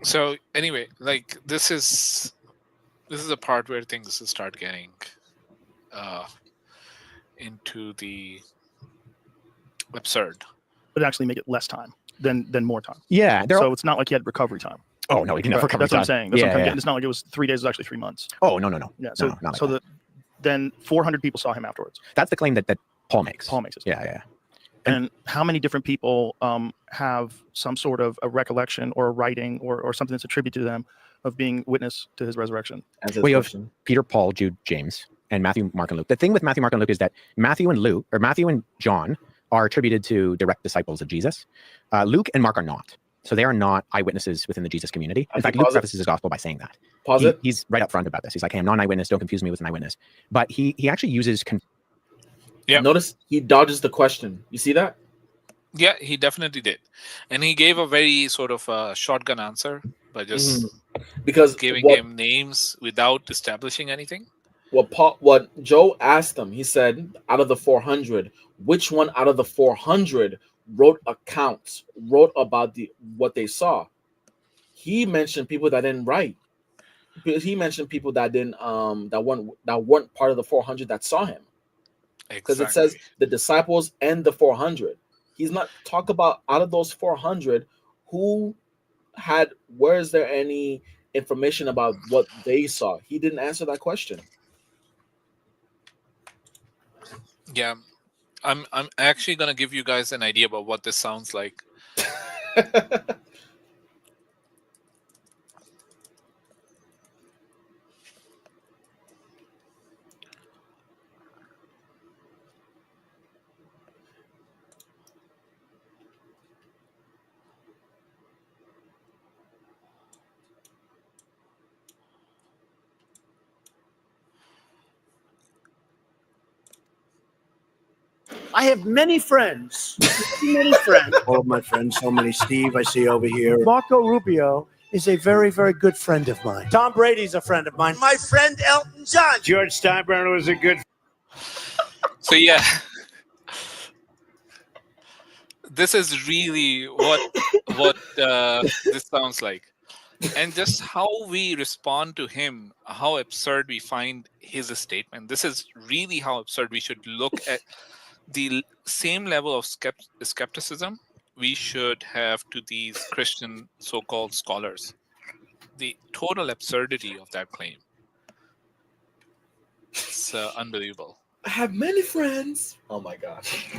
So anyway, like this is a part where things start getting into the absurd. But actually make it less time than more time. Yeah. So it's not like he had recovery time. Oh no, he didn't have recovery That's time. what I'm saying. That's what I'm getting. It's not like it was 3 days. It was actually 3 months. Oh no. Yeah. So then 400 people saw him afterwards. That's the claim that Paul makes. It. Yeah. And how many different people have some sort of a recollection or a writing or something that's attributed to them of being witness to his resurrection? We have Peter, Paul, Jude, James, and Matthew, Mark, and Luke. The thing with Matthew, Mark, and Luke is that Matthew and John are attributed to direct disciples of Jesus. Luke and Mark are not. So they are not eyewitnesses within the Jesus community. In fact, Luke prefaces his gospel by saying that. He's right up front about this. He's like, hey, I'm not an eyewitness. Don't confuse me with an eyewitness. But he actually uses... Notice he dodges the question. You see that? Yeah, he definitely did. And he gave a very sort of shotgun answer by just giving him names without establishing anything. What Joe asked him, he said, out of the 400, which one out of the 400 wrote about what they saw? He mentioned people that didn't write. He mentioned people that didn't that weren't part of the 400 that saw him. Because it says the disciples and the 400. He's not talk about out of those 400 who had. Where is there any information about what they saw? He didn't answer that question. Yeah, I'm actually gonna give you guys an idea about what this sounds like. I have many friends. Many friends. All of my friends, so many. Steve, I see over here. Marco Rubio is a very, very good friend of mine. Tom Brady's a friend of mine. My friend Elton John. George Steinbrenner was a good. So yeah, this is really what this sounds like, and just how we respond to him, how absurd we find his statement. This is really how absurd we should look at. The same level of skepticism we should have to these Christian so-called scholars. The total absurdity of that claim. It's unbelievable. I have many friends. Oh my gosh.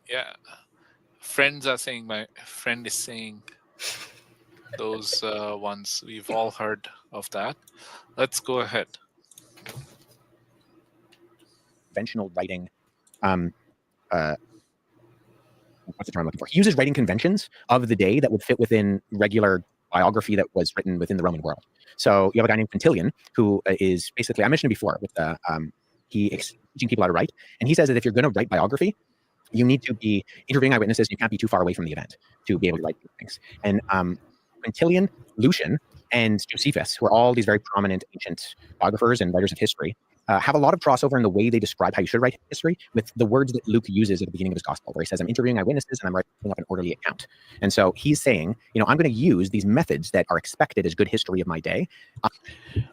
Yeah. Friends are saying, my friend is saying, those ones. We've all heard of that. Let's go ahead. Conventional writing, what's the term I'm looking for? He uses writing conventions of the day that would fit within regular biography that was written within the Roman world. So you have a guy named Quintilian who is basically, I mentioned it before, with teaching people how to write, and he says that if you're going to write biography, you need to be interviewing eyewitnesses. You can't be too far away from the event to be able to write things. And Quintilian, Lucian, and Josephus, who are all these very prominent ancient biographers and writers of history, have a lot of crossover in the way they describe how you should write history with the words that Luke uses at the beginning of his gospel, where he says, I'm interviewing eyewitnesses and I'm writing up an orderly account. And so he's saying, I'm going to use these methods that are expected as good history of my day.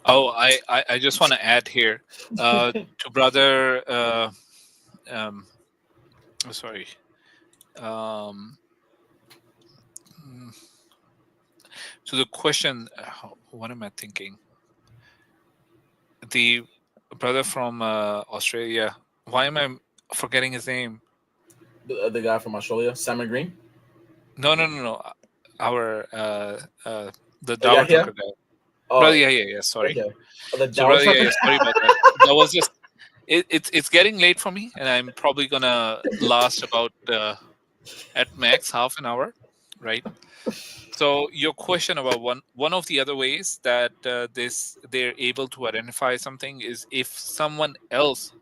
I just want to add here to brother, sorry. So the question, what am I thinking? The brother from Australia, why am I forgetting his name? The guy from Australia, Simon Green? No. Our the Dower Trucker guy. Oh, brother, yeah. Sorry. Okay. The So brother, yeah, sorry about that. That was just it's getting late for me, and I'm probably gonna last about at max half an hour, right? So your question about one of the other ways that they're able to identify something is if someone else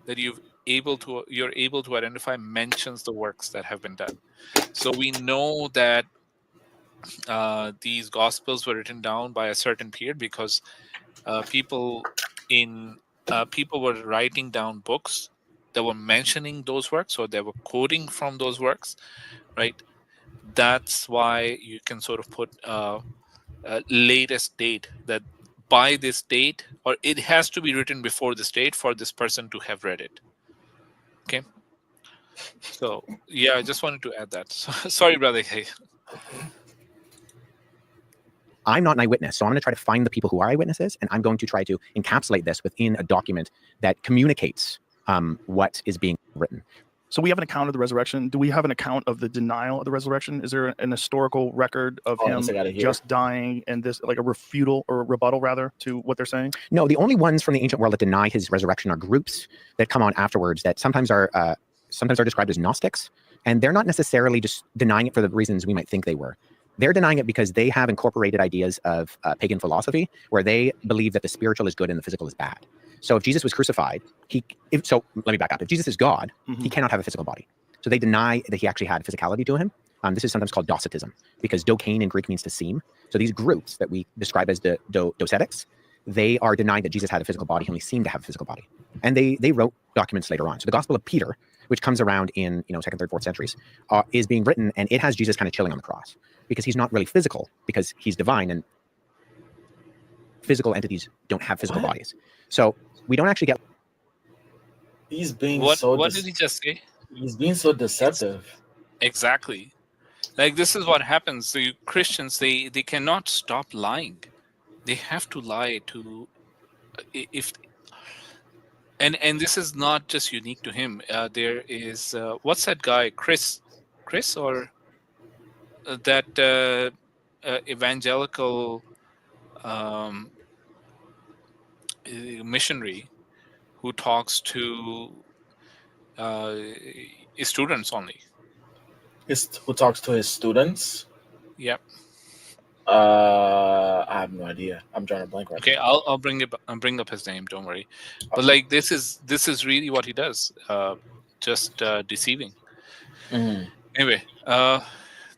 that you're able to identify mentions the works that have been done. So we know that these gospels were written down by a certain period because people were writing down books that were mentioning those works, or they were quoting from those works, right? That's why you can sort of put a latest date, that by this date, or it has to be written before this date for this person to have read it. Okay. So yeah, I just wanted to add that. Sorry, brother. Hey. I'm not an eyewitness, so I'm going to try to find the people who are eyewitnesses, and I'm going to try to encapsulate this within a document that communicates what is being written. So we have an account of the resurrection. Do we have an account of the denial of the resurrection? Is there an historical record of him just dying and this, like a refutal or a rebuttal rather to what they're saying? No, the only ones from the ancient world that deny his resurrection are groups that come on afterwards that sometimes are described as Gnostics, and they're not necessarily just denying it for the reasons we might think they were. They're denying it because they have incorporated ideas of pagan philosophy where they believe that the spiritual is good and the physical is bad. So if Jesus was crucified, let me back up. If Jesus is God, he cannot have a physical body. So they deny that he actually had physicality to him. This is sometimes called Docetism, because dokein in Greek means to seem. So these groups that we describe as the docetics, they are denying that Jesus had a physical body. He only seemed to have a physical body. And they wrote documents later on. So the Gospel of Peter, which comes around in 2nd, 3rd, 4th centuries, is being written, and it has Jesus kind of chilling on the cross because he's not really physical, because he's divine, and physical entities don't have physical bodies. So we don't actually get He's being What so what did he just say? he's being so deceptive. Exactly. Like, this is what happens. The Christians, they cannot stop lying. They have to lie to if and this is not just unique to him. There is what's that guy, Chris or that evangelical um, missionary who talks to students only. Who talks to his students? Yep. I have no idea. I'm drawing a blank right Okay, now. I'll bring up his name. Don't worry. But like, this is really what he does. Just deceiving. Mhm. Anyway,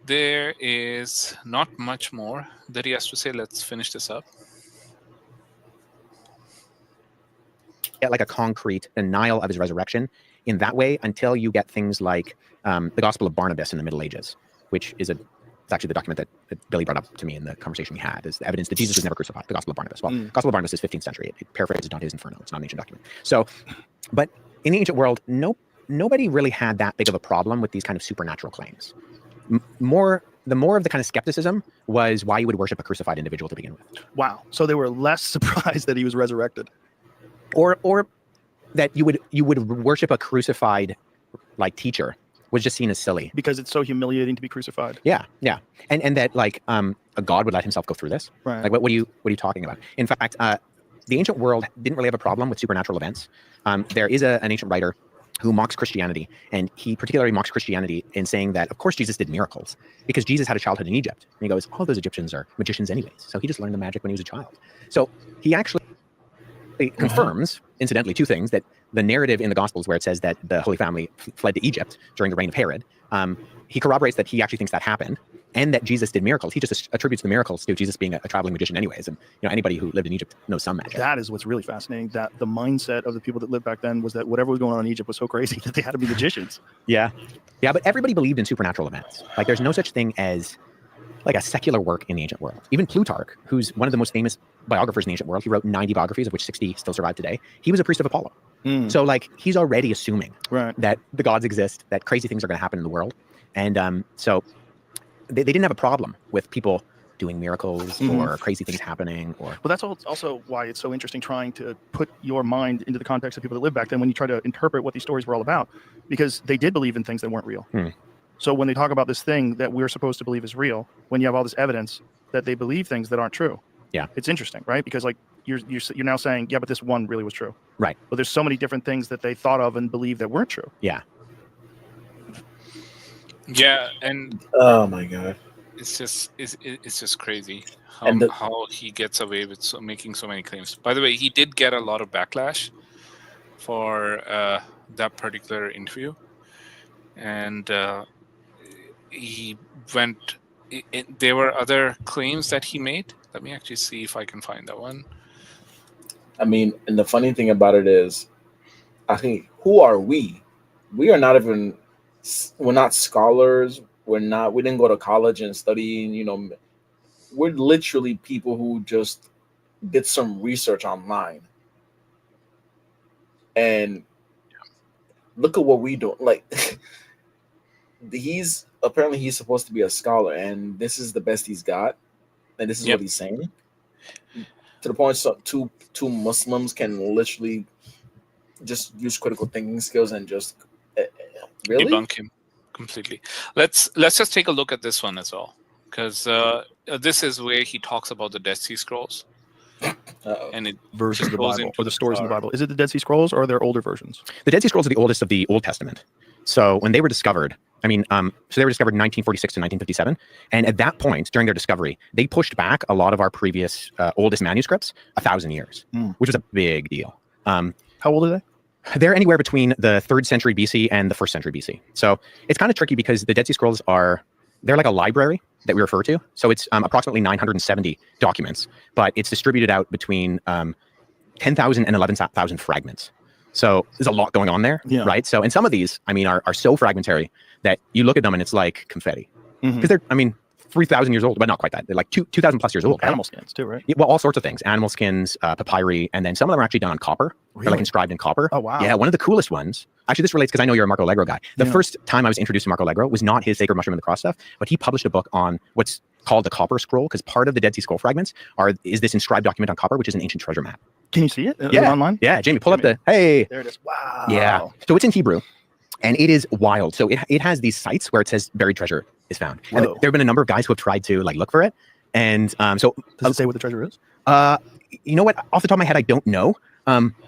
there is not much more that he has to say. Let's finish this up. Get like a concrete denial of his resurrection in that way until you get things like the Gospel of Barnabas in the Middle Ages, which is it's actually the document that Billy brought up to me in the conversation we had, is the evidence that Jesus was never crucified, the Gospel of Barnabas. Well, Gospel of Barnabas is 15th century. It paraphrases Dante's Inferno. It's not an ancient document. So, but in the ancient world, nobody really had that big of a problem with these kind of supernatural claims. The more of the kind of skepticism was why you would worship a crucified individual to begin with. Wow. So they were less surprised that he was resurrected. Or that you would worship a crucified like teacher was just seen as silly because it's so humiliating to be crucified. Yeah, and that like a God would let himself go through this. Right. Like what are you talking about? In fact, the ancient world didn't really have a problem with supernatural events. There is an ancient writer who mocks Christianity, and he particularly mocks Christianity in saying that, of course, Jesus did miracles because Jesus had a childhood in Egypt. And he goes, all those Egyptians are magicians anyways, so he just learned the magic when he was a child. So he actually confirms, incidentally, two things: that the narrative in the Gospels where it says that the Holy Family fled to Egypt during the reign of Herod, he corroborates that he actually thinks that happened, and that Jesus did miracles. He just attributes the miracles to Jesus being a traveling magician anyways. And anybody who lived in Egypt knows some magic. That is what's really fascinating, that the mindset of the people that lived back then was that whatever was going on in Egypt was so crazy that they had to be magicians. Yeah, but everybody believed in supernatural events. Like, there's no such thing as like a secular work in the ancient world. Even Plutarch, who's one of the most famous biographers in the ancient world, he wrote 90 biographies, of which 60 still survive today. He was a priest of Apollo. So like, he's already assuming that the gods exist, that crazy things are going to happen in the world. And so they didn't have a problem with people doing miracles or crazy things happening. Well, that's also why it's so interesting trying to put your mind into the context of people that lived back then when you try to interpret what these stories were all about, because they did believe in things that weren't real. So when they talk about this thing that we're supposed to believe is real, when you have all this evidence that they believe things that aren't true, it's interesting, right? Because like you're now saying, yeah, but this one really was true, right? But there's so many different things that they thought of and believed that weren't true. Yeah, and oh my god, it's just crazy how he gets away with making so many claims. By the way, he did get a lot of backlash for that particular interview, and he went. There were other claims that he made. Let me actually see if I can find that one. I mean, and the funny thing about it is, I think, who are we? We are not even. We're not scholars. We didn't go to college and study. We're literally people who just did some research online. And look at what we do. Like, he's supposed to be a scholar, and this is the best he's got, and this is what he's saying. To the point, so two Muslims can literally just use critical thinking skills and just really debunk him completely. Let's just take a look at this one as well, because this is where he talks about the Dead Sea Scrolls. And it verses of the Bible, or the stories in the Bible. Is it the Dead Sea Scrolls, or are there older versions? The Dead Sea Scrolls are the oldest of the Old Testament. So when they were discovered, so they were discovered in 1946 to 1957. And at that point, during their discovery, they pushed back a lot of our previous oldest manuscripts 1,000 years, which was a big deal. How old are they? They're anywhere between the 3rd century BC and the 1st century BC. So it's kind of tricky because the Dead Sea Scrolls they're like a library that we refer to. So it's approximately 970 documents, but it's distributed out between 10,000 and 11,000 fragments. So there's a lot going on there, right? So, and some of these, are so fragmentary that you look at them and it's like confetti. Because they're, 3,000 years old, but not quite that. They're like 2,000 plus years old. Right? Animal skins too, right? Yeah, well, all sorts of things. Animal skins, papyri, and then some of them are actually done on copper. Really? They're like inscribed in copper. Oh, wow. Yeah, one of the coolest ones. Actually, this relates because I know you're a Marco Allegro guy. The Yeah. first time I was introduced to Marco Allegro was not his Sacred Mushroom and the Cross stuff, but he published a book on what's called the Copper Scroll, because part of the Dead Sea Scroll fragments is this inscribed document on copper, which is an ancient treasure map. Can you see it? Is it Yeah. online? Yeah, Jamie, pull up the, hey. There it is. Wow. Yeah. So it's in Hebrew. And it is wild. So it has these sites where it says buried treasure is found. And Whoa. there have been a number of guys who have tried to like look for it. And so Does it say what the treasure is? you know what? Off the top of my head, I don't know.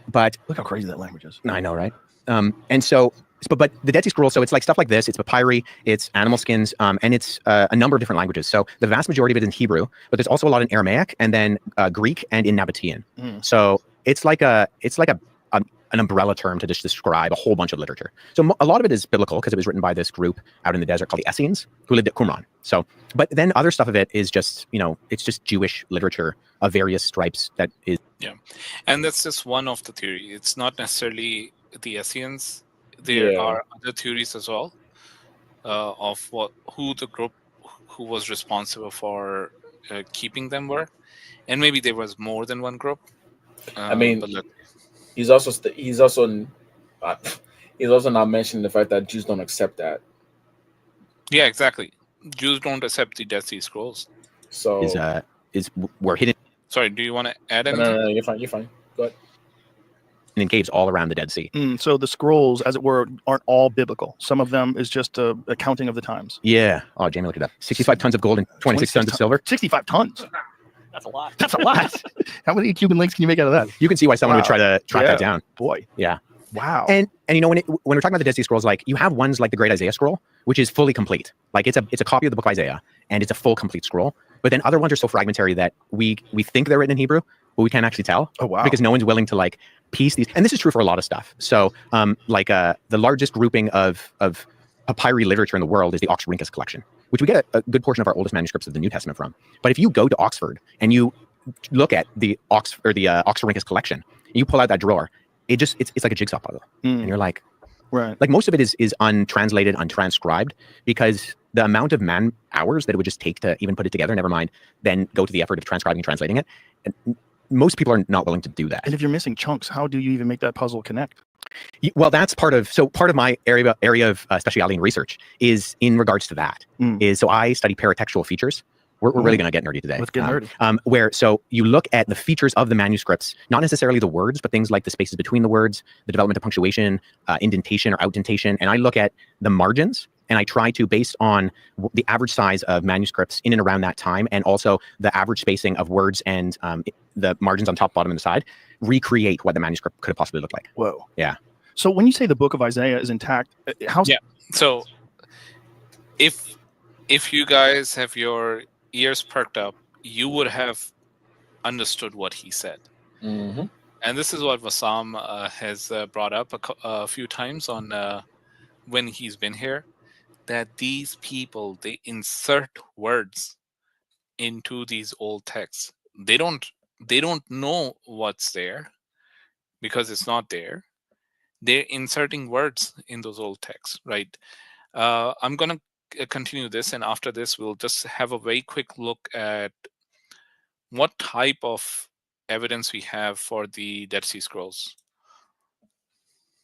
But Look how crazy that language is. I know, right? And so, but the Dead Sea Scrolls, so it's like stuff like this. It's papyri, it's animal skins, and it's a number of different languages. So the vast majority of it is in Hebrew, but there's also a lot in Aramaic and then Greek and in Nabatean. So it's like an umbrella term to just describe a whole bunch of literature. So a lot of it is biblical because it was written by this group out in the desert called the Essenes who lived at Qumran. So, but then other stuff of it is just, it's just Jewish literature of various stripes that is. Yeah. And that's just one of the theory. It's not necessarily the Essenes. There are other theories as well of who the group who was responsible for keeping them were. And maybe there was more than one group. I mean, he's also not mentioning the fact that Jews don't accept that. Yeah, exactly. Jews don't accept the Dead Sea Scrolls. So we're hidden. Sorry, do you want to add anything? No, you're fine. Go ahead. In caves all around the Dead Sea. So the scrolls, as it were, aren't all biblical. Some of them is just a counting of the times. Yeah. Oh, Jamie, look at that. 65 tons of gold and 26 tons of silver. 65 tons. That's a lot. That's a lot. How many Cuban links can you make out of that? You can see why someone would try to track that down. Boy. Yeah. Wow. And when we're talking about the Dead Sea Scrolls, like you have ones like the Great Isaiah Scroll, which is fully complete. Like it's a copy of the book of Isaiah, and it's a full complete scroll. But then other ones are so fragmentary that we think they're written in Hebrew, but we can't actually tell. Oh wow. Because no one's willing to like piece these. And this is true for a lot of stuff. So the largest grouping of papyri literature in the world is the Oxyrhynchus collection, which we get a good portion of our oldest manuscripts of the New Testament from. But if you go to Oxford and you look at the Oxyrhynchus collection, you pull out that drawer, it's like a jigsaw puzzle. And you're like, right. Like most of it is untranslated, untranscribed, because the amount of man hours that it would just take to even put it together, never mind, then go to the effort of transcribing and translating it. And most people are not willing to do that. And if you're missing chunks, how do you even make that puzzle connect? Well, that's part of my area of speciality and research is in regards to that. So I study paratextual features. We're really going to get nerdy today. Let's get nerdy. So you look at the features of the manuscripts, not necessarily the words, but things like the spaces between the words, the development of punctuation, indentation or outdentation. And I look at the margins, and I try to, based on the average size of manuscripts in and around that time, and also the average spacing of words and the margins on top, bottom, and the side, recreate what the manuscript could have possibly looked like. Whoa. Yeah. So when you say the book of Isaiah is intact, how? Yeah. So if you guys have your ears perked up, you would have understood what he said. Mm-hmm. And this is what Vassam has brought up a few times on when he's been here, that these people, they insert words into these old texts. They don't know what's there because it's not there. They're inserting words in those old texts, right? I'm going to continue this, and after this we'll just have a very quick look at what type of evidence we have for the Dead Sea Scrolls.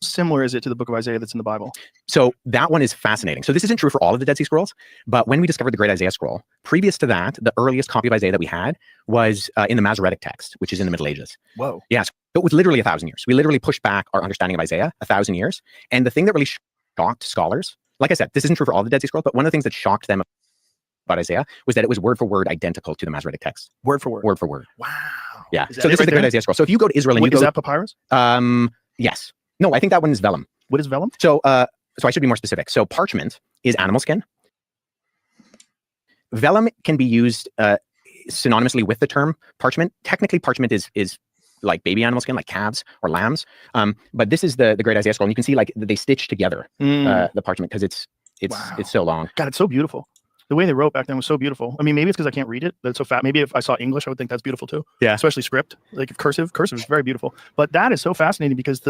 Similar is it to the book of Isaiah that's in the Bible? So that one is fascinating. So this isn't true for all of the Dead Sea Scrolls, but when we discovered the Great Isaiah Scroll, previous to that, the earliest copy of Isaiah that we had was in the Masoretic text, which is in the Middle Ages. Whoa. Yeah, so it was literally 1,000 years. We literally pushed back our understanding of Isaiah 1,000 years. And the thing that really shocked scholars, like I said, this isn't true for all the Dead Sea Scrolls, but one of the things that shocked them about Isaiah was that it was word for word identical to the Masoretic text. Word for word. Word for word. Wow. Yeah. Is So this is the Great Isaiah Scroll. So if you go to Israel and you go, is that papyrus? Yes. No, I think that one is vellum. What is vellum? So I should be more specific. So parchment is animal skin. Vellum can be used synonymously with the term parchment. Technically, parchment is like baby animal skin, like calves or lambs. But this is the Great Isaiah Scroll, and you can see like they stitch together the parchment because it's so long. God, it's so beautiful. The way they wrote back then was so beautiful. I mean, maybe it's because I can't read it, but it's so fat. Maybe if I saw English, I would think that's beautiful too. Yeah. Especially script, like cursive. Cursive is very beautiful. But that is so fascinating because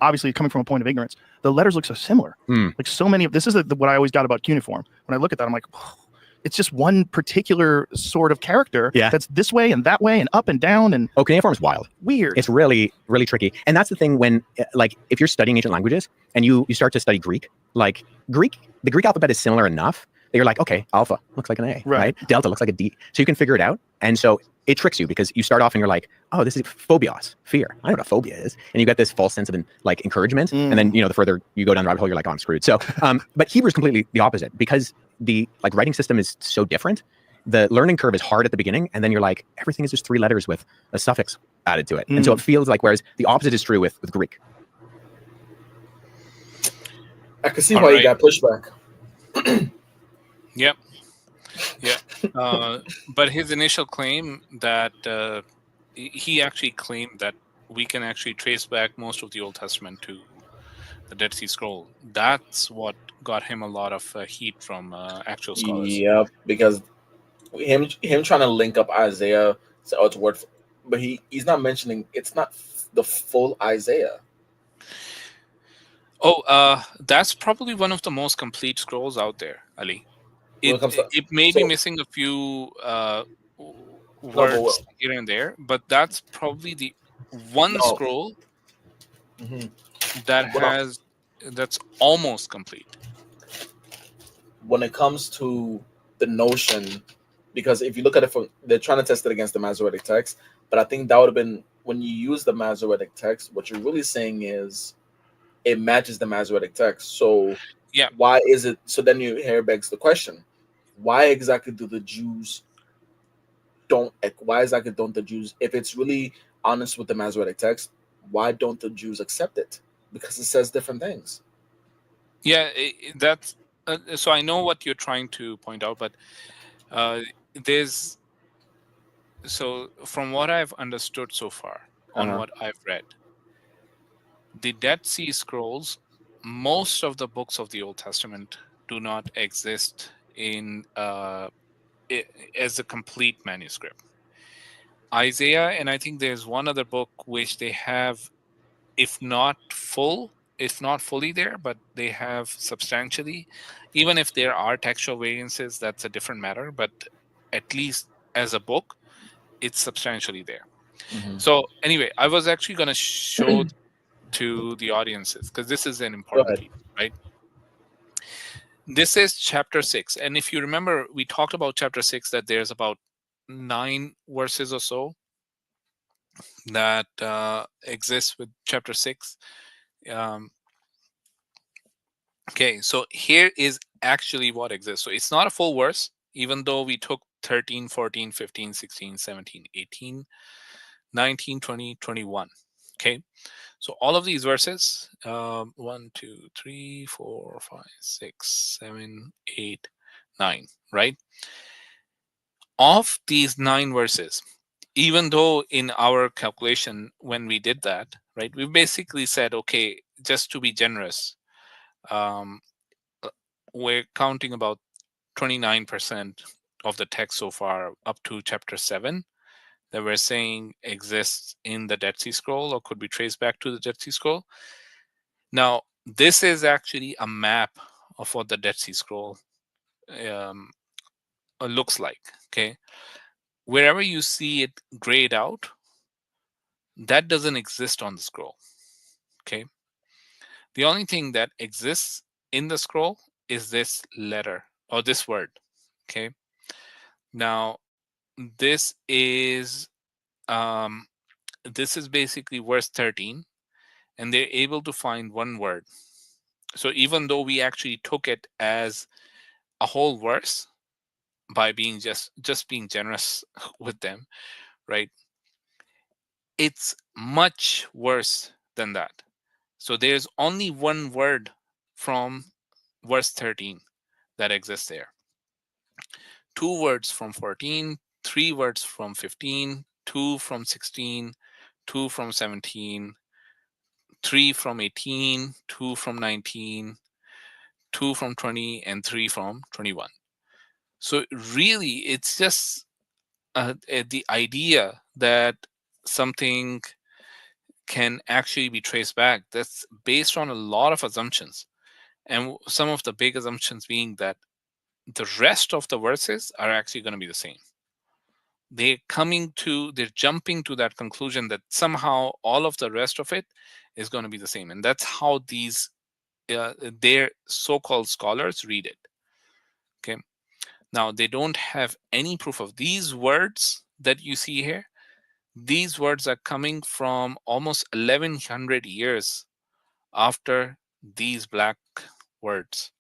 obviously coming from a point of ignorance, the letters look so similar. Like so many of this is what I always got about cuneiform. When I look at that, I'm like, oh, it's just one particular sort of character that's this way and that way and up and down. And cuneiform's wild. Weird. It's really, really tricky. And that's the thing when, like, if you're studying ancient languages and you start to study Greek, like the Greek alphabet is similar enough that you're like, okay, alpha looks like an A, right? Delta looks like a D. So you can figure it out. And so it tricks you because you start off and you're like, oh, this is phobios, fear. I know what a phobia is. And you get this false sense of like encouragement. And then, you know, the further you go down the rabbit hole, you're like, oh, I'm screwed. So, but Hebrew is completely the opposite because the like writing system is so different. The learning curve is hard at the beginning. And then you're like, everything is just 3 letters with a suffix added to it. And so it feels like, whereas the opposite is true with Greek. I can see why you got pushback. Yep. Yeah. But his initial claim that he actually claimed that we can actually trace back most of the Old Testament to the Dead Sea Scroll. That's what got him a lot of heat from actual scholars. Yep, because him trying to link up Isaiah, so it's word, but he's not mentioning it's not the full Isaiah. Oh, that's probably one of the most complete scrolls out there, Ali. It may be missing a few words here and there, but that's probably the one scroll that's almost complete. When it comes to the notion, because if you look at it from, they're trying to test it against the Masoretic text, but I think that would have been, when you use the Masoretic text, what you're really saying is it matches the Masoretic text. So yeah, why is it? So then here begs the question: why exactly do the Jews don't? Why exactly don't the Jews, if it's really honest with the Masoretic text, why don't the Jews accept it? Because it says different things. Yeah, that's so I know what you're trying to point out, but there's, so from what I've understood so far on what I've read, the Dead Sea Scrolls, most of the books of the Old Testament do not exist in as a complete manuscript. Isaiah, and I think there's one other book which they have, if not fully there, but they have substantially. Even if there are textual variances, that's a different matter, but at least as a book, it's substantially there. So anyway, I was actually going to show to the audiences, because this is an important piece, right? This is chapter 6. And if you remember, we talked about chapter 6, that there's about 9 verses or so that exists with chapter 6. Okay, so here is actually what exists. So it's not a full verse, even though we took 13, 14, 15, 16, 17, 18, 19, 20, 21. Okay, so all of these verses, 1, 2, 3, 4, 5, 6, 7, 8, 9, right? Of these 9 verses, even though in our calculation, when we did that, right, we basically said, okay, just to be generous, we're counting about 29% of the text so far up to chapter 7 that we're saying exists in the Dead Sea Scroll or could be traced back to the Dead Sea Scroll. Now, this is actually a map of what the Dead Sea Scroll looks like. Okay, wherever you see it grayed out, that doesn't exist on the scroll. Okay, the only thing that exists in the scroll is this letter or this word. Okay, now this is basically verse 13, and they're able to find one word. So even though we actually took it as a whole verse by being just being generous with them, right, it's much worse than that. So there's only one word from verse 13 that exists there. 2 words from 14, 3 words from 15, 2 from 16, 2 from 17, 3 from 18, 2 from 19, 2 from 20, and 3 from 21. So really, it's just the idea that something can actually be traced back. That's based on a lot of assumptions. And some of the big assumptions being that the rest of the verses are actually going to be the same. They're jumping to that conclusion that somehow all of the rest of it is going to be the same. And that's how these, their so-called scholars read it. Okay. Now, they don't have any proof of these words that you see here. These words are coming from almost 1100 years after these black words.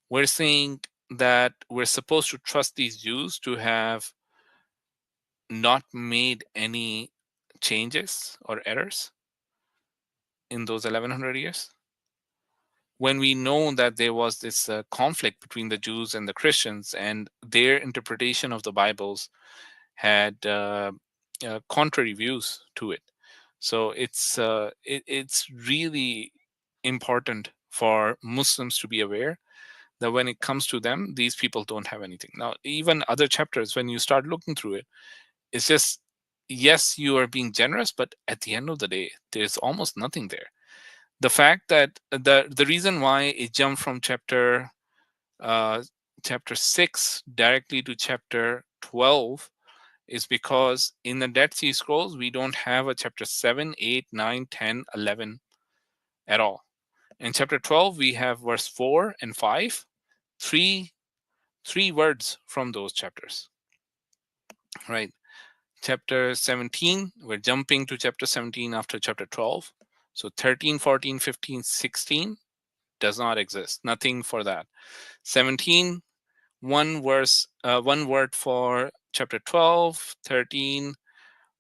We're saying that we're supposed to trust these Jews to have not made any changes or errors in those 1100 years, when we know that there was this conflict between the Jews and the Christians, and their interpretation of the Bibles had contrary views to it. So it's really important for Muslims to be aware that when it comes to them, these people don't have anything. Now, even other chapters, when you start looking through it, it's just, yes, you are being generous, but at the end of the day, there's almost nothing there. The fact that the reason why it jumped from chapter 6 directly to chapter 12 is because in the Dead Sea Scrolls, we don't have a chapter 7, 8, 9, 10, 11 at all. In chapter 12, we have verse 4 and 5, three words from those chapters, right? Chapter 17, we're jumping to chapter 17 after chapter 12. So 13, 14, 15, 16 does not exist. Nothing for that. 17, one word for chapter 12. 13,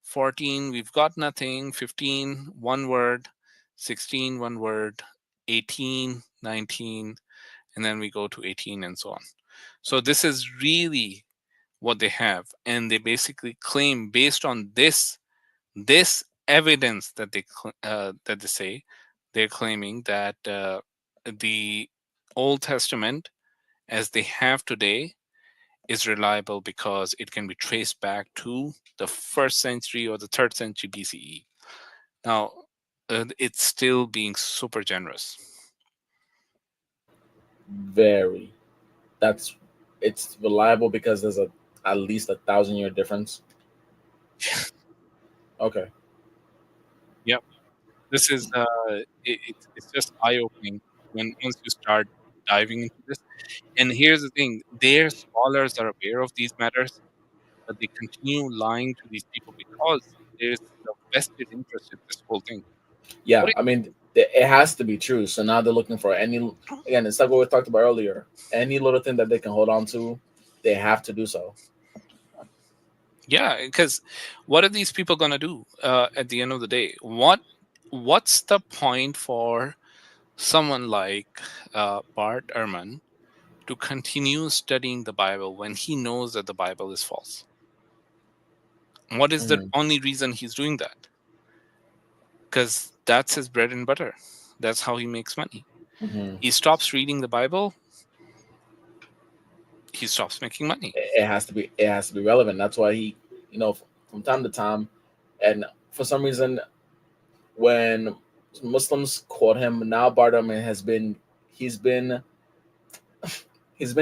14, we've got nothing. 15, one word. 16, one word. 18, 19, and then we go to 18 and so on. So this is really what they have, and they basically claim, based on this evidence that they say, they're claiming that the Old Testament, as they have today, is reliable because it can be traced back to the 1st century or the 3rd century BCE. Now, it's still being super generous. Very. It's reliable because there's at least 1,000-year difference. Okay. Yep. This is it's just eye-opening once you start diving into this. And here's the thing: their scholars are aware of these matters, but they continue lying to these people because there's a vested interest in this whole thing. Yeah, I mean, it has to be true. So now they're looking for again, it's like what we talked about earlier. Any little thing that they can hold on to, they have to do so. Yeah, because what are these people gonna do at the end of the day? What's the point for someone like Bart Ehrman to continue studying the Bible when he knows that the Bible is false? What is the only reason he's doing that? Because that's his bread and butter. That's how he makes money. He stops reading the Bible, he stops making money. It has to be relevant. That's why he, from time to time, and for some reason, when Muslims quote him, now Bart Ehrman he's been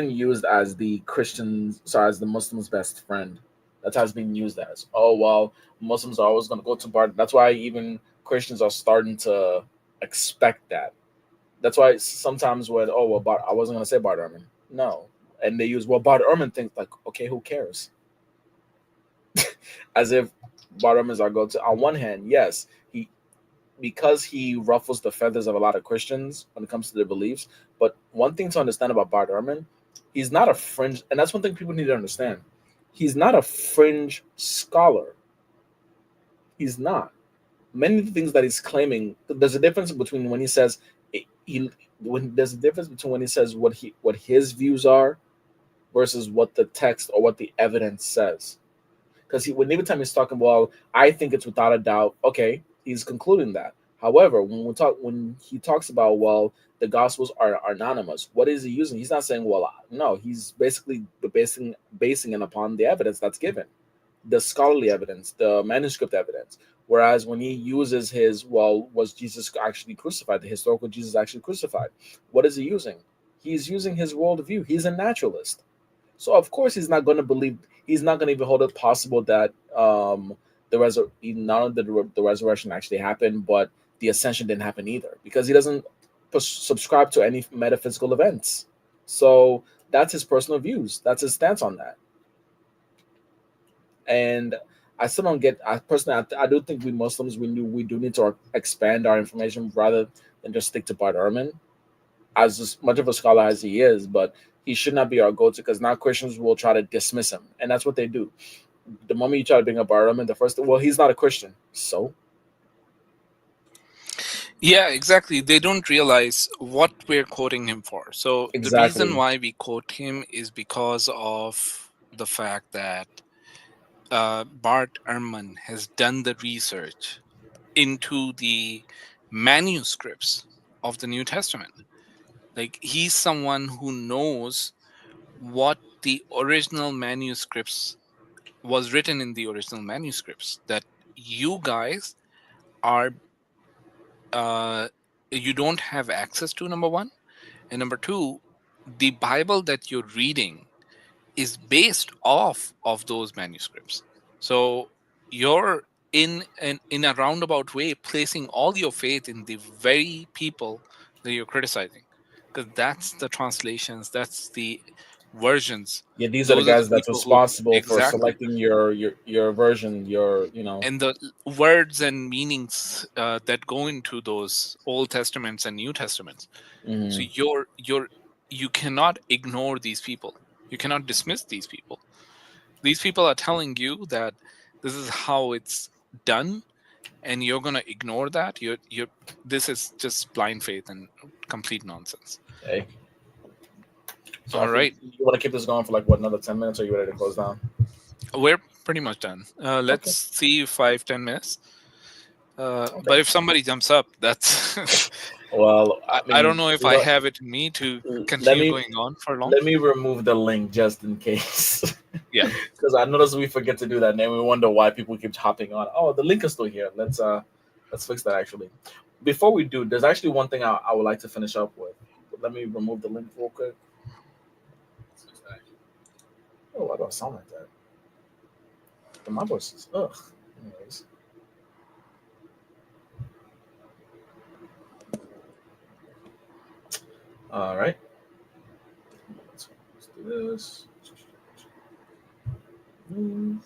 used as the as the Muslims' best friend. That's how it's being used as. Oh well, Muslims are always going to go to Bart. That's why even Christians are starting to expect that. That's why sometimes when I wasn't going to say Bart Ehrman, no, and they use Bart Ehrman thinks like, okay, who cares? As if Bart Ehrman's our go-to. On one hand, yes, because he ruffles the feathers of a lot of Christians when it comes to their beliefs. But one thing to understand about Bart Ehrman, he's not a fringe, and that's one thing people need to understand. He's not a fringe scholar. He's not. Many of the things that he's claiming, there's a difference between when he says there's a difference between when he says what his views are versus what the text or what the evidence says. Because every time he's talking, well, I think it's without a doubt. Okay, he's concluding that. However, when he talks about, well, the Gospels are anonymous, what is he using? He's not saying, well, no. He's basically basing it upon the evidence that's given, the scholarly evidence, the manuscript evidence. Whereas when he uses his, well, was Jesus actually crucified? The historical Jesus actually crucified? What is he using? He's using his worldview. He's a naturalist. So of course he's not going to believe. He's not going to even hold it possible that not only the resurrection actually happened, but the ascension didn't happen either, because he doesn't subscribe to any metaphysical events. So that's his personal views. That's his stance on that. And I still don't get. I personally, I do think we Muslims we do need to expand our information rather than just stick to Bart Ehrman, as much of a scholar as he is. But he should not be our go-to, because now Christians will try to dismiss him, and that's what they do. The moment you try to bring up Bart Ehrman, the first well, he's not a Christian, so Yeah, exactly. They don't realize what we're quoting him for. So the reason why we quote him is because of the fact that Bart Ehrman has done the research into the manuscripts of the New Testament. Like, he's someone who knows what the original manuscripts was written in the original manuscripts that you guys are you don't have access to, number one, and number two, the Bible that you're reading is based off of those manuscripts. So you're in a roundabout way placing all your faith in the very people that you're criticizing, because that's the translations, that's the versions. yeah, these are the Those are the guys that's people who responsible for exactly, selecting your version, and the words and meanings that go into those Old Testaments and New Testaments. So you cannot ignore these people. You cannot dismiss these people. These people are telling you that this is how it's done, and you're gonna ignore that. You're this is just blind faith and complete nonsense. Okay. So All right. You want to keep this going for like what, another 10 minutes, or are you ready to close down? We're pretty much done. Let's see 5-10 minutes. But if somebody jumps up, that's well, I don't know if I have it in me to continue going on for long. Let me remove the link just in case. Yeah, because I notice we forget to do that, and then we wonder why people keep hopping on. Oh, the link is still here. Let's fix that. Actually, before we do, there's actually one thing I would like to finish up with. Let me remove the link real quick. Oh, why do I sound like that? My voice is ugh. Anyways. All right. Let's do this. Move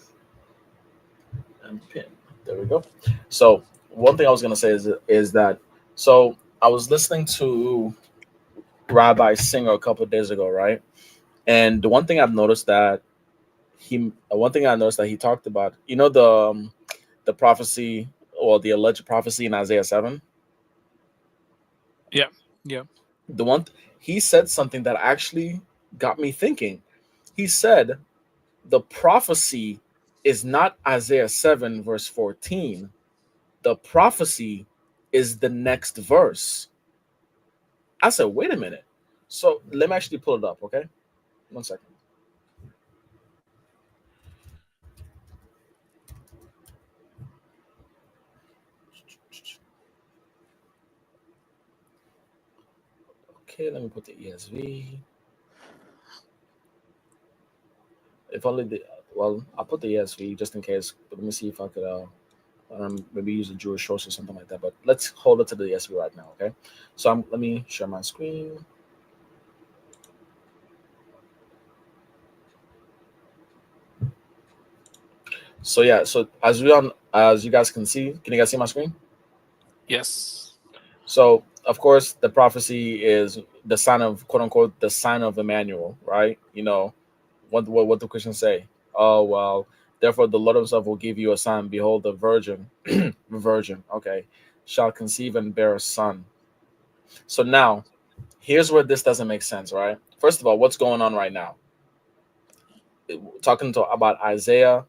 and pin. There we go. So one thing I was gonna say is that so I was listening to Rabbi Singer a couple of days ago, right? And the one thing I've noticed that he talked about, the prophecy, or the alleged prophecy in Isaiah 7. Yeah. He said something that actually got me thinking. He said the prophecy is not Isaiah 7 verse 14. The prophecy is the next verse. I said, wait a minute. So let me actually pull it up, okay? 1 second. Okay, let me put the ESV. If only I'll put the ESV just in case. But let me see if I could maybe use a Jewish source or something like that. But let's hold it to the ESV right now, okay? So let me share my screen. So yeah, so as you guys can you guys see my screen? Yes. So of course the prophecy is the sign of, quote unquote, the sign of Emmanuel, right? What do Christians say? Oh well, therefore the Lord himself will give you a sign. Behold, the virgin, okay, shall conceive and bear a son. So now, here's where this doesn't make sense, right? First of all, what's going on right now? Talking about Isaiah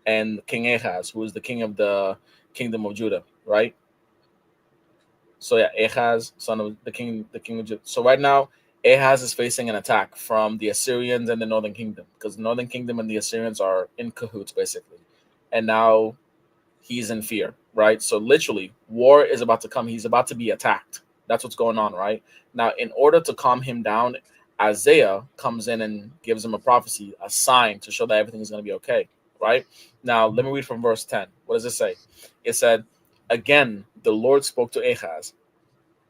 and King Ahaz, who is the king of the kingdom of Judah, right? So yeah, Ahaz, son of the king of Judah. So right now, Ahaz is facing an attack from the Assyrians and the Northern Kingdom, because the Northern Kingdom and the Assyrians are in cahoots, basically. And now he's in fear, right? So literally, war is about to come. He's about to be attacked, That's what's going on, right? Now, in order to calm him down, Isaiah comes in and gives him a prophecy, a sign to show that everything is going to be okay, right? Now, let me read from verse 10. What does it say? It said, "Again, the Lord spoke to Ahaz,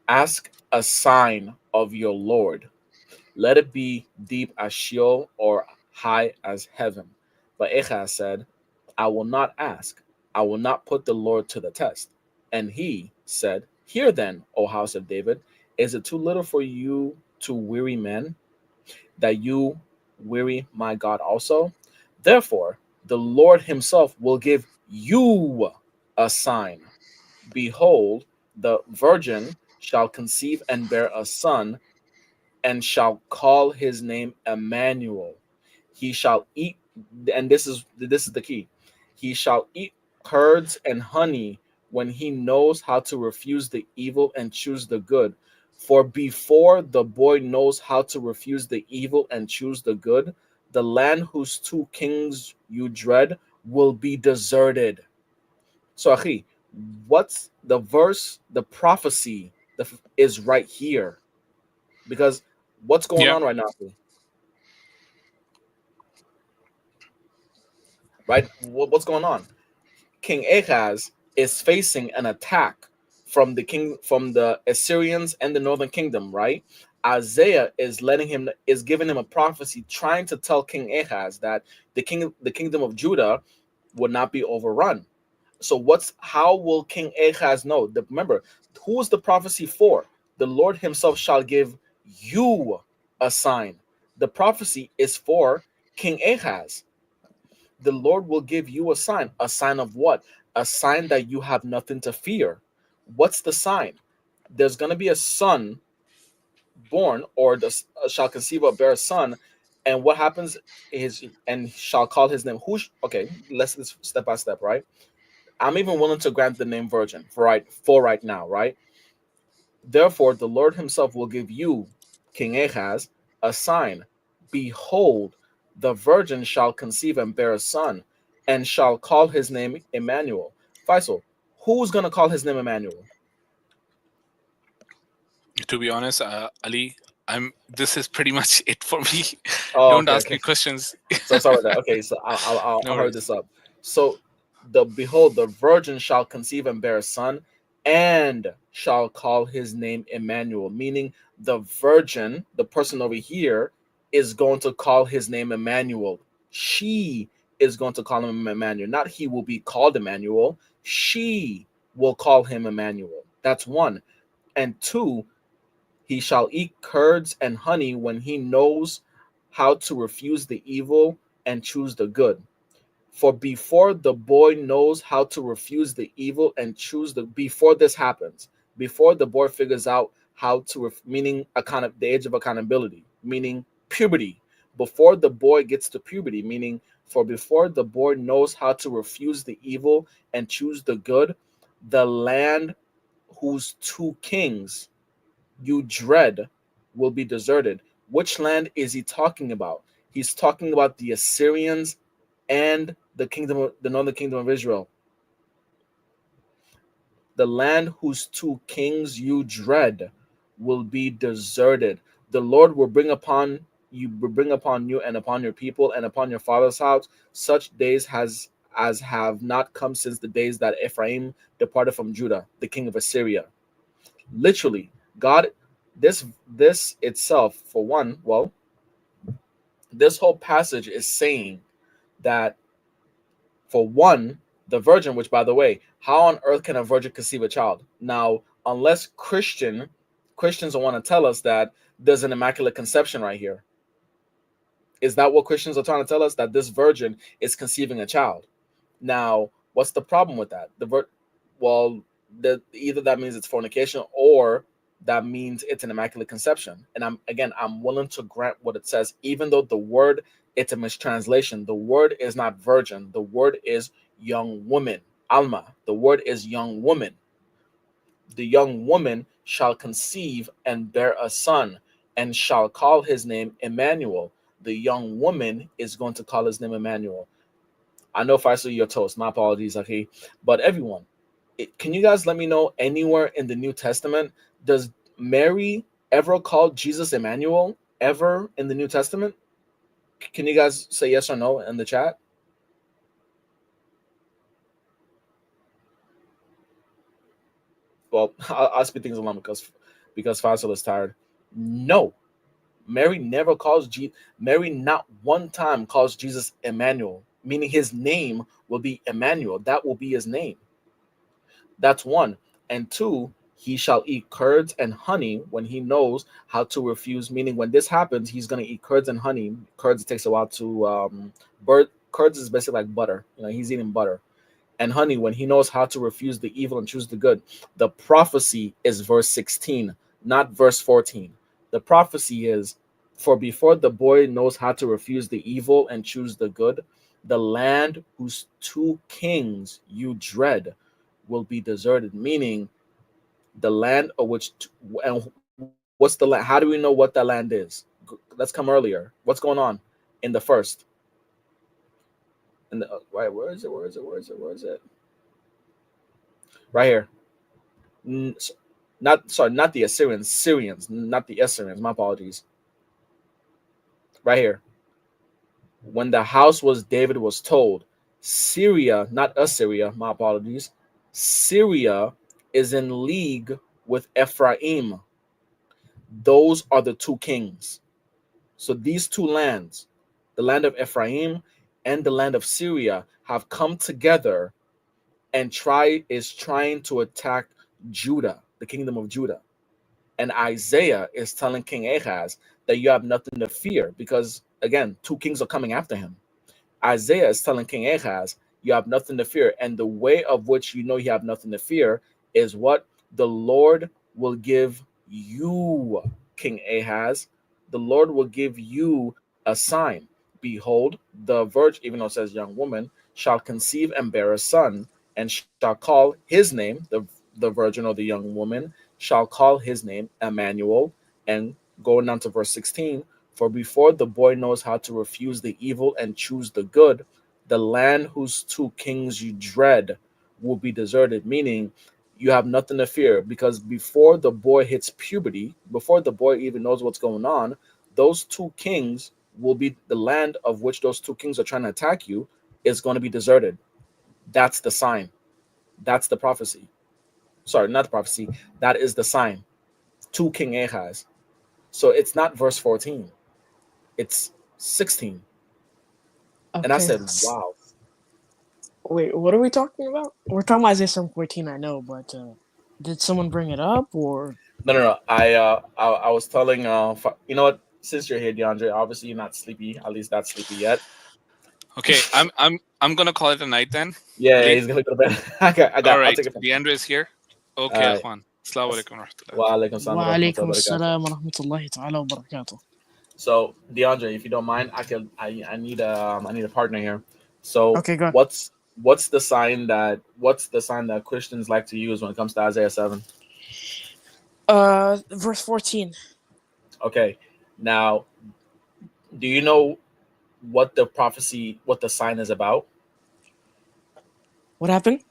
ask a sign of your Lord. Let it be deep as Sheol or high as heaven." But Ahaz said, "I will not ask. I will not put the Lord to the test." And he said, "Hear then, O house of David, is it too little for you to weary men, that you weary my God also? Therefore, the Lord himself will give you a sign. Behold, the virgin shall conceive and bear a son, and shall call his name Emmanuel. He shall eat, and this is the key. He shall eat curds and honey when he knows how to refuse the evil and choose the good. For before the boy knows how to refuse the evil and choose the good, the land whose two kings you dread will be deserted. So, Achi, what's the verse? The prophecy is right here, because what's going Yeah. on right now? Right? What's going on? King Ahaz is facing an attack from the Assyrians and the northern kingdom, right? Isaiah is giving him a prophecy trying to tell King Ahaz that the kingdom of Judah would not be overrun. So how will King Ahaz know? Remember, who is the prophecy for? The Lord himself shall give you a sign. The prophecy is for King Ahaz. The Lord will give you a sign. A sign of what? A sign that you have nothing to fear. What's the sign? There's going to be a son born, or shall conceive or bear a son, and what happens is, and shall call his name. Okay, let's step by step, right? I'm even willing to grant the name virgin for right now, right? Therefore, the Lord himself will give you, King Ahaz, a sign. Behold, the virgin shall conceive and bear a son, and shall call his name Emmanuel. Faisal, who's going to call his name Emmanuel? To be honest, Ali, this is pretty much it for me. Oh, Don't okay, ask okay. me questions. So sorry about that. Okay, so I'll No hurry worries. this up. So behold, the virgin shall conceive and bear a son, and shall call his name Emmanuel, meaning the virgin, the person over here, is going to call his name Emmanuel. She is going to call him Emmanuel. Not he will be called Emmanuel. She will call him Emmanuel. That's one. And two, he shall eat curds and honey when he knows how to refuse the evil and choose the good. For before the boy knows how to refuse the evil and before this happens, before the boy figures out how to, meaning the age of accountability, meaning puberty, before the boy gets to puberty, meaning for before the boy knows how to refuse the evil and choose the good, the land whose two kings you dread will be deserted. Which land is he talking about? He's talking about the Assyrians and the northern kingdom of Israel. The land whose two kings you dread will be deserted. The Lord will bring upon you and upon your people and upon your father's house such days as have not come since the days that Ephraim departed from Judah, the king of Assyria. Literally, God, this itself, for one, well, this whole passage is saying that, for one, the virgin, which, by the way, how on earth can a virgin conceive a child? Now, unless Christians want to tell us that there's an immaculate conception right here. Is that what Christians are trying to tell us? That this virgin is conceiving a child? Now, what's the problem with that? Well, either that means it's fornication, or that means it's an immaculate conception. And I'm willing to grant what it says, even though it's a mistranslation. The word is not virgin. The word is young woman. Alma. The word is young woman. The young woman shall conceive and bear a son, and shall call his name Emmanuel. The young woman is going to call his name Emmanuel. I know if I saw your toast, my apologies, okay. But everyone, can you guys let me know anywhere in the New Testament Mary ever called Jesus Emmanuel ever in the New Testament? Can you guys say yes or no in the chat? Well, I'll speed things along because Faisal is tired. No, Mary never calls Mary not one time calls Jesus Emmanuel, meaning his name will be Emmanuel. That will be his name. That's one. And two, he shall eat curds and honey when he knows how to refuse. Meaning, when this happens, he's going to eat curds and honey. Curds, it takes a while to curds is basically like butter. He's eating butter and honey when he knows how to refuse the evil and choose the good. The prophecy is verse 16, not verse 14. The prophecy is, for before the boy knows how to refuse the evil and choose the good, the land whose two kings you dread will be deserted. Meaning, the land of which, and what's the land? How do we know what that land is? Let's come earlier. What's going on in the first? And right, where is it? Right here. Not the Assyrians, Syrians, not the Assyrians. My apologies. Right here. When the house was David was told, Syria, not Assyria, my apologies. Syria is in league with Ephraim. Those are the two kings. So these two lands, the land of Ephraim and the land of Syria, have come together and trying to attack Judah, the kingdom of Judah. And Isaiah is telling King Ahaz that you have nothing to fear because, again, two kings are coming after him. Isaiah is telling King Ahaz, you have nothing to fear. And the way of which you know you have nothing to fear is what? The Lord will give you, King Ahaz. The Lord will give you a sign. Behold, the virgin, even though it says young woman, shall conceive and bear a son, and shall call his name, the virgin or the young woman, shall call his name Emmanuel. And going down to verse 16, for before the boy knows how to refuse the evil and choose the good, the land whose two kings you dread will be deserted. Meaning, you have nothing to fear because before the boy hits puberty, before the boy even knows what's going on, those two kings will be the land of which those two kings are trying to attack you is going to be deserted. That's the sign. That's the prophecy. Sorry, not the prophecy. That is the sign to King Ahaz. So it's not verse 14. It's 16. Okay. And I said, wow. Wait, what are we talking about? We're talking about Isaiah 7:14, I know, but did someone bring it up or? No. I was telling you know what? Since you're here, DeAndre, obviously you're not sleepy. At least not sleepy yet. Okay, I'm gonna call it a night then. Yeah, Ali? he's gonna go to bed. All right, I'll take it from DeAndre is here. Okay, right. Juan. Assalamu alaikum wa rahmatullah. Wa alaikum salam wa Waalaikum rahmatullahi wa barakatuh. assalam wa rahmatullahi ta'ala wa barakatuh. So DeAndre, if you don't mind, I need a partner here. So Okay, go on. what's the sign that Christians like to use when it comes to Isaiah 7? Verse 14. Okay. Now, do you know what the sign is about? What happened?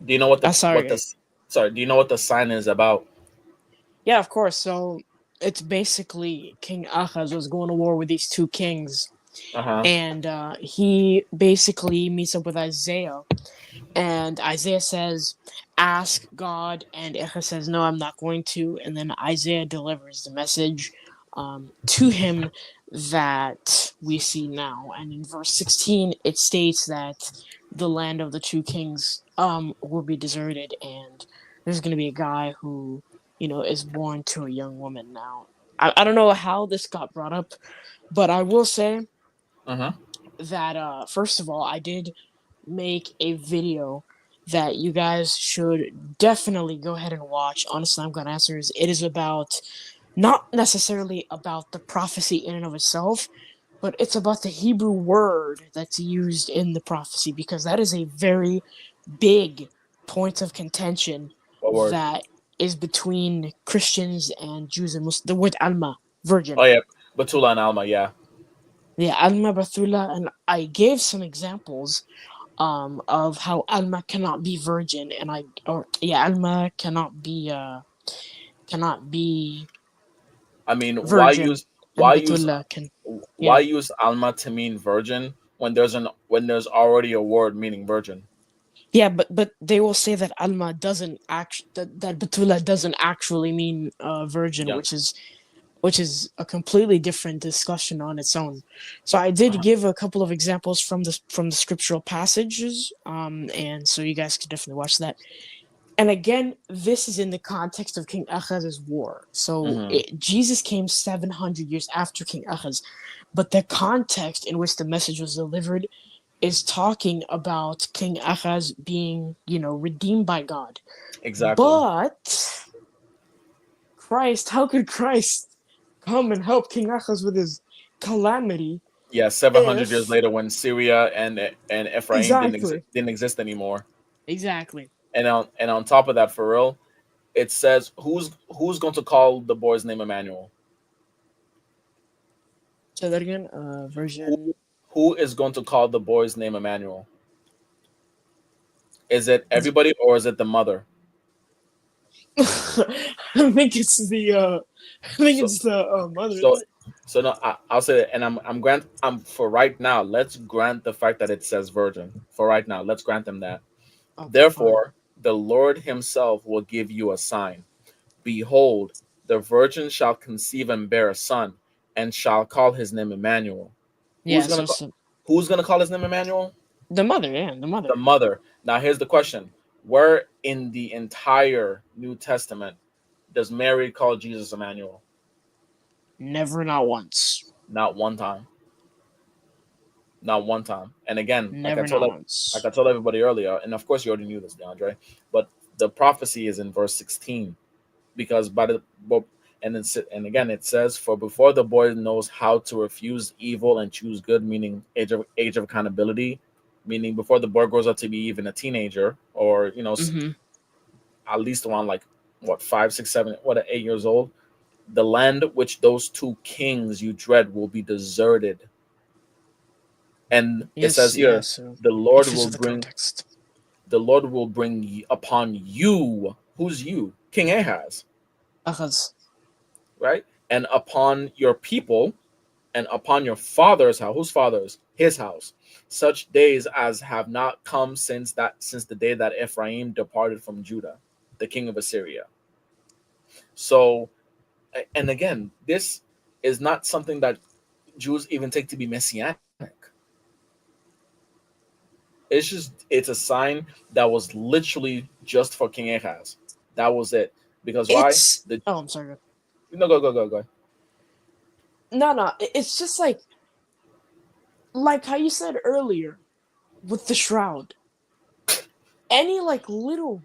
Do you know what the sorry. do you know what the sign is about? Yeah, of course. So it's basically King Ahaz was going to war with these two kings. And he basically meets up with Isaiah. And Isaiah says, ask God. And Ahaz says, no, I'm not going to. And then Isaiah delivers the message to him that we see now. And in verse 16, it states that the land of the two kings will be deserted. And there's going to be a guy who, is born to a young woman now. I don't know how this got brought up, but I will say that, first of all, I did make a video that you guys should definitely go ahead and watch on Islam God Answers. It is about, not necessarily about the prophecy in and of itself, but it's about the Hebrew word that's used in the prophecy, because that is a very big point of contention that is between Christians and Jews and Muslims. The word Alma, virgin. Oh yeah, Batula and Alma, yeah. Yeah, Alma, Batula, and I gave some examples of how Alma cannot be virgin, and Alma cannot be cannot be I mean, virgin, and why use Betullah can. why use alma to mean virgin when there's already a word meaning virgin? Yeah, but they will say that Alma doesn't that Betullah doesn't actually mean virgin, Yeah. which is a completely different discussion on its own. So I did give a couple of examples from the scriptural passages, and so you guys could definitely watch that. And again, this is in the context of King Ahaz's war. So Jesus came 700 years after King Ahaz, but the context in which the message was delivered is talking about King Ahaz being, redeemed by God. Exactly. But Christ, how could Christ come and help King Ahaz with his calamity? Yeah, 700 years later, when Syria and Ephraim Exactly. didn't exist anymore. Exactly. And on top of that, for real, it says who's going to call the boy's name Emmanuel? Say that again. Version. Who is going to call the boy's name Emmanuel? Is it everybody or is it the mother? I think it's the mother. So no, I'll say it, and I'm for right now. Let's grant the fact that it says virgin. For right now, let's grant them that. Okay, Therefore, the Lord Himself will give you a sign. Behold, the virgin shall conceive and bear a son, and shall call his name Emmanuel. Yeah, who's gonna call his name Emmanuel? The mother, yeah, the mother. The mother. Now, here's the question: where in the entire New Testament does Mary call Jesus Emmanuel? Never, not once. Not one time. Not one time. And again, never, like I told everybody earlier, and of course you already knew this, DeAndre, but the prophecy is in verse 16, because and again it says, "For before the boy knows how to refuse evil and choose good," meaning age of accountability, meaning before the boy grows up to be even a teenager, or at least around like 5, 6, 7, 8 years old, the land which those two kings you dread will be deserted. And it says here, the Lord will bring upon you. Who's you? King Ahaz. Ahaz. Right? And upon your people, and upon your father's house. Whose father's? His house. Such days as have not come since the day that Ephraim departed from Judah, the king of Assyria. So, and again, this is not something that Jews even take to be messianic. It's a sign that was literally just for King Ahaz. That was it. Because why? I'm sorry. No, go. No. It's just like how you said earlier with the shroud. Any like little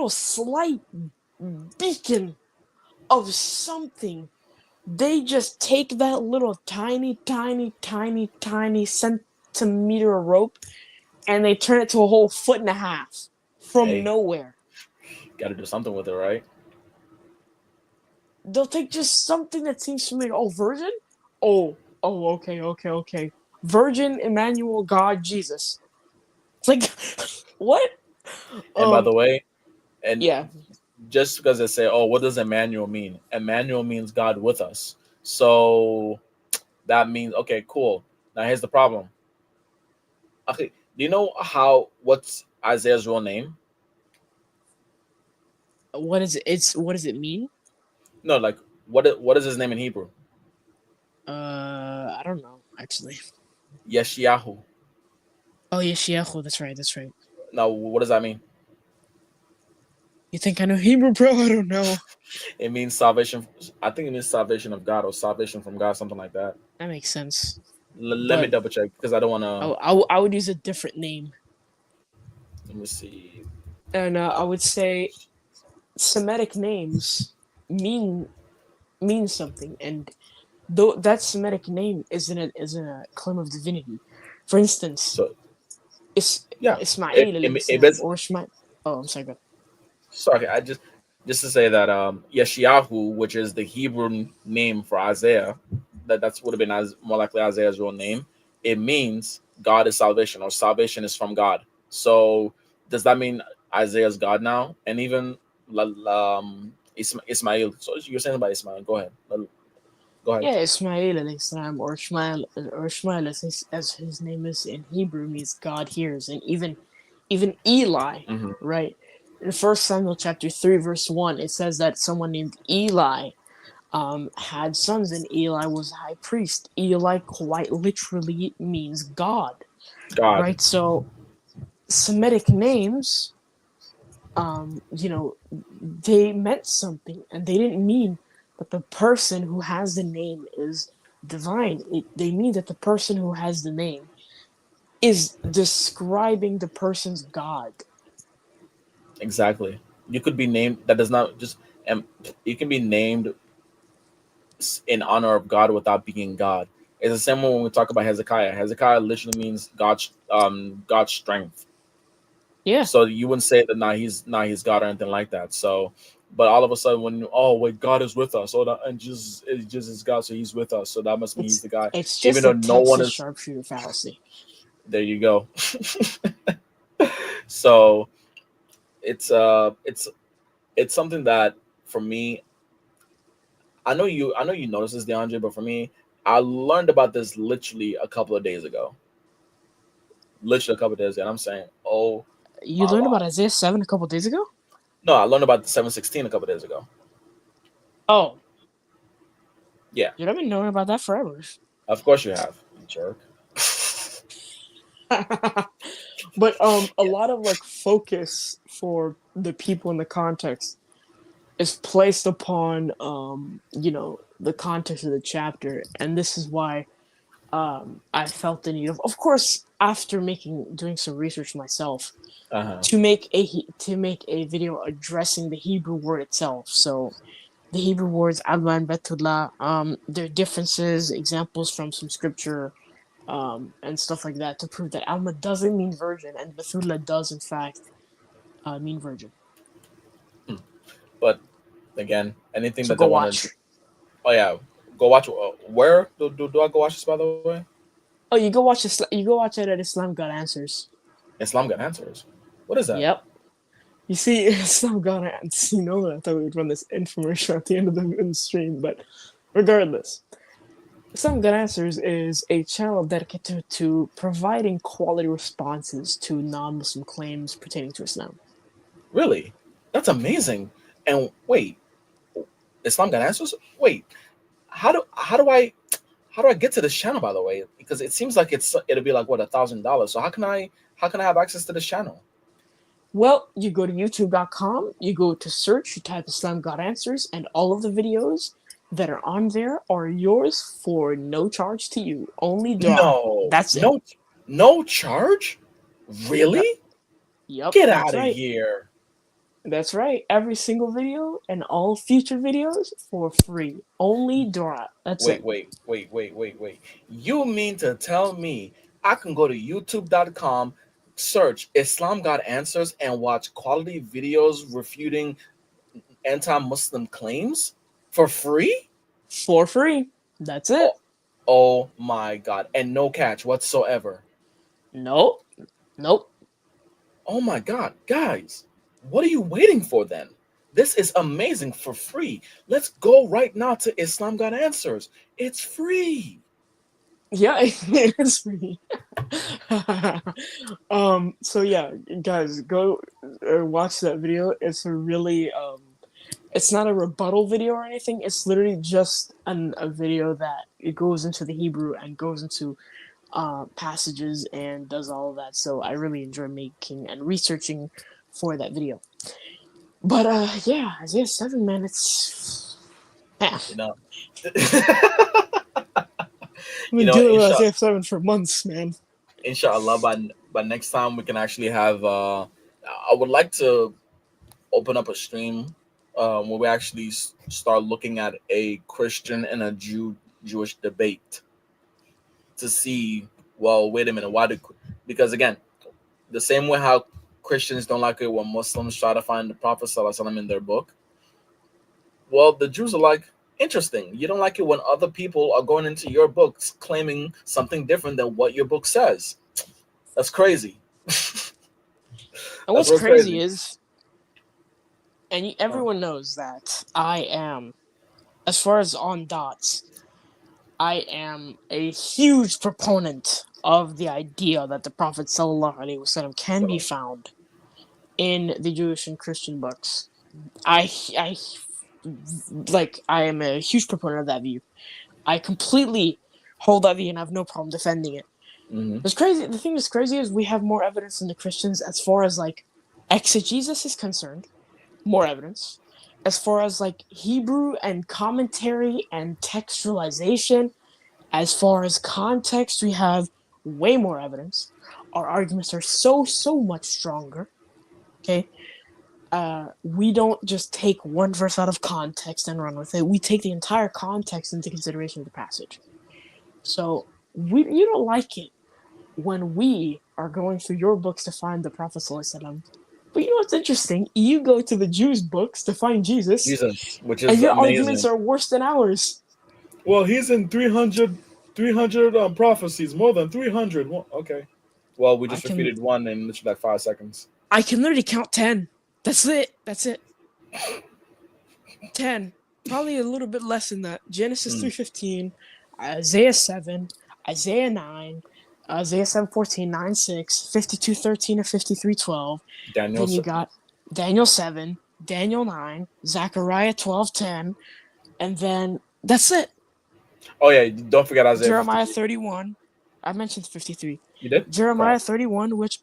slight beacon of something, they just take that little tiny centimeter of rope and they turn it to a whole 1.5 feet from nowhere. Got to do something with it, right? They'll take just something that seems familiar. Oh, virgin? Oh, okay. Virgin, Emmanuel, God, Jesus. It's like, what? And by the way, yeah, just because they say, "Oh, what does Emmanuel mean?" Emmanuel means God with us. So that means, okay, cool. Now here's the problem. Okay, do you know what's Isaiah's real name? What is it? What does it mean? No, like what is his name in Hebrew? I don't know actually. Yeshayahu. Oh, Yeshayahu. That's right. Now, what does that mean? You think I know Hebrew, bro? I don't know. It means salvation. I think it means salvation of God or salvation from God, something like that. That makes sense. Let me double check because I don't want to. I would use a different name. Let me see. And I would say Semitic names mean something, and though that Semitic name isn't a claim of divinity. For instance, Ismail or Ishmael. Oh, I'm sorry. Go. Sorry, I just to say that Yeshayahu, which is the Hebrew name for Isaiah, that's would have been more likely Isaiah's real name. It means God is salvation, or salvation is from God. So does that mean Isaiah's God now? And even Ismail. So you're saying about Ismail. Go ahead. Go ahead. Yeah, Ismail alayhi salam, or Ishmael as his name is in Hebrew, means God hears, and even Eli, Mm-hmm. right? In 1 Samuel chapter 3, verse 1, it says that someone named Eli had sons, and Eli was high priest. Eli quite literally means God, God. right? So Semitic names, they meant something, and they didn't mean that the person who has the name is divine. They mean that the person who has the name is describing the person's God. Exactly. You could be named. That does not just. And you can be named in honor of God without being God. It's the same when we talk about Hezekiah. Hezekiah literally means God's strength. Yeah, So you wouldn't say that he's God or anything like that. So, but all of a sudden when oh wait, God is with us, and Jesus is God, so he's with us. So that must mean he's it's the guy, it's even just a though no one Texas is. sharpshooter fallacy. There you go. So it's something that for me, I know you noticed this, DeAndre, but for me, I learned about this literally a couple of days ago. Literally a couple of days ago, and I'm saying, oh You my learned about lord. Isaiah 7 a couple days ago? No, I learned about the 716 a couple of days ago. Oh, Yeah, dude, I've been knowing about that forever. of course you have, you jerk. But a lot of like focus for the people in the context is placed upon the context of the chapter, and this is why I felt the need of course, after doing some research myself, Uh-huh. to make a video addressing the Hebrew word itself. So the Hebrew words Allah and Betullah, their differences, examples from some scripture, and stuff like that, to prove that Alma doesn't mean virgin and Bethula does in fact mean virgin. But again, anything So that they go want to. watch. Oh yeah, go watch. Where do I go watch this? By the way, Oh, you go watch this. You go watch it at Islam God Answers. Islam got answers. What is that? Yep. You see, Islam God Answers. You know that I thought we'd run this infomercial at the end of the stream, but regardless, Islam God Answers is a channel dedicated to providing quality responses to non-Muslim claims pertaining to Islam. Really? That's amazing. And wait, Islam got answers. Wait, how do I get to this channel? By the way, because it seems like it'll be like what $1,000. So how can I have access to this channel? Well, you go to youtube.com, you go to search, you type Islam God Answers, and all of the videos that are on there are yours for no charge to you. Only dua. No, That's it. no charge. Really? Yep. Yep. Get That's out of right. here. That's right. Every single video and all future videos for free. Only dua. That's Wait, it. wait, wait, wait, wait, wait. You mean to tell me I can go to youtube.com, search Islam God Answers, and watch quality videos refuting anti-Muslim claims for free? For free. That's it. Oh, oh my God. And no catch whatsoever. Nope. Nope. Oh my God. Guys, what are you waiting for then? This is amazing for free. Let's go right now to Islam God Answers. It's free. Yeah, it is free. So yeah, guys, go watch that video. It's a really it's not a rebuttal video or anything. It's literally just a video that it goes into the Hebrew and goes into passages and does all of that. So I really enjoy making and researching for that video. But yeah, Isaiah 7, man, it's You know. I've you been know, dealing with Isaiah 7 for months, man. inshallah, by next time we can actually have I would like to open up a stream where we actually start looking at a Christian and a Jewish debate to see, well, wait a minute, why do, because again, the same way how Christians don't like it when Muslims try to find the Prophet Sallallahu Alaihi Wasallam in their book, well, the Jews are like, interesting. You don't like it when other people are going into your books claiming something different than what your book says. That's crazy. And what's real crazy is And everyone knows that I am, as far as on dots, I am a huge proponent of the idea that the Prophet ﷺ can be found in the Jewish and Christian books. I am a huge proponent of that view. I completely hold that view and I have no problem defending it. Mm-hmm. The thing that's crazy is we have more evidence than the Christians as far as like exegesis is concerned. More evidence. As far as like Hebrew and commentary and textualization, as far as context, we have way more evidence. Our arguments are so much stronger. Okay? We don't just take one verse out of context and run with it. We take the entire context into consideration of the passage. So you don't like it when we are going through your books to find the Prophet ﷺ. But you know what's interesting? You go to the Jews' books to find Jesus, which and is your amazing. arguments are worse than ours. Well, he's in 300 prophecies, more than 300. Okay. Well, we just refuted one in literally like 5 seconds. I can literally count 10. That's it. 10. Probably a little bit less than that. Genesis 3:15, Isaiah 7, Isaiah 9, Isaiah 7:14, 9:6, 52:13 or 53:12. Then you got Daniel 7, Daniel 9, Zechariah 12:10, and then that's it. Oh yeah, don't forget Isaiah. Jeremiah 31. I mentioned 53. You did? Jeremiah 31, which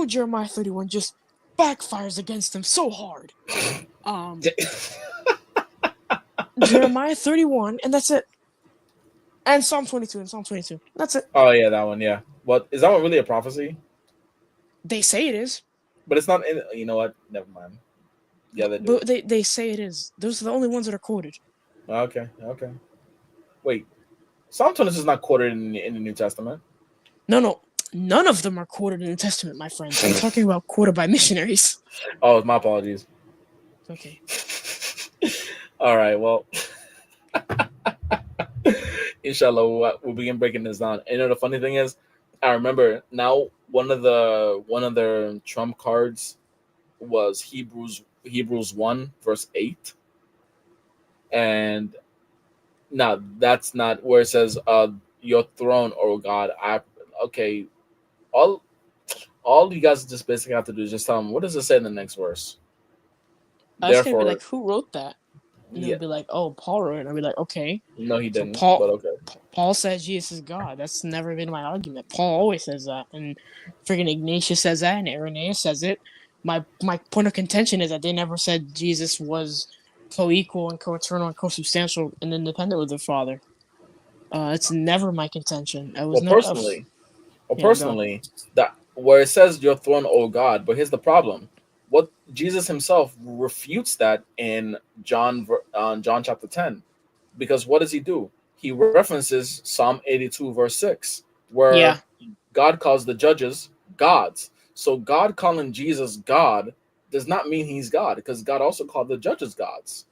Jeremiah 31 just backfires against them so hard. Jeremiah 31, and that's it. And Psalm 22 That's it. Oh yeah, that one. Yeah. What is that one really a prophecy? They say it is, but it's not. You know what? Never mind. Yeah, they do. But they say it is. Those are the only ones that are quoted. Okay. Wait, Psalm 22 is not quoted in the New Testament. No, none of them are quoted in the Testament, my friend. I'm talking about quoted by missionaries. Oh, my apologies. Okay. All right. Well, inshallah, we'll begin breaking this down. And you know, the funny thing is, I remember now one of their trump cards was Hebrews 1 verse 8, and now that's not where it says your throne, oh God. All you guys just basically have to do is just tell them, what does it say in the next verse? I was gonna be like, who wrote that? And they'll be like, oh, Paul wrote it. And I'll be like, okay. No, he didn't. Paul, but okay. Paul says Jesus is God. That's never been my argument. Paul always says that, and freaking Ignatius says that, and Irenaeus says it. My point of contention is that they never said Jesus was co-equal and co-eternal and co-substantial and independent with the Father. It's never my contention. Personally, that where it says your throne, O God, but here's the problem. What Jesus himself refutes that in John chapter 10, because what does he do? He references Psalm 82 verse 6, where God calls the judges gods. So God calling Jesus God does not mean he's God, because God also called the judges gods.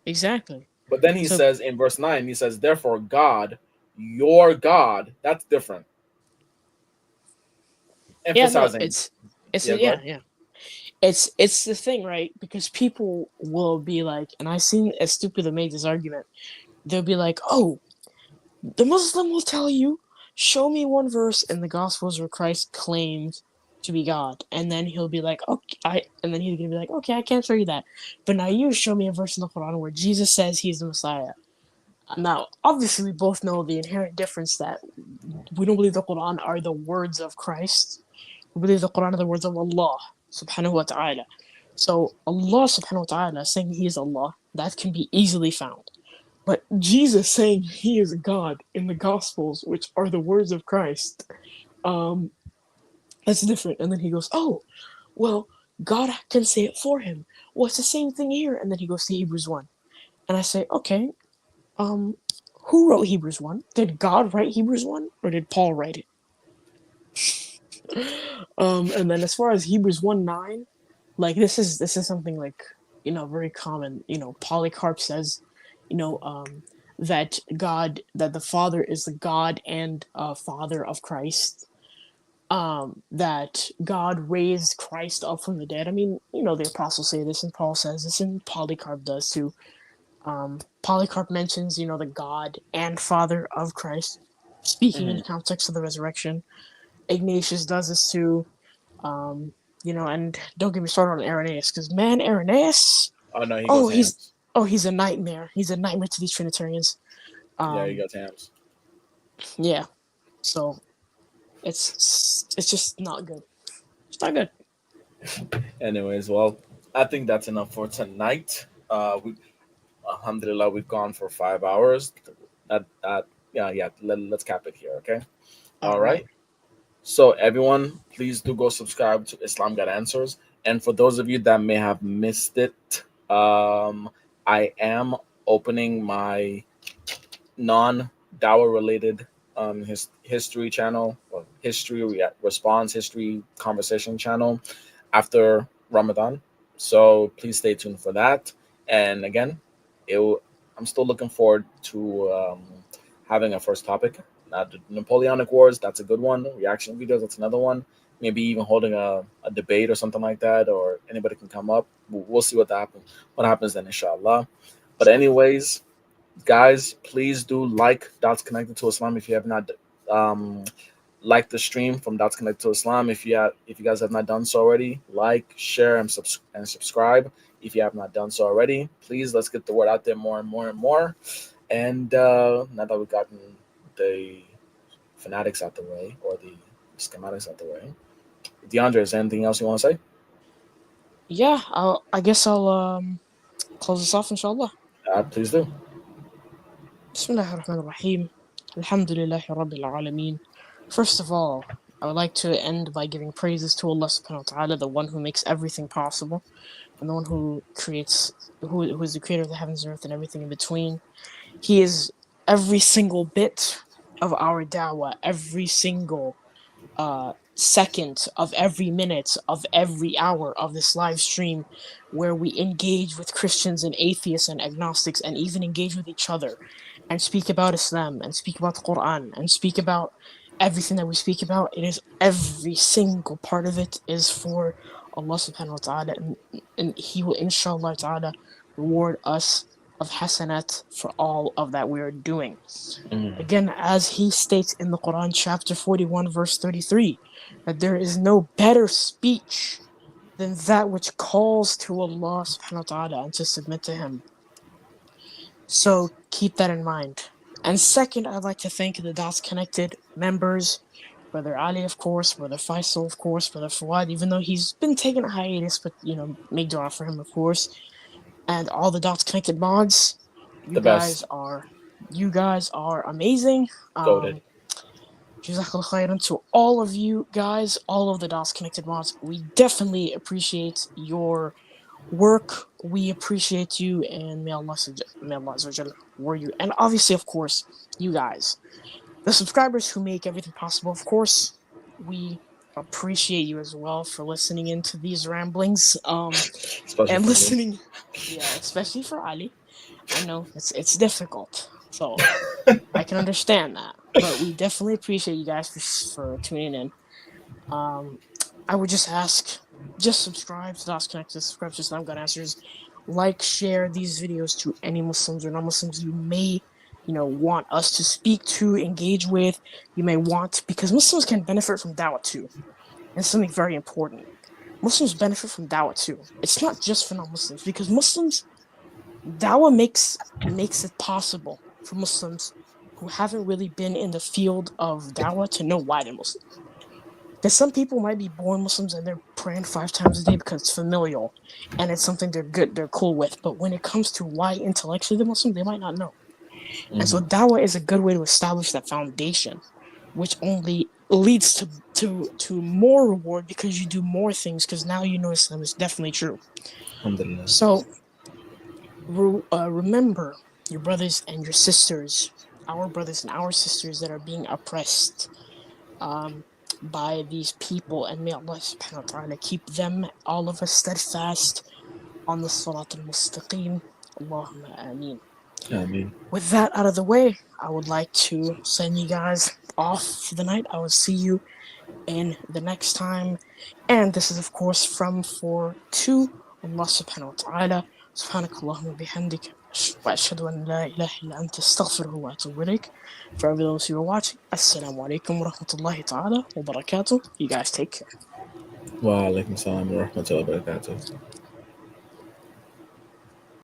Exactly. But then he says in verse 9, he says, therefore God, your God, that's different. Emphasizing. It's the thing, right? Because people will be like, and I've seen a stupid that made this argument. They'll be like, oh, the Muslim will tell you, show me one verse in the Gospels where Christ claims to be God, and then he'll be like, okay, and then he's gonna be like, okay, I can't show you that, but now you show me a verse in the Quran where Jesus says he's the Messiah. Now, obviously, we both know the inherent difference that we don't believe the Quran are the words of Christ. We believe the Quran are the words of Allah subhanahu wa ta'ala. So Allah subhanahu wa ta'ala saying he is Allah, that can be easily found. But Jesus saying he is God in the Gospels, which are the words of Christ, that's different. And then he goes, oh, well, God can say it for him. Well, it's the same thing here. And then he goes to Hebrews 1. And I say, okay, who wrote Hebrews 1? Did God write Hebrews 1? Or did Paul write it? And then as far as Hebrews 1:9, like this is something like, very common. Polycarp says, that the Father is the God and Father of Christ. that God raised Christ up from the dead. I mean, you know, the apostles say this, and Paul says this, and Polycarp does too. Polycarp mentions, you know, the God and Father of Christ, speaking in the context of the resurrection. Ignatius does this too. You know, and don't get me started on Irenaeus, because man, Irenaeus, Oh no, he goes hams. he's a nightmare. He's a nightmare to these Trinitarians. Yeah, he goes hams. Yeah, so it's just not good. It's not good. Anyways, well, I think that's enough for tonight. Alhamdulillah, we've gone for 5 hours. Yeah. Let's cap it here, okay? All right. So everyone, please do go subscribe to Islam Got Answers. And for those of you that may have missed it, I am opening my non-Dawa related history channel, or history conversation channel after Ramadan. So please stay tuned for that. And again, I'm still looking forward to having a first topic. The Napoleonic Wars, that's a good one. Reaction videos, that's another one. Maybe even holding a debate or something like that, or anybody can come up. We'll see what happens then, inshallah. But anyways, guys, please do like Dots Connected to Islam if you have not like the stream from Dots Connected to Islam. If you guys have not done so already, like, share, and subscribe. If you have not done so already, please let's get the word out there more and more and more. And now that we've gotten the fanatics out the way, or the schematics out the way, DeAndre, is there anything else you want to say? Yeah, I guess I'll close this off, inshallah. Please do. Bismillahir Rahmanir Rahim. Alhamdulillahi Rabbil Alameen. First of all, I would like to end by giving praises to Allah subhanahu wa ta'ala, the one who makes everything possible, and the one who creates, who is the creator of the heavens and earth and everything in between. He is every single bit of our da'wah, every single second of every minute of every hour of this live stream, where we engage with Christians and atheists and agnostics, and even engage with each other and speak about Islam and speak about the Quran and speak about everything that we speak about. It is every single part of it is for Allah subhanahu wa ta'ala, and He will inshallah ta'ala reward us of hasanat for all of that we are doing. Again, as He states in the Quran, chapter 41, verse 33, that there is no better speech than that which calls to Allah subhanahu wa ta'ala and to submit to Him. So keep that in mind. And second, I'd like to thank the Dots Connected members, Brother Ali, of course, Brother Faisal, of course, Brother Fawad, even though he's been taking a hiatus, but, you know, make dua for him, of course. And all the Dots Connected mods. You guys are amazing. Goated. Jazakallah khairan to all of you guys, all of the Dots Connected mods. We definitely appreciate your work. We appreciate you, and may Allah reward you. And obviously, of course, you guys, the subscribers who make everything possible. Of course, we appreciate you as well for listening into these ramblings. And listening, yeah, especially for Ali. I know it's difficult, so I can understand that, but we definitely appreciate you guys for tuning in. I would just ask, just subscribe to Dots Connected, subscribe to Islam Got Answers, like, share these videos to any Muslims or non-Muslims you may, you know, want us to speak to, engage with. You may want, because Muslims can benefit from da'wah too, and something very important. Muslims benefit from da'wah too. It's not just for non-Muslims, because Muslims, da'wah makes it possible for Muslims who haven't really been in the field of da'wah to know why they're Muslim. Because some people might be born Muslims and they're praying 5 times a day because it's familial and it's something they're cool with. But when it comes to why intellectually they're Muslim, they might not know. And so da'wah is a good way to establish that foundation, which only leads to more reward because you do more things, because now you know Islam is definitely true. So remember your brothers and your sisters, our brothers and our sisters that are being oppressed by these people, and may Allah subhanahu wa ta'ala keep them, all of us, steadfast on the Salat al-Mustaqim. Allahumma ameen. Ameen. With that out of the way, I would like to send you guys off for the night. I will see you in the next time. And this is, of course, from for to Allah subhanahu wa ta'ala. سبحانك اللهم وبحمدك وأشهد أن لا إله إلا أنت أستغفره وأتوب إليك. For those who are watching, Assalamu alaikum wa rahmatullahi ta'ala wa barakatuh. You guys take care. Wa alaikum salam wa rahmatullahi wa barakatuh.